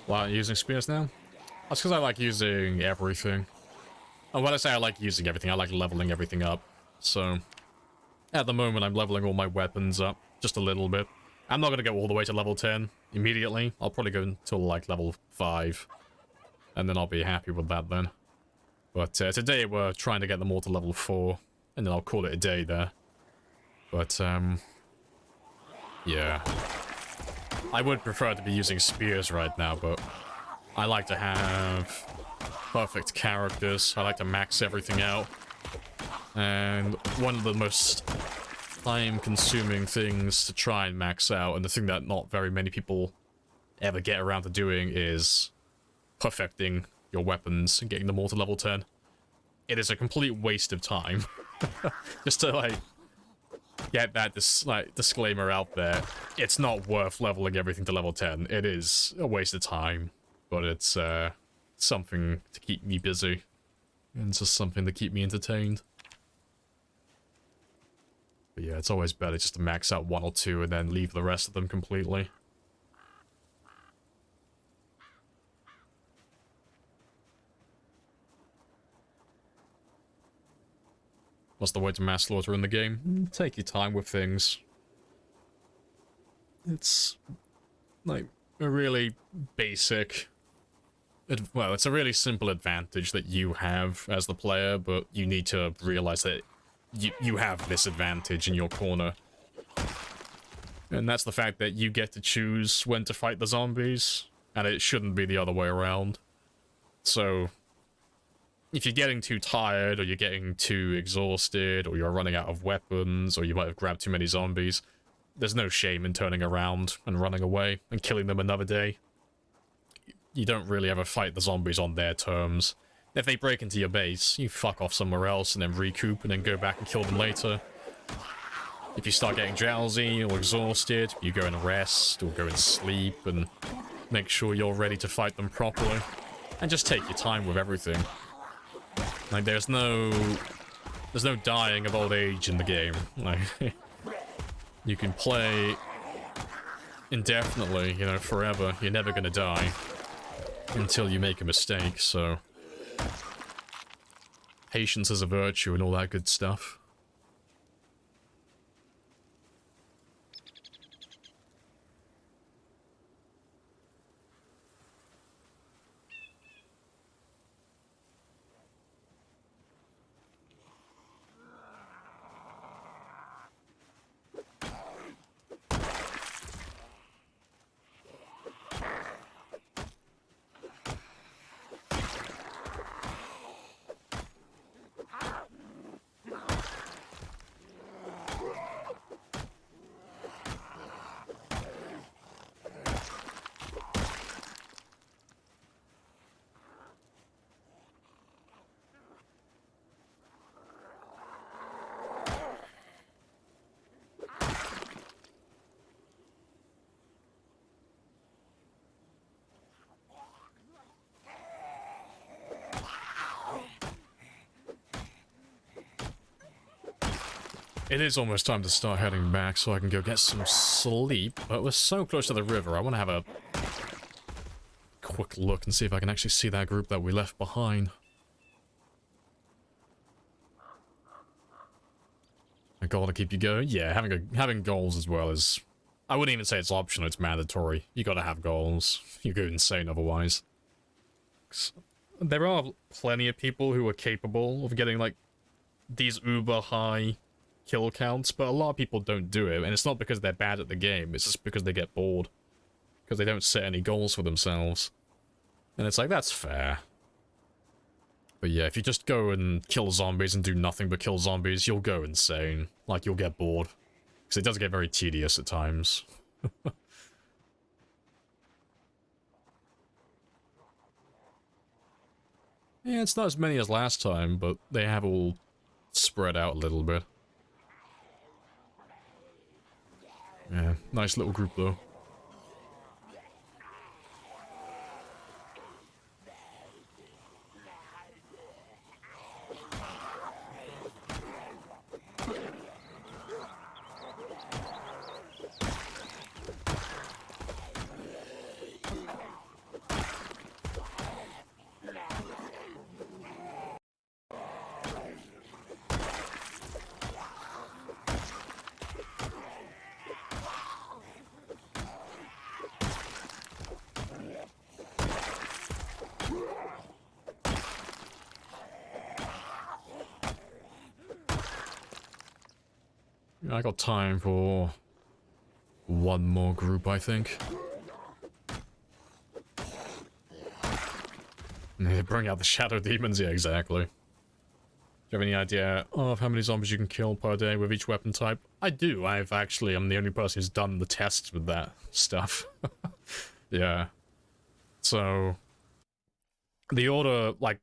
S1: Why using spears now? That's because I like using everything. And when I say I like using everything, I like leveling everything up. So, at the moment, I'm leveling all my weapons up just a little bit. I'm not going to go all the way to level 10 immediately. I'll probably go until like level 5. And then I'll be happy with that then. But today we're trying to get them all to level 4. And then I'll call it a day there. But, yeah. I would prefer to be using spears right now, but I like to have perfect characters. I like to max everything out. And one of the most time-consuming things to try and max out, and the thing that not very many people ever get around to doing, is perfecting your weapons and getting them all to level 10. It is a complete waste of time. Just to, like, get that disclaimer out there. It's not worth leveling everything to level 10. It is a waste of time, but it's something to keep me busy. And it's just something to keep me entertained. But yeah, it's always better just to max out 1 or 2 and then leave the rest of them completely. That's the way to mass slaughter in the game. Take your time with things. It's like a really basic... well, it's a really simple advantage that you have as the player, but you need to realize that you have this advantage in your corner. And that's the fact that you get to choose when to fight the zombies, and it shouldn't be the other way around. So, if you're getting too tired, or you're getting too exhausted, or you're running out of weapons, or you might have grabbed too many zombies, there's no shame in turning around and running away and killing them another day. You don't really ever fight the zombies on their terms. If they break into your base, you fuck off somewhere else and then recoup and then go back and kill them later. If you start getting drowsy or exhausted, you go and rest or go and sleep and make sure you're ready to fight them properly. And just take your time with everything. Like, there's no dying of old age in the game. Like, you can play indefinitely, you know, forever. You're never gonna die until you make a mistake, so... patience is a virtue and all that good stuff. It is almost time to start heading back so I can go get some sleep, but we're so close to the river, I want to have a quick look and see if I can actually see that group that we left behind. A goal to keep you going? Yeah, having goals as well is... I wouldn't even say it's optional, it's mandatory. You gotta have goals. You go insane otherwise. There are plenty of people who are capable of getting, like, these uber high kill counts, but a lot of people don't do it, and it's not because they're bad at the game, it's just because they get bored. Because they don't set any goals for themselves. And it's like, that's fair. But yeah, if you just go and kill zombies and do nothing but kill zombies, you'll go insane. Like, you'll get bored. Because it does get very tedious at times. Yeah, it's not as many as last time, but they have all spread out a little bit. Yeah, nice little group though. I got time for one more group, I think. Bring out the shadow demons, yeah, exactly. Do you have any idea of how many zombies you can kill per day with each weapon type? I do. I'm the only person who's done the tests with that stuff. Yeah. So, the order, like,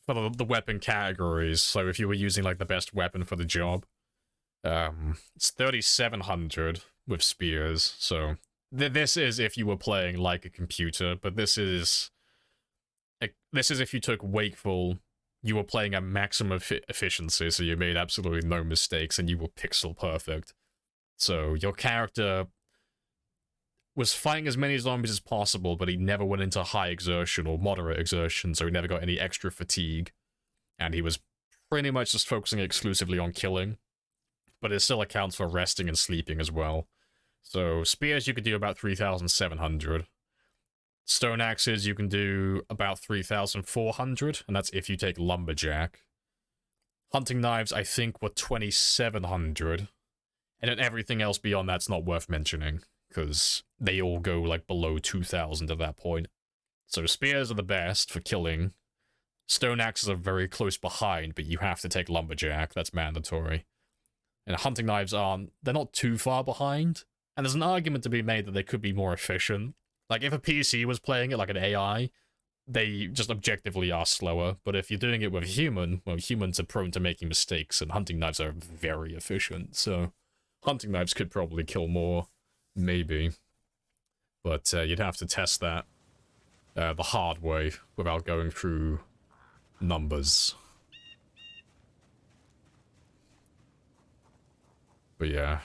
S1: for the weapon categories, so if you were using, like, the best weapon for the job, it's 3,700 with spears, so this is if you were playing like a computer, but this is if you took Wakeful, you were playing at maximum efficiency, so you made absolutely no mistakes and you were pixel perfect. So your character was fighting as many zombies as possible, but he never went into high exertion or moderate exertion, so he never got any extra fatigue, and he was pretty much just focusing exclusively on killing, but it still accounts for resting and sleeping as well. So spears you could do about 3,700. Stone axes you can do about 3,400, and that's if you take lumberjack. Hunting knives I think were 2,700, and then everything else beyond that's not worth mentioning, because they all go like below 2,000 at that point. So spears are the best for killing. Stone axes are very close behind, but you have to take lumberjack, that's mandatory. And hunting knives aren't, they're not too far behind, and there's an argument to be made that they could be more efficient. Like, if a PC was playing it like an AI, they just objectively are slower, but if you're doing it with a human, well, humans are prone to making mistakes, and hunting knives are very efficient, so hunting knives could probably kill more, maybe. But you'd have to test that the hard way without going through numbers. But yeah,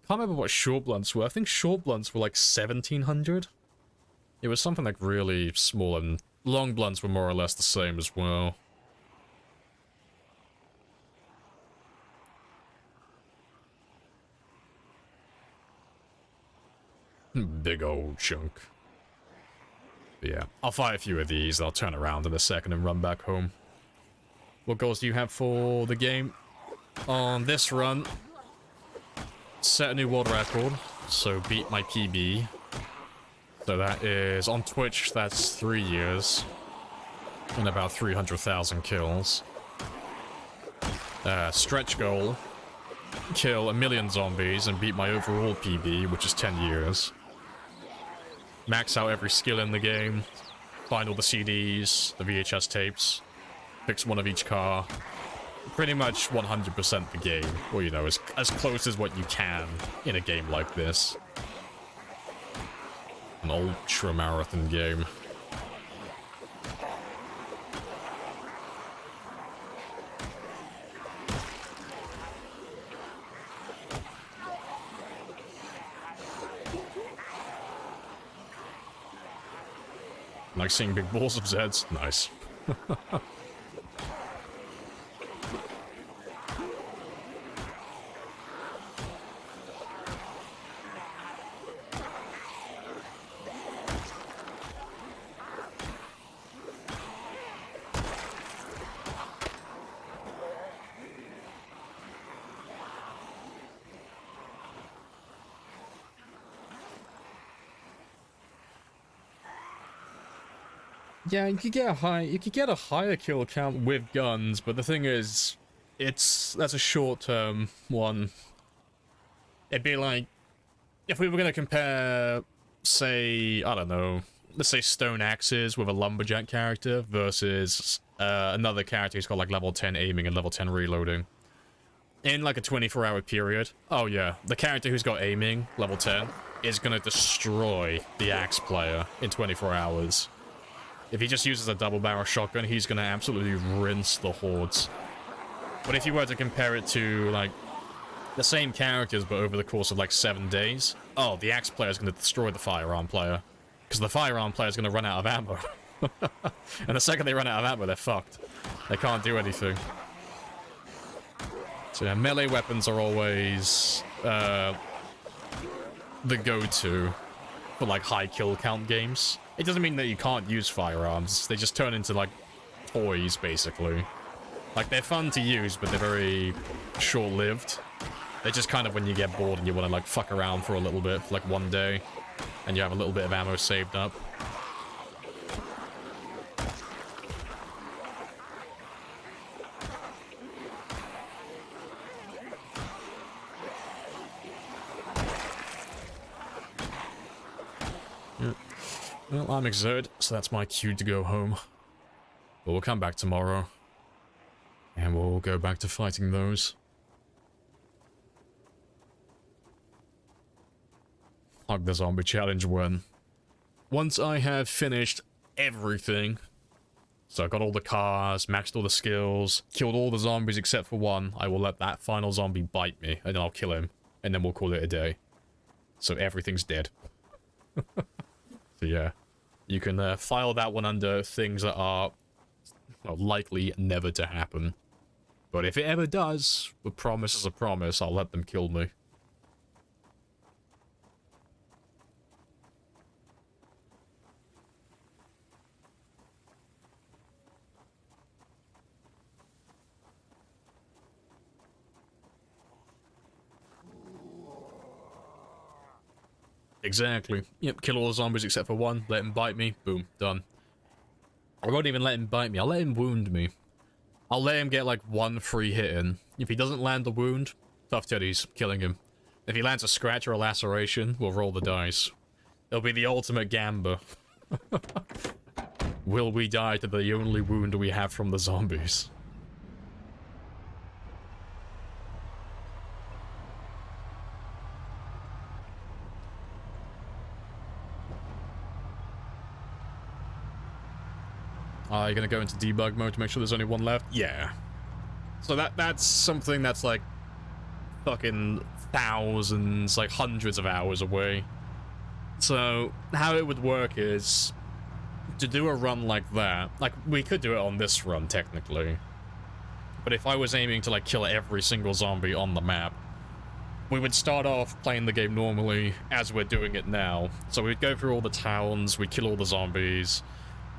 S1: can't remember what short blunts were. I think short blunts were like 1,700. It was something like really small, and long blunts were more or less the same as well. Big old chunk. But yeah, I'll fight a few of these, I'll turn around in a second and run back home. What goals do you have for the game? On this run, set a new world record, so beat my PB. So that is, on Twitch, that's 3 years, and about 300,000 kills. Stretch goal, kill 1 million zombies and beat my overall PB, which is 10 years. Max out every skill in the game, find all the CDs, the VHS tapes, fix one of each car. Pretty much 100% the game, or you know, as close as what you can in a game like this. An ultra marathon game. Like seeing big balls of Zeds. Nice. Yeah, you could get a higher kill count with guns, but the thing is, that's a short-term one. It'd be like, if we were gonna compare, say, I don't know, let's say stone axes with a lumberjack character versus another character who's got like level 10 aiming and level 10 reloading. In like a 24-hour period, oh yeah, the character who's got aiming, level 10, is gonna destroy the axe player in 24 hours. If he just uses a double barrel shotgun, he's gonna absolutely rinse the hordes. But if you were to compare it to, like, the same characters but over the course of like 7 days, oh, the axe player is gonna destroy the firearm player. Because the firearm player is gonna run out of ammo. And the second they run out of ammo, they're fucked. They can't do anything. So yeah, melee weapons are always the go-to for like high kill count games. It doesn't mean that you can't use firearms, they just turn into like toys basically. Like they're fun to use, but they're very short-lived. They're just kind of when you get bored and you want to like fuck around for a little bit, for like one day, and you have a little bit of ammo saved up. Well, I'm exerted, so that's my cue to go home. But we'll come back tomorrow. And we'll go back to fighting those. Hug the zombie challenge when... Once I have finished everything. So I got all the cars, maxed all the skills, killed all the zombies except for one. I will let that final zombie bite me, and then I'll kill him. And then we'll call it a day. So everything's dead. So yeah, you can file that one under things that are well, likely never to happen. But if it ever does, a promise is a promise, I'll let them kill me. Exactly. Yep, kill all the zombies except for one, let him bite me, boom, done. I won't even let him bite me, I'll let him wound me. I'll let him get like one free hit in. If he doesn't land the wound, tough titties, killing him. If he lands a scratch or a laceration, we'll roll the dice. It'll be the ultimate gamba. Will we die to the only wound we have from the zombies? Are you gonna go into debug mode to make sure there's only one left? Yeah. So that's something that's like fucking thousands, like hundreds of hours away. So how it would work is to do a run like that, like we could do it on this run technically, but if I was aiming to like kill every single zombie on the map, we would start off playing the game normally as we're doing it now. So we'd go through all the towns, we'd kill all the zombies,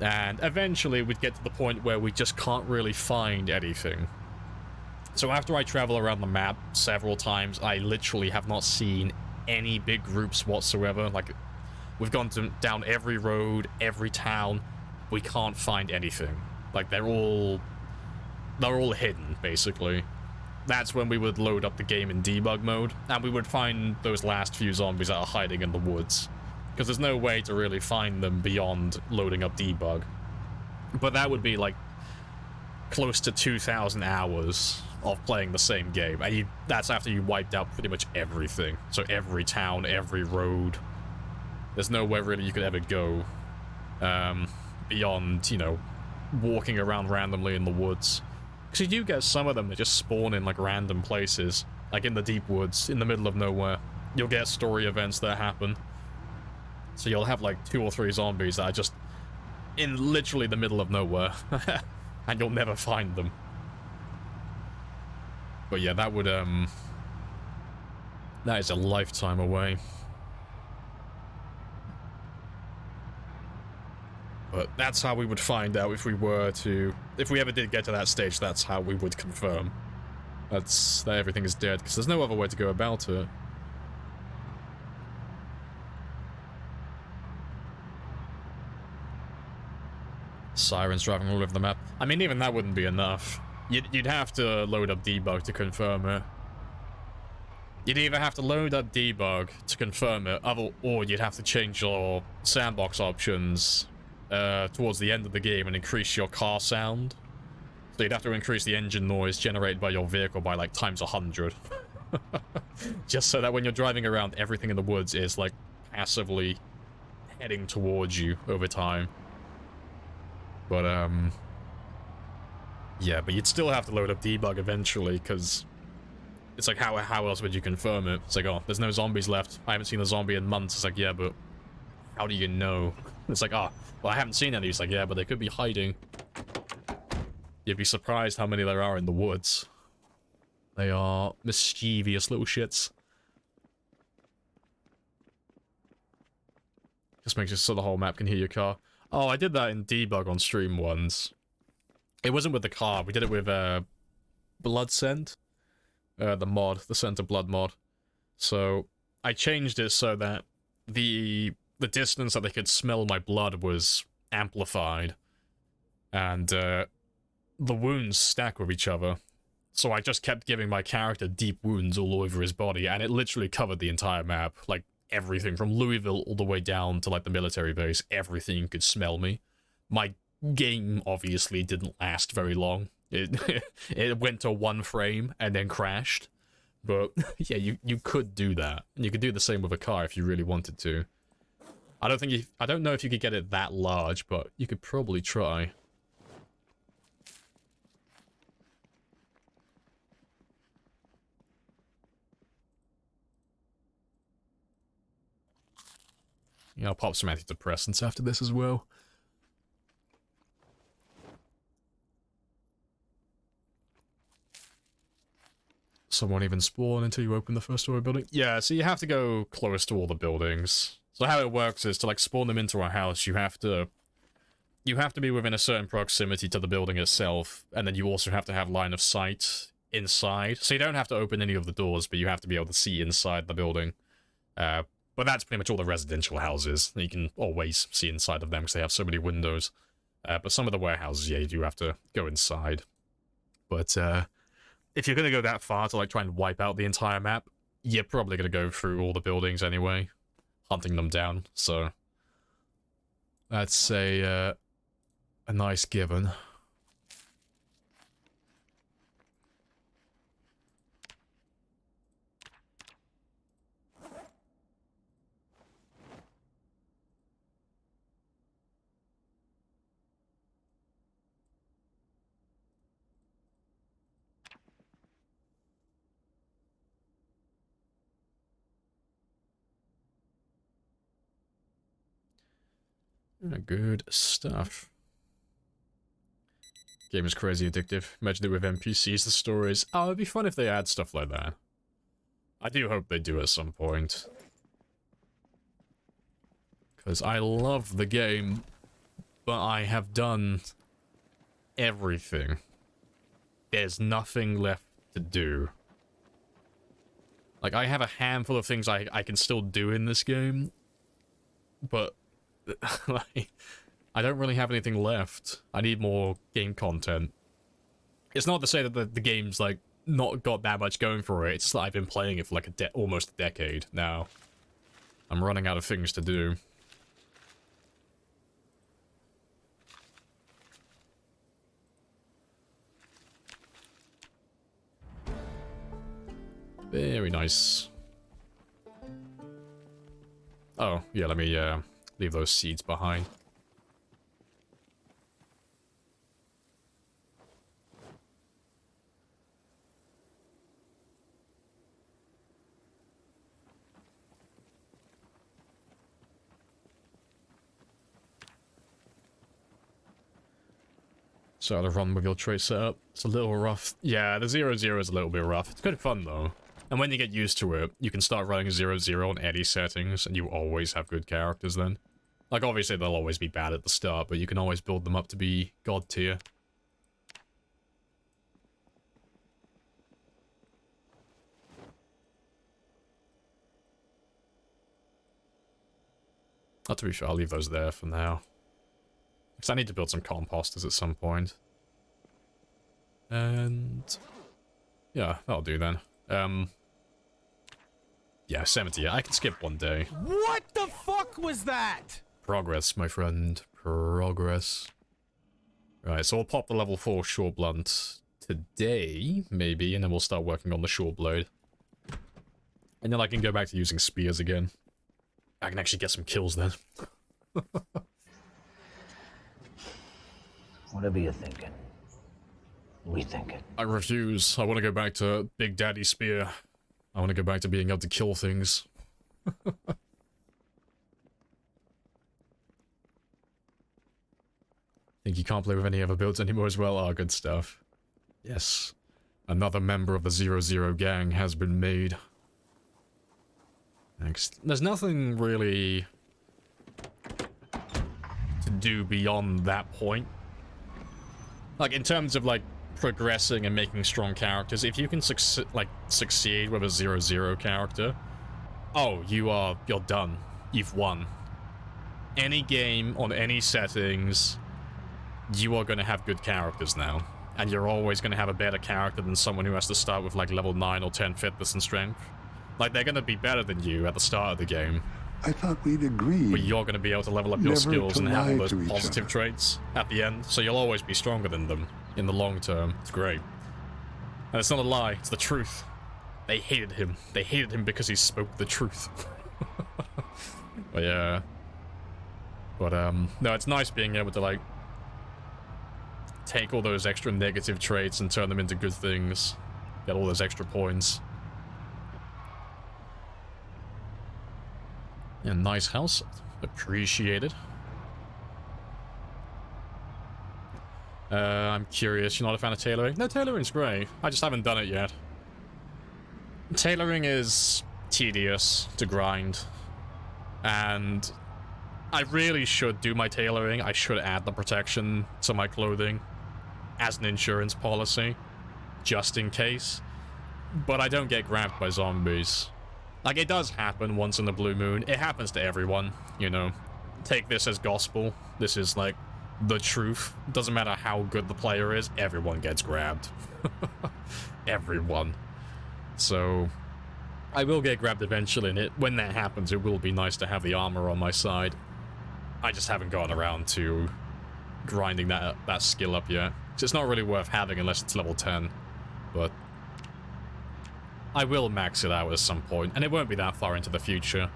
S1: and eventually we'd get to the point where we just can't really find anything. So after I travel around the map several times, I literally have not seen any big groups whatsoever. Like, we've gone down every road, every town, we can't find anything. Like, they're all hidden, basically. That's when we would load up the game in debug mode, and we would find those last few zombies that are hiding in the woods. Because there's no way to really find them beyond loading up debug. But that would be like close to 2,000 hours of playing the same game. And that's after you wiped out pretty much everything. So every town, every road. There's nowhere really you could ever go beyond, you know, walking around randomly in the woods. Because you do get some of them that just spawn in like random places. Like in the deep woods, in the middle of nowhere. You'll get story events that happen. So you'll have like 2 or 3 zombies that are just in literally the middle of nowhere. And you'll never find them. But yeah, that would, that is a lifetime away. But that's how we would find out if we ever did get to that stage, that's how we would confirm. That everything is dead, because there's no other way to go about it. Sirens driving all over the map. I mean, even that wouldn't be enough. You'd have to load up debug to confirm it. You'd either have to load up debug to confirm it, or you'd have to change your sandbox options towards the end of the game and increase your car sound. So you'd have to increase the engine noise generated by your vehicle by like times 100. Just so that when you're driving around, everything in the woods is like passively heading towards you over time. But yeah, but you'd still have to load up debug eventually, because it's like, how else would you confirm it? It's like, oh, there's no zombies left. I haven't seen a zombie in months. It's like, yeah, but how do you know? It's like, oh, well, I haven't seen any. It's like, yeah, but they could be hiding. You'd be surprised how many there are in the woods. They are mischievous little shits. Just makes it so the whole map can hear your car. Oh, I did that in debug on stream once. It wasn't with the car. We did it with Blood Scent. The mod, the Scent of Blood mod. So I changed it so that the distance that they could smell my blood was amplified. And the wounds stack with each other. So I just kept giving my character deep wounds all over his body, and it literally covered the entire map. Like, everything from Louisville all the way down to like the military base, everything could smell me. My game obviously didn't last very long. It went to 1 frame and then crashed. But yeah, you could do that. And you could do the same with a car if you really wanted to. I don't know if you could get it that large, but you could probably try. Yeah, I'll pop some antidepressants after this as well. someone even spawn until you open the first story building? Yeah, so you have to go close to all the buildings. So how it works is to like spawn them into a house, you have to be within a certain proximity to the building itself, and then you also have to have line of sight inside. So you don't have to open any of the doors, but you have to be able to see inside the building. But that's pretty much all the residential houses. You can always see inside of them because they have so many windows. But some of the warehouses, yeah, you do have to go inside. But if you're going to go that far to like try and wipe out the entire map, you're probably going to go through all the buildings anyway, hunting them down. So that's a nice given. Good stuff. Game is crazy addictive. Imagine it with NPCs, the stories. Oh, it'd be fun if they add stuff like that. I do hope they do at some point. Because I love the game, but I have done everything. There's nothing left to do. Like, I have a handful of things I can still do in this game, but like, I don't really have anything left. I need more game content. It's not to say that the game's, like, not got that much going for it. It's just that I've been playing it for, like, almost a decade now. I'm running out of things to do. Very nice. Oh, yeah, let me, leave those seeds behind. So the run with your trait setup, it's a little rough. Yeah, the 0-0 is a little bit rough. It's good fun though. And when you get used to it, you can start running 0-0 on any settings, and you always have good characters then. Like, obviously they'll always be bad at the start, but you can always build them up to be god tier. Oh, to be fair, I'll leave those there for now. Because I need to build some composters at some point. And yeah, that'll do then. Yeah, 70. I can skip one day.
S5: What the fuck was that?
S1: Progress, my friend. Progress. Right, so we'll pop the level 4 short blunt today, maybe, and then we'll start working on the short blade. And then I can go back to using spears again. I can actually get some kills then.
S6: Whatever you're thinking, we think it.
S1: I refuse. I want to go back to Big Daddy Spear. I want to go back to being able to kill things. Think you can't play with any other builds anymore as well? Oh, good stuff. Yes. Another member of the 0-0 gang has been made. Next. There's nothing really to do beyond that point. Like, in terms of, like, progressing and making strong characters, if you can succeed with a 0-0 character, oh, you're done. You've won. Any game on any settings, you are going to have good characters now. And you're always going to have a better character than someone who has to start with, like, level 9 or 10 fitness and strength. Like, they're going to be better than you at the start of the game.
S4: I thought we'd agreed.
S1: But you're going to be able to level up your skills and have all those positive traits at the end, so you'll always be stronger than them in the long term. It's great. And it's not a lie, it's the truth. They hated him. They hated him because he spoke the truth. But yeah. But, no, it's nice being able to, like, take all those extra negative traits and turn them into good things. Get all those extra points. Yeah, nice house. Appreciated. I'm curious, you're not a fan of tailoring? No, tailoring's great. I just haven't done it yet. Tailoring is tedious to grind, and I really should do my tailoring. I should add the protection to my clothing as an insurance policy, just in case. But I don't get grabbed by zombies. Like, it does happen once in the blue moon. It happens to everyone, you know. Take this as gospel. This is, like, the truth. Doesn't matter how good the player is, everyone gets grabbed. Everyone. So, I will get grabbed eventually, and when that happens, it will be nice to have the armor on my side. I just haven't gotten around to grinding that skill up yet. So it's not really worth having unless it's level 10. But I will max it out at some point, and it won't be that far into the future.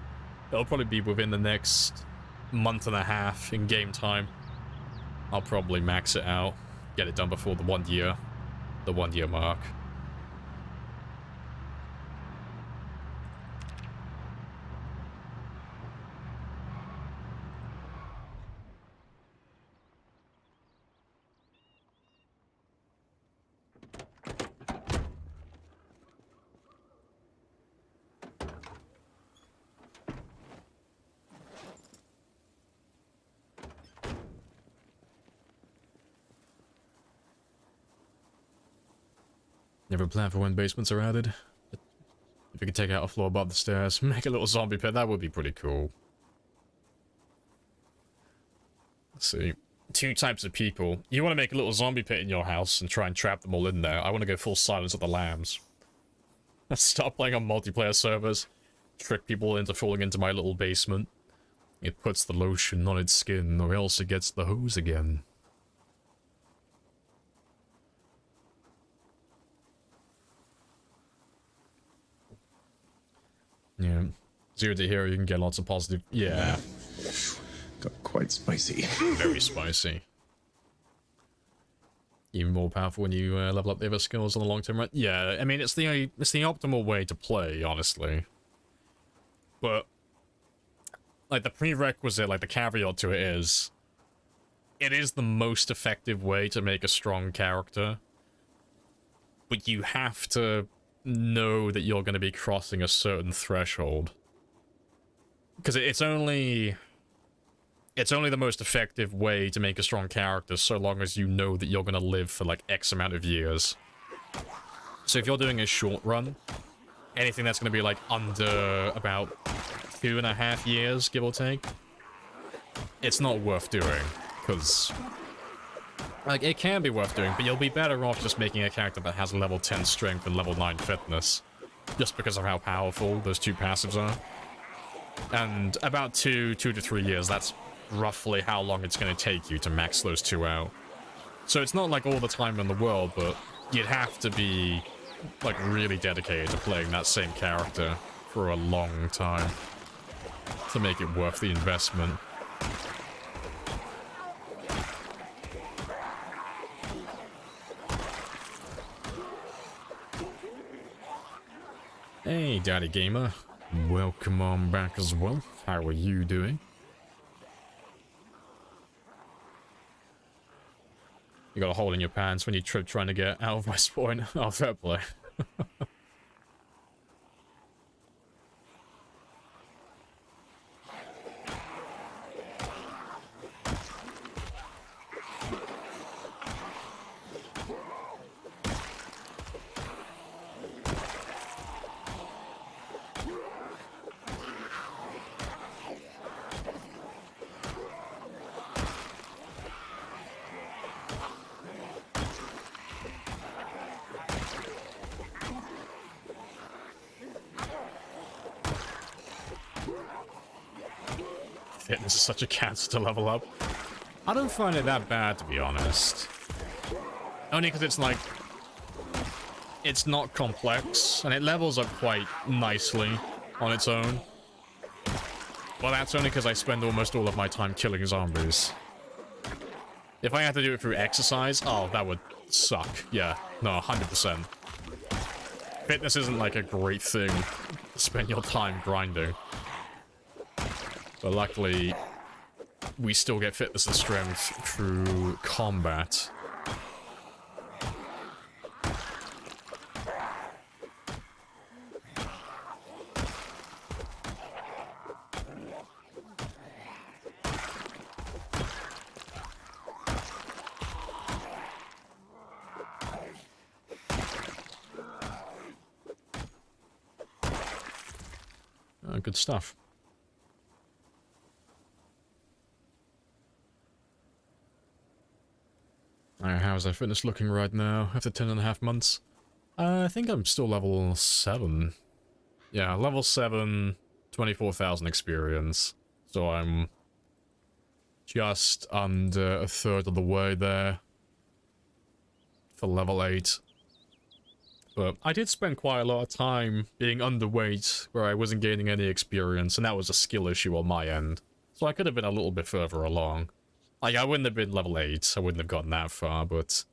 S1: It'll probably be within the next month and a half in game time. I'll probably max it out, get it done before the 1 year mark. Never plan for when basements are added. If you could take out a floor above the stairs, make a little zombie pit, that would be pretty cool. Let's see. 2 types of people. You want to make a little zombie pit in your house and try and trap them all in there. I want to go full Silence of the Lambs. Start playing on multiplayer servers. Trick people into falling into my little basement. It puts the lotion on its skin, or else it gets the hose again. Yeah. 0 to hero, you can get lots of positive. Yeah.
S3: Got quite spicy.
S1: Very spicy. Even more powerful when you level up the other skills on the long term run. Yeah, I mean, it's the optimal way to play, honestly. But, like, the prerequisite, like, the caveat to it is the most effective way to make a strong character. But you have to know that you're going to be crossing a certain threshold. Because it's only the most effective way to make a strong character so long as you know that you're going to live for like X amount of years. So if you're doing a short run, anything that's going to be like under about 2.5 years, give or take, it's not worth doing. Because, like, it can be worth doing, but you'll be better off just making a character that has level 10 strength and level 9 fitness. Just because of how powerful those 2 passives are. And about 2 to 3 years, that's roughly how long it's going to take you to max those 2 out. So it's not like all the time in the world, but you'd have to be, like, really dedicated to playing that same character for a long time to make it worth the investment. Hey, Daddy Gamer. Welcome on back as well. How are you doing? You got a hole in your pants when you trip trying to get out of West Point. Oh, fair play. Fitness is such a cancer to level up. I don't find it that bad, to be honest. Only because it's like, it's not complex, and it levels up quite nicely on its own. Well, that's only because I spend almost all of my time killing zombies. If I had to do it through exercise, oh, that would suck. Yeah, no, 100%. Fitness isn't like a great thing to spend your time grinding. But luckily, we still get fitness and strength through combat. good stuff. Alright, how's our fitness looking right now after 10.5 months? I think I'm still level 7. Yeah, level 7, 24,000 experience. So I'm just under a third of the way there for level 8. But I did spend quite a lot of time being underweight where I wasn't gaining any experience, and that was a skill issue on my end. So I could have been a little bit further along. Like, I wouldn't have been level 8, I wouldn't have gotten that far, but...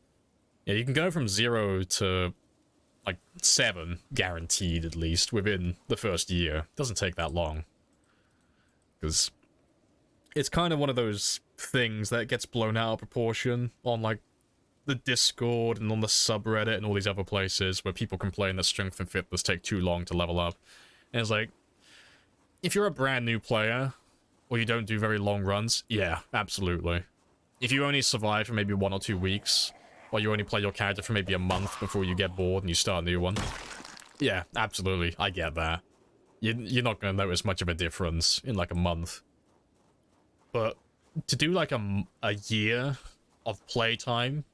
S1: yeah, you can go from 0 to, like, 7, guaranteed at least, within the first year. It doesn't take that long. Because it's kind of one of those things that gets blown out of proportion on, like, the Discord and on the subreddit and all these other places where people complain that strength and fitness take too long to level up. And it's like, if you're a brand new player, or you don't do very long runs, yeah, absolutely. If you only survive for maybe 1 or 2 weeks, or you only play your character for maybe a month before you get bored and you start a new one, yeah, absolutely, I get that. You're not going to notice much of a difference in like a month. But to do like a year of playtime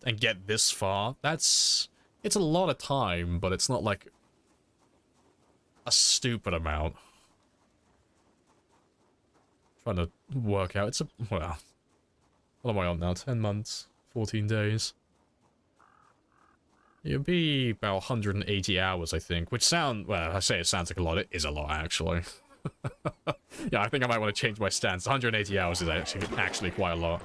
S1: and get this far, it's a lot of time, but it's not like a stupid amount. Trying to work out, it's a, well, what am I on now, 10 months, 14 days. It'll be about 180 hours, I think, which well, I say it sounds like a lot, it is a lot, actually. Yeah, I think I might want to change my stance. 180 hours is actually quite a lot.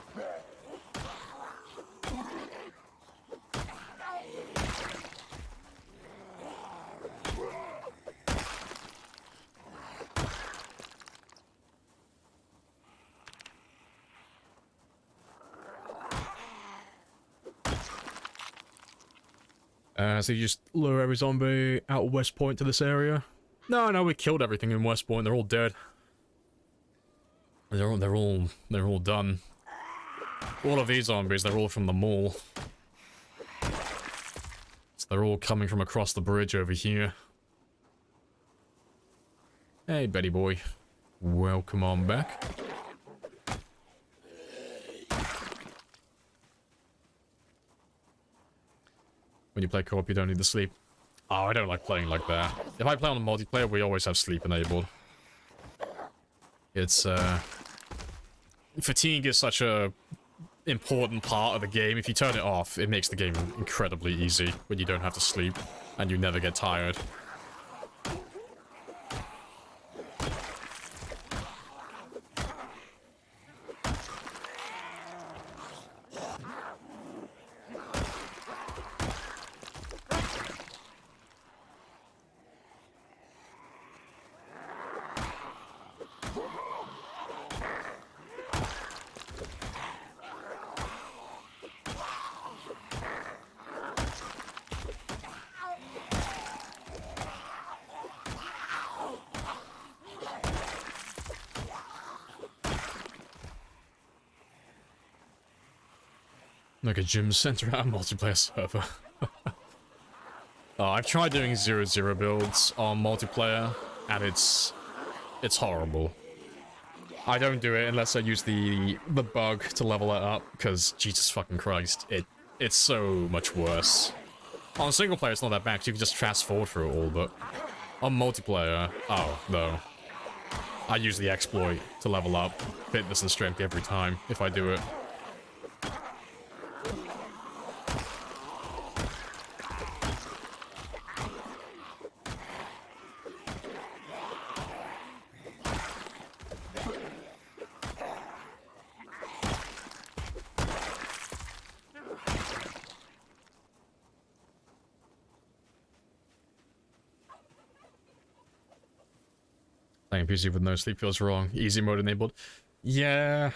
S1: So you just lure every zombie out of West Point to this area? No, we killed everything in West Point. They're all dead. They're all done. All of these zombies, they're all from the mall. So they're all coming from across the bridge over here. Hey, Betty boy. Welcome on back. When you play co-op, you don't need to sleep. Oh, I don't like playing like that. If I play on a multiplayer, we always have sleep enabled. It's, fatigue is such a important part of the game. If you turn it off, it makes the game incredibly easy when you don't have to sleep and you never get tired. Like a gym center at a multiplayer server. I've tried doing 0-0 builds on multiplayer, and it's horrible. I don't do it unless I use the bug to level it up, because Jesus fucking Christ, it's so much worse. On single player, it's not that bad, 'cause you can just fast forward through it all, but on multiplayer, oh no. I use the exploit to level up fitness and strength every time if I do it. Playing PC with no sleep feels wrong. Easy mode enabled. Yeah.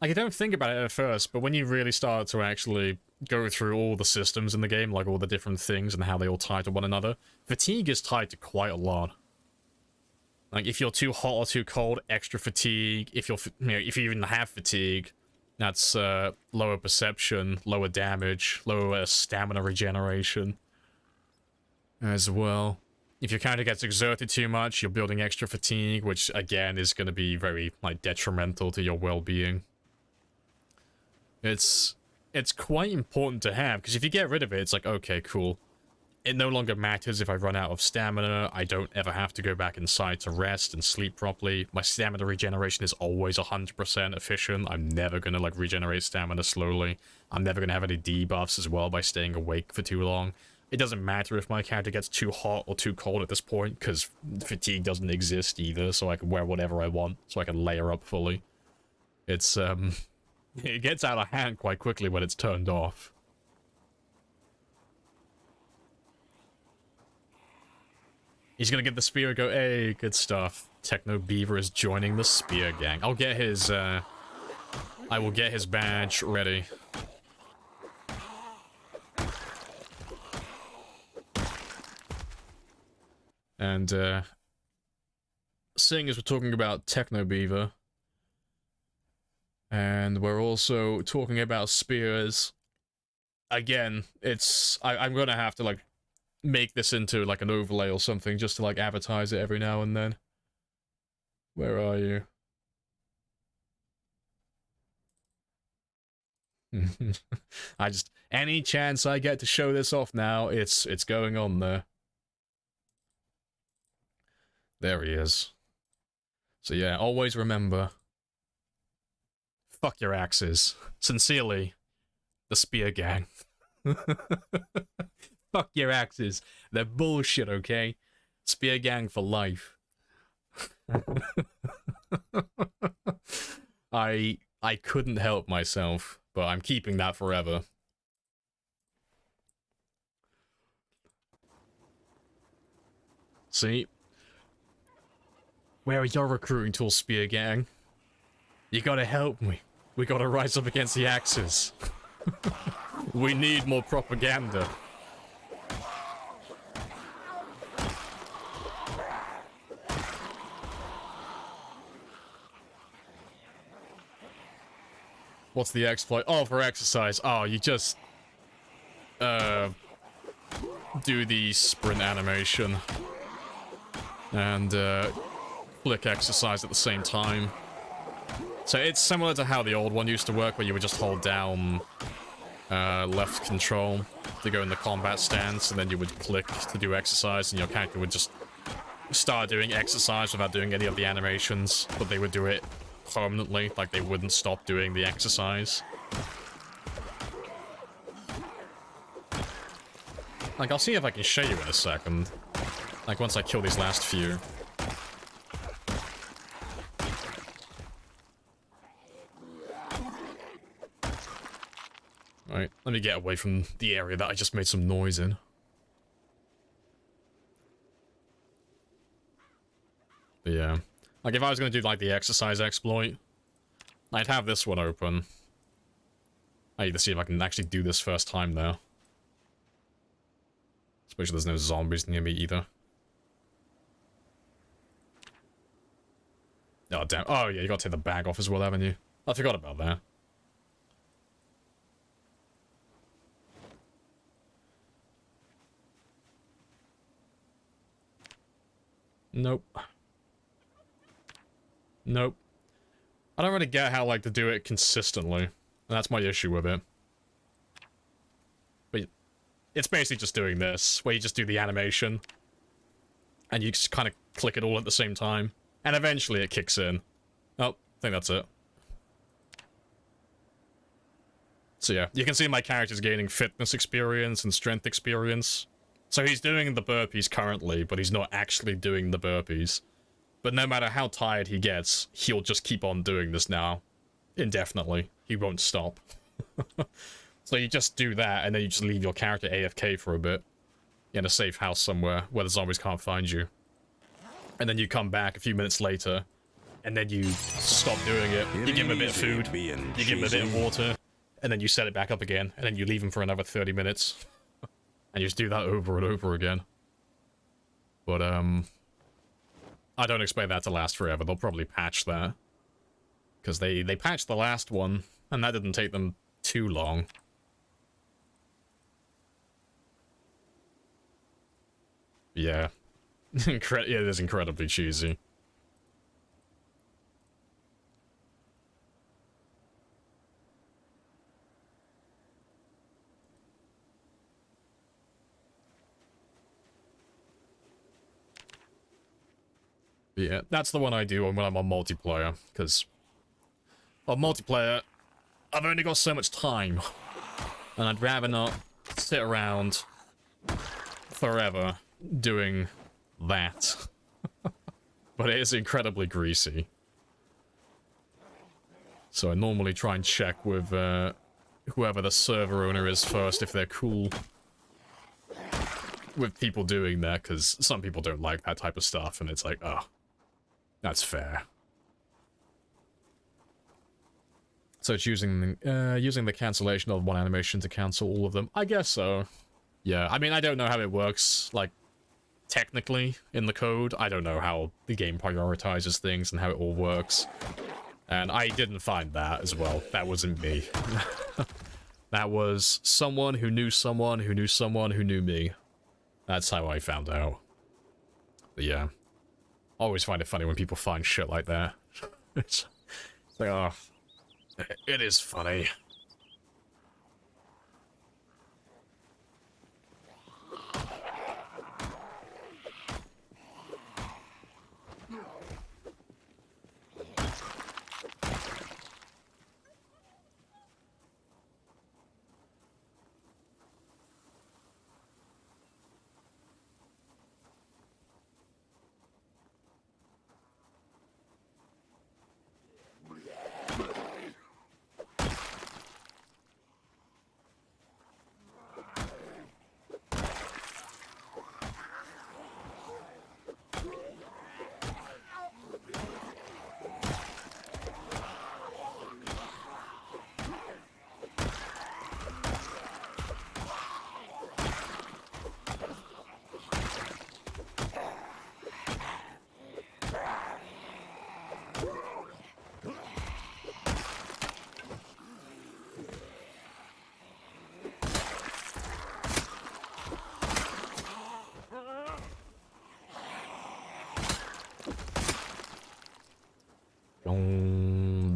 S1: Like, I don't think about it at first, but when you really start to actually go through all the systems in the game, like all the different things and how they all tie to one another, fatigue is tied to quite a lot. Like, if you're too hot or too cold, extra fatigue. If you're, if you even have fatigue, that's lower perception, lower damage, lower stamina regeneration as well. if your character gets exerted too much, you're building extra fatigue, which again is going to be very like detrimental to your well-being. It's quite important to have, because if you get rid of it, it's like, okay, cool. It no longer matters if I run out of stamina. I don't ever have to go back inside to rest and sleep properly. My stamina regeneration is always 100% efficient. I'm never going to like regenerate stamina slowly. I'm never going to have any debuffs as well by staying awake for too long. It doesn't matter if my character gets too hot or too cold at this point, because fatigue doesn't exist either, so I can wear whatever I want, so I can layer up fully. It's, it gets out of hand quite quickly when it's turned off. He's gonna get the spear, go, hey, good stuff. Techno Beaver is joining the spear gang. I'll get his, I will get his badge ready. And, seeing as we're talking about Techno Beaver, and we're also talking about spears, again, it's, I'm gonna have to, like, make this into, like, an overlay or something, just to, like, advertise it every now and then. Where are you? Any chance I get to show this off now, it's going on there. There he is. So yeah, always remember, fuck your axes. Sincerely, the Spear Gang. Fuck your axes. They're bullshit, okay? Spear Gang for life. I couldn't help myself, but I'm keeping that forever. See? Where are your recruiting tools, Spear Gang? You gotta help me. We gotta rise up against the Axis. We need more propaganda. What's the exploit? Oh, for exercise. Oh, you just do the sprint animation and click exercise at the same time. So it's similar to how the old one used to work, where you would just hold down left control to go in the combat stance, and then you would click to do exercise, and your character would just start doing exercise without doing any of the animations, but they would do it permanently, like they wouldn't stop doing the exercise. Like, I'll see if I can show you in a second. Like, once I kill these last few. Right, let me get away from the area that I just made some noise in. But yeah. Like, if I was going to do, like, the exercise exploit, I'd have this one open. I need to see if I can actually do this first time, though. Especially there's no zombies near me, either. Oh, damn. Oh, yeah, you gotta take the bag off as well, haven't you? I forgot about that. Nope. Nope. I don't really get how, like, to do it consistently. And that's my issue with it. But it's basically just doing this, where you just do the animation. And you just kind of click it all at the same time. And eventually it kicks in. Oh, I think that's it. So yeah, you can see my character's gaining fitness experience and strength experience. So he's doing the burpees currently, but he's not actually doing the burpees. But no matter how tired he gets, he'll just keep on doing this now. Indefinitely. He won't stop. So you just do that, and then you just leave your character AFK for a bit. In a safe house somewhere, where the zombies can't find you. And then you come back a few minutes later, and then you stop doing it. You give him a bit of food, you give him a bit of water, and then you set it back up again, and then you leave him for another 30 minutes. And you just do that over and over again. But, I don't expect that to last forever. They'll probably patch that. Because they patched the last one, and that didn't take them too long. Yeah. Yeah, it is incredibly cheesy. Yeah, that's the one I do when I'm on multiplayer, because on multiplayer, I've only got so much time, and I'd rather not sit around forever doing that. But it is incredibly greasy. So I normally try and check with whoever the server owner is first if they're cool with people doing that, because some people don't like that type of stuff, and it's like, oh, that's fair. So it's using the cancellation of one animation to cancel all of them. I guess so. Yeah, I mean, I don't know how it works, like, technically, in the code. I don't know how the game prioritizes things and how it all works. And I didn't find that as well. That wasn't me. That was someone who knew someone who knew someone who knew me. That's how I found out. But yeah. I always find it funny when people find shit like that. It's like, oh, it is funny.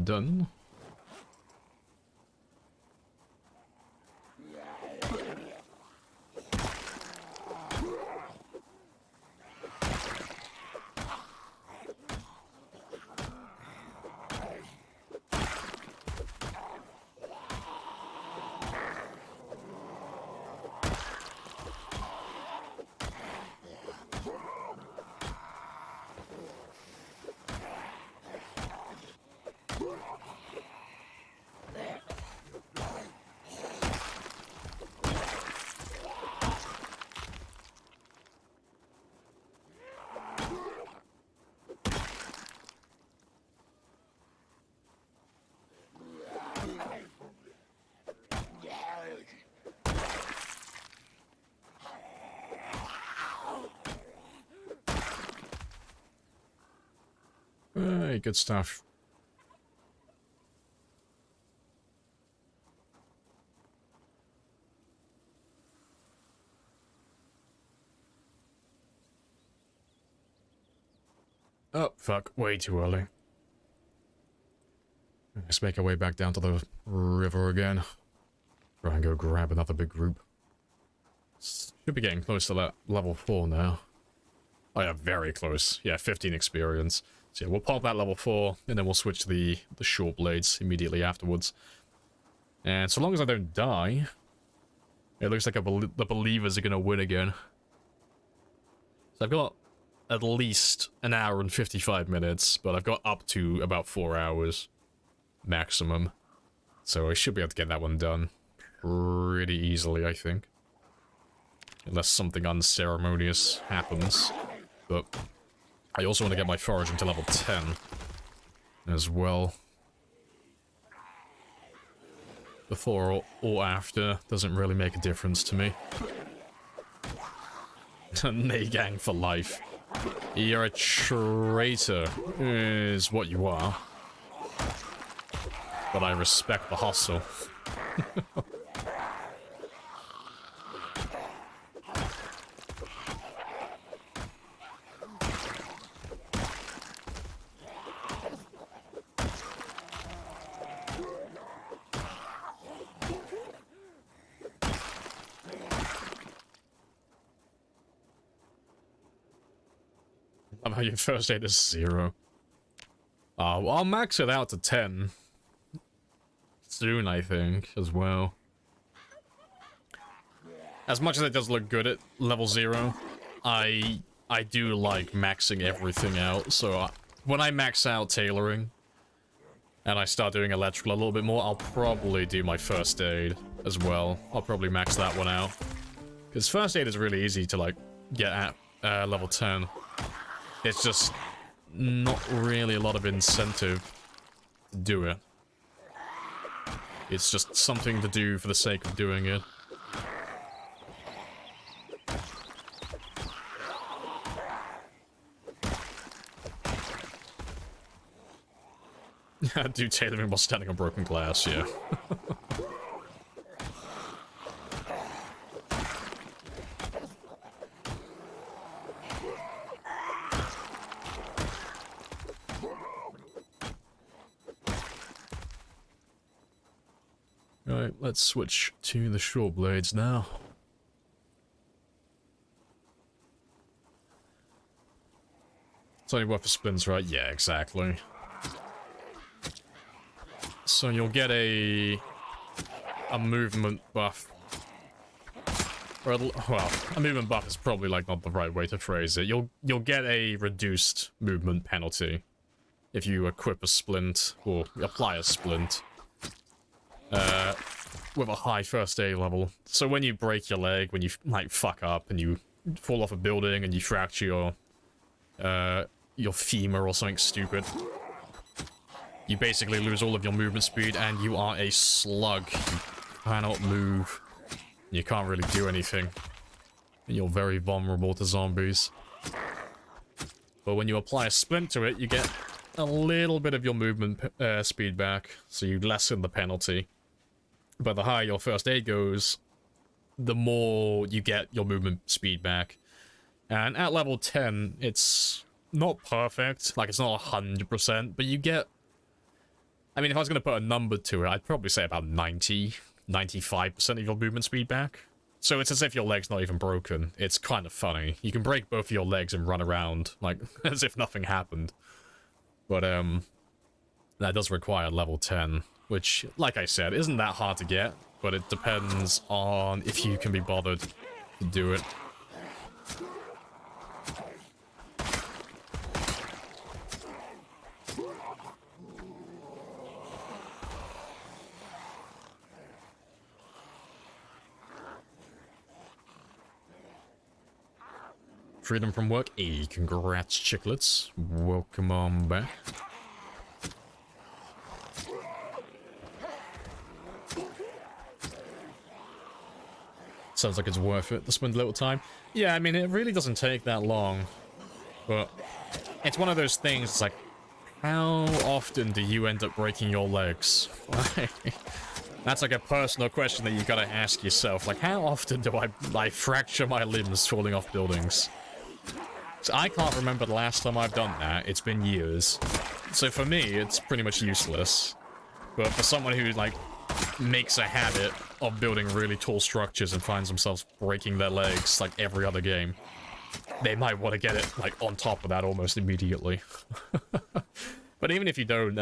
S1: Done. Hey, good stuff. Oh, fuck. Way too early. Let's make our way back down to the river again. Try and go grab another big group. Should be getting close to that level 4 now. Oh yeah, very close. Yeah, 15 experience. So yeah, we'll pop that level 4, and then we'll switch to the short blades immediately afterwards. And so long as I don't die, it looks like the believers are going to win again. So I've got at least an hour and 55 minutes, but I've got up to about 4 hours maximum. So I should be able to get that one done pretty easily, I think. Unless something unceremonious happens. But I also want to get my foraging to level 10 as well. Before or after doesn't really make a difference to me. Nay-gang for life. You're a traitor, is what you are. But I respect the hustle. How your first aid is 0. Well, I'll max it out to 10 soon, I think, as well. As much as it does look good at level 0, I do like maxing everything out. So when I max out tailoring and I start doing electrical a little bit more, I'll probably do my first aid as well. I'll probably max that one out. Because first aid is really easy to, like, get at level 10. It's just not really a lot of incentive to do it. It's just something to do for the sake of doing it. Do tailoring while standing on broken glass, yeah. Alright, let's switch to the short blades now. It's only worth a splinter, right? Yeah, exactly. So you'll get a movement buff. Or well, a movement buff is probably like not the right way to phrase it. You'll get a reduced movement penalty if you equip a splint or apply a splint with a high first aid level. So when you break your leg, when you like fuck up and you fall off a building and you fracture your femur or something stupid, you basically lose all of your movement speed and you are a slug. You cannot move. You can't really do anything. And you're very vulnerable to zombies. But when you apply a splint to it, you get a little bit of your movement speed back, so you lessen the penalty. But the higher your first aid goes, the more you get your movement speed back. And at level 10, it's not perfect. Like, it's not 100%, but you get... I mean, if I was going to put a number to it, I'd probably say about 95% of your movement speed back. So it's as if your leg's not even broken. It's kind of funny. You can break both of your legs and run around, like, as if nothing happened. But, that does require level 10, which, like I said, isn't that hard to get, but it depends on if you can be bothered to do it. Freedom from work. Hey, congrats, chicklets. Welcome on back. Sounds like it's worth it to spend a little time. Yeah, I mean, it really doesn't take that long. But it's one of those things, it's like, how often do you end up breaking your legs? That's like a personal question that you gotta ask yourself. Like, how often do I fracture my limbs falling off buildings? So I can't remember the last time I've done that. It's been years. So for me, it's pretty much useless. But for someone who, like, makes a habit of building really tall structures and finds themselves breaking their legs, like, every other game, they might want to get it, like, on top of that almost immediately. But even if you don't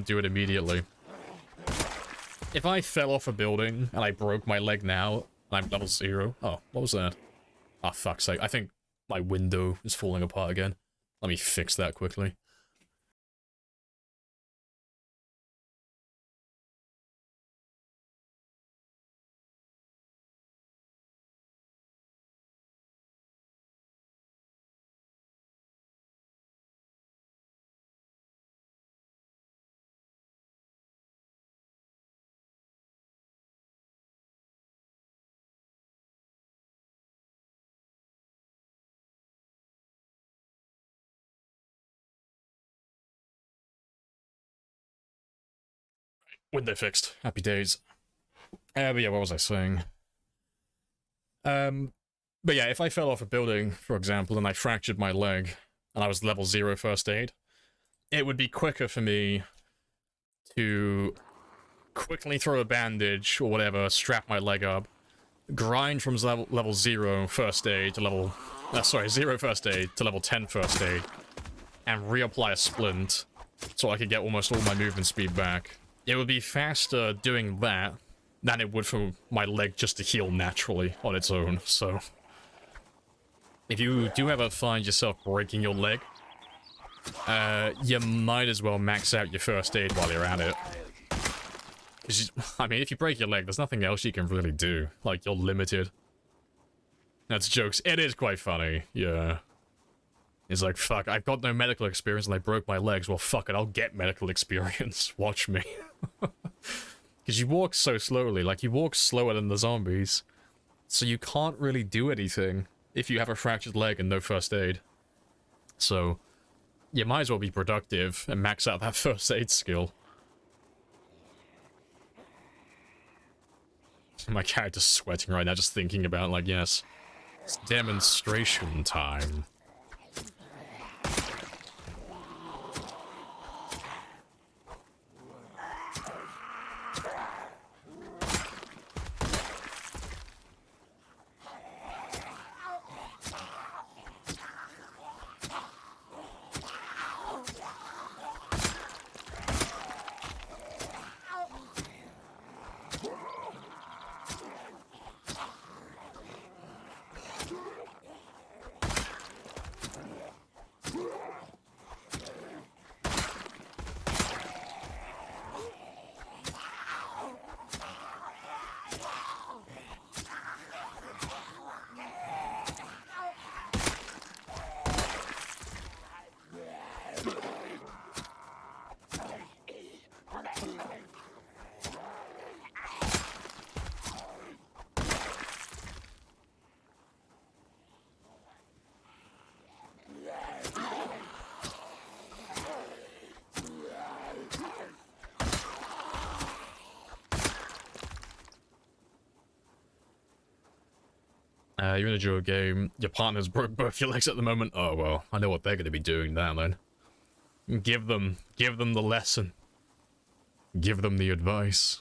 S1: do it immediately. If I fell off a building and I broke my leg now, and I'm level 0... Oh, what was that? Oh, fuck's sake. I think my window is falling apart again. Let me fix that quickly. Window fixed. Happy days. But yeah, what was I saying? But yeah, if I fell off a building, for example, and I fractured my leg, and I was level 0 first aid, it would be quicker for me to quickly throw a bandage or whatever, strap my leg up, grind from level 0 first aid to level Sorry, 0 first aid to level 10 first aid, and reapply a splint, so I could get almost all my movement speed back. It would be faster doing that than it would for my leg just to heal naturally on its own, so... If you do ever find yourself breaking your leg, you might as well max out your first aid while you're at it. I mean, if you break your leg, there's nothing else you can really do. Like, you're limited. That's jokes. It is quite funny, yeah. It's like, fuck, I've got no medical experience and I broke my legs. Well, fuck it, I'll get medical experience. Watch me. Because you walk so slowly, like, you walk slower than the zombies. So you can't really do anything if you have a fractured leg and no first aid. So, you might as well be productive and max out that first aid skill. My character's sweating right now just thinking about, like, yes, it's demonstration time. You're in a duo game, your partner's broke both your legs at the moment. Oh well, I know what they're going to be doing now then. Give them the lesson. Give them the advice.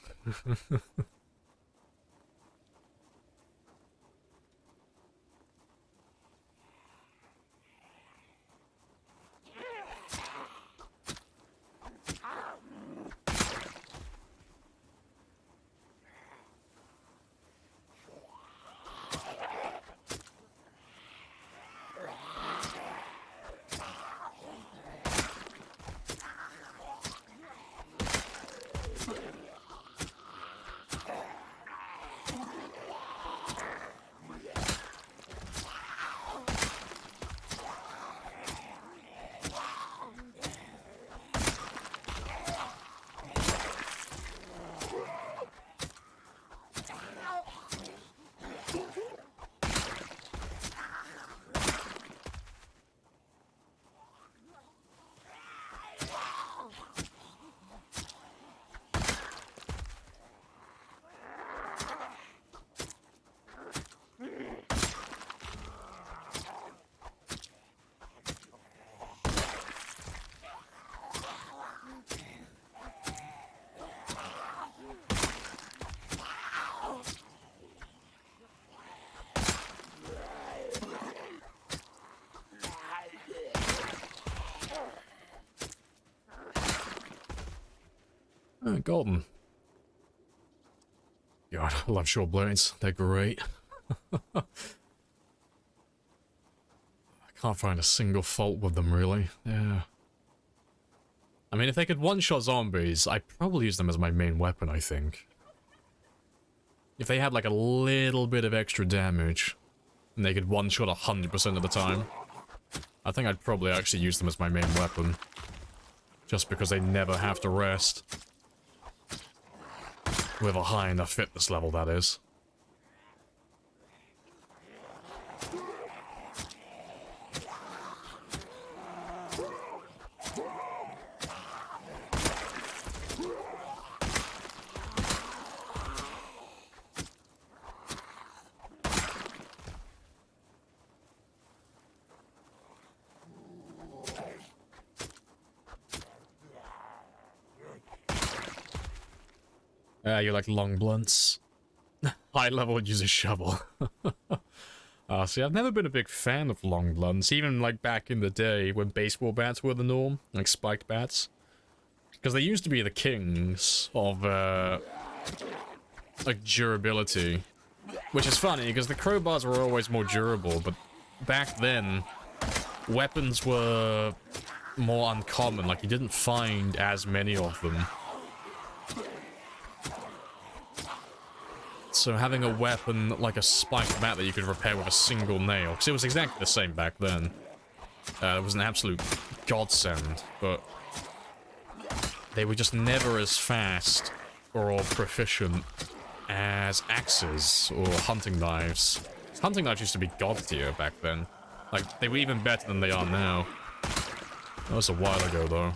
S1: Golden. God, I love short blades. They're great. I can't find a single fault with them, really. Yeah. I mean, if they could one-shot zombies, I'd probably use them as my main weapon, I think. If they had, like, a little bit of extra damage, and they could one-shot 100% of the time, I think I'd probably actually use them as my main weapon. Just because they never have to rest. With a high enough fitness level, that is. You like long blunts? High level use a shovel. See, I've never been a big fan of long blunts, even like back in the day when baseball bats were the norm, like spiked bats. Because they used to be the kings of, like, durability. Which is funny, because the crowbars were always more durable, but back then, weapons were more uncommon, like you didn't find as many of them. So having a weapon like a spiked bat that you could repair with a single nail, because it was exactly the same back then. It was an absolute godsend, but they were just never as fast or proficient as axes or hunting knives. Hunting knives used to be god tier back then. Like, they were even better than they are now. That was a while ago, though.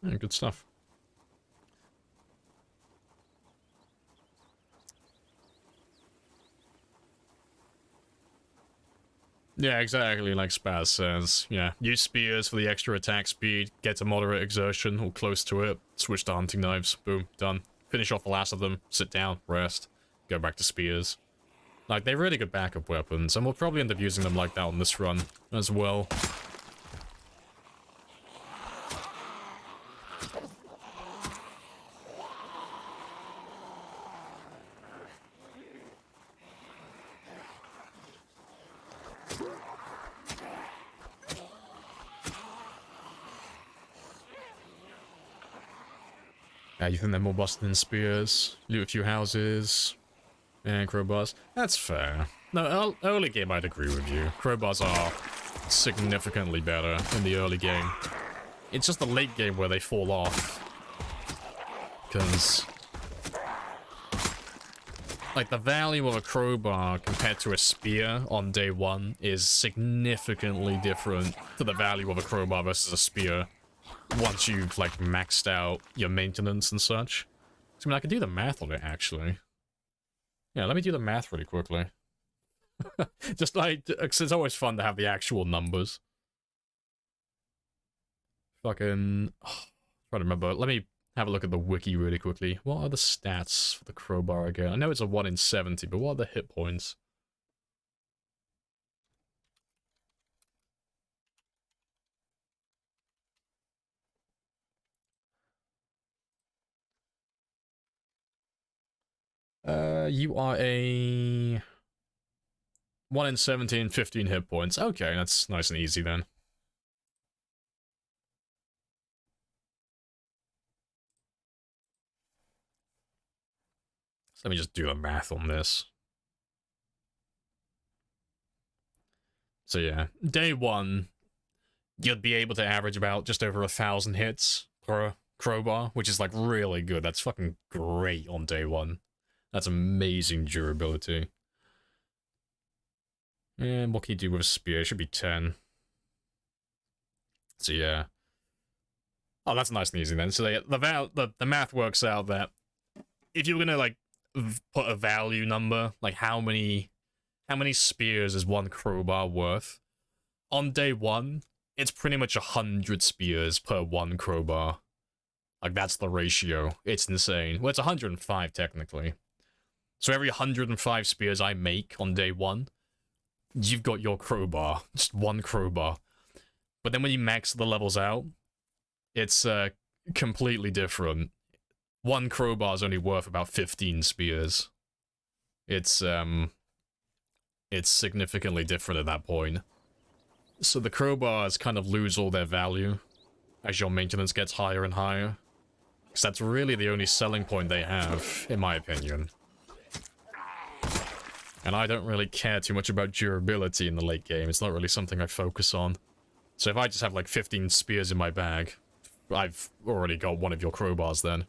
S1: Yeah, good stuff. Yeah, exactly like Spaz says. Yeah, use spears for the extra attack speed, get to moderate exertion, or close to it, switch to hunting knives, boom, done. Finish off the last of them, sit down, rest, go back to spears. Like, they're really good backup weapons, and we'll probably end up using them like that on this run as well. Yeah, you think they're more busted than spears, loot a few houses, and crowbars? That's fair. No, early game I'd agree with you. Crowbars are significantly better in the early game. It's just the late game where they fall off. Because, like, the value of a crowbar compared to a spear on day one is significantly different to the value of a crowbar versus a spear once you've, like, maxed out your maintenance and such. I mean, I could do the math on it, actually. Yeah, let me do the math really quickly. Just, like, because it's always fun to have the actual numbers. Fucking... Oh, trying to remember. Let me have a look at the wiki really quickly. What are the stats for the crowbar again? I know it's a 1 in 70, but what are the hit points? You are a 1 in 17, 15 hit points. Okay, that's nice and easy then. So let me just do the math on this. So yeah, day one, you'd be able to average about just over 1,000 hits per crowbar, which is like really good. That's fucking great on day one. That's amazing durability. And what can you do with a spear? It should be 10. So yeah. Oh, that's nice and easy then. So the math works out that if you were gonna like put a value number, like how many spears is one crowbar worth? On day one, it's pretty much 100 spears per one crowbar. Like that's the ratio. It's insane. Well, it's 105 technically. So every 105 spears I make on day one, you've got your crowbar. Just one crowbar. But then when you max the levels out, it's completely different. One crowbar is only worth about 15 spears. It's significantly different at that point. So the crowbars kind of lose all their value as your maintenance gets higher and higher. Because that's really the only selling point they have, in my opinion. And I don't really care too much about durability in the late game. It's not really something I focus on. So if I just have like 15 spears in my bag, I've already got one of your crowbars then.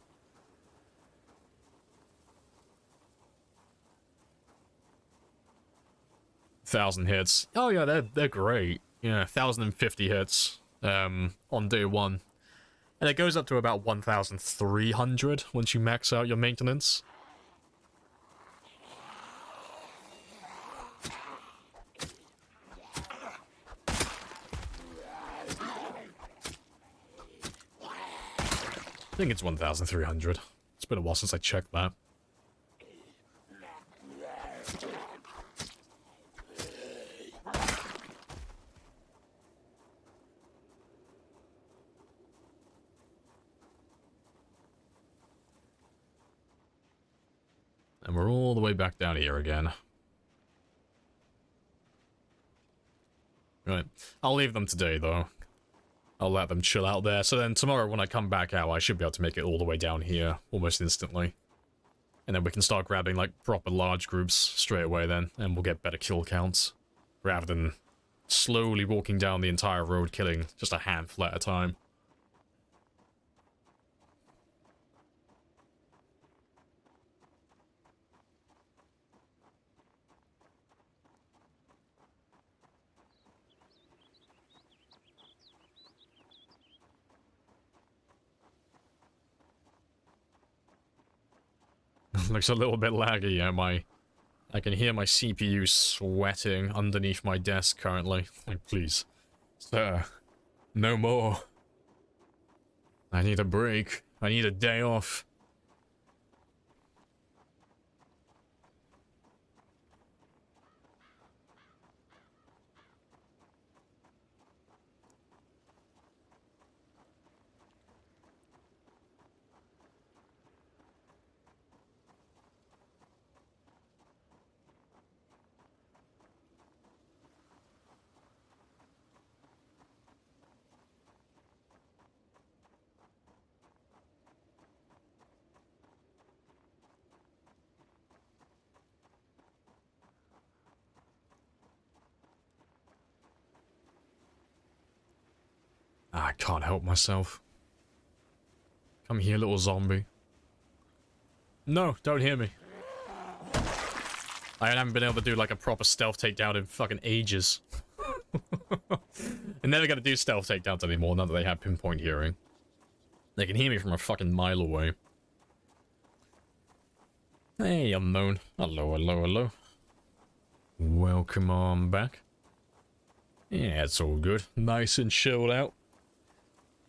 S1: Thousand hits. Oh yeah, they're great. Yeah, 1,050 hits on day one. And it goes up to about 1,300 once you max out your maintenance. I think it's 1,300. It's been a while since I checked that. And we're all the way back down here again. Right. I'll leave them today, though. I'll let them chill out there. So then tomorrow when I come back out, I should be able to make it all the way down here almost instantly. And then we can start grabbing, like, proper large groups straight away then. And we'll get better kill counts. Rather than slowly walking down the entire road killing just a handful at a time. Looks a little bit laggy, yeah, I can hear my CPU sweating underneath my desk currently. Like, please. Sir, no more. I need a break. I need a day off. I can't help myself. Come here, little zombie. No, don't hear me. I haven't been able to do like a proper stealth takedown in fucking ages. I'm never gonna do stealth takedowns anymore now that they have pinpoint hearing. They can hear me from a fucking mile away. Hey, unknown. Hello, hello, hello. Welcome on back. Yeah, it's all good. Nice and chilled out.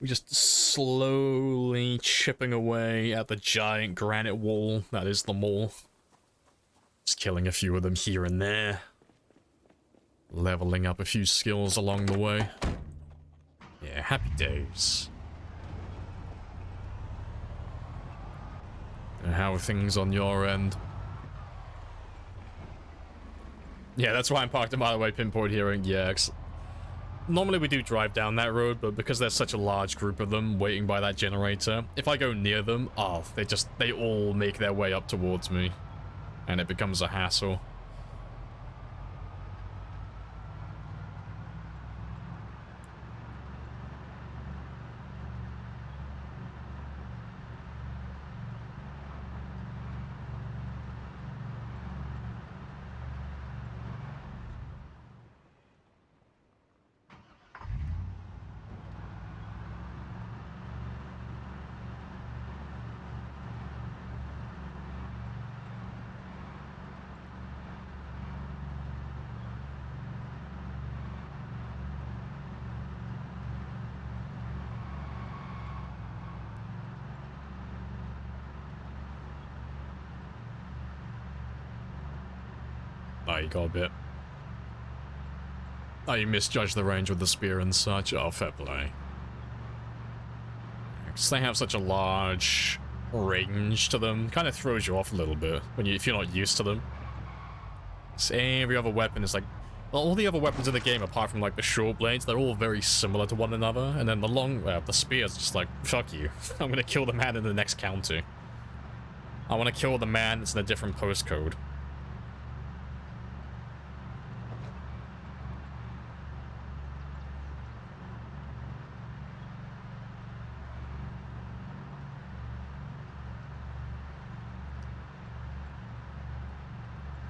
S1: We're just slowly chipping away at the giant granite wall that is the mall. Just killing a few of them here and there. Leveling up a few skills along the way. Yeah, happy days. And how are things on your end? Yeah, that's why I'm parked in, by the way, pinpoint hearing. Yeah, normally we do drive down that road, but because there's such a large group of them waiting by that generator, if I go near them, oh, they all make their way up towards me. And it becomes a hassle. Oh, you got a bit. Oh, you misjudged the range with the spear and such. Oh, fair play. Because they have such a large range to them. Kind of throws you off a little bit when if you're not used to them. So every other weapon is like... Well, all the other weapons in the game, apart from like the short blades, they're all very similar to one another. And then the the spear's just like, fuck you. I'm gonna kill the man in the next county. I want to kill the man that's in a different postcode.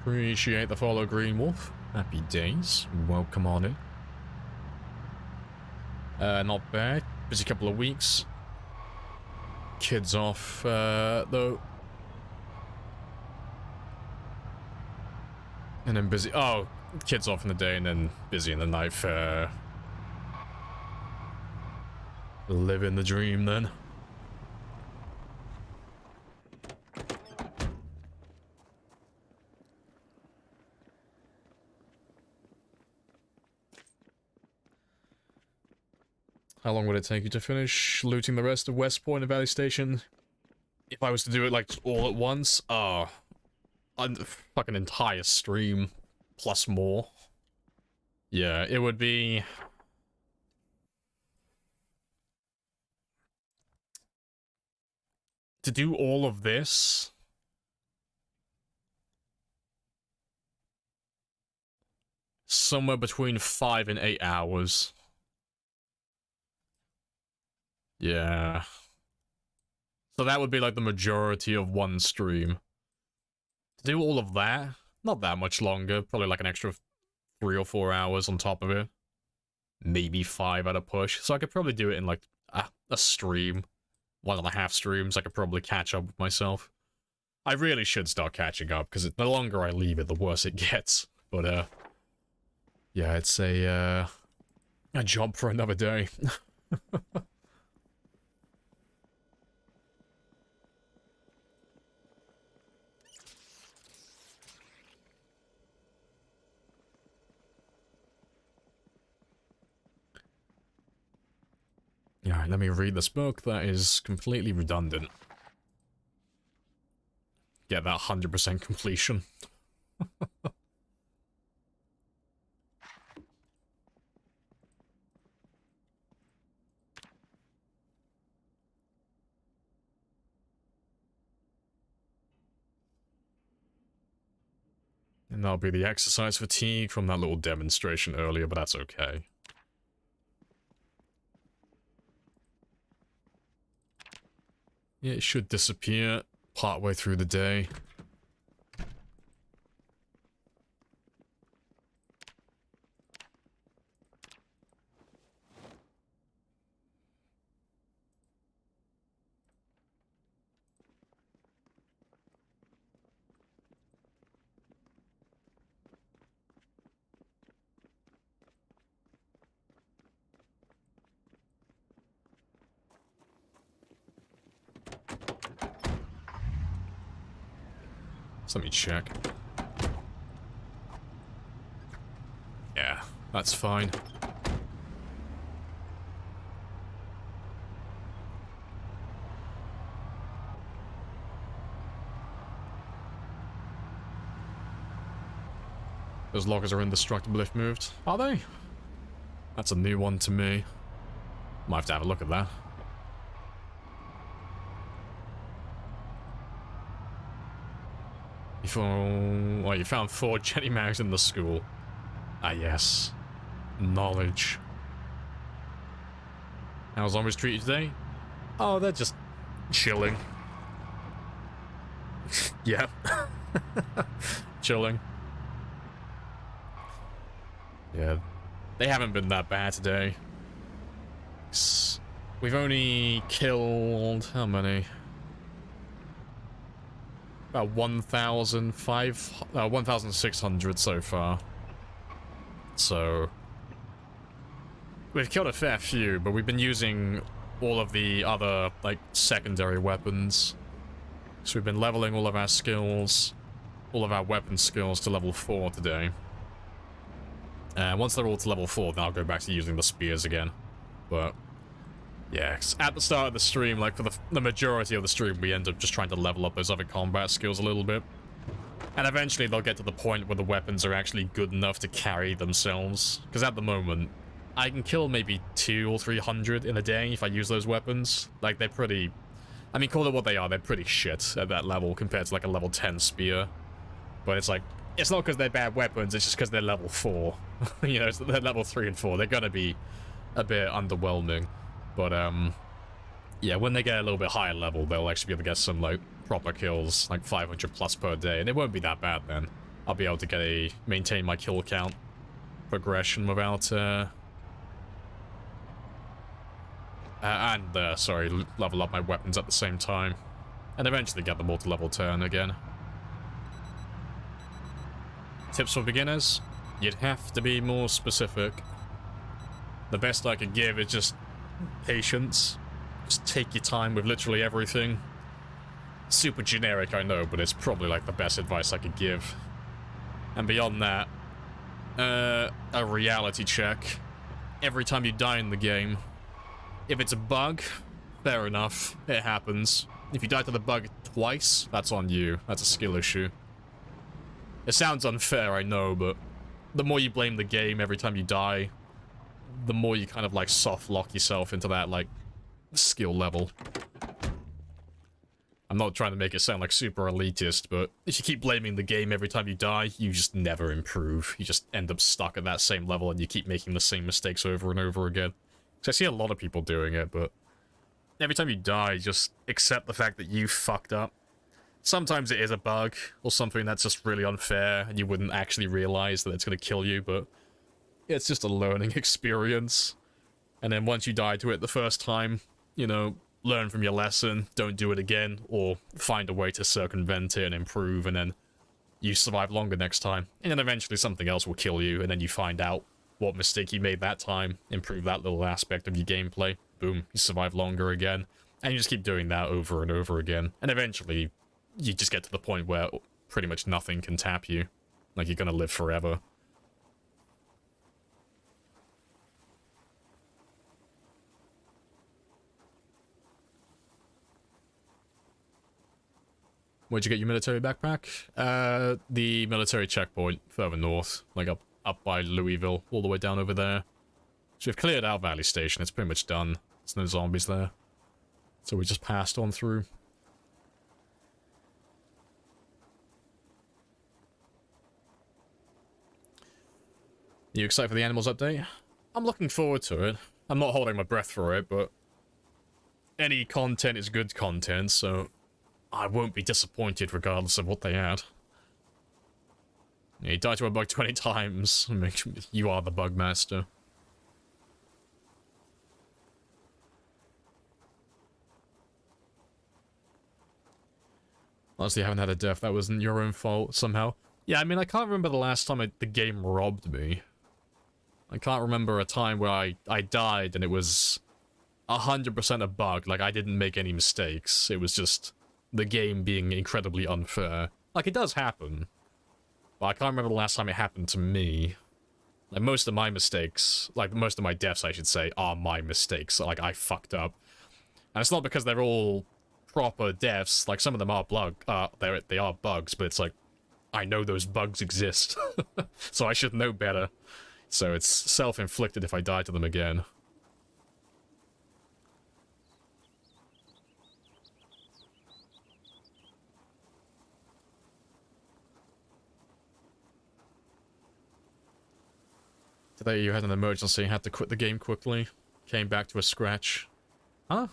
S1: Appreciate the follow, Green Wolf. Happy days. Welcome on in. Not bad. Busy couple of weeks. Kids off, though. And then busy. Oh, kids off in the day and then busy in the night. Fair. Living the dream then. How long would it take you to finish looting the rest of West Point and Valley Station? If I was to do it, like, all at once? Oh. Fucking entire stream. Plus more. Yeah, it would be... To do all of this... Somewhere between 5 and 8 hours. Yeah. So that would be like the majority of one stream. To do all of that, not that much longer, probably like an extra 3 or 4 hours on top of it. Maybe 5 at a push. So I could probably do it in like a stream. 1.5 streams, I could probably catch up with myself. I really should start catching up, because the longer I leave it, the worse it gets. But, yeah, it's a job for another day. Alright, let me read this book. That is completely redundant. Get that 100% completion. And that'll be the exercise fatigue from that little demonstration earlier, but that's okay. Yeah, it should disappear partway through the day. Let me check. Yeah, that's fine. Those lockers are indestructible if moved. Are they? That's a new one to me. Might have to have a look at that. Well, you found 4 Jenny Mags in the school. Ah, yes. Knowledge. How's zombies treated today? Oh, they're just chilling. Yeah. Chilling. Yeah. They haven't been that bad today. We've only killed... how many? About 1,600 so far. So... we've killed a fair few, but we've been using all of the other, like, secondary weapons. So we've been leveling all of our skills, all of our weapon skills to level 4 today. Once they're all to level 4, then I'll go back to using the spears again. But... yeah, at the start of the stream, like, for the majority of the stream, we end up just trying to level up those other combat skills a little bit. And eventually they'll get to the point where the weapons are actually good enough to carry themselves. Because at the moment, I can kill maybe 200 or 300 in a day if I use those weapons. Like, they're pretty... I mean, call it what they are, they're pretty shit at that level compared to, like, a level 10 spear. But it's like, it's not because they're bad weapons, it's just because they're level 4. You know, they're level 3 and 4. They're gonna be a bit underwhelming. But, yeah, when they get a little bit higher level, they'll actually be able to get some, like, proper kills, like 500 plus per day, and it won't be that bad then. I'll be able to maintain my kill count progression without, sorry, level up my weapons at the same time. And eventually get the multi-level turn again. Tips for beginners? You'd have to be more specific. The best I could give is just patience. Just take your time with literally everything. Super generic, I know, but it's probably like the best advice I could give. And beyond that, a reality check. Every time you die in the game, if it's a bug, fair enough, it happens. If you die to the bug twice, that's on you. That's a skill issue. It sounds unfair, I know, but the more you blame the game every time you die, the more you kind of like soft lock yourself into that like skill level. I'm not trying to make it sound like super elitist, but if you keep blaming the game every time you die, you just never improve. You just end up stuck at that same level and you keep making the same mistakes over and over again. Because I see a lot of people doing it, but every time you die, just accept the fact that you fucked up. Sometimes it is a bug, or something that's just really unfair, and you wouldn't actually realize that it's going to kill you, but it's just a learning experience. And then once you die to it the first time, you know, learn from your lesson, don't do it again, or find a way to circumvent it and improve, and then you survive longer next time. And then eventually something else will kill you, and then you find out what mistake you made that time, improve that little aspect of your gameplay, boom, you survive longer again. And you just keep doing that over and over again. And eventually, you just get to the point where pretty much nothing can tap you. Like, you're gonna live forever. Where'd you get your military backpack? The military checkpoint further north, like up by Louisville, all the way down over there. So we've cleared out Valley Station, it's pretty much done. There's no zombies there. So we just passed on through. You excited for the animals update? I'm looking forward to it. I'm not holding my breath for it, but any content is good content, so I won't be disappointed regardless of what they add. You die to a bug 20 times. You are the bug master. Honestly, I haven't had a death that wasn't your own fault somehow. Yeah, I mean, I can't remember the last time the game robbed me. I can't remember a time where I died and it was 100% a bug. Like, I didn't make any mistakes. It was just the game being incredibly unfair. Like, it does happen. But I can't remember the last time it happened to me. Like, most of my mistakes, like, most of my deaths, I should say, are my mistakes. Like, I fucked up. And it's not because they're all proper deaths. Like, some of them are they are bugs, but it's like, I know those bugs exist. So I should know better. So it's self-inflicted if I die to them again. Today you had an emergency, had to quit the game quickly, came back to a scratch. Huh?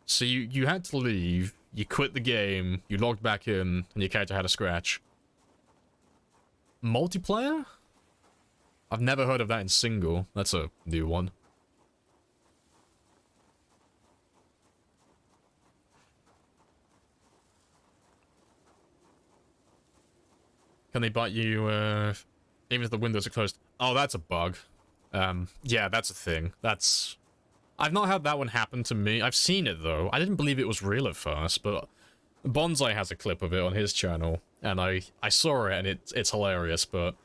S1: So you had to leave, you quit the game, you logged back in, and your character had a scratch. Multiplayer? I've never heard of that in single. That's a new one. Can they bite you, even if the windows are closed? Oh, that's a bug. Yeah, that's a thing. I've not had that one happen to me. I've seen it, though. I didn't believe it was real at first, but Bonsai has a clip of it on his channel, and I saw it, and it's hilarious, but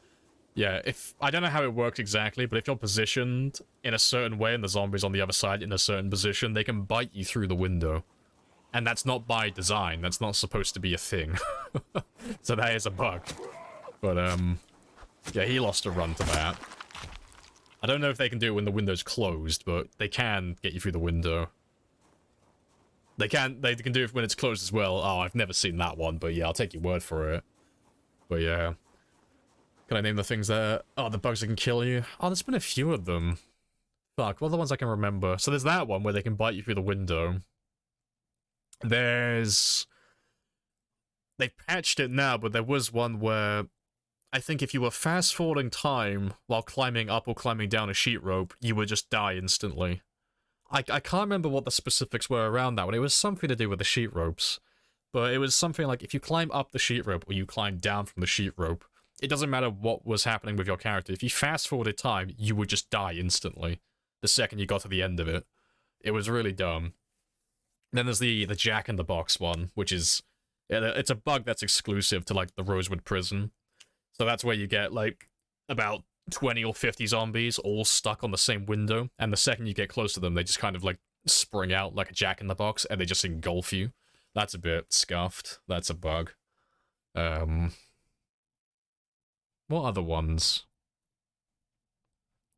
S1: yeah, I don't know how it works exactly, but if you're positioned in a certain way and the zombie's on the other side in a certain position, they can bite you through the window. And that's not by design. That's not supposed to be a thing. So that is a bug. But, yeah, he lost a run to that. I don't know if they can do it when the window's closed, but they can get you through the window. They can do it when it's closed as well. Oh, I've never seen that one, but yeah, I'll take your word for it. But yeah. Can I name the things that... Oh, the bugs that can kill you? Oh, there's been a few of them. Fuck, what are the ones I can remember? So there's that one where they can bite you through the window. There's... They patched it now, but there was one where I think if you were fast-forwarding time while climbing up or climbing down a sheet rope, you would just die instantly. I can't remember what the specifics were around that one. It was something to do with the sheet ropes. But it was something like if you climb up the sheet rope or you climb down from the sheet rope, it doesn't matter what was happening with your character. If you fast-forwarded time, you would just die instantly the second you got to the end of it. It was really dumb. Then there's the Jack-in-the-Box one, which is... It's a bug that's exclusive to, like, the Rosewood Prison. So that's where you get, like, about 20 or 50 zombies all stuck on the same window, and the second you get close to them, they just kind of, like, spring out like a Jack-in-the-Box, and they just engulf you. That's a bit scuffed. That's a bug. What other ones?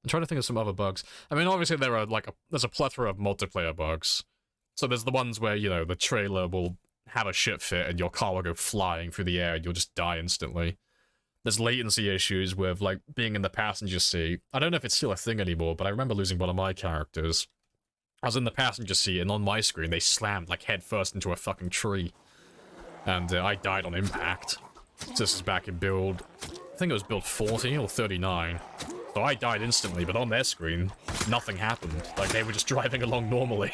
S1: I'm trying to think of some other bugs. I mean, obviously there are, like, there's a plethora of multiplayer bugs. So there's the ones where, you know, the trailer will have a shit fit and your car will go flying through the air and you'll just die instantly. There's latency issues with, like, being in the passenger seat. I don't know if it's still a thing anymore, but I remember losing one of my characters. I was in the passenger seat, and on my screen, they slammed, like, head first into a fucking tree. And I died on impact. This is back in build... I think it was build 40 or 39. So I died instantly, but on their screen, nothing happened. Like, they were just driving along normally.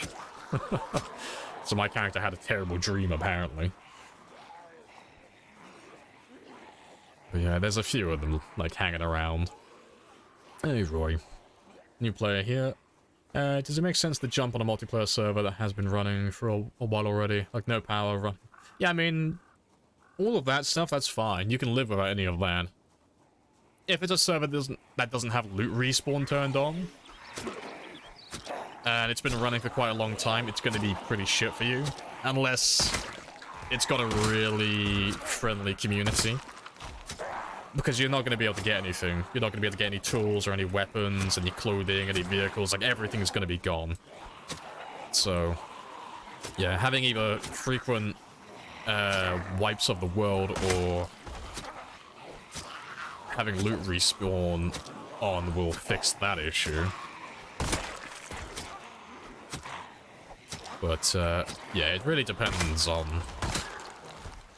S1: So my character had a terrible dream, apparently. But yeah, there's a few of them, like, hanging around. Hey, Roy. New player here. Does it make sense to jump on a multiplayer server that has been running for a while already? Like, no power run? Yeah, I mean, all of that stuff, that's fine. You can live without any of that. If it's a server that doesn't have loot respawn turned on, and it's been running for quite a long time, it's going to be pretty shit for you. Unless it's got a really friendly community. Because you're not going to be able to get anything. You're not going to be able to get any tools or any weapons, any clothing, any vehicles. Like, everything is going to be gone. So, yeah, having either frequent wipes of the world or having loot respawn on will fix that issue. But, yeah, it really depends on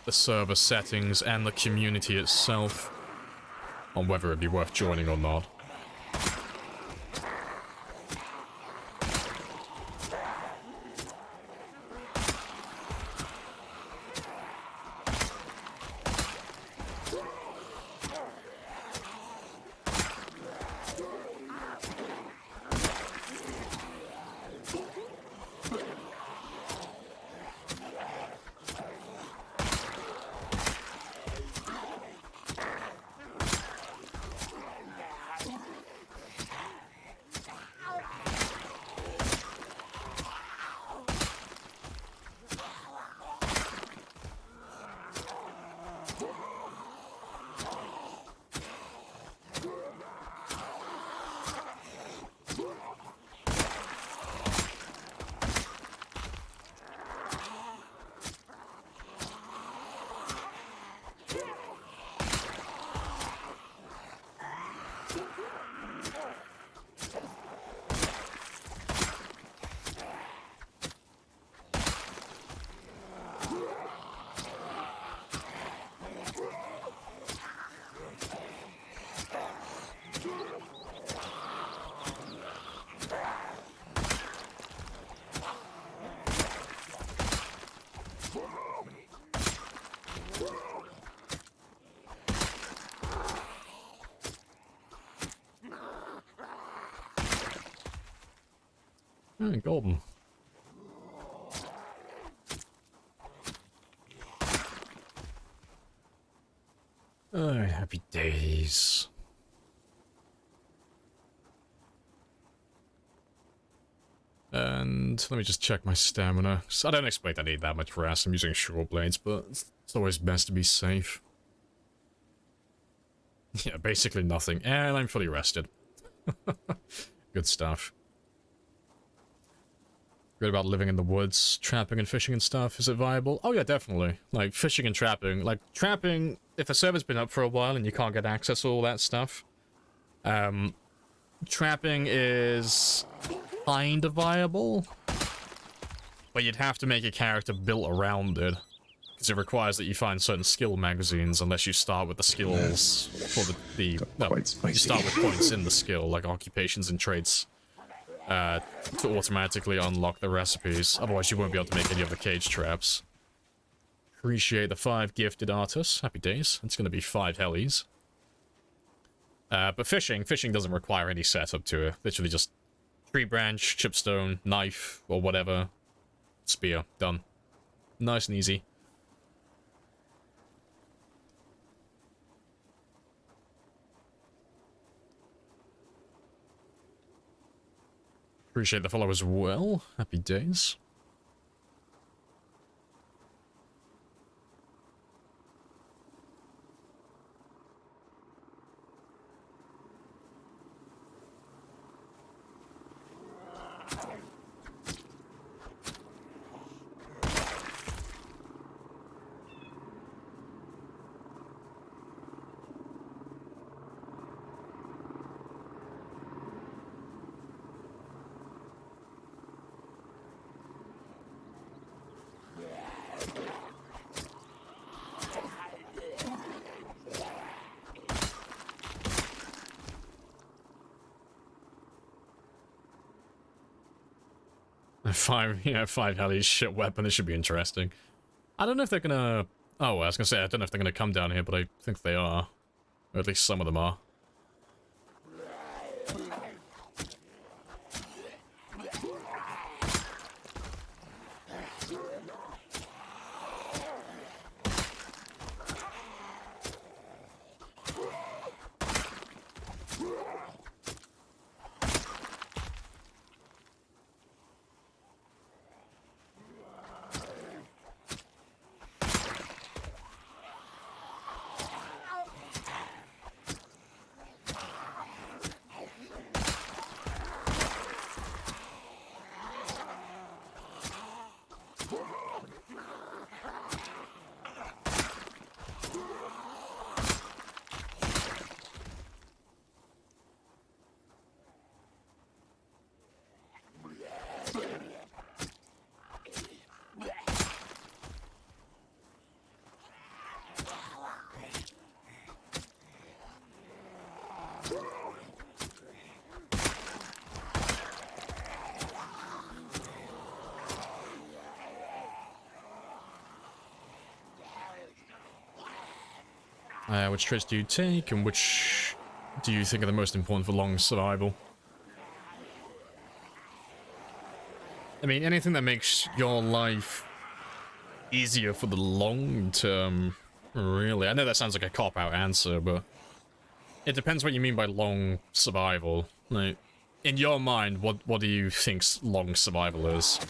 S1: the server settings and the community itself on whether it'd be worth joining or not. Golden. Oh, happy days. And let me just check my stamina. I don't expect I need that much rest. I'm using short blades, but it's always best to be safe. Yeah, basically nothing. And I'm fully rested. Good stuff. Good about living in the woods, trapping and fishing and stuff. Is it viable? Oh yeah, definitely. Like, fishing and trapping. Like, trapping, if a server's been up for a while and you can't get access to all that stuff, trapping is kind of viable, but you'd have to make a character built around it. because it requires that you find certain skill magazines unless you start with the skills for no,
S3: quite spicy.
S1: you start with points in the skill, like occupations and traits, to automatically unlock the recipes. Otherwise, you won't be able to make any of the cage traps. Appreciate the 5 gifted artists. Happy days. It's going to be 5 helis. But fishing doesn't require any setup to it. Literally just tree branch, chipstone, knife, or whatever. Spear. Done. Nice and easy. Appreciate the follow as well. Happy days. Five helis, shit weapon, this should be interesting. I don't know if they're gonna... Oh, I was gonna say, I don't know if they're gonna come down here, but I think they are. Or at least some of them are. Which traits do you take, and which do you think are the most important for long survival? I mean, anything that makes your life easier for the long term, really. I know that sounds like a cop-out answer, but it depends what you mean by long survival. Like, in your mind, what do you think long survival is?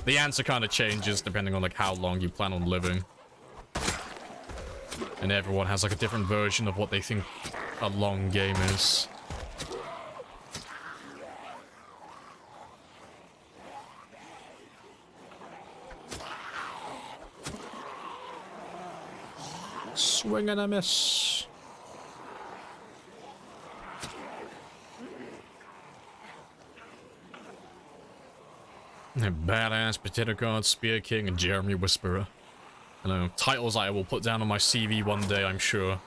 S1: The answer kind of changes depending on like how long you plan on living. And everyone has like a different version of what they think a long game is. Swing and a miss. A badass Potato Guard, Spear King, and Jeremy Whisperer. I know, titles I will put down on my CV one day, I'm sure.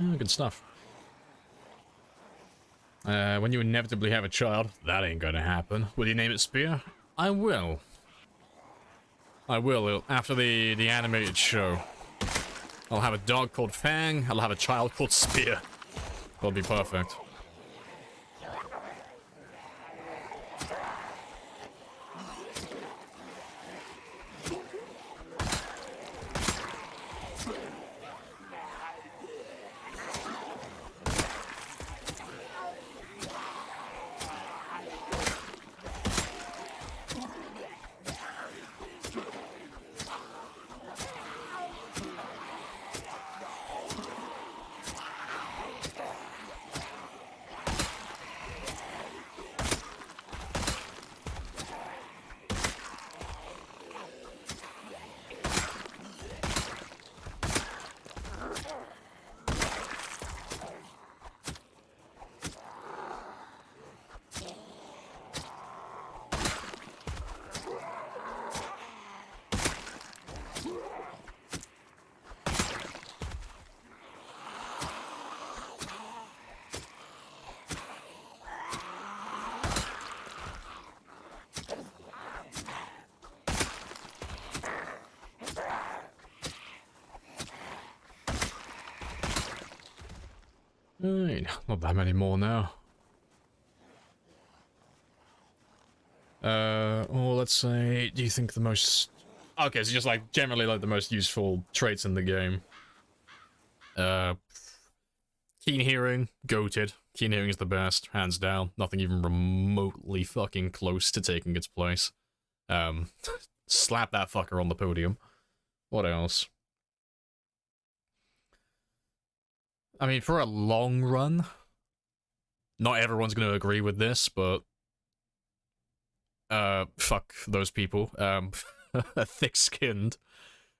S1: Yeah, good stuff. When you inevitably have a child, that ain't gonna happen. Will you name it Spear? I will. I will, after the animated show. I'll have a dog called Fang, I'll have a child called Spear. That'll be perfect. Right, not that many more now. Or let's say, do you think the most... Okay, so just like, generally like the most useful traits in the game. Keen hearing, goated. Keen hearing is the best, hands down. Nothing even remotely fucking close to taking its place. Slap that fucker on the podium. What else? I mean, for a long run, not everyone's going to agree with this, but fuck those people. Thick-skinned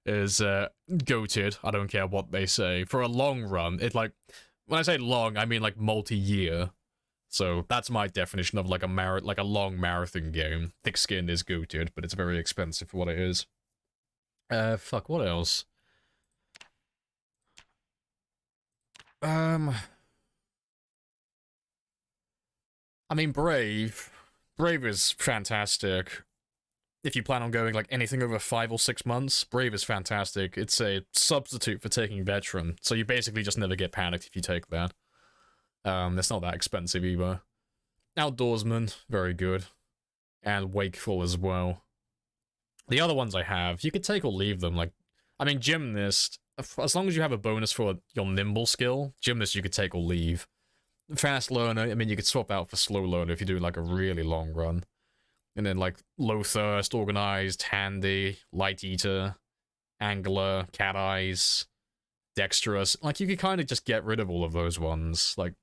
S1: is goated. I don't care what they say. For a long run, it like, when I say long, I mean like multi-year. So that's my definition of like a long marathon game. Thick-skinned is goated, but it's very expensive for what it is. Fuck, what else? I mean, Brave is fantastic. If you plan on going, like, anything over 5 or 6 months, Brave is fantastic. It's a substitute for taking Veteran, so you basically just never get panicked if you take that. It's not that expensive either. Outdoorsman, very good. And Wakeful as well. The other ones I have, you could take or leave them, like... I mean, Gymnast, as long as you have a bonus for your Nimble skill, Gymnast you could take or leave. Fast Learner, I mean, you could swap out for Slow Learner if you're doing, like, a really long run. And then, like, Low Thirst, Organized, Handy, Light Eater, Angler, Cat Eyes, Dexterous. Like, you could kind of just get rid of all of those ones. Like,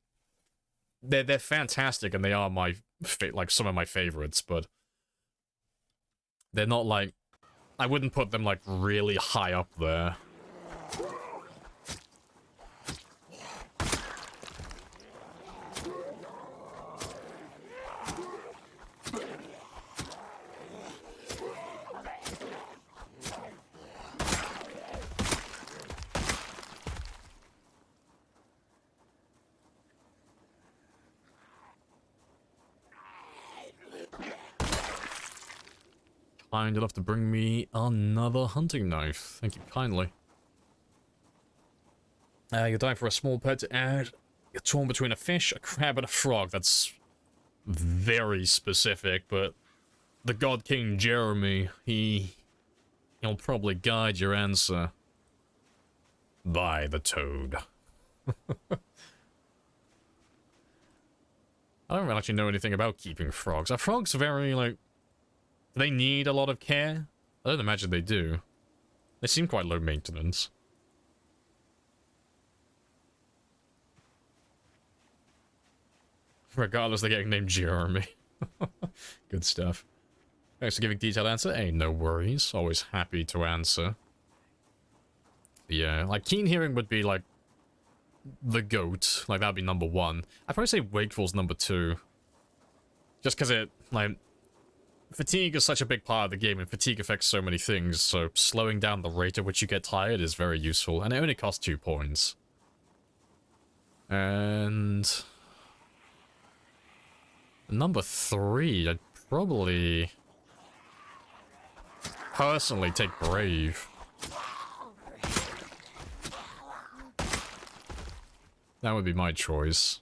S1: they're fantastic, and they are my, like, some of my favorites, but... they're not, like... I wouldn't put them, like, really high up there. Kind enough to bring me another hunting knife. Thank you kindly. You're dying for a small pet to add. You're torn between a fish, a crab, and a frog. That's very specific, but the God King Jeremy, he'll probably guide your answer. By the toad. I don't actually know anything about keeping frogs. Are frogs very, like... do they need a lot of care? I don't imagine they do. They seem quite low maintenance. Regardless, they're getting named Jeremy. Good stuff. Thanks for giving detailed answer. Hey, no worries. Always happy to answer. Yeah, like, Keen Hearing would be, like, the GOAT. Like, that'd be number 1. I'd probably say Wakeful's number 2. Just because it, like... fatigue is such a big part of the game, and fatigue affects so many things, so slowing down the rate at which you get tired is very useful, and it only costs 2 points. And number 3, I'd probably personally take Brave. That would be my choice.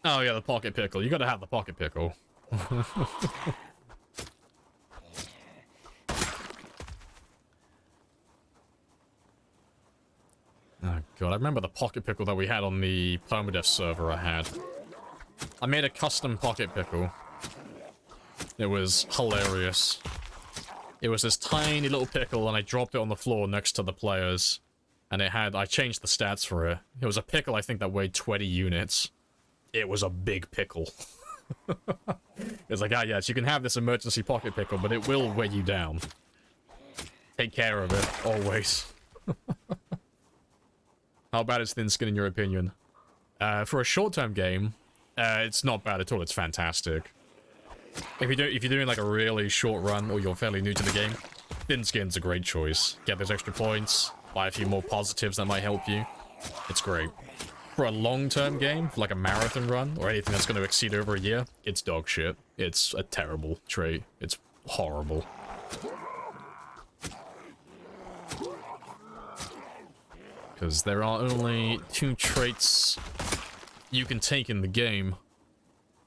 S1: Oh yeah, the pocket pickle. You gotta have the pocket pickle. Oh god, I remember the pocket pickle that we had on the permadeath server I had. I made a custom pocket pickle. It was hilarious. It was this tiny little pickle and I dropped it on the floor next to the players. And it had, I changed the stats for it. It was a pickle I think that weighed 20 units. It was a big pickle. It's like, ah yes, you can have this emergency pocket pickle, but it will weigh you down. Take care of it, always. How bad is Thin Skin in your opinion? For a short-term game, it's not bad at all, it's fantastic. If you're doing like a really short run, or you're fairly new to the game, Thin Skin's a great choice. Get those extra points, buy a few more positives that might help you. It's great. For a long-term game, like a marathon run, or anything that's going to exceed over a year, it's dog shit. It's a terrible trait. It's horrible. Because there are only 2 traits you can take in the game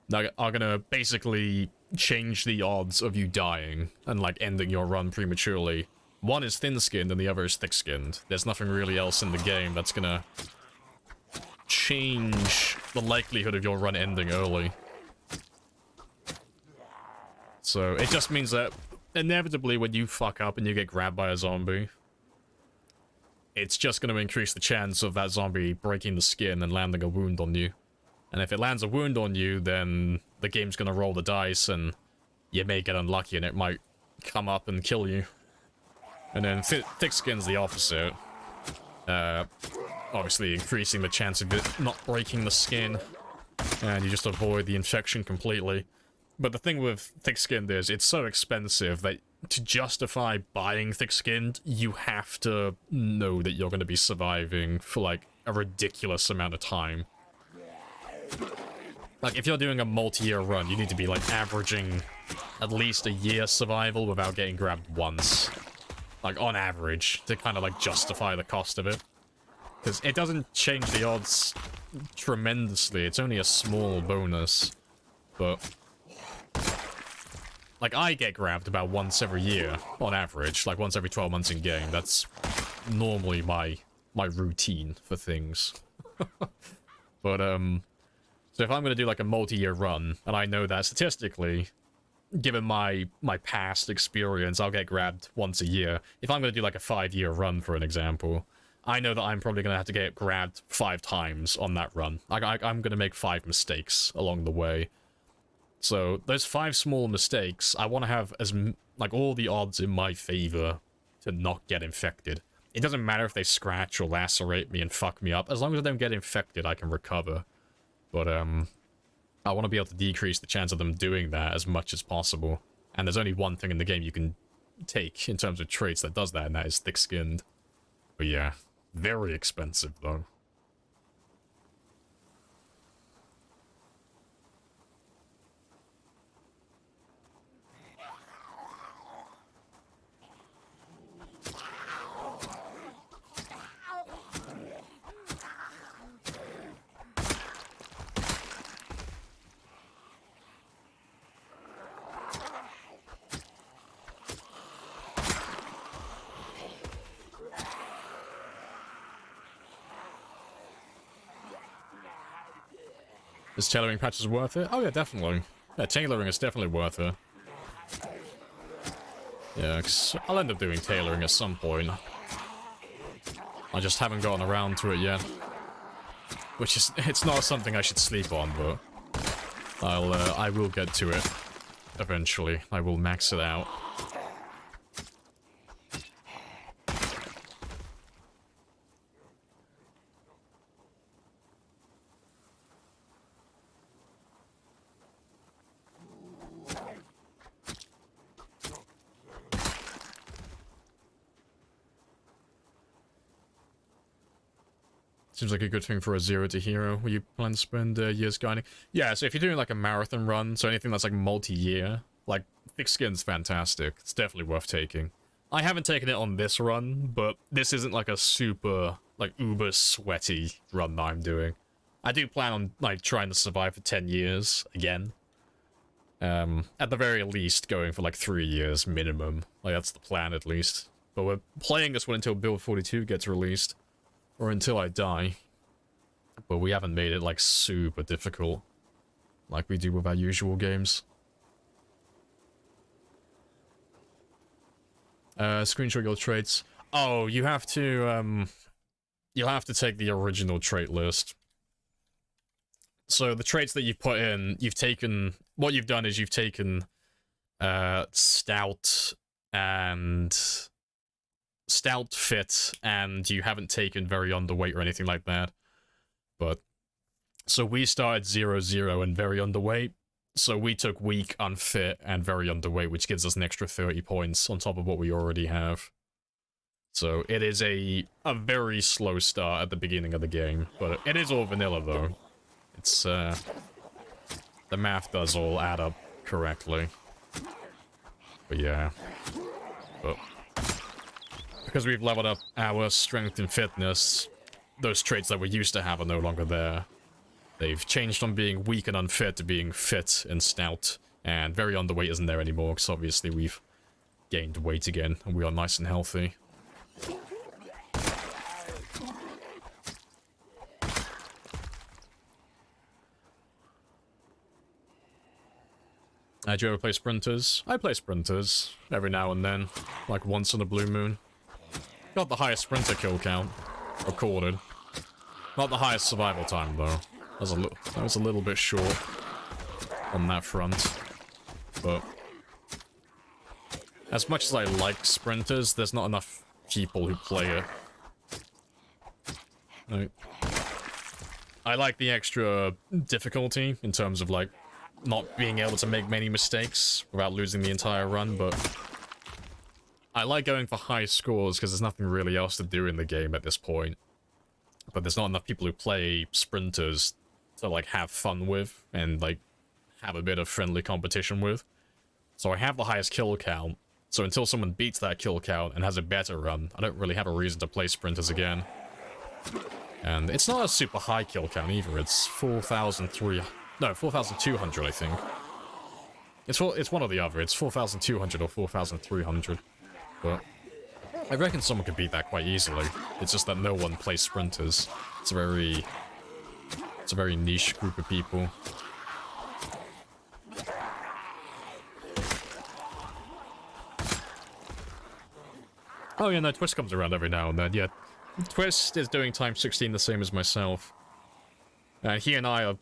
S1: that are going to basically change the odds of you dying and, like, ending your run prematurely. One is thin-skinned and the other is thick-skinned. There's nothing really else in the game that's going to change the likelihood of your run ending early. So it just means that inevitably when you fuck up and you get grabbed by a zombie, it's just going to increase the chance of that zombie breaking the skin and landing a wound on you. And if it lands a wound on you, then the game's going to roll the dice and you may get unlucky and it might come up and kill you. And then thick skin's the opposite. Obviously increasing the chance of it not breaking the skin, and you just avoid the infection completely. But the thing with thick-skinned is, it's so expensive that to justify buying thick-skinned, you have to know that you're going to be surviving for, like, a ridiculous amount of time. Like, if you're doing a multi-year run, you need to be, like, averaging at least a year survival without getting grabbed once. Like, on average, to kind of, like, justify the cost of it. Because it doesn't change the odds tremendously, it's only a small bonus. But like, I get grabbed about once every year, on average, like once every 12 months in game. That's normally my routine for things. But, so if I'm gonna do like a multi-year run, and I know that statistically, given my past experience, I'll get grabbed once a year. If I'm gonna do like a 5-year run, for an example, I know that I'm probably going to have to get grabbed 5 times on that run. I'm going to make 5 mistakes along the way. So, those 5 small mistakes, I want to have as like all the odds in my favor to not get infected. It doesn't matter if they scratch or lacerate me and fuck me up. As long as I don't get infected, I can recover. But, I want to be able to decrease the chance of them doing that as much as possible. And there's only one thing in the game you can take in terms of traits that does that, and that is thick-skinned. But yeah. Very expensive, though. Is tailoring patches worth it? Oh yeah, definitely. Yeah, tailoring is definitely worth it. Yeah, 'cause I'll end up doing tailoring at some point. I just haven't gotten around to it yet. Which is, it's not something I should sleep on, but I will get to it eventually. I will max it out. Seems like a good thing for a 0 to hero, where you plan to spend years guiding. Yeah, so if you're doing like a marathon run, so anything that's like multi-year, like thick skin's fantastic. It's definitely worth taking. I haven't taken it on this run, but this isn't like a super, like uber sweaty run that I'm doing. I do plan on like trying to survive for 10 years again. At the very least, going for like 3 years minimum. Like that's the plan at least. But we're playing this one until Build 42 gets released. Or until I die. But we haven't made it, like, super difficult. Like we do with our usual games. Screenshot your traits. Oh, you have to, you'll have to take the original trait list. So the traits that you've put in, you've taken... What you've done is you've taken, stout and... Stout, fit, and you haven't taken very underweight or anything like that. But, so we started 0-0 and very underweight. So we took weak, unfit, and very underweight, which gives us an extra 30 points on top of what we already have. So it is a very slow start at the beginning of the game, but it is all vanilla though. It's, the math does all add up correctly. But yeah. But... because we've leveled up our strength and fitness, those traits that we used to have are no longer there. They've changed from being weak and unfit to being fit and stout, and very underweight isn't there anymore, because obviously we've gained weight again, and we are nice and healthy. Do you ever play sprinters? I play sprinters every now and then, like once in a blue moon. Got the highest sprinter kill count recorded. Not the highest survival time though. That was a little bit short on that front. But as much as I like sprinters, there's not enough people who play it. Like, I like the extra difficulty in terms of like not being able to make many mistakes without losing the entire run, but I like going for high scores because there's nothing really else to do in the game at this point. But there's not enough people who play sprinters to like have fun with and like have a bit of friendly competition with. So I have the highest kill count, so until someone beats that kill count and has a better run, I don't really have a reason to play sprinters again. And it's not a super high kill count either, it's 4,200 I think. It's one or the other, it's 4,200 or 4,300. But I reckon someone could beat that quite easily. It's just that no one plays sprinters. It's a very niche group of people. Oh yeah, no, Twist comes around every now and then, yeah. Twist is doing time 16 the same as myself. And he and I are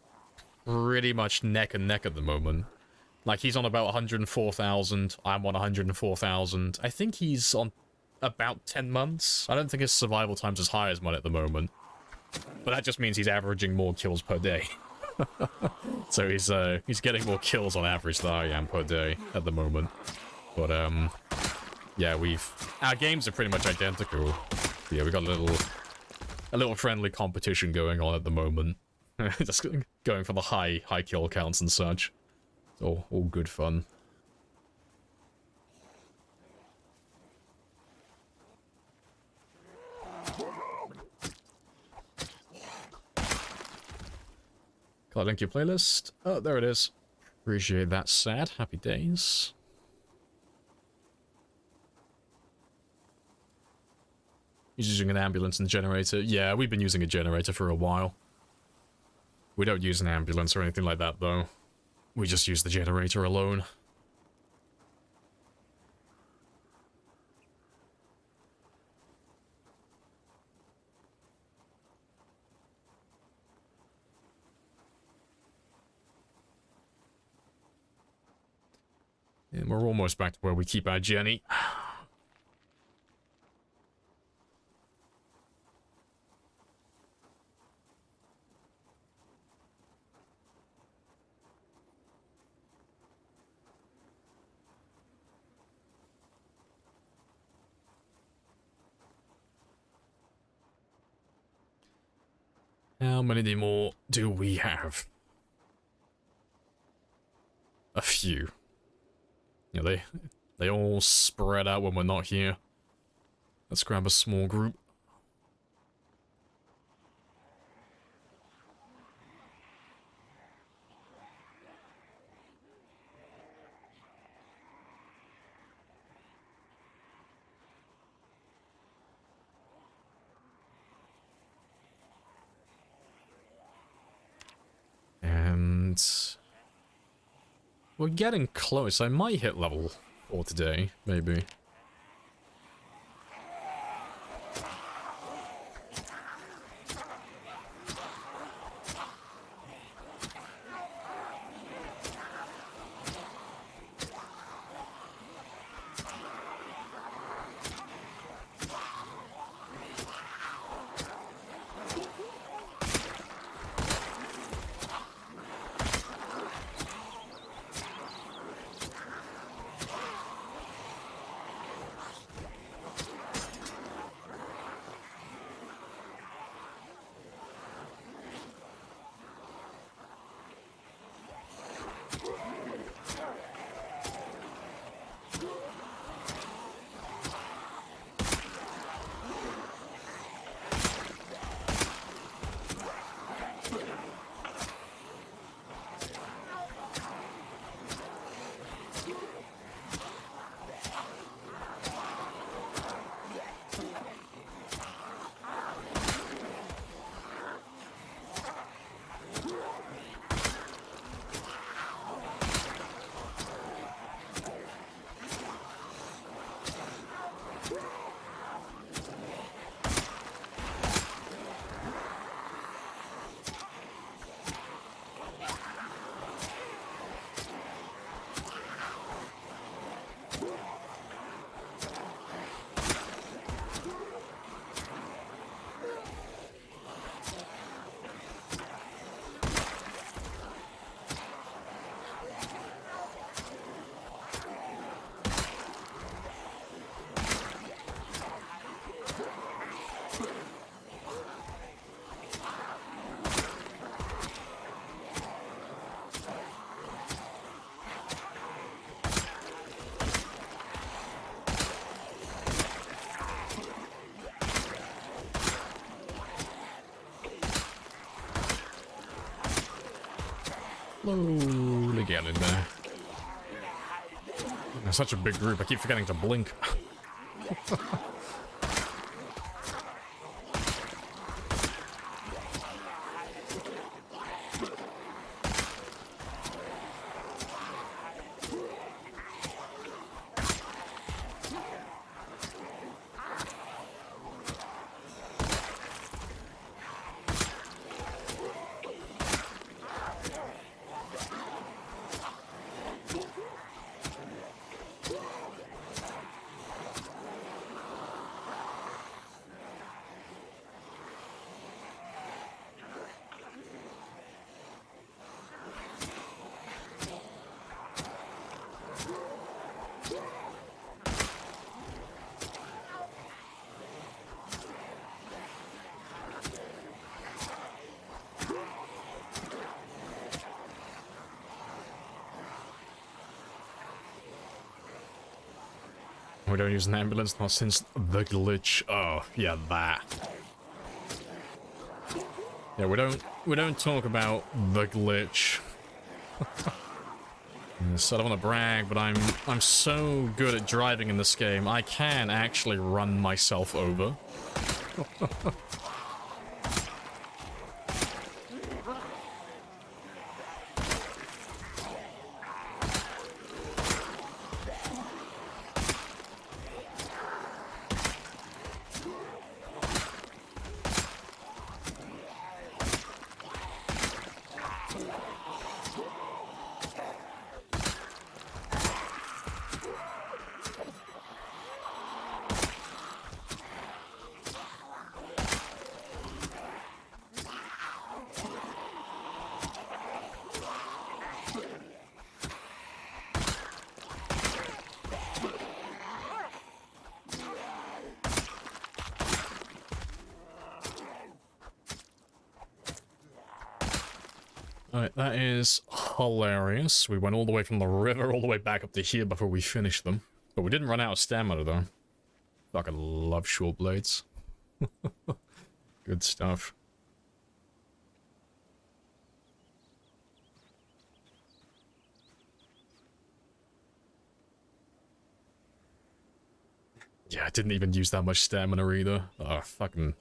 S1: pretty much neck and neck at the moment. Like, he's on about 104,000, I'm on 104,000. I think he's on about 10 months. I don't think his survival time's as high as mine at the moment. But that just means he's averaging more kills per day. So he's getting more kills on average than I am per day at the moment. But, yeah, our games are pretty much identical. Yeah, we got a little friendly competition going on at the moment. Just going for the high kill counts and such. It's all good fun. Can I link your playlist? Oh, there it is. Appreciate that, Sad. Happy days. He's using an ambulance and generator. Yeah, we've been using a generator for a while. We don't use an ambulance or anything like that, though. We just use the generator alone. And we're almost back to where we keep our Jenny. How many more do we have? A few. Yeah, they all spread out when we're not here. Let's grab a small group. And we're getting close. I might hit level 4 today, maybe. Slowly get in there. It's such a big group, I keep forgetting to blink. We don't use an ambulance not since the glitch. Oh, yeah, that. Yeah, we don't talk about the glitch. So I don't want to brag, but I'm so good at driving in this game, I can actually run myself over. Alright, that is hilarious. We went all the way from the river all the way back up to here before we finished them. But we didn't run out of stamina though. Fucking love short blades. Good stuff. Yeah, I didn't even use that much stamina either. Oh, fucking...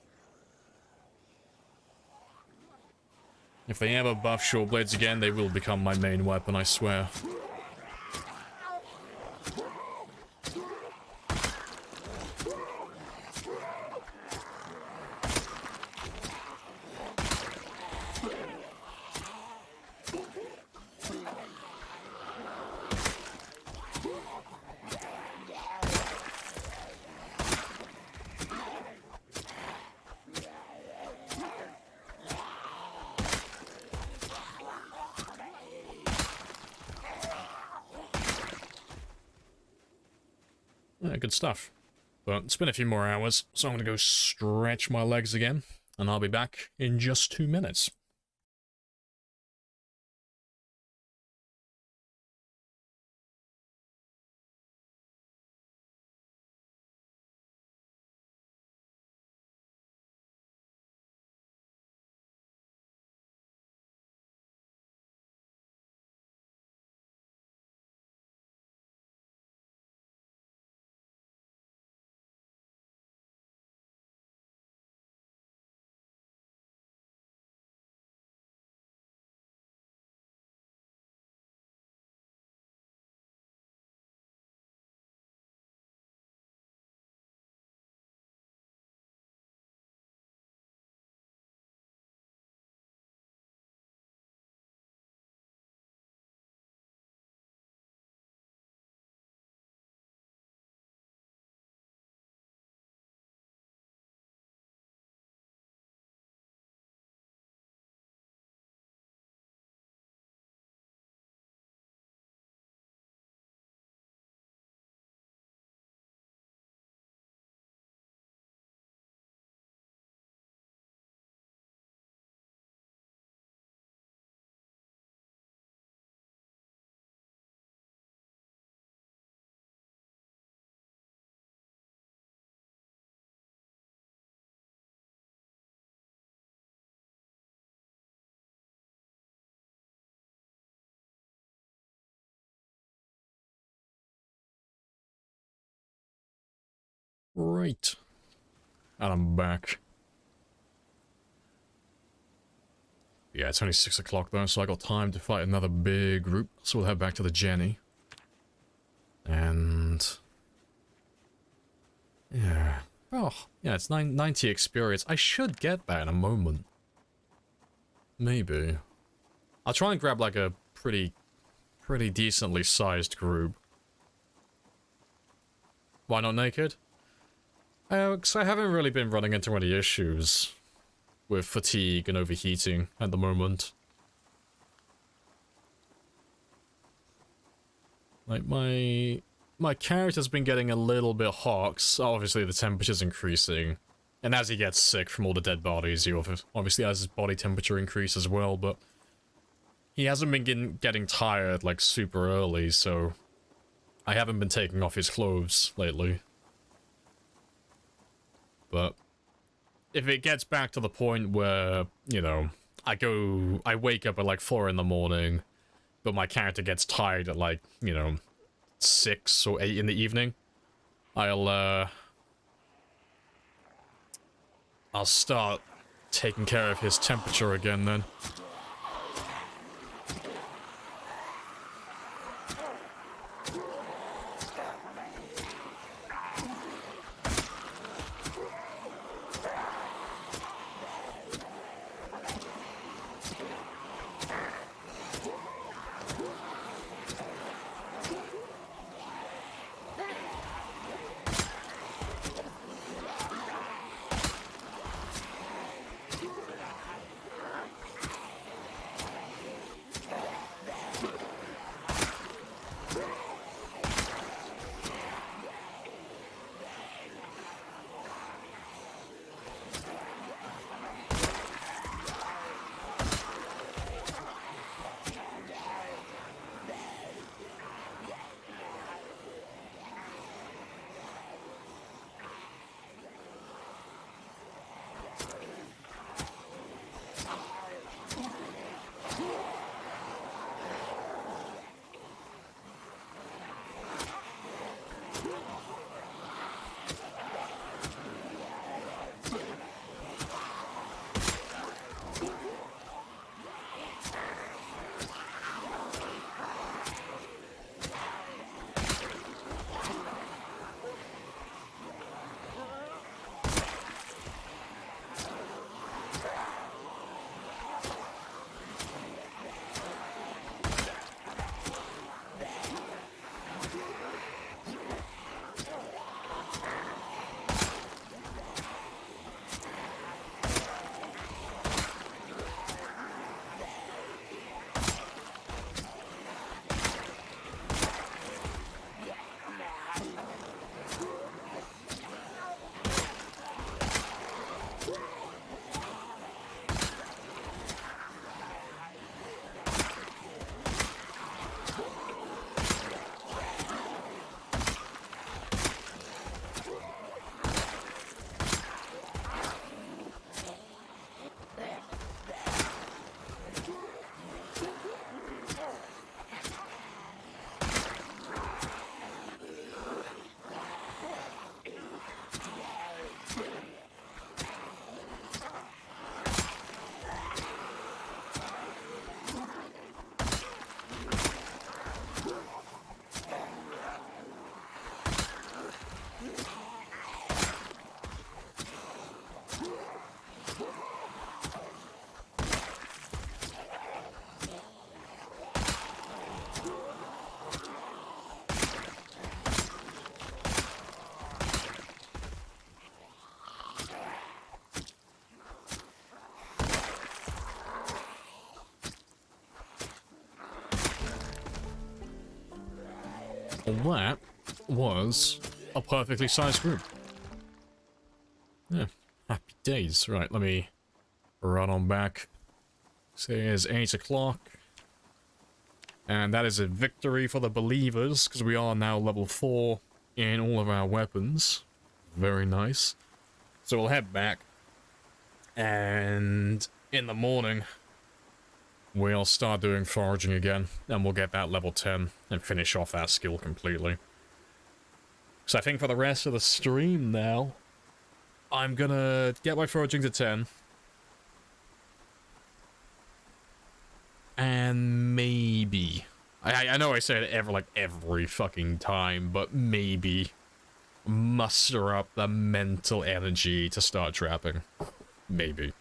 S1: If they ever buff short blades again, they will become my main weapon, I swear. Yeah, good stuff. But it's been a few more hours, so I'm gonna go stretch my legs again, and I'll be back in just 2 minutes. Right. And I'm back. Yeah, it's only 6 o'clock though, so I got time to fight another big group. So we'll head back to the Jenny. And... yeah. Oh, yeah, it's 90 experience. I should get that in a moment. Maybe. I'll try and grab like a pretty decently sized group. Why not naked? Because I haven't really been running into any issues with fatigue and overheating at the moment. Like, my character's been getting a little bit hot, so obviously the temperature's increasing. And as he gets sick from all the dead bodies, he obviously has his body temperature increase as well, but... he hasn't been getting tired, like, super early, so... I haven't been taking off his clothes lately. But if it gets back to the point where, you know, I wake up at like 4 in the morning, but my character gets tired at like, you know, 6 or 8 in the evening, I'll start taking care of his temperature again then. Well, that was a perfectly sized group. Yeah, happy days. Right, let me run on back. So it is 8 o'clock. And that is a victory for the believers, because we are now level 4 in all of our weapons. Very nice. So we'll head back. And in the morning, we'll start doing foraging again. And we'll get that level 10 and finish off that skill completely. So I think for the rest of the stream now, I'm gonna get my foraging to 10. And maybe... I know I say it every fucking time, but maybe muster up the mental energy to start trapping. Maybe.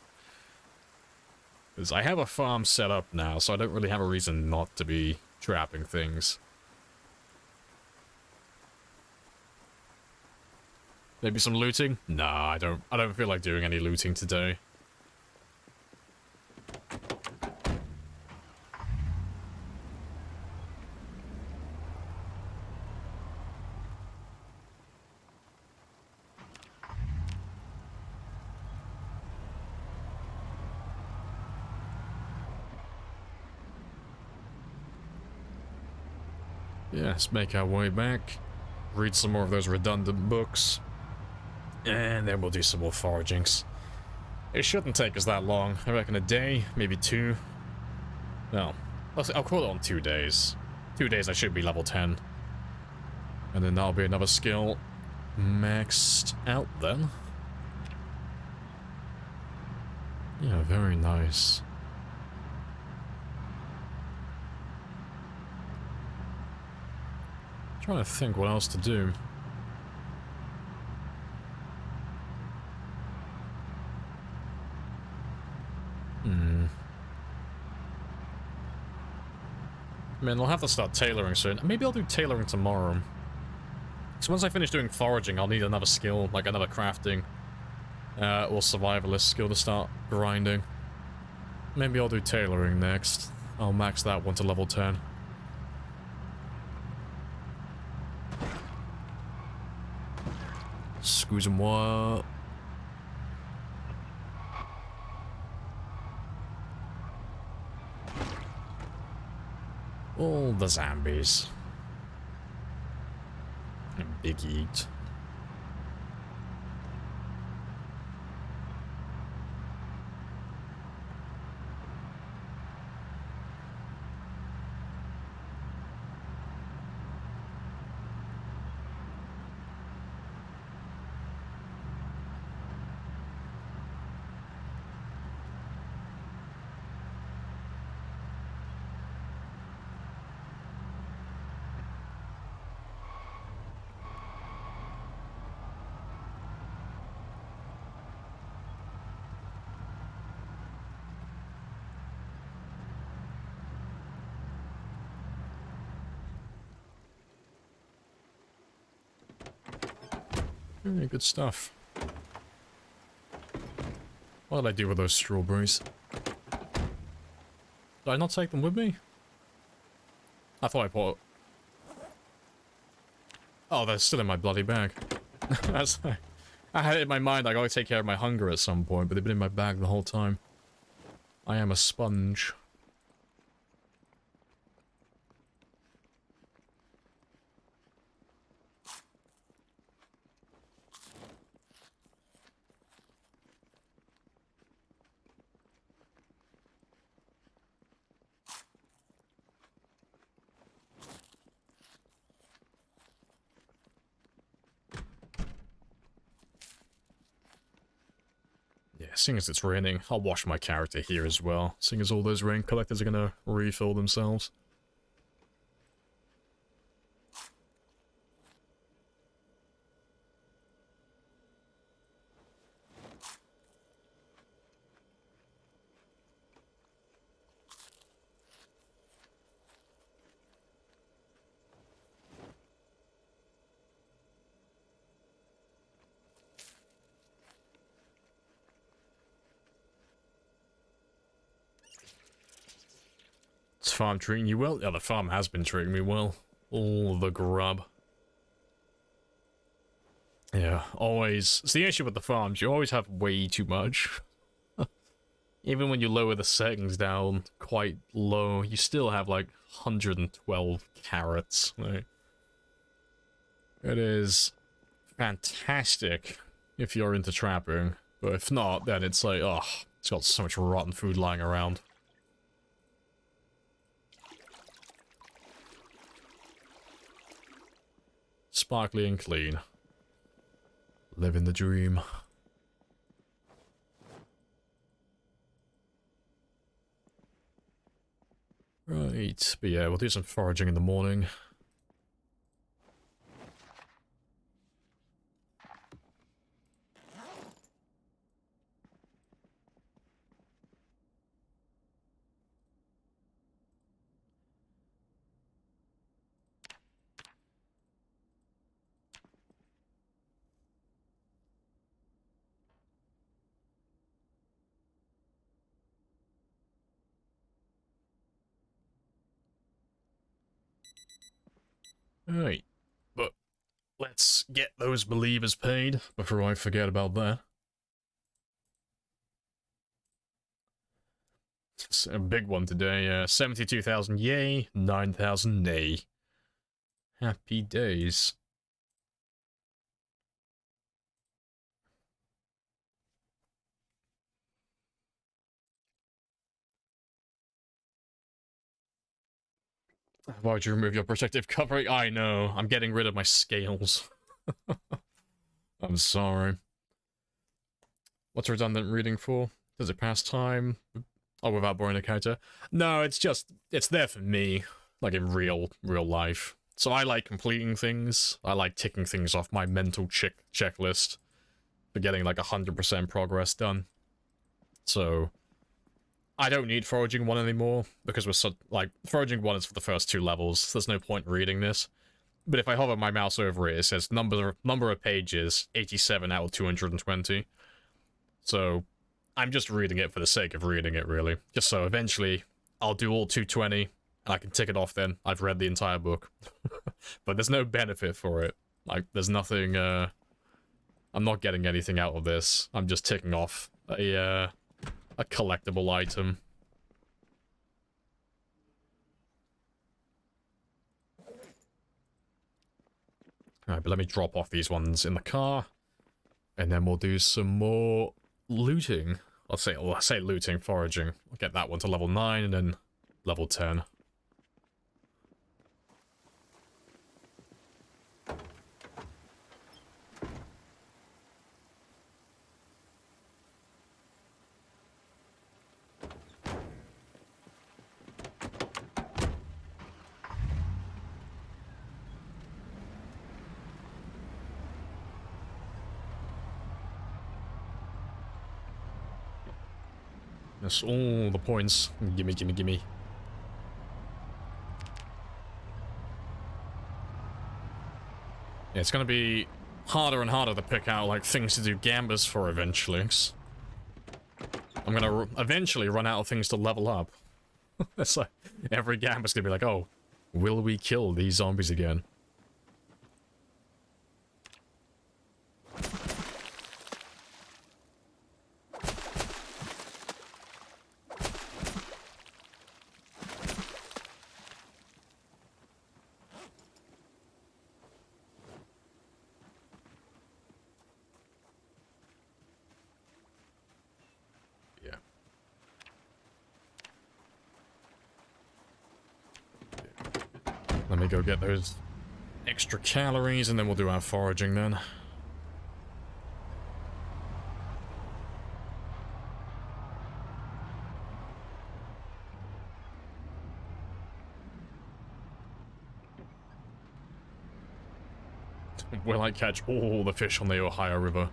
S1: Because I have a farm set up now, so I don't really have a reason not to be trapping things. Maybe some looting? Nah, I don't feel like doing any looting today. Yeah, let's make our way back, read some more of those redundant books, and then we'll do some more foragings. It shouldn't take us that long. I reckon a day, maybe 2. No, I'll call it on 2 days. 2 days I should be level 10. And then that'll be another skill maxed out then. Yeah, very nice. Trying to think what else to do. I mean, I'll have to start tailoring soon. Maybe I'll do tailoring tomorrow. So once I finish doing foraging, I'll need another skill, like another crafting or survivalist skill to start grinding. Maybe I'll do tailoring next. I'll max that one to level 10. Excusez-moi. All the zombies. And big eat. Yeah, good stuff. What did I do with those strawberries? Did I not take them with me? I thought I put... Oh, they're still in my bloody bag. That's... I had it in my mind I gotta take care of my hunger at some point, but they've been in my bag the whole time. I am a sponge. Seeing as it's raining, I'll wash my character here as well, seeing as all those rain collectors are gonna refill themselves. Farm treating you well? Yeah, the farm has been treating me well. all the grub. Yeah, always. It's the issue with the farms. You always have way too much. Even when you lower the settings down quite low, you still have like 112 carrots. Right? It is fantastic if you're into trapping, but if not, then it's like, oh, it's got so much rotten food lying around. Sparkly and clean. Living the dream. Right, but yeah, we'll do some foraging in the morning. Alright, but let's get those believers paid before I forget about that. It's a big one today, 72,000 yay, 9,000 nay. Happy days. Why would you remove your protective covering? I know, I'm getting rid of my scales. I'm sorry. What's redundant reading for? Does it pass time? Oh, without boring the character? No, it's just, it's there for me, like in real life. So I like completing things. I like ticking things off my mental checklist for getting like 100% progress done. So I don't need Foraging 1 anymore, because we're so, like, Foraging 1 is for the first 2 levels, so there's no point reading this. But if I hover my mouse over it, it says number of pages, 87 out of 220. So I'm just reading it for the sake of reading it, really. Just so eventually I'll do all 220, and I can tick it off then. I've read the entire book. But there's no benefit for it. Like, there's nothing, I'm not getting anything out of this. I'm just ticking off a collectible item. Alright, but let me drop off these ones in the car, and then we'll do some more looting. I'll say looting, foraging. I'll get that one to level 9, and then level 10. That's all the points. Gimme, gimme, gimme. Yeah, it's gonna be harder and harder to pick out, like, things to do gambas for eventually. I'm gonna eventually run out of things to level up. It's like, every gamba's gonna be like, oh, will we kill these zombies again? Let me go get those extra calories, and then we'll do our foraging then. Will I catch all the fish on the Ohio River?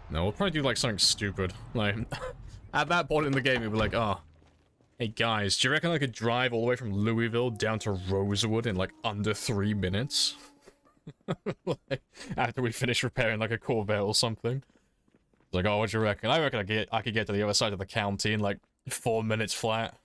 S1: No, we'll probably do like something stupid. Like, at that point in the game, we'll be like, oh, hey guys, do you reckon I could drive all the way from Louisville down to Rosewood in like under 3 minutes? Like, after we finish repairing like a Corvette or something. It's like, oh, what do you reckon? I reckon I could get to the other side of the county in like 4 minutes flat.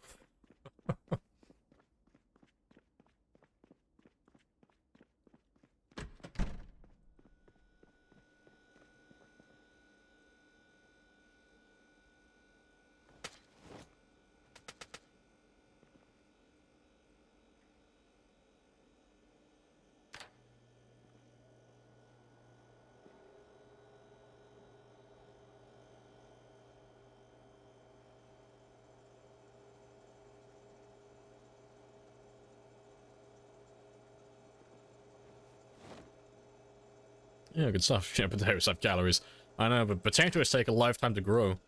S1: Yeah, good stuff. Yeah, potatoes have calories. I know, but potatoes take a lifetime to grow.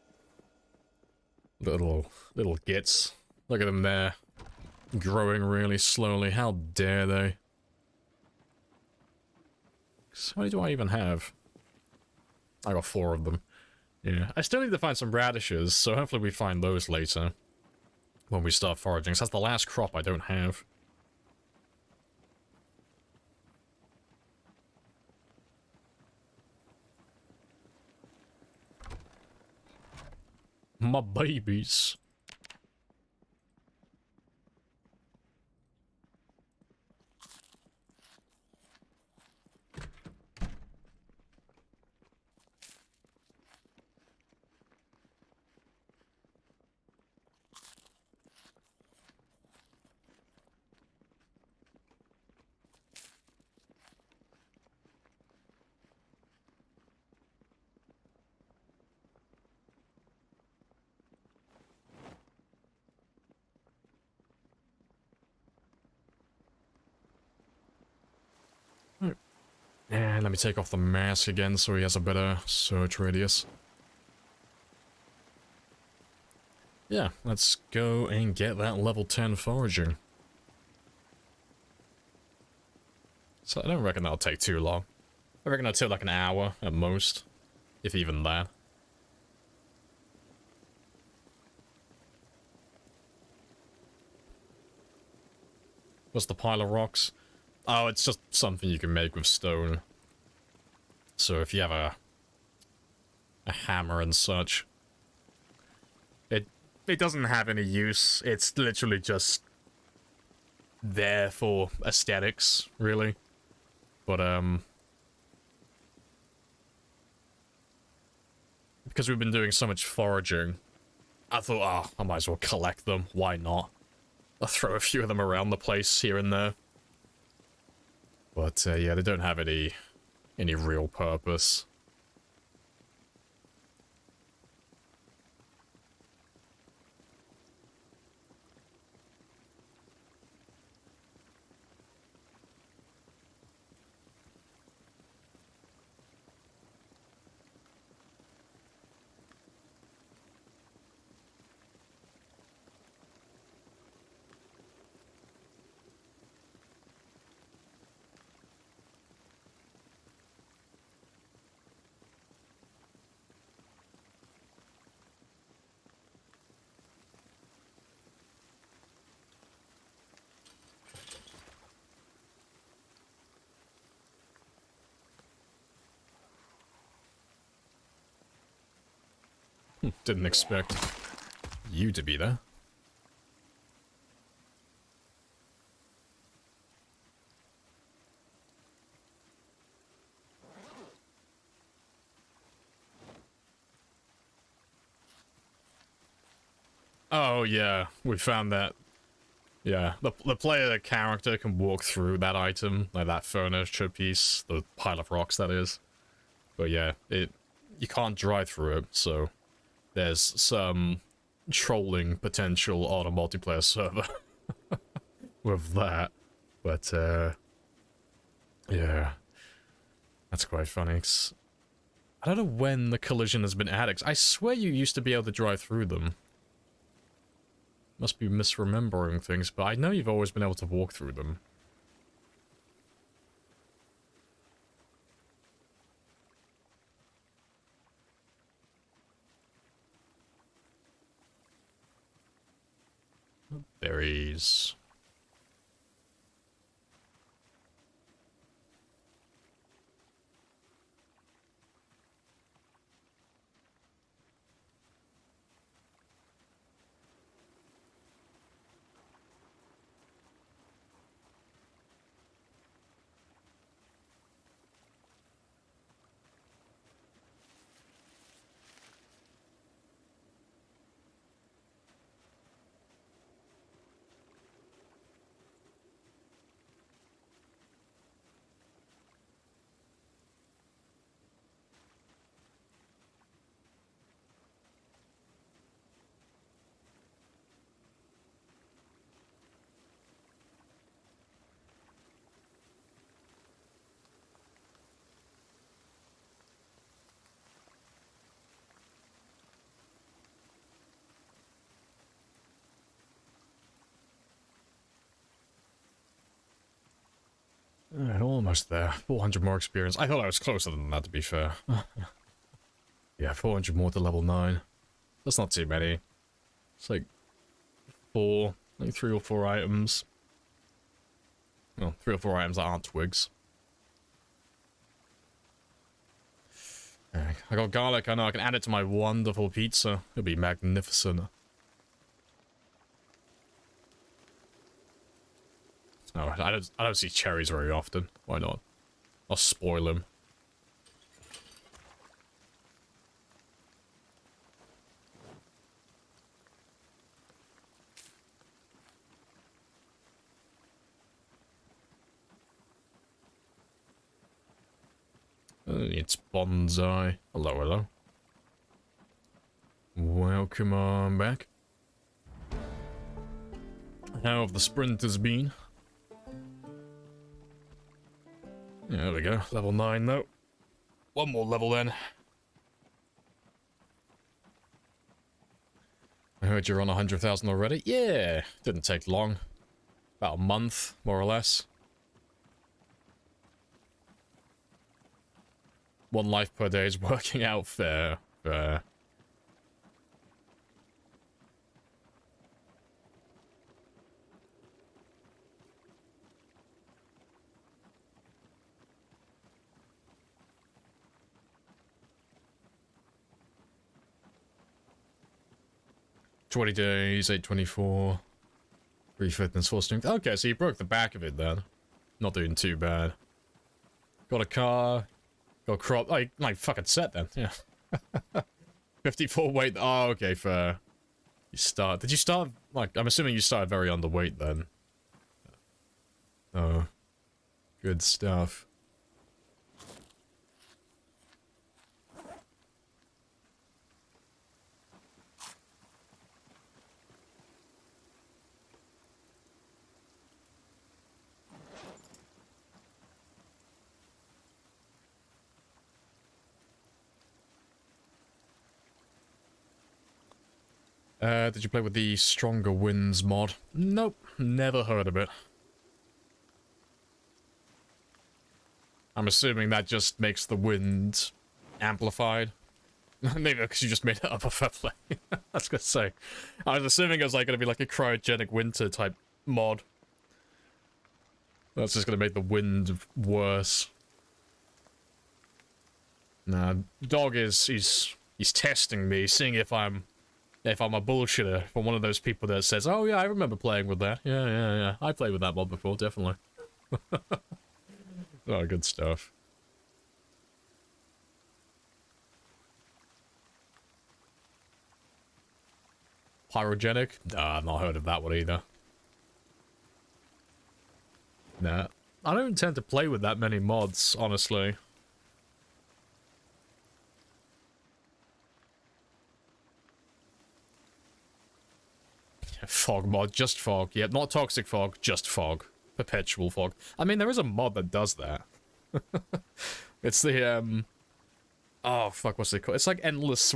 S1: Little gits. Look at them there. Growing really slowly. How dare they? So how many do I even have? I got 4 of them. Yeah, I still need to find some radishes, so hopefully we find those later. When we start foraging. So that's the last crop I don't have. My babies. And let me take off the mask again so he has a better search radius. Yeah, let's go and get that level 10 foraging. So I don't reckon that'll take too long. I reckon that'll take like an hour at most, if even that. What's the pile of rocks? Oh, it's just something you can make with stone. So if you have a hammer and such, it doesn't have any use. It's literally just there for aesthetics, really. But because we've been doing so much foraging, I thought, I might as well collect them. Why not? I'll throw a few of them around the place here and there. But yeah, they don't have any real purpose. Didn't expect you to be there. Oh yeah, we found that. Yeah, the player character can walk through that item, like that furniture piece, the pile of rocks that is. But yeah, you can't drive through it, so there's some trolling potential on a multiplayer server with that. But yeah, that's quite funny. I don't know when the collision has been added. I swear you used to be able to drive through them. Must be misremembering things, but I know you've always been able to walk through them. Berries. almost there. 400 more experience. I thought I was closer than that, to be fair. Yeah, 400 more to level 9. That's not too many. It's like 3 or 4 items. Well, 3 or 4 items that aren't twigs. I got garlic. I know I can add it to my wonderful pizza. It'll be magnificent. No, I don't see cherries very often. Why not? I'll spoil them. It's bonsai. Hello, hello. Welcome on back. How have the sprinters been? Yeah, there we go. Level 9 though. One more level then. I heard you're on 100,000 already. Yeah, didn't take long. About a month, more or less. 1 life per day is working out fair. Fair. $20 days, 824. 3 fitness, 4 strength. Okay, so you broke the back of it then. Not doing too bad. Got a car. Got crop. Like fucking set then. Yeah. 54 weight. Oh, okay, fair. You start. Did you start? Like, I'm assuming you started very underweight then. Oh. Good stuff. Did you play with the Stronger Winds mod? Nope, never heard of it. I'm assuming that just makes the wind amplified. Maybe because you just made it up a fair play. I was gonna say. I was assuming it was like gonna be like a cryogenic winter type mod. That's just gonna make the wind worse. Nah, dog he's testing me, seeing if I'm a bullshitter, if I'm one of those people that says, oh yeah, I remember playing with that. Yeah. I played with that mod before, definitely. Oh, good stuff. Pyrogenic? Nah, I've not heard of that one either. Nah. I don't tend to play with that many mods, honestly. Fog mod, just fog. Yep, not toxic fog, just fog. Perpetual fog. I mean, there is a mod that does that. It's the, oh, fuck, what's it called? It's like endless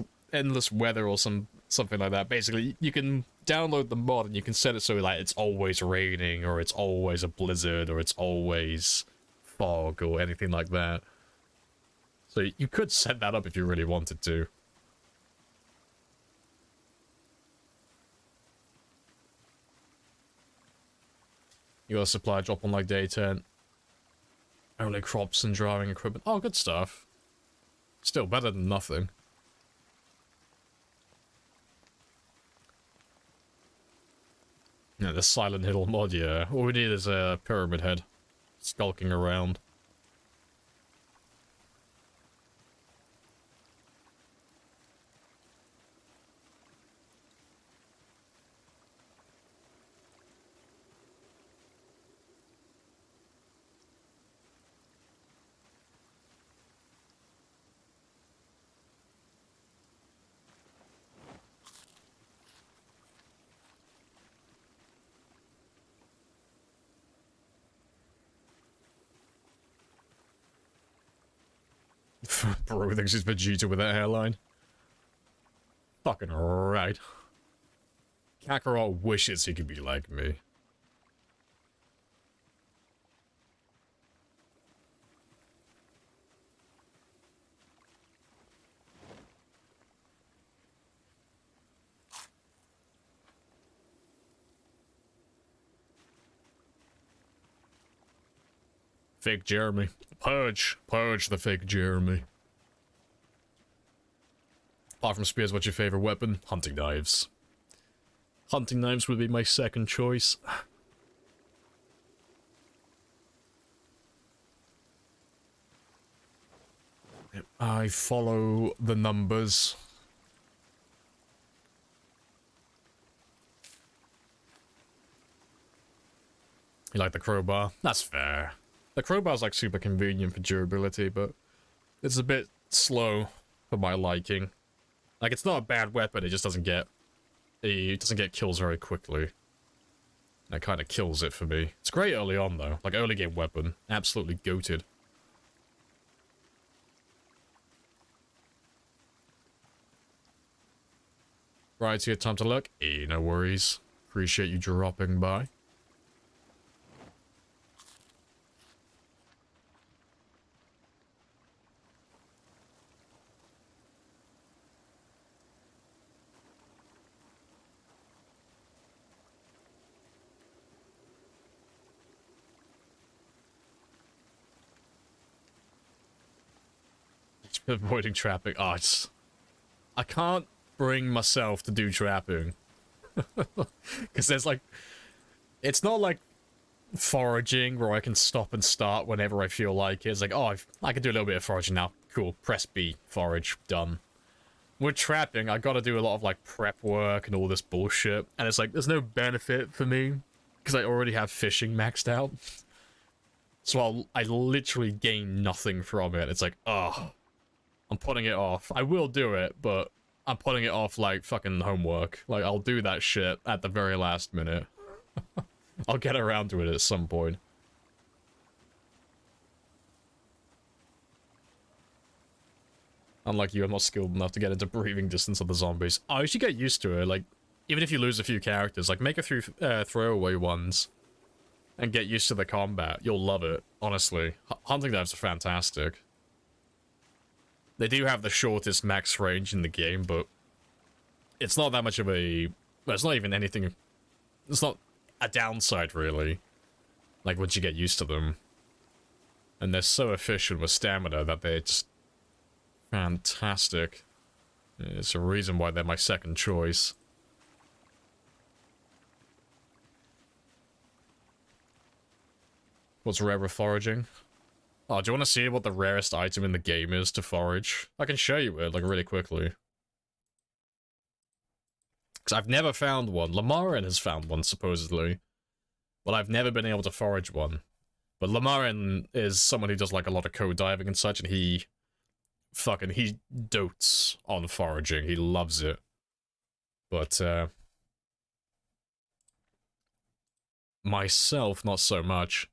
S1: weather or something like that. Basically, you can download the mod and you can set it so, like, it's always raining, or it's always a blizzard, or it's always fog, or anything like that. So you could set that up if you really wanted to. You got a supply drop on like day 10. Only crops and driving equipment. Oh, good stuff. Still better than nothing. Yeah, the Silent Hill mod, yeah. All we need is a pyramid head skulking around. Bro thinks he's Vegeta with that hairline. Fucking right. Kakarot wishes he could be like me. Fake Jeremy. Purge the fake Jeremy. Apart from spears, what's your favorite weapon? Hunting knives. Hunting knives would be my second choice. I follow the numbers. You like the crowbar? That's fair. The crowbar's like super convenient for durability, but it's a bit slow for my liking. Like, it's not a bad weapon, it just doesn't get... It doesn't get kills very quickly. That kind of kills it for me. It's great early on, though. Like, early game weapon. Absolutely goated. Right, so you had time to look? No worries. Appreciate you dropping by. Avoiding trapping. Oh, I can't bring myself to do trapping. Because there's like... It's not like foraging where I can stop and start whenever I feel like it. It's like, oh, I can do a little bit of foraging now. Cool. Press B. Forage. Done. With trapping, I gotta do a lot of like prep work and all this bullshit. And it's like, there's no benefit for me. Because I already have fishing maxed out. So I literally gain nothing from it. It's like, oh... I'm putting it off. I will do it, but I'm putting it off like fucking homework. Like, I'll do that shit at the very last minute. I'll get around to it at some point. Unlike you, I'm not skilled enough to get into breathing distance of the zombies. Oh, you should get used to it. Like, even if you lose a few characters, like, make a few throwaway ones. And get used to the combat. You'll love it, honestly. Hunting knives are fantastic. They do have the shortest max range in the game, but it's not that much of a... Well, it's not even anything... It's not a downside, really. Like, once you get used to them. And they're so efficient with stamina that they're just... fantastic. It's a reason why they're my second choice. What's rare with foraging? Oh, do you want to see what the rarest item in the game is to forage? I can show you it, like, really quickly. Because I've never found one. Lamaren has found one, supposedly. But I've never been able to forage one. But Lamaren is someone who does, like, a lot of code diving and such, and he dotes on foraging. He loves it. But, myself, not so much.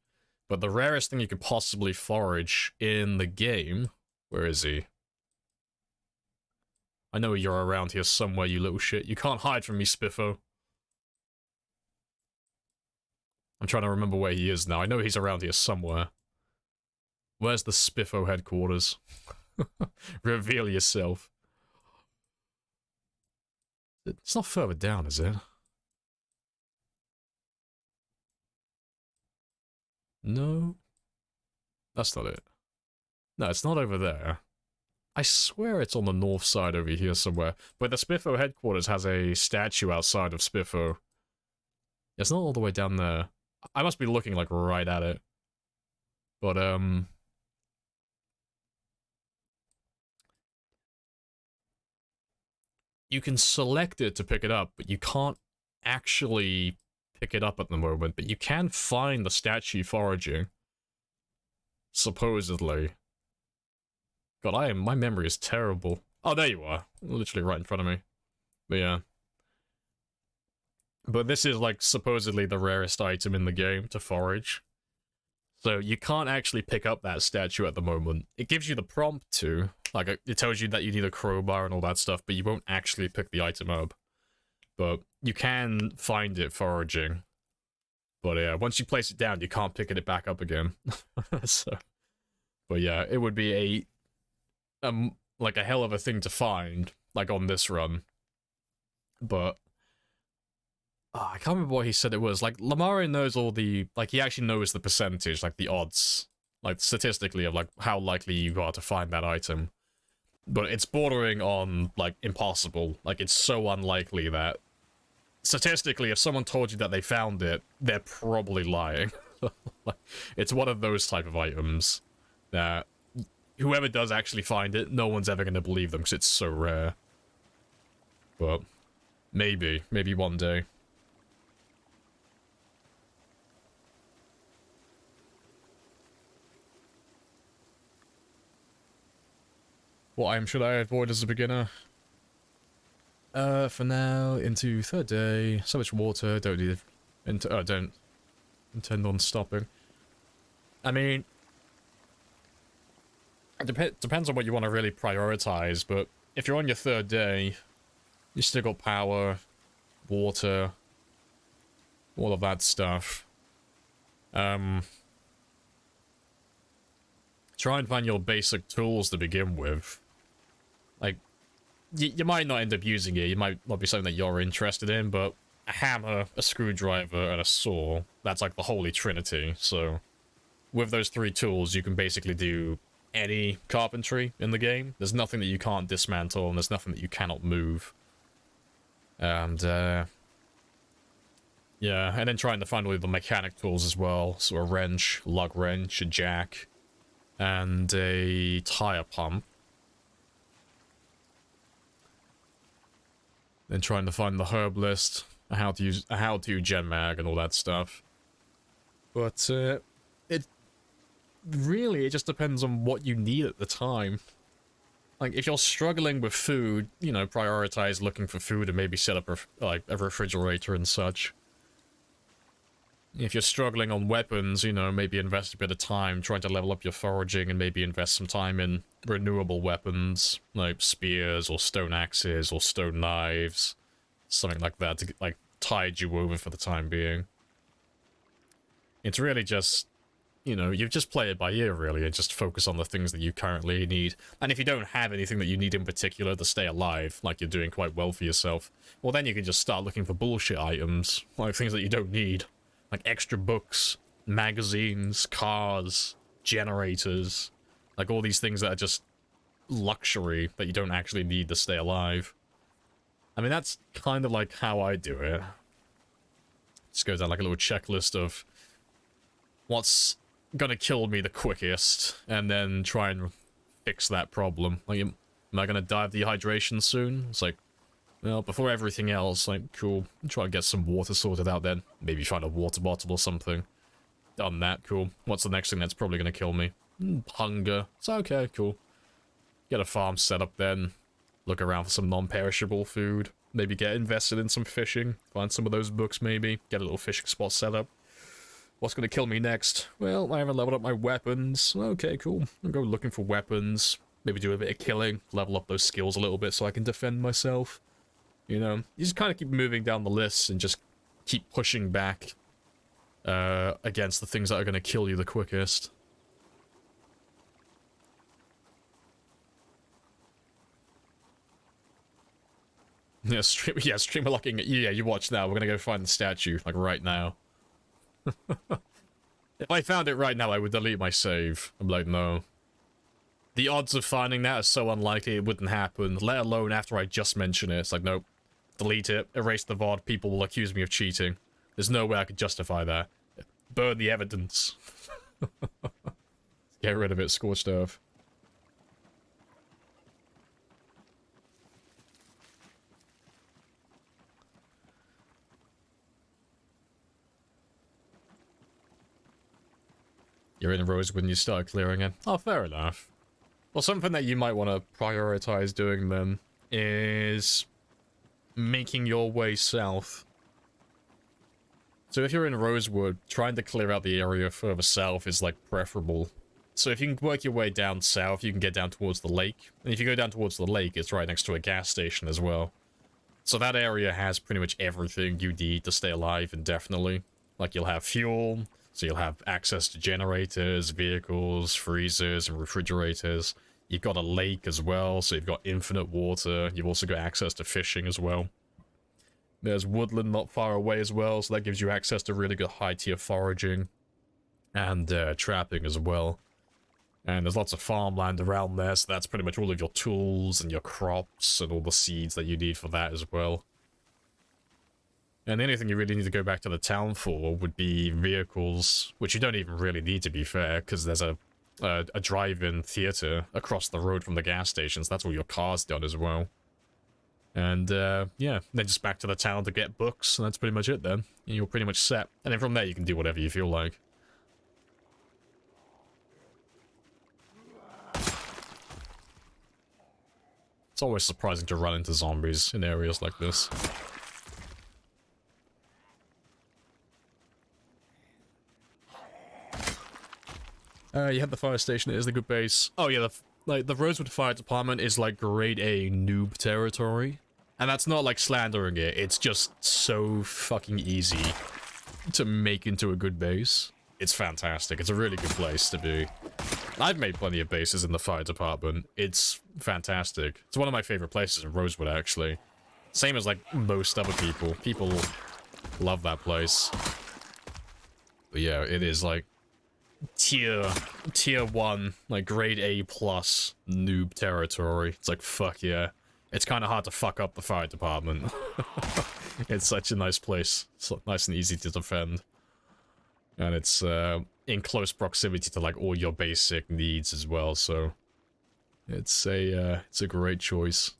S1: But the rarest thing you could possibly forage in the game... Where is he? I know you're around here somewhere, you little shit. You can't hide from me, Spiffo. I'm trying to remember where he is now. I know he's around here somewhere. Where's the Spiffo headquarters? Reveal yourself. It's not further down, is it? No. That's not it. No, it's not over there. I swear it's on the north side over here somewhere. But the Spiffo headquarters has a statue outside of Spiffo. It's not all the way down there. I must be looking, like, right at it. But, you can select it to pick it up, but you can't actually pick it up at the moment, but you can find the statue foraging. Supposedly. God, my memory is terrible. Oh, there you are. Literally right in front of me. But yeah. But this is, like, supposedly the rarest item in the game to forage. So you can't actually pick up that statue at the moment. It gives you the prompt to. Like, it tells you that you need a crowbar and all that stuff, but you won't actually pick the item up. But you can find it foraging. But yeah, once you place it down, you can't pick it back up again. So, but yeah, it would be like a hell of a thing to find, like on this run. But I can't remember what he said it was. Like, Lamare knows all the, like, he actually knows the percentage, like the odds like statistically of like how likely you are to find that item. But it's bordering on like impossible. Like it's so unlikely that statistically if someone told you that they found it, they're probably lying. It's one of those type of items that whoever does actually find it, no one's ever going to believe them because it's so rare. But maybe one day. What item should I avoid as a beginner? For now, into third day. So much water, don't need don't intend on stopping. I mean, it depends on what you want to really prioritize, but if you're on your third day, you still got power, water, all of that stuff. Try and find your basic tools to begin with. Like, you might not end up using it, it might not be something that you're interested in, but a hammer, a screwdriver, and a saw, that's like the holy trinity, so with those 3 tools, you can basically do any carpentry in the game. There's nothing that you can't dismantle, and there's nothing that you cannot move. And, yeah, and then trying to find all the mechanic tools as well, so a wrench, lug wrench, a jack, and a tire pump. Then trying to find the herb list, how to use a how-to gen mag and all that stuff. But it just depends on what you need at the time. Like if you're struggling with food, you know, prioritize looking for food and maybe set up a refrigerator and such. If you're struggling on weapons, you know, maybe invest a bit of time trying to level up your foraging and maybe invest some time in renewable weapons, like spears or stone axes or stone knives, something like that to, like, tide you over for the time being. It's really just, you know, you just play it by ear, really, and just focus on the things that you currently need. And if you don't have anything that you need in particular to stay alive, like you're doing quite well for yourself, well, then you can just start looking for bullshit items, like things that you don't need. Like extra books, magazines, cars, generators, like all these things that are just luxury that you don't actually need to stay alive. I mean, that's kind of like how I do it. Just goes down like a little checklist of what's gonna kill me the quickest, and then try and fix that problem. Like, am I gonna die of dehydration soon? It's like, well, before everything else, like, cool, try and get some water sorted out then. Maybe find a water bottle or something. Done that, cool. What's the next thing that's probably gonna kill me? Hunger. It's okay, cool. Get a farm set up then. Look around for some non-perishable food. Maybe get invested in some fishing. Find some of those books maybe. Get a little fishing spot set up. What's gonna kill me next? Well, I haven't leveled up my weapons. Okay, cool. I'll go looking for weapons. Maybe do a bit of killing. Level up those skills a little bit so I can defend myself. You know, you just kind of keep moving down the list and just keep pushing back against the things that are going to kill you the quickest. Yeah, streamer locking. Yeah, you watch now. We're going to go find the statue, like, right now. If I found it right now, I would delete my save. I'm like, no. The odds of finding that are so unlikely it wouldn't happen, let alone after I just mention it. It's like, nope. Delete it, erase the VOD, people will accuse me of cheating. There's no way I could justify that. Burn the evidence. Get rid of it, scorched earth. You're in rows when you start clearing it. Oh, fair enough. Well, something that you might want to prioritize doing then is making your way south. So if you're in Rosewood, trying to clear out the area further south is, like, preferable. So if you can work your way down south, you can get down towards the lake. And if you go down towards the lake, it's right next to a gas station as well. So that area has pretty much everything you need to stay alive indefinitely. Like, you'll have fuel, so you'll have access to generators, vehicles, freezers, and refrigerators. You've got a lake as well, so you've got infinite water. You've also got access to fishing as well. There's woodland not far away as well, so that gives you access to really good high-tier foraging and trapping as well. And there's lots of farmland around there, so that's pretty much all of your tools and your crops and all the seeds that you need for that as well. And the only thing you really need to go back to the town for would be vehicles, which you don't even really need, to be fair, because there's a drive-in theater across the road from the gas stations. That's all your car's done as well. And, yeah, then just back to the town to get books, and that's pretty much it then. And you're pretty much set. And then from there you can do whatever you feel like. It's always surprising to run into zombies in areas like this. You have the fire station, it is the good base. Oh yeah, the Rosewood Fire Department is like grade A noob territory. And that's not like slandering it, it's just so fucking easy to make into a good base. It's fantastic, it's a really good place to be. I've made plenty of bases in the fire department. It's fantastic. It's one of my favorite places in Rosewood, actually. Same as like most other people. People love that place. But yeah, it is like tier 1, like grade A plus noob territory. It's like, fuck yeah. It's kind of hard to fuck up the fire department. It's such a nice place. It's nice and easy to defend. And it's in close proximity to like all your basic needs as well, so it's a great choice.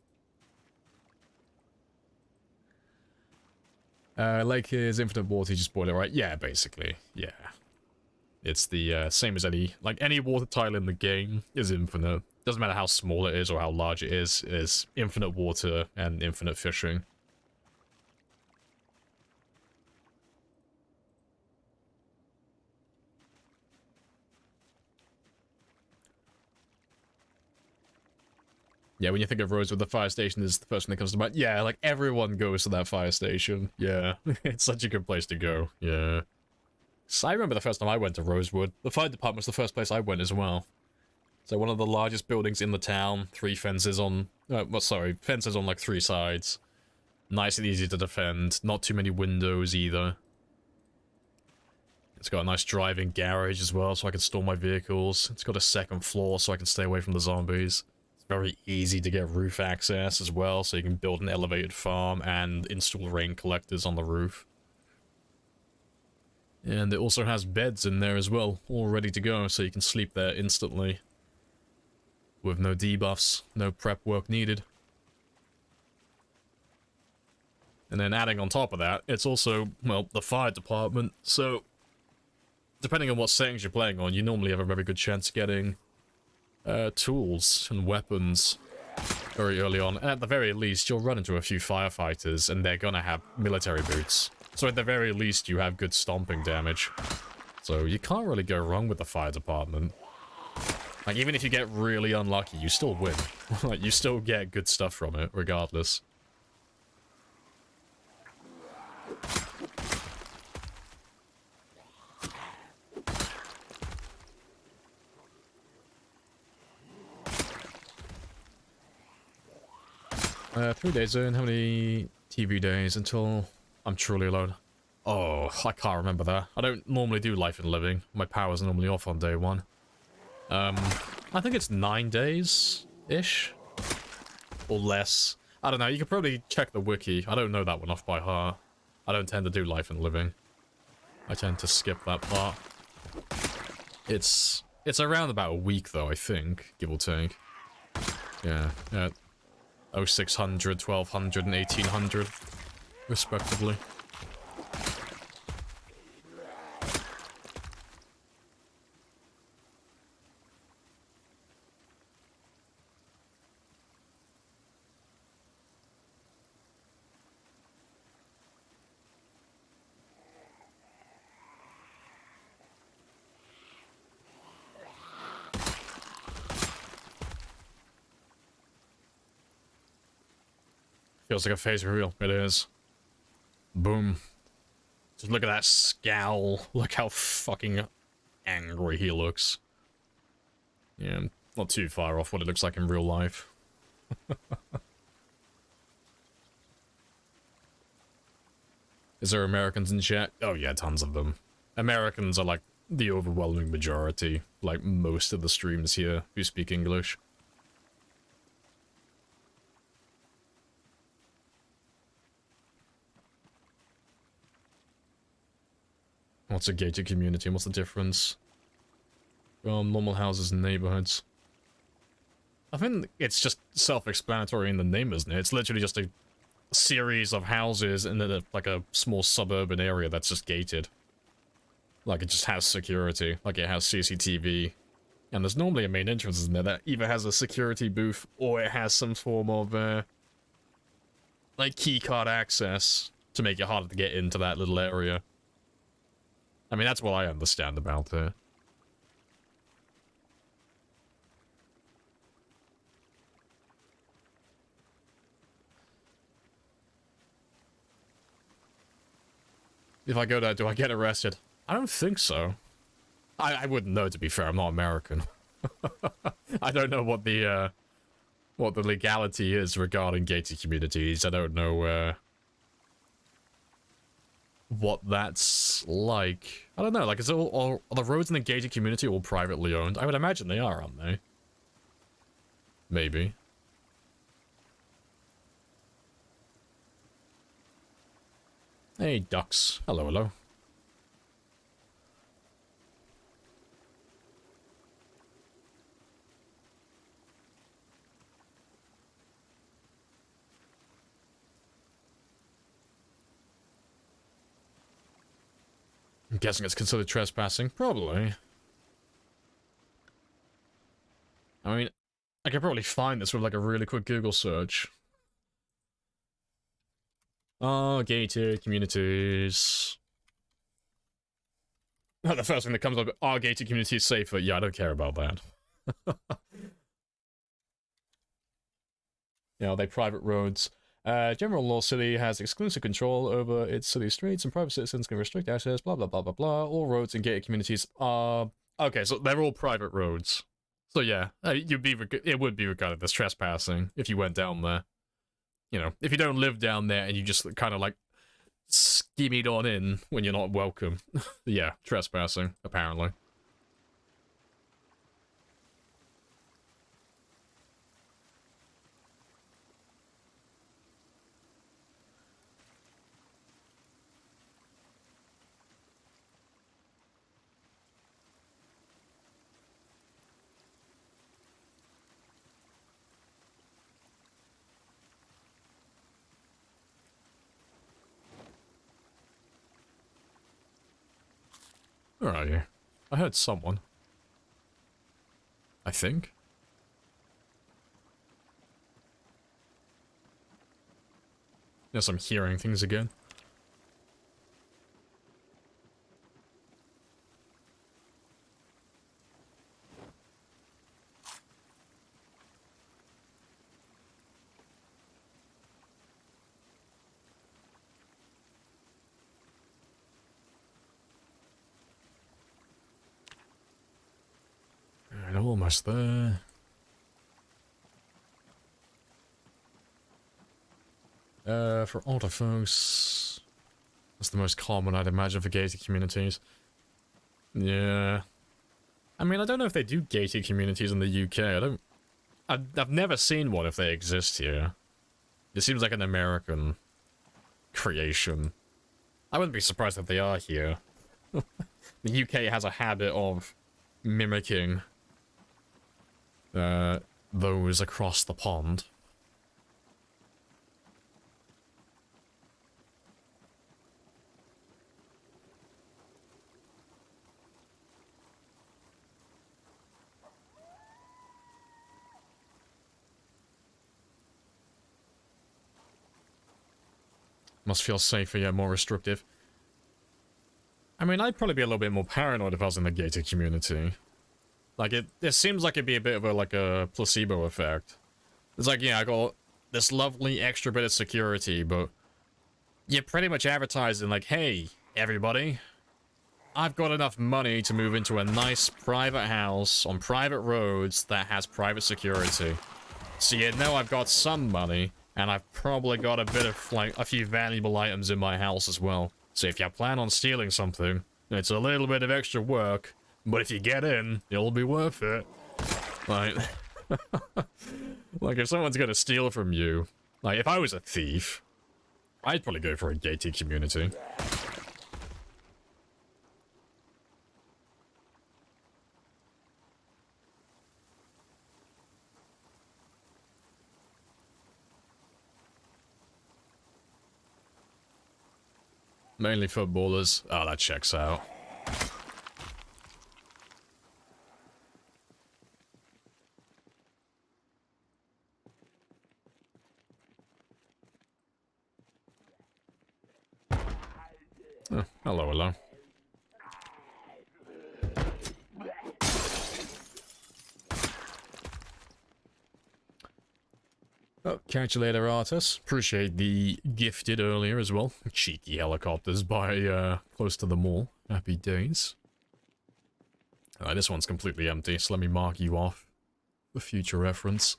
S1: Like his infinite water, you just boil it, right? Yeah, basically, yeah. It's the same as any water tile in the game is infinite. Doesn't matter how small it is or how large it is infinite water and infinite fishing. Yeah, when you think of Rosewood, the fire station is the first thing that comes to mind. Yeah, like, everyone goes to that fire station. Yeah, it's such a good place to go. Yeah. So I remember the first time I went to Rosewood. The fire department was the first place I went as well. So one of the largest buildings in the town. 3 fences on... fences on, like, 3 sides. Nice and easy to defend. Not too many windows, either. It's got a nice driving garage as well, so I can store my vehicles. It's got a 2nd floor, so I can stay away from the zombies. Very easy to get roof access as well, so you can build an elevated farm and install rain collectors on the roof. And it also has beds in there as well, all ready to go, so you can sleep there instantly. With no debuffs, no prep work needed. And then adding on top of that, it's also, well, the fire department, so depending on what settings you're playing on, you normally have a very good chance of getting tools and weapons very early on. And at the very least, you'll run into a few firefighters and they're gonna have military boots. So at the very least, you have good stomping damage. So you can't really go wrong with the fire department. Like, even if you get really unlucky, you still win. Like, you still get good stuff from it, regardless. Three days in, how many TV days until I'm truly alone? Oh, I can't remember that. I don't normally do life and living. My power's normally off on day 1. I think it's 9 days-ish? Or less. I don't know, you could probably check the wiki. I don't know that one off by heart. I don't tend to do life and living. I tend to skip that part. It's around about a week though, I think, give or take. Yeah, 0600, 1200, and 1800, respectively. Feels like a phase reveal. It is. Boom. Just look at that scowl. Look how fucking angry he looks. Yeah, not too far off what it looks like in real life. Is there Americans in chat? Oh yeah, tons of them. Americans are like the overwhelming majority, like most of the streams here, who speak English. What's a gated community? What's the difference from normal houses and neighborhoods? I think it's just self-explanatory in the name, isn't it? It's literally just a series of houses in like a small suburban area that's just gated. Like it just has security, like it has CCTV. And there's normally a main entrance in there that either has a security booth or it has some form of like keycard access to make it harder to get into that little area. I mean, that's what I understand about it. If I go there, do I get arrested? I don't think so. I wouldn't know, to be fair. I'm not American. I don't know what the legality is regarding gated communities. I don't know what that's like. I don't know. Like, is it all, are the roads in the gated community all privately owned? I would imagine they are, aren't they? Maybe. Hey, ducks. Hello, hello. I'm guessing it's considered trespassing. Probably. I mean, I could probably find this with like a really quick Google search. Oh, gated communities. Oh, the first thing that comes up, are gated communities safer? Yeah, I don't care about that. You know, they private roads. General law city has exclusive control over its city streets and private citizens can restrict access, blah, blah, blah, blah, blah. All roads in gated communities are... Okay, so they're all private roads. So yeah, it would be regarded as trespassing if you went down there. You know, if you don't live down there and you just kind of like skimmied on in when you're not welcome. Yeah, trespassing, apparently. Where are you? I heard someone. I think. Yes, I'm hearing things again. Almost there. For older folks, that's the most common, I'd imagine, for gated communities. Yeah. I mean, I don't know if they do gated communities in the UK. I've never seen one if they exist here. It seems like an American creation. I wouldn't be surprised if they are here. The UK has a habit of mimicking those across the pond. Must feel safer, yet more restrictive. I mean, I'd probably be a little bit more paranoid if I was in the gated community. Like, it seems like it'd be a bit of a placebo effect. It's like, yeah, I got this lovely extra bit of security, but you're pretty much advertising like, hey, everybody, I've got enough money to move into a nice private house on private roads that has private security. So you know I've got some money, and I've probably got a bit of, like, a few valuable items in my house as well. So if you plan on stealing something, It's a little bit of extra work, but if you get in, it'll be worth it. Like, like if someone's gonna steal from you, like if I was a thief, I'd probably go for a gated community. Mainly footballers. Oh, that checks out. Oh, hello, hello. Oh, catch you later, artist. Appreciate the gifted earlier as well. Cheeky helicopters by close to the mall. Happy days. Alright, this one's completely empty, so let me mark you off for future reference.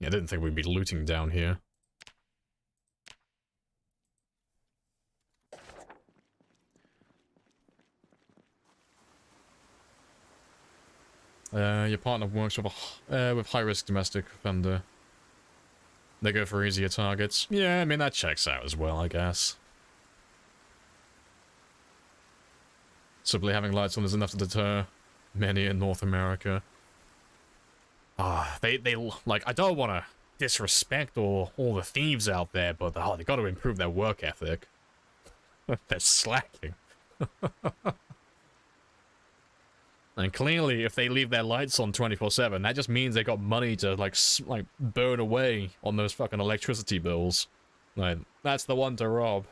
S1: Yeah, I didn't think we'd be looting down here. Your partner works with high-risk domestic offender. They go for easier targets. Yeah, I mean, that checks out as well, I guess. Simply having lights on is enough to deter many in North America. They like, I don't want to disrespect all the thieves out there, but they got to improve their work ethic. They're slacking. And clearly, if they leave their lights on 24/7, that just means they got money to, like burn away on those fucking electricity bills. Like, that's the one to rob.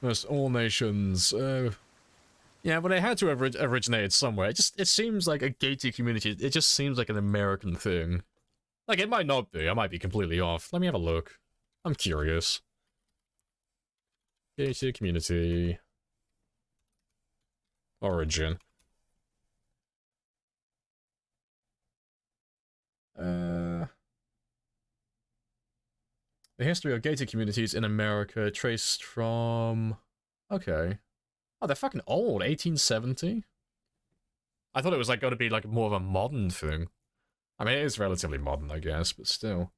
S1: Most all nations, yeah, but it had to have originated somewhere. It seems like a gated community. It just seems like an American thing. Like, it might not be. I might be completely off. Let me have a look. I'm curious. Gated community. Origin. The history of gated communities in America traced from... Okay. Oh, they're fucking old. 1870? I thought it was, like, going to be, like, more of a modern thing. I mean, it is relatively modern, I guess, but still.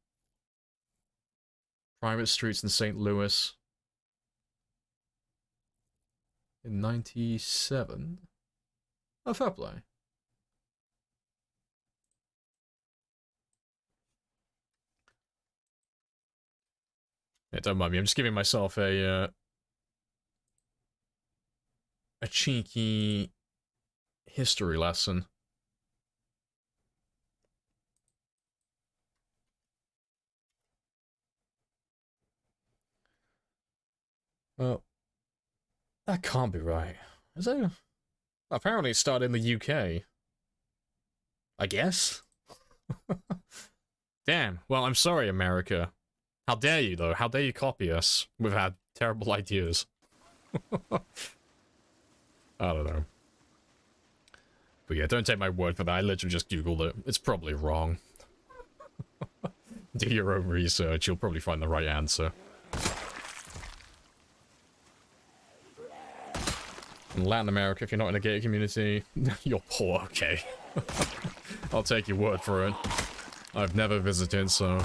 S1: Private streets in St. Louis. In 97? Oh, fair play. Yeah, don't mind me, I'm just giving myself a cheeky history lesson. Well, that can't be right. Is it? Apparently it started in the UK. I guess? Damn. Well, I'm sorry, America. How dare you, though? How dare you copy us? We've had terrible ideas. I don't know. But yeah, don't take my word for that. I literally just googled it. It's probably wrong. Do your own research. You'll probably find the right answer. In Latin America, if you're not in a gated community, you're poor, okay. I'll take your word for it. I've never visited, so...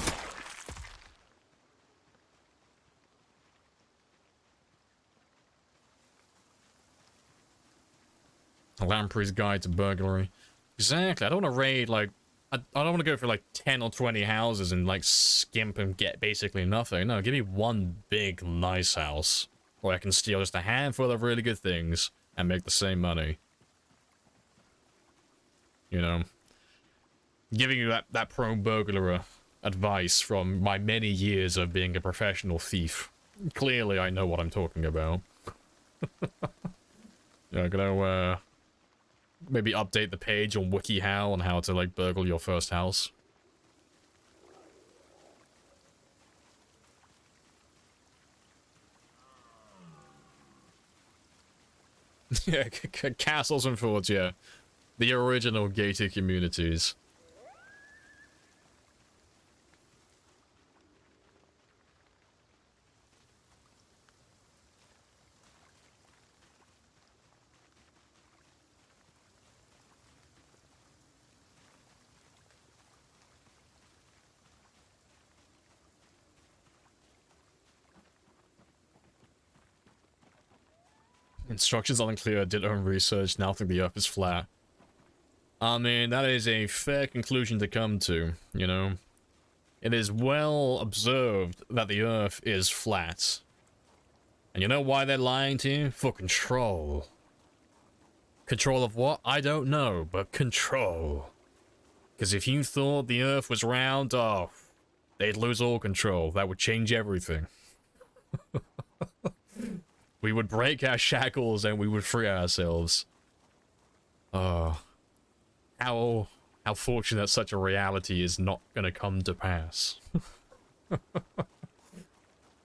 S1: Lamprey's Guide to Burglary. Exactly, I don't want to raid, like... I don't want to go for, like, 10 or 20 houses and, like, skimp and get basically nothing. No, give me one big, nice house. Where I can steal just a handful of really good things and make the same money. You know? Giving you that pro burglar advice from my many years of being a professional thief. Clearly I know what I'm talking about. Yeah, I'm gonna, maybe update the page on WikiHow on how to, like, burgle your first house. Yeah, castles and forts, yeah. The original gated communities. Instructions unclear, did own research, now think the Earth is flat. I mean, that is a fair conclusion to come to, you know? It is well observed that the Earth is flat. And you know why they're lying to you? For control. Control of what? I don't know, but control. Because if you thought the Earth was round, oh, they'd lose all control. That would change everything. We would break our shackles and we would free ourselves. How fortunate such a reality is not gonna come to pass.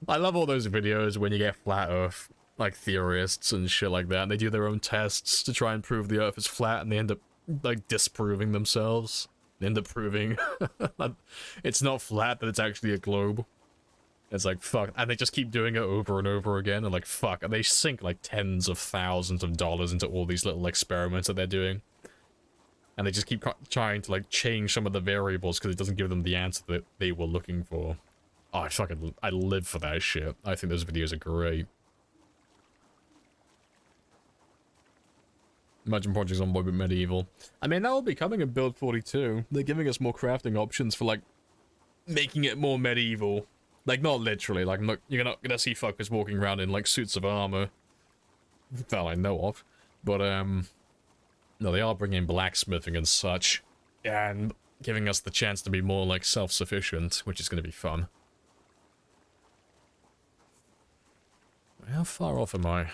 S1: I love all those videos when you get flat Earth, like, theorists and shit like that, and they do their own tests to try and prove the Earth is flat, and they end up, like, disproving themselves. They end up proving that it's not flat, that it's actually a globe. It's like, fuck, and they just keep doing it over and over again, and like, fuck, and they sink like tens of thousands of dollars into all these little experiments that they're doing. And they just keep trying to like change some of the variables because it doesn't give them the answer that they were looking for. Oh, I live for that shit. I think those videos are great. Imagine Project Zomboid with medieval. I mean, that will be coming in Build 42. They're giving us more crafting options for like making it more medieval. Like, not literally, like, look, you're not gonna see fuckers walking around in, like, suits of armor. That I know of. But, no, they are bringing blacksmithing and such. And giving us the chance to be more, like, self-sufficient, which is gonna be fun. How far off am I?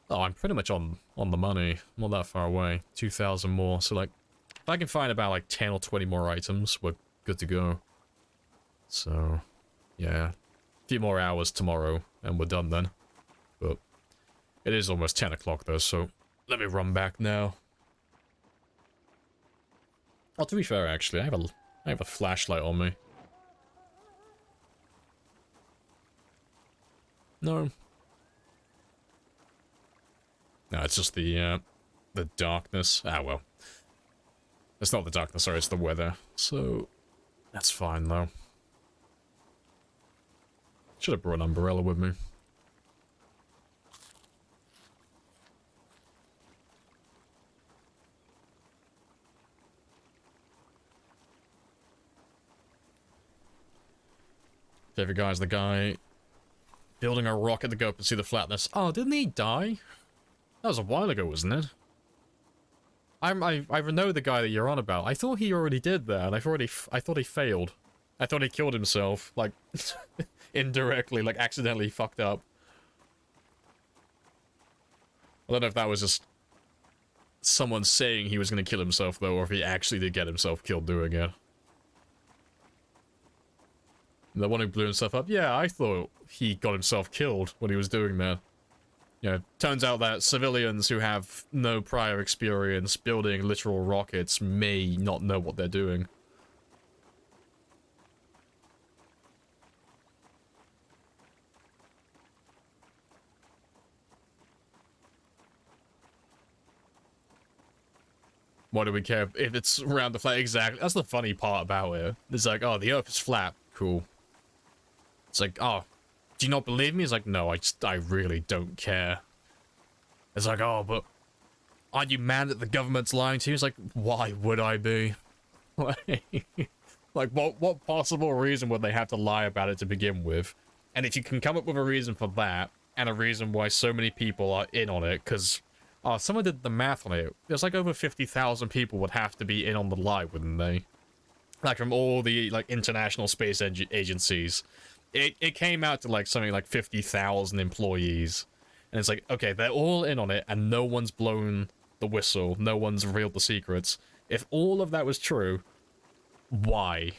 S1: Oh, I'm pretty much on the money. I'm not that far away. 2,000 more, so, like, if I can find about, like, 10 or 20 more items, we're good to go. So... yeah, a few more hours tomorrow, and we're done then. But it is almost 10 o'clock though, so let me run back now. Oh, to be fair, actually, I have a flashlight on me. No. No, it's just the darkness. Ah, well. It's not the darkness, sorry, it's the weather. So, that's fine though. Should have brought an umbrella with me. Favorite guy is the guy building a rocket to go up and see the flatness. Oh, didn't he die? That was a while ago, wasn't it? I know the guy that you're on about. I thought he already did that, and I thought he failed. I thought he killed himself, like, indirectly, like, accidentally fucked up. I don't know if that was just someone saying he was gonna kill himself, though, or if he actually did get himself killed doing it. The one who blew himself up? Yeah, I thought he got himself killed when he was doing that. You know, turns out that civilians who have no prior experience building literal rockets may not know what they're doing. Why do we care if it's around the flat? Exactly. That's the funny part about it. It's like, oh, the Earth is flat. Cool. It's like, oh, do you not believe me? It's like, no, I really don't care. It's like, oh, but aren't you mad that the government's lying to you? It's like, why would I be? Like, what possible reason would they have to lie about it to begin with? And if you can come up with a reason for that, and a reason why so many people are in on it, because... oh, someone did the math on it. There's like over 50,000 people would have to be in on the lie, wouldn't they? Like from all the like international space agencies. It came out to like something like 50,000 employees. And it's like, okay, they're all in on it and no one's blown the whistle. No one's revealed the secrets. If all of that was true, why?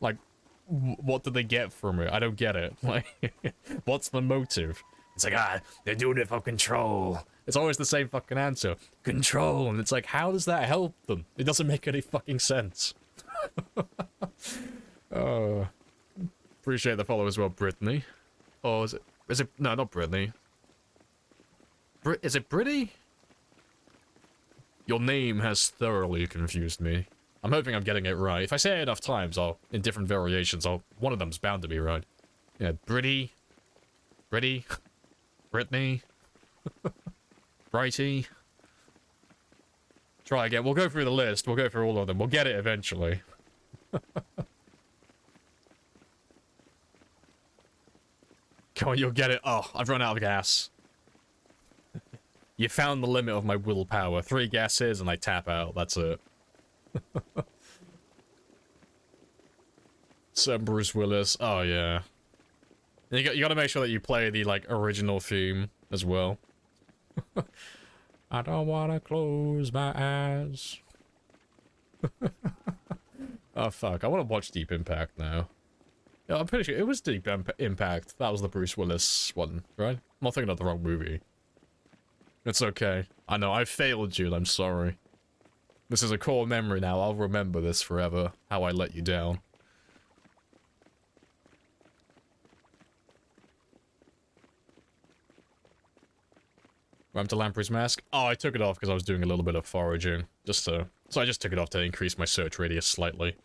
S1: Like, what did they get from it? I don't get it. Like, what's the motive? It's like, they're doing it for control. It's always the same fucking answer. Control. And it's like, how does that help them? It doesn't make any fucking sense. Oh. Appreciate the follow as well, Brittany. Oh, is it, no, not Brittany. Is it Britty? Your name has thoroughly confused me. I'm hoping I'm getting it right. If I say it enough times, in different variations, one of them's bound to be right. Yeah, Britty. Brittany. Brighty. Try again. We'll go through the list. We'll go through all of them. We'll get it eventually. Come on, you'll get it. Oh, I've run out of gas. You found the limit of my willpower. 3 gases and I tap out. That's it. Sir Bruce Willis. Oh, yeah. And you gotta make sure that you play the, like, original theme as well. I don't wanna close my eyes. Oh, fuck. I wanna watch Deep Impact now. Yeah, I'm pretty sure it was Deep Impact. That was the Bruce Willis one, right? I'm not thinking of the wrong movie. It's okay. I know, I failed you, I'm sorry. This is a core memory now. I'll remember this forever. How I let you down. I'm to Lamprey's mask. Oh, I took it off because I was doing a little bit of foraging. So I just took it off to increase my search radius slightly.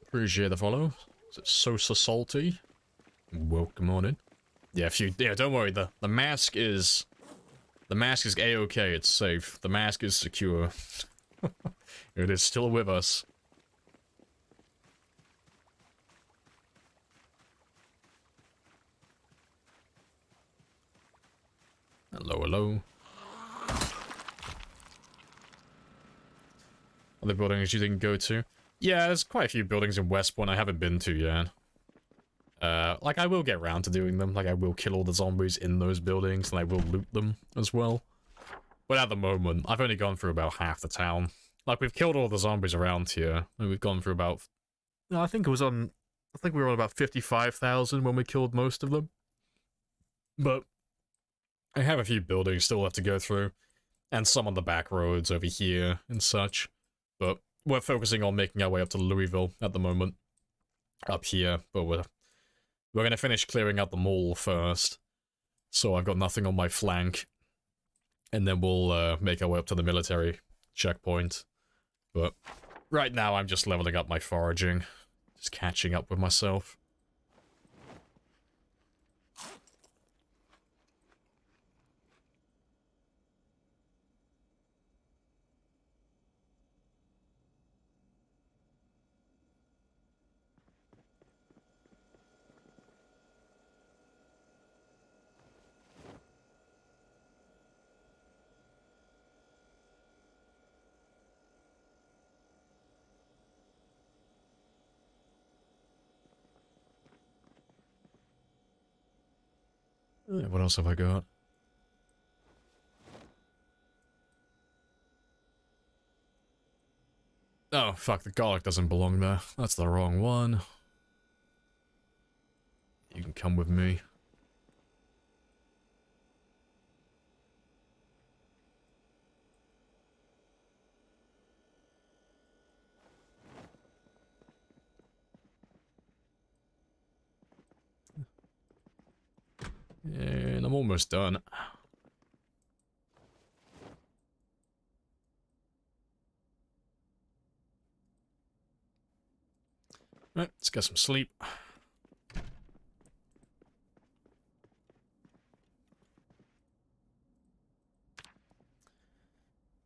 S1: Appreciate the follow. Is it Sosa Salty? Welcome on in. Yeah, don't worry, the mask is A-okay, it's safe. The mask is secure. It is still with us. Hello, hello. Other buildings you didn't go to? Yeah, there's quite a few buildings in Westpoint I haven't been to yet. Like, I will get around to doing them. Like, I will kill all the zombies in those buildings, and I will loot them as well. But at the moment, I've only gone through about half the town. Like, we've killed all the zombies around here, and we've gone through about... I think we were on about 55,000 when we killed most of them. But I have a few buildings still left to go through, and some on the back roads over here and such. But we're focusing on making our way up to Louisville at the moment. Up here, but we're gonna finish clearing out the mall first. So I've got nothing on my flank. And then we'll make our way up to the military checkpoint. But right now I'm just leveling up my foraging. Just catching up with myself. What else have I got? Oh, fuck, the garlic doesn't belong there. That's the wrong one. You can come with me. And I'm almost done. Right, let's get some sleep.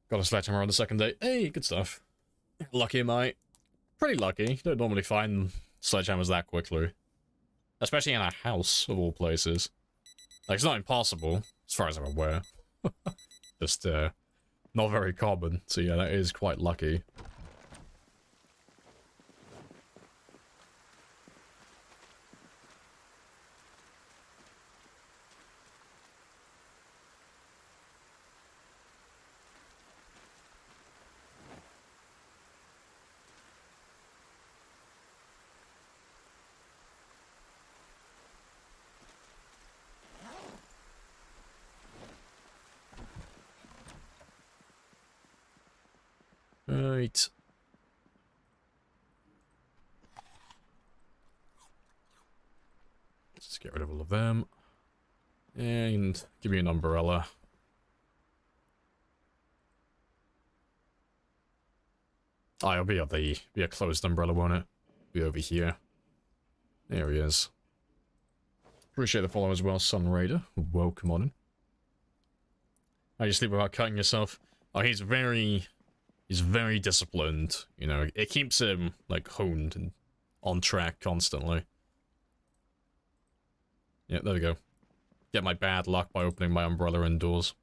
S1: Got a sledgehammer on the second day. Hey, good stuff. Lucky am I. Pretty lucky. You don't normally find sledgehammers that quickly. Especially in a house, of all places. Like, it's not impossible, as far as I'm aware. Just, not very common. So yeah, that is quite lucky. Right. Let's get rid of all of them. And give me an umbrella. Oh, it'll be a closed umbrella, won't it? Be over here. There he is. Appreciate the follow as well, Sun Raider. Welcome on in. How do you sleep without cutting yourself? Oh, he's very disciplined. You know, it keeps him like honed and on track constantly. Yeah, there we go. Get my bad luck by opening my umbrella indoors.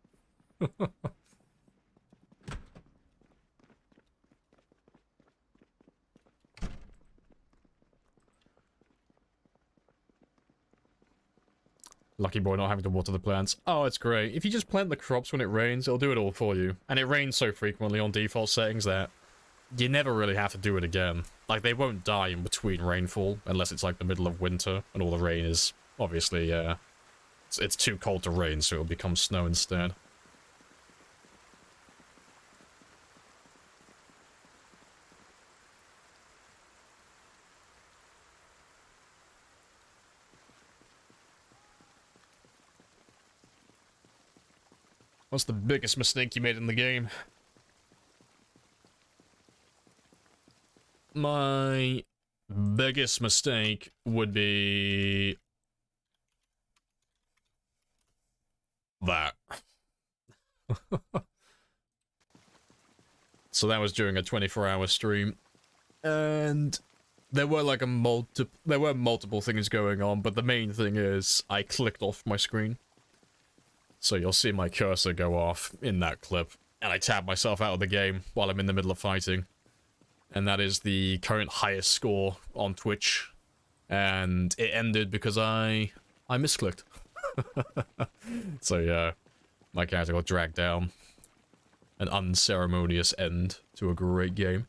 S1: Lucky boy not having to water the plants. Oh, it's great. If you just plant the crops when it rains, it'll do it all for you. And it rains so frequently on default settings that you never really have to do it again. Like, they won't die in between rainfall, unless it's like the middle of winter, and all the rain is, obviously, it's too cold to rain, so it'll become snow instead. What's the biggest mistake you made in the game? My biggest mistake would be that. So that was during a 24-hour stream, and there were like multiple things going on, but the main thing is I clicked off my screen. So you'll see my cursor go off in that clip, and I tab myself out of the game while I'm in the middle of fighting. And that is the current highest score on Twitch. And it ended because I misclicked. So yeah, my character got dragged down. An unceremonious end to a great game.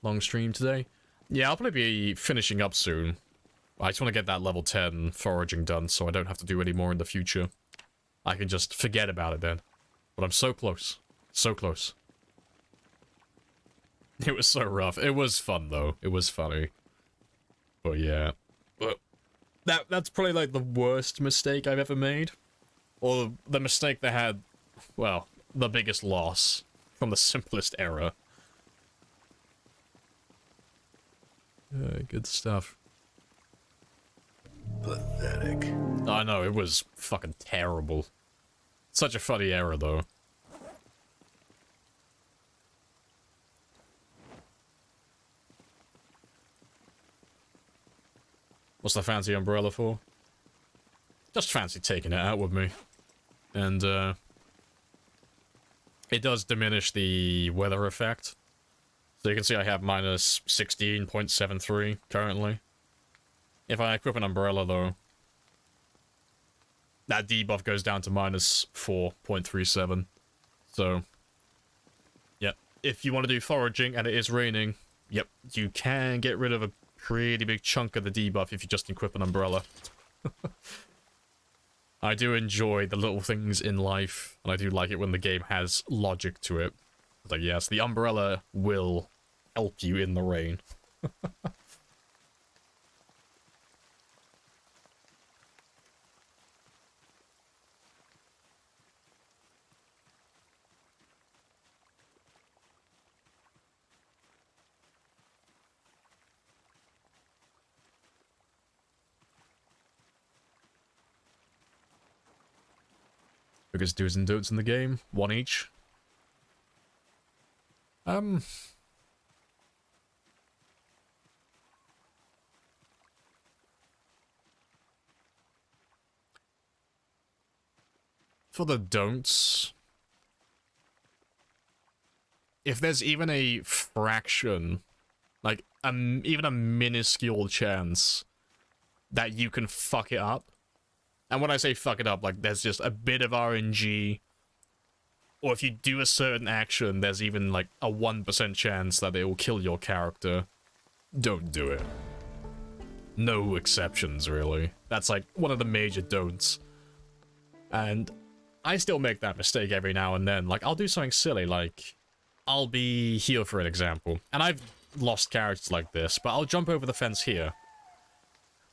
S1: Long stream today? Yeah, I'll probably be finishing up soon. I just want to get that level 10 foraging done so I don't have to do any more in the future. I can just forget about it then. But I'm so close. So close. It was so rough. It was fun though. It was funny. But yeah. But that's probably like the worst mistake I've ever made. Or the mistake that had, well, the biggest loss from the simplest error. Good stuff.
S4: Pathetic.
S1: I know, it was fucking terrible. Such a funny error, though. What's the fancy umbrella for? Just fancy taking it out with me. And, it does diminish the weather effect. So you can see I have minus 16.73 currently. If I equip an umbrella, though, that debuff goes down to minus 4.37. So, yep. If you want to do foraging and it is raining, yep, you can get rid of a pretty big chunk of the debuff if you just equip an umbrella. I do enjoy the little things in life, and I do like it when the game has logic to it. It's like, yes, the umbrella will help you in the rain. Biggest do's and don'ts in the game, one each. For the don'ts, if there's even a fraction, like even a minuscule chance that you can fuck it up, and when I say fuck it up, like there's just a bit of RNG, or if you do a certain action, there's even like a 1% chance that it will kill your character, don't do it. No exceptions, really. That's like one of the major don'ts. And I still make that mistake every now and then. Like, I'll do something silly, like, I'll be here for an example. And I've lost characters like this, but I'll jump over the fence here.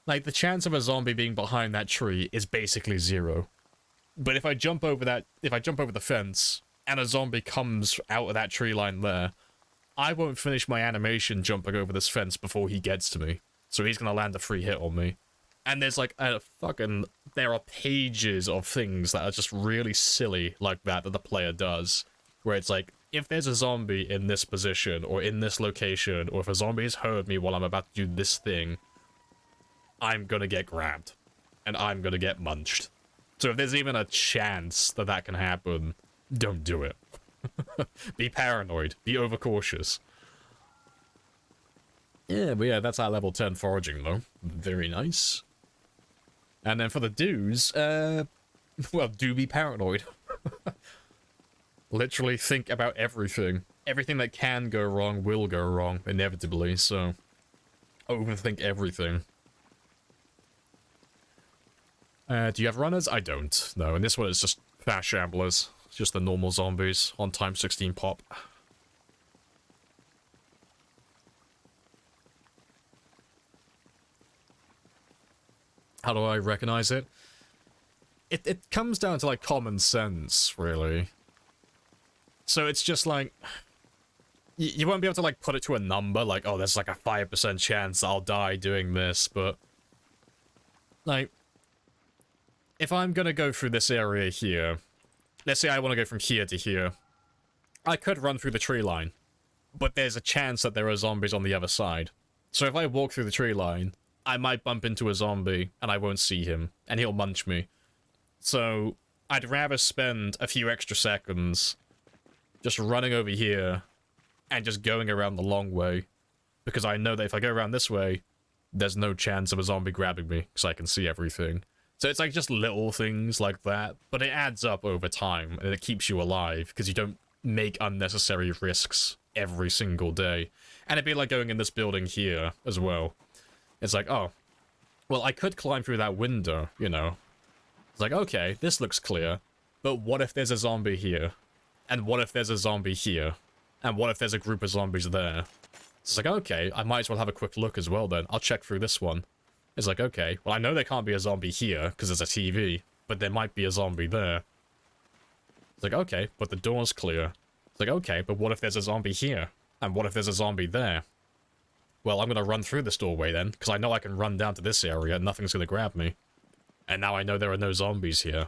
S1: Like, the chance of a zombie being behind that tree is basically 0. But if I jump over the fence, and a zombie comes out of that tree line there, I won't finish my animation jumping over this fence before he gets to me. So he's gonna land a free hit on me. And there's like there are pages of things that are just really silly like that the player does. Where it's like, if there's a zombie in this position, or in this location, or if a zombie has heard me while I'm about to do this thing, I'm gonna get grabbed. And I'm gonna get munched. So if there's even a chance that that can happen, don't do it. Be paranoid. Be overcautious. Yeah, but yeah, that's our level 10 foraging, though. Very nice. And then for the do's, well, do be paranoid. Literally think about everything. Everything that can go wrong will go wrong, inevitably, so overthink everything. Do you have runners? I don't. No, and this one is just fast shamblers. Just the normal zombies on time 16 pop. How do I recognize it? It comes down to, like, common sense, really. So it's just, like... You won't be able to, like, put it to a number, like, oh, there's, like, a 5% chance I'll die doing this, but... Like... If I'm gonna go through this area here... Let's say I want to go from here to here. I could run through the tree line. But there's a chance that there are zombies on the other side. So if I walk through the tree line, I might bump into a zombie, and I won't see him, and he'll munch me. So, I'd rather spend a few extra seconds just running over here, and just going around the long way, because I know that if I go around this way, there's no chance of a zombie grabbing me, because I can see everything. So it's like just little things like that, but it adds up over time, and it keeps you alive, because you don't make unnecessary risks every single day. And it'd be like going in this building here, as well. It's like, oh, well, I could climb through that window, you know. It's like, okay, this looks clear, but what if there's a zombie here? And what if there's a zombie here? And what if there's a group of zombies there? It's like, okay, I might as well have a quick look as well then. I'll check through this one. It's like, okay, well, I know there can't be a zombie here, because there's a TV, but there might be a zombie there. It's like, okay, but the door's clear. It's like, okay, but what if there's a zombie here? And what if there's a zombie there? Well, I'm gonna run through this doorway then, because I know I can run down to this area and nothing's gonna grab me. And now I know there are no zombies here.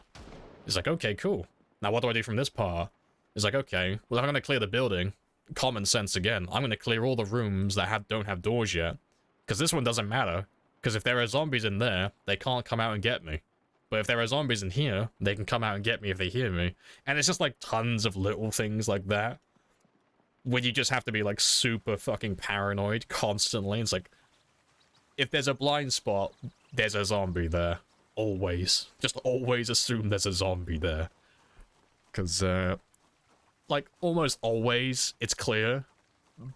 S1: It's like, okay, cool. Now what do I do from this part? It's like, okay, well, if I'm gonna clear the building, common sense again, I'm gonna clear all the rooms that don't have doors yet. Because this one doesn't matter. Because if there are zombies in there, they can't come out and get me. But if there are zombies in here, they can come out and get me if they hear me. And it's just like tons of little things like that. Where you just have to be like super fucking paranoid constantly. It's like, if there's a blind spot, there's a zombie there. Always. Just always assume there's a zombie there. Because, like, almost always, it's clear.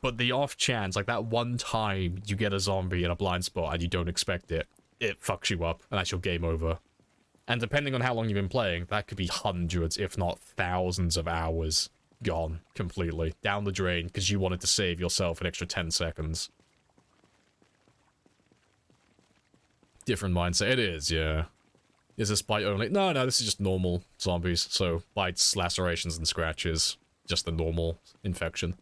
S1: But the off chance, like that one time you get a zombie in a blind spot and you don't expect it, it fucks you up, and that's your game over. And depending on how long you've been playing, that could be hundreds, if not thousands of hours gone completely. Down the drain, because you wanted to save yourself an extra 10 seconds. Different mindset. It is, yeah. Is this bite only? No, this is just normal zombies. So, bites, lacerations, and scratches. Just the normal infection.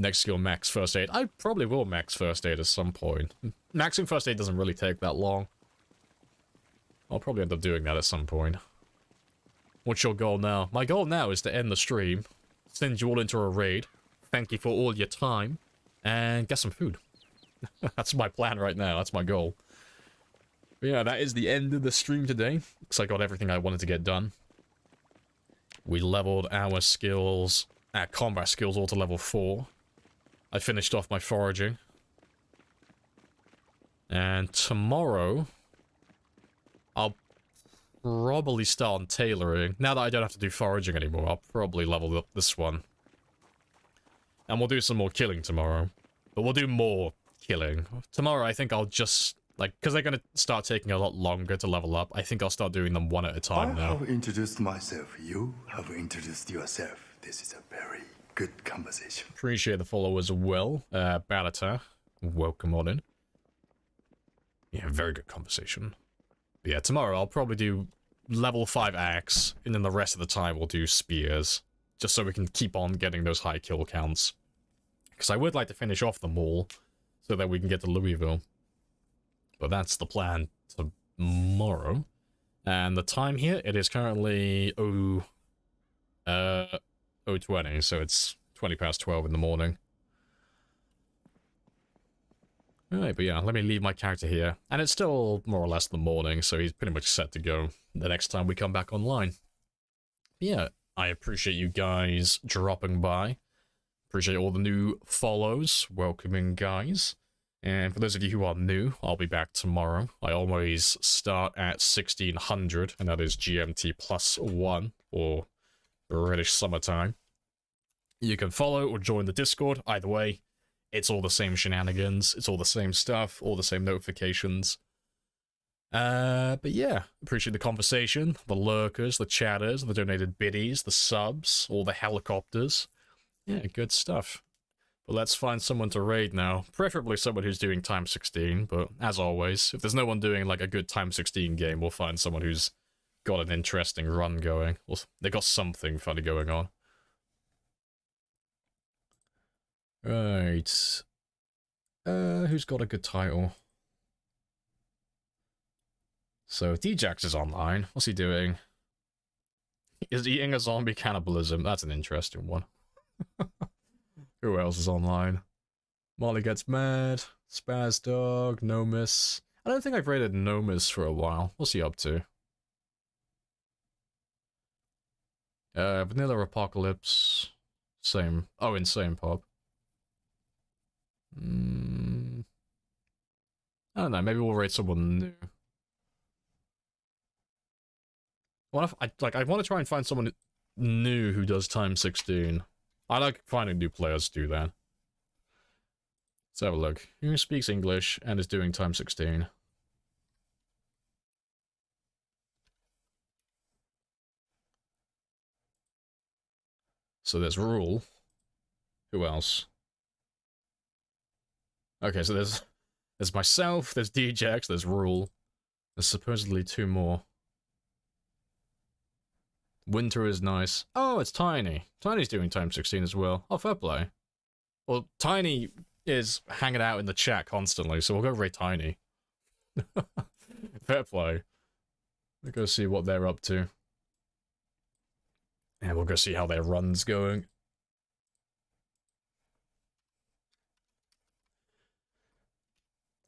S1: Next skill, max first aid. I probably will max first aid at some point. Maxing first aid doesn't really take that long. I'll probably end up doing that at some point. What's your goal now? My goal now is to end the stream, send you all into a raid, thank you for all your time, and get some food. That's my plan right now, that's my goal. But yeah, that is the end of the stream today, because I got everything I wanted to get done. We leveled our skills, our combat skills all to level 4. I finished off my foraging. And tomorrow, I'll probably start on tailoring. Now that I don't have to do foraging anymore, I'll probably level up this one. And we'll do some more killing tomorrow. But we'll do more killing. Tomorrow, I think I'll just Like, because they're going to start taking a lot longer to level up, I think I'll start doing them one at a time
S4: I
S1: now.
S4: have introduced myself. You have introduced yourself. This is a very good conversation.
S1: Appreciate the follow as well. Balata, welcome on in. Yeah, very good conversation. But yeah, tomorrow I'll probably do level 5 axe, and then the rest of the time we'll do spears. Just so we can keep on getting those high kill counts. Because I would like to finish off them all, so that we can get to Louisville. But that's the plan tomorrow. And the time here, it is currently 0:20, so it's 20 past 12 in the morning. Alright, but yeah, let me leave my character here. And it's still more or less the morning, so he's pretty much set to go the next time we come back online. But yeah, I appreciate you guys dropping by. Appreciate all the new follows. Welcoming, guys. And for those of you who are new, I'll be back tomorrow. I always start at 1600, and that is GMT +1, or British summertime. You can follow or join the Discord. Either way, it's all the same shenanigans. It's all the same stuff, all the same notifications. But yeah, appreciate the conversation, the lurkers, the chatters, the donated biddies, the subs, all the helicopters. Yeah, good stuff. But let's find someone to raid now. Preferably someone who's doing time 16, but as always, if there's no one doing like a good time 16 game, we'll find someone who's got an interesting run going. Or they got something funny going on. Right. Who's got a good title? So, Djax is online. What's he doing? Is eating a zombie cannibalism. That's an interesting one. Who else is online? Molly Gets Mad, Spaz Dog, Nomis. I don't think I've rated Nomis for a while. What's he up to? Vanilla Apocalypse. Same. Oh, Insane Pop. I don't know, maybe we'll rate someone new. I want to try and find someone new who does time 16. I like finding new players to do that. Let's have a look. Who speaks English and is doing time 16? So there's Rule. Who else? Okay, so there's myself, there's Djax, there's Rule. There's supposedly 2 more. Winter is nice. Oh, it's Tiny. Tiny's doing time 16 as well. Oh, fair play. Well, Tiny is hanging out in the chat constantly, so we'll go rate Tiny. Fair play. We'll go see what they're up to. And we'll go see how their run's going.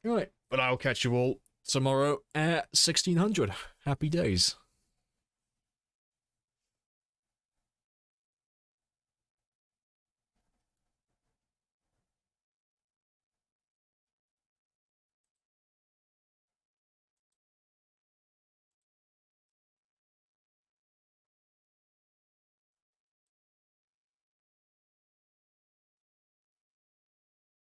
S1: Alright, but I'll catch you all tomorrow at 1600. Happy days.